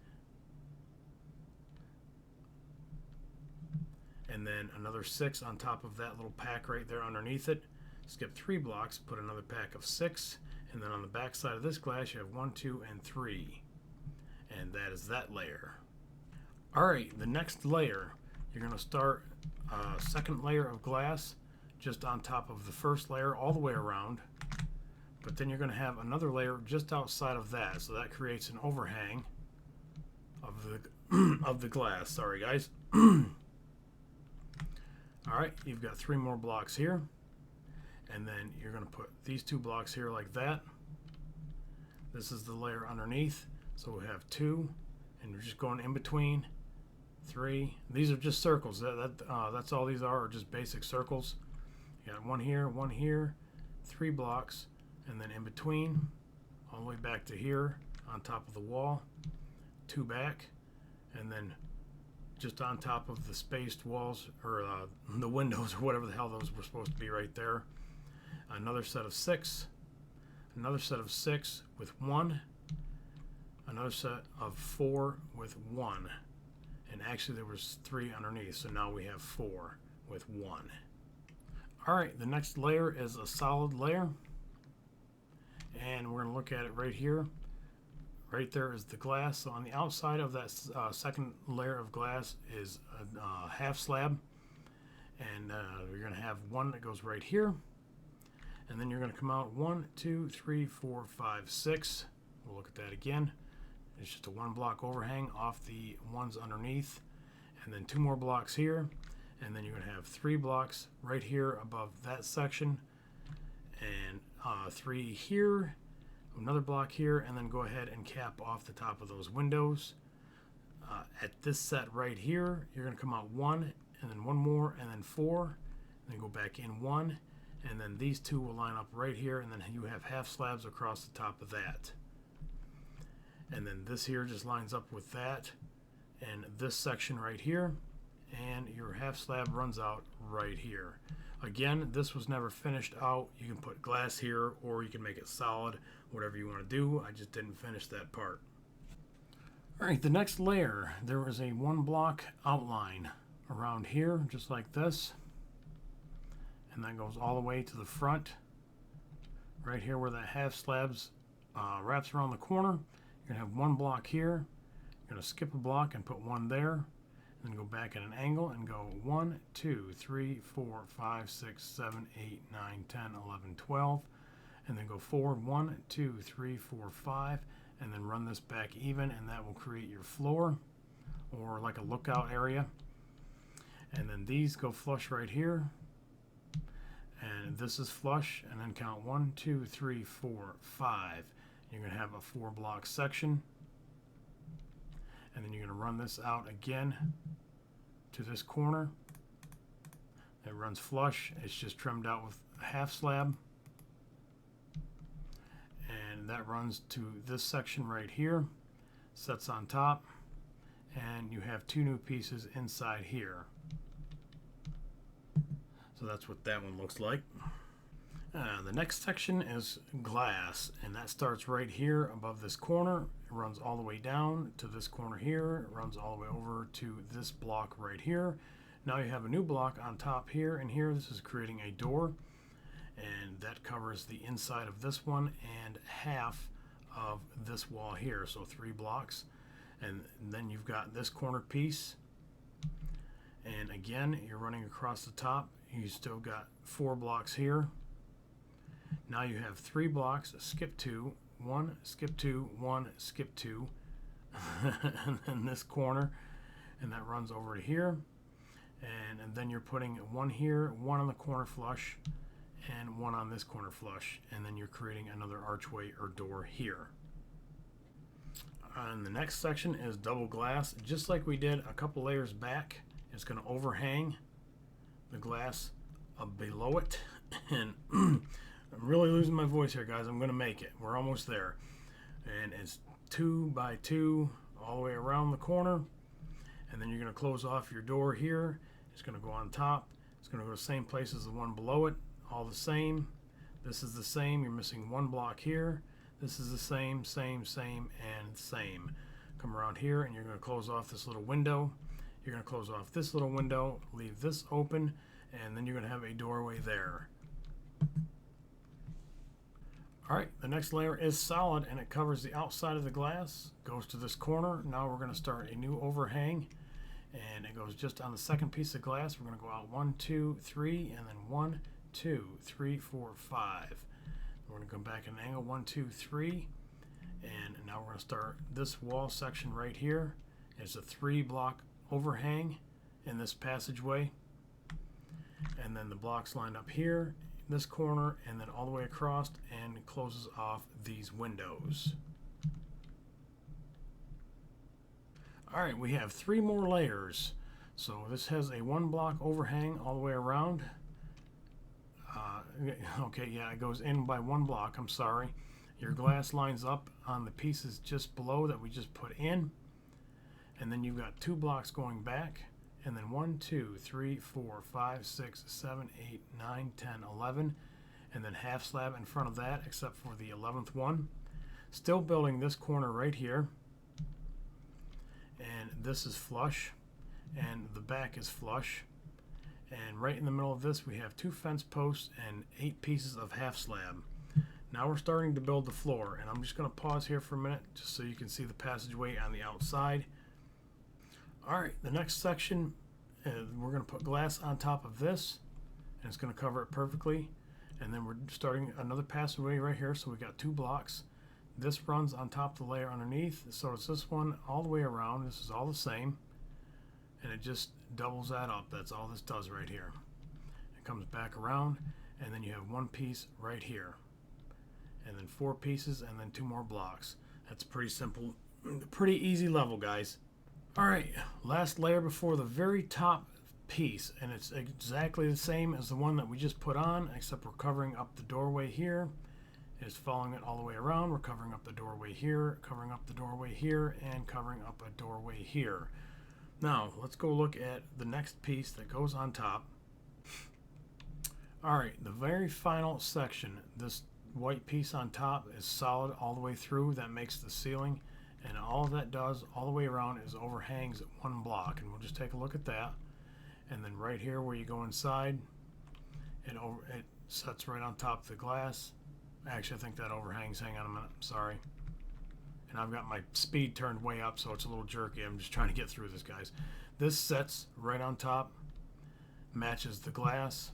And then another 6 on top of that little pack right there underneath it. Skip 3 blocks, put another pack of 6, and then on the back side of this glass you have 1, 2, and 3. And that is that layer. Alright, the next layer, you're going to start a second layer of glass just on top of the first layer all the way around. But then you're going to have another layer just outside of that, so that creates an overhang of the of the glass. Sorry guys. Alright, you've got 3 more blocks here, and then you're going to put these 2 blocks here like that. This is the layer underneath, so we have 2, and we're just going in between. 3. These are just circles. That's all these are just basic circles. You got 1 here, 3 blocks, and then in between, all the way back to here, on top of the wall, 2 back, and then just on top of the spaced walls, or the windows, or whatever the hell those were supposed to be right there. Another set of 6, another set of 6 with 1, another set of 4 with 1. And actually there was 3 underneath, so now we have 4 with 1. Alright, the next layer is a solid layer. And we're going to look at it right here. Right there is the glass. So on the outside of that second layer of glass is a half slab. And you're going to have 1 that goes right here. And then you're going to come out 1, 2, 3, 4, 5, 6. We'll look at that again. It's just a 1 block overhang off the ones underneath, and then 2 more blocks here, and then you're going to have 3 blocks right here above that section, and 3 here, another block here, and then go ahead and cap off the top of those windows. At this set right here, you're going to come out 1, and then 1 more, and then 4, then go back in one, and then these two will line up right here, and then you have half slabs across the top of that. And then this here just lines up with that, and this section right here, and your half slab runs out right here. Again, this was never finished out. You can put glass here, or you can make it solid, whatever you want to do. I just didn't finish that part. All right, the next layer, there was a 1 block outline around here, just like this. And that goes all the way to the front. Right here where that half slabs wraps around the corner, you're going to have 1 block here. You're going to skip a block and put 1 there. And then go back at an angle and go 1, 2, 3, 4, 5, 6, 7, 8, 9, 10, 11, 12. And then go forward 1, 2, 3, 4, 5. And then run this back even, and that will create your floor or like a lookout area. And then these go flush right here, and this is flush, and then count 1, 2, 3, 4, 5. You're going to have a 4 block section, and then you're going to run this out again to this corner. It runs flush. It's just trimmed out with a half slab. And that runs to this section right here, sets on top, and you have 2 new pieces inside here. So that's what that one looks like. The next section is glass, and that starts right here above this corner. It runs all the way down to this corner here. It runs all the way over to this block right here. Now you have a new block on top here and here. This is creating a door, and that covers the inside of this one and half of this wall here, so 3 blocks. And then you've got this corner piece, and again you're running across the top. You still got 4 blocks here. Now you have 3 blocks, skip 2, 1, skip 2, 1, skip 2, and then this corner, and that runs over to here, and then you're putting 1 here, 1 on the corner flush, and 1 on this corner flush, and then you're creating another archway or door here. And the next section is double glass, just like we did a couple layers back. It's going to overhang the glass below it, and I'm really losing my voice here, guys. I'm going to make it. We're almost there. And it's 2 by 2 all the way around the corner, and then you're going to close off your door here. It's going to go on top. It's going to go to the same place as the one below it. All the same. This is the same. You're missing 1 block here. This is the same, and same. Come around here, and you're going to close off this little window. You're going to close off this little window, leave this open, and then you're going to have a doorway there. Alright, the next layer is solid, and it covers the outside of the glass, goes to this corner. Now we're going to start a new overhang, and it goes just on the second piece of glass. We're going to go out 1, 2, 3, and then 1, 2, 3, 4, 5. We're going to come back at an angle 1, 2, 3, and now we're going to start this wall section right here. It's a 3 block overhang in this passageway, and then the blocks line up here, this corner, and then all the way across, and closes off these windows. Alright, we have 3 more layers. So this has a 1 block overhang all the way around. Okay, yeah, it goes in by 1 block, I'm sorry. Your glass lines up on the pieces just below that we just put in. And then you've got 2 blocks going back, and then 1, 2, 3, 4, 5, 6, 7, 8, 9, 10, 11, and then half slab in front of that, except for the 11th one. Still building this corner right here, and this is flush, and the back is flush, and right in the middle of this we have 2 fence posts and 8 pieces of half slab. Now we're starting to build the floor, and I'm just going to pause here for a minute just so you can see the passageway on the outside. Alright, the next section, we're going to put glass on top of this, and it's going to cover it perfectly. And then we're starting another passageway right here, so we got 2 blocks. This runs on top of the layer underneath, so it's this one all the way around. This is all the same, and it just doubles that up. That's all this does right here. It comes back around, and then you have 1 piece right here, and then 4 pieces, and then 2 more blocks. That's pretty simple, pretty easy level, guys. Alright, last layer before the very top piece, and it's exactly the same as the one that we just put on, except we're covering up the doorway here. It's following it all the way around. We're covering up the doorway here, covering up the doorway here, and covering up a doorway here. Now let's go look at the next piece that goes on top. Alright, the very final section, this white piece on top is solid all the way through. That makes the ceiling, and all that does all the way around is overhangs one block, and we'll just take a look at that. And then right here where you go inside, it sets right on top of the glass. Actually, I think that overhangs. Hang on a minute. Sorry. And I've got my speed turned way up, so it's a little jerky. I'm just trying to get through this, guys. This sets right on top, matches the glass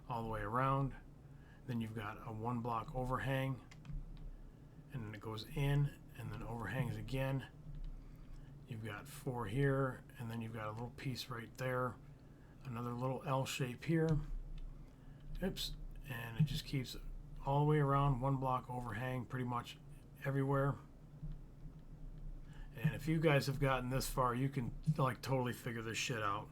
all the way around. Then you've got a one block overhang, and then it goes in and then overhangs again. You've got 4 here, and then you've got a little piece right there, another little L shape here. Oops. And it just keeps all the way around, one block overhang pretty much everywhere. And if you guys have gotten this far, you can like totally figure this shit out.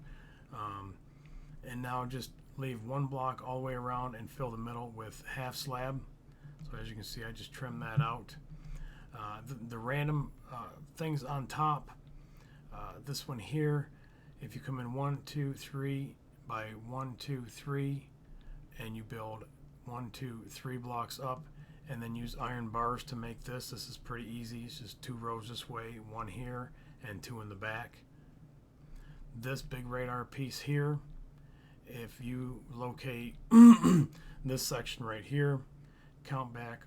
And now just leave one block all the way around and fill the middle with half slab. So as you can see, I just trimmed that out. The random things on top, this one here, if you come in 1, 2, 3 by 1, 2, 3, and you build 1, 2, 3 blocks up, and then use iron bars to make this. This is pretty easy. It's just 2 rows this way, 1 here, and 2 in the back. This big radar piece here, if you locate this section right here, count back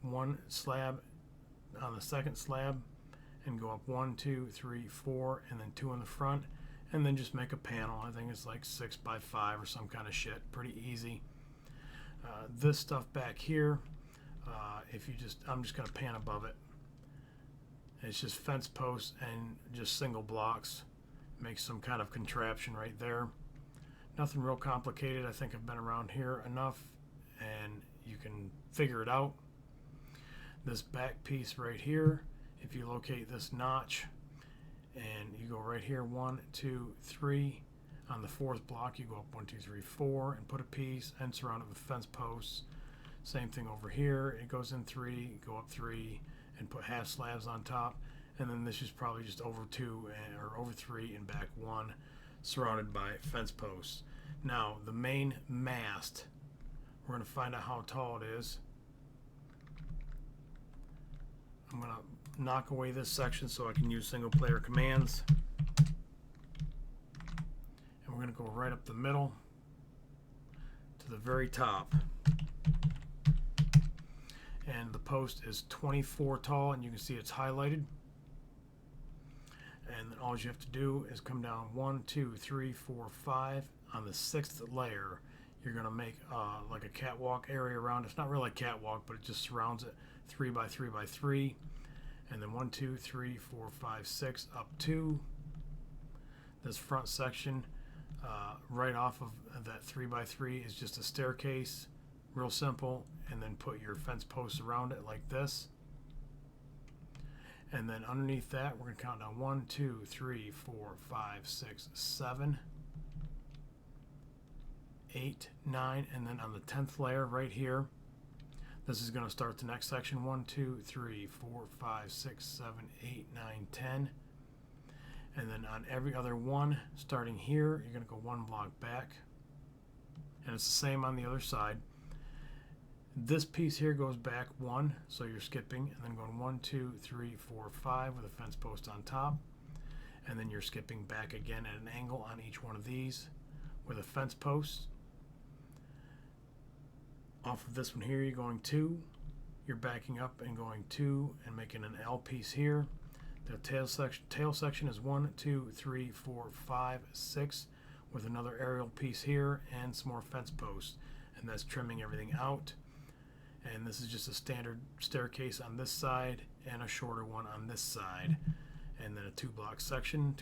1 slab on the second slab, and go up 1, 2, 3, 4, and then 2 in the front, and then just make a panel. I think it's like 6 by 5 or some kind of shit. Pretty easy. This stuff back here, I'm just going to pan above it. It's just fence posts and just single blocks. Make some kind of contraption right there. Nothing real complicated. I think I've been around here enough, and you can figure it out. This back piece right here, if you locate this notch and you go right here, 1, 2, 3, on the 4th block you go up 1, 2, 3, 4 and put a piece and surround it with fence posts. Same thing over here, it goes in 3, go up 3 and put half slabs on top, and then this is probably just over 2 or over 3 and back 1, surrounded by fence posts. Now the main mast, we're going to find out how tall it is. I'm going to knock away this section so I can use single player commands. And we're going to go right up the middle to the very top. And the post is 24 tall, and you can see it's highlighted. And then all you have to do is come down 1, 2, 3, 4, 5. On the 6th layer, you're going to make like a catwalk area around. It's not really a catwalk, but it just surrounds it. 3 by 3 by 3, and then 1, 2, 3, 4, 5, 6 up 2. This front section right off of that 3 by 3 is just a staircase, real simple, and then put your fence posts around it like this. And then underneath that, we're going to count down 1, 2, 3, 4, 5, 6, 7, 8, 9, and then on the 10th layer right here, this is going to start the next section. 1, 2, 3, 4, 5, 6, 7, 8, 9, 10. And then on every other one, starting here, you're going to go 1 block back. And it's the same on the other side. This piece here goes back 1, so you're skipping, and then going 1, 2, 3, 4, 5 with a fence post on top. And then you're skipping back again at an angle on each one of these with a fence post. Off of this one here, you're going 2, you're backing up and going 2 and making an L piece here. The tail section is 1, 2, 3, 4, 5, 6 with another aerial piece here and some more fence posts, and that's trimming everything out. And this is just a standard staircase on this side and a shorter one on this side, and then a 2 block section,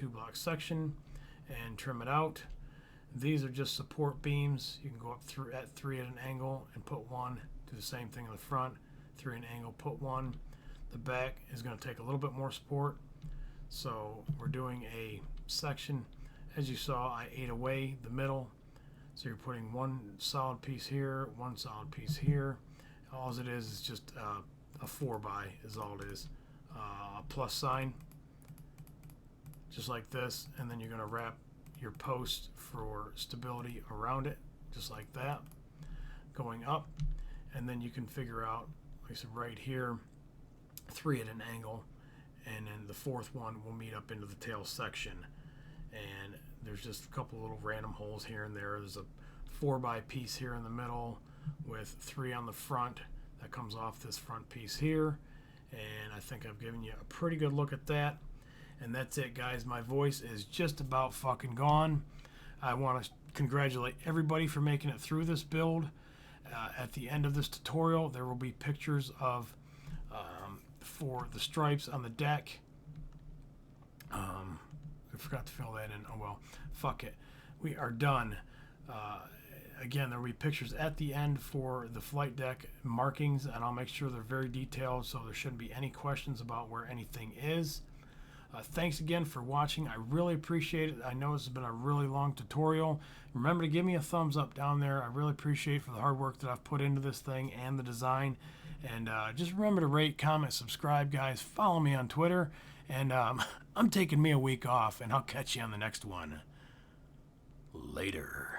and trim it out. These are just support beams. You can go up at 3 at an angle and put 1. Do the same thing in the front. 3 at an angle, put 1. The back is going to take a little bit more support. So we're doing a section As you saw, I ate away the middle. So you're putting one solid piece here, one solid piece here. All it is just a 4x is all it is. A plus sign, just like this, and then you're going to wrap your post for stability around it, just like that, going up. And then you can figure out, like I said, right here, 3 at an angle, and then the 4th one will meet up into the tail section. And there's just a couple little random holes here and there. There's a 4x piece here in the middle with 3 on the front that comes off this front piece here. And I think I've given you a pretty good look at that. And that's it, guys. My voice is just about fucking gone. I want to congratulate everybody for making it through this build. At the end of this tutorial, there will be pictures of for the stripes on the deck. I forgot to fill that in. Oh well, fuck it. We are done. Again, there will be pictures at the end for the flight deck markings, and I'll make sure they're very detailed so there shouldn't be any questions about where anything is. Thanks again for watching. I really appreciate it. I know this has been a really long tutorial. Remember to give me a thumbs up down there. I really appreciate for the hard work that I've put into this thing and the design. And just remember to rate, comment, subscribe, guys. Follow me on Twitter. And I'm taking me a week off, and I'll catch you on the next one. Later.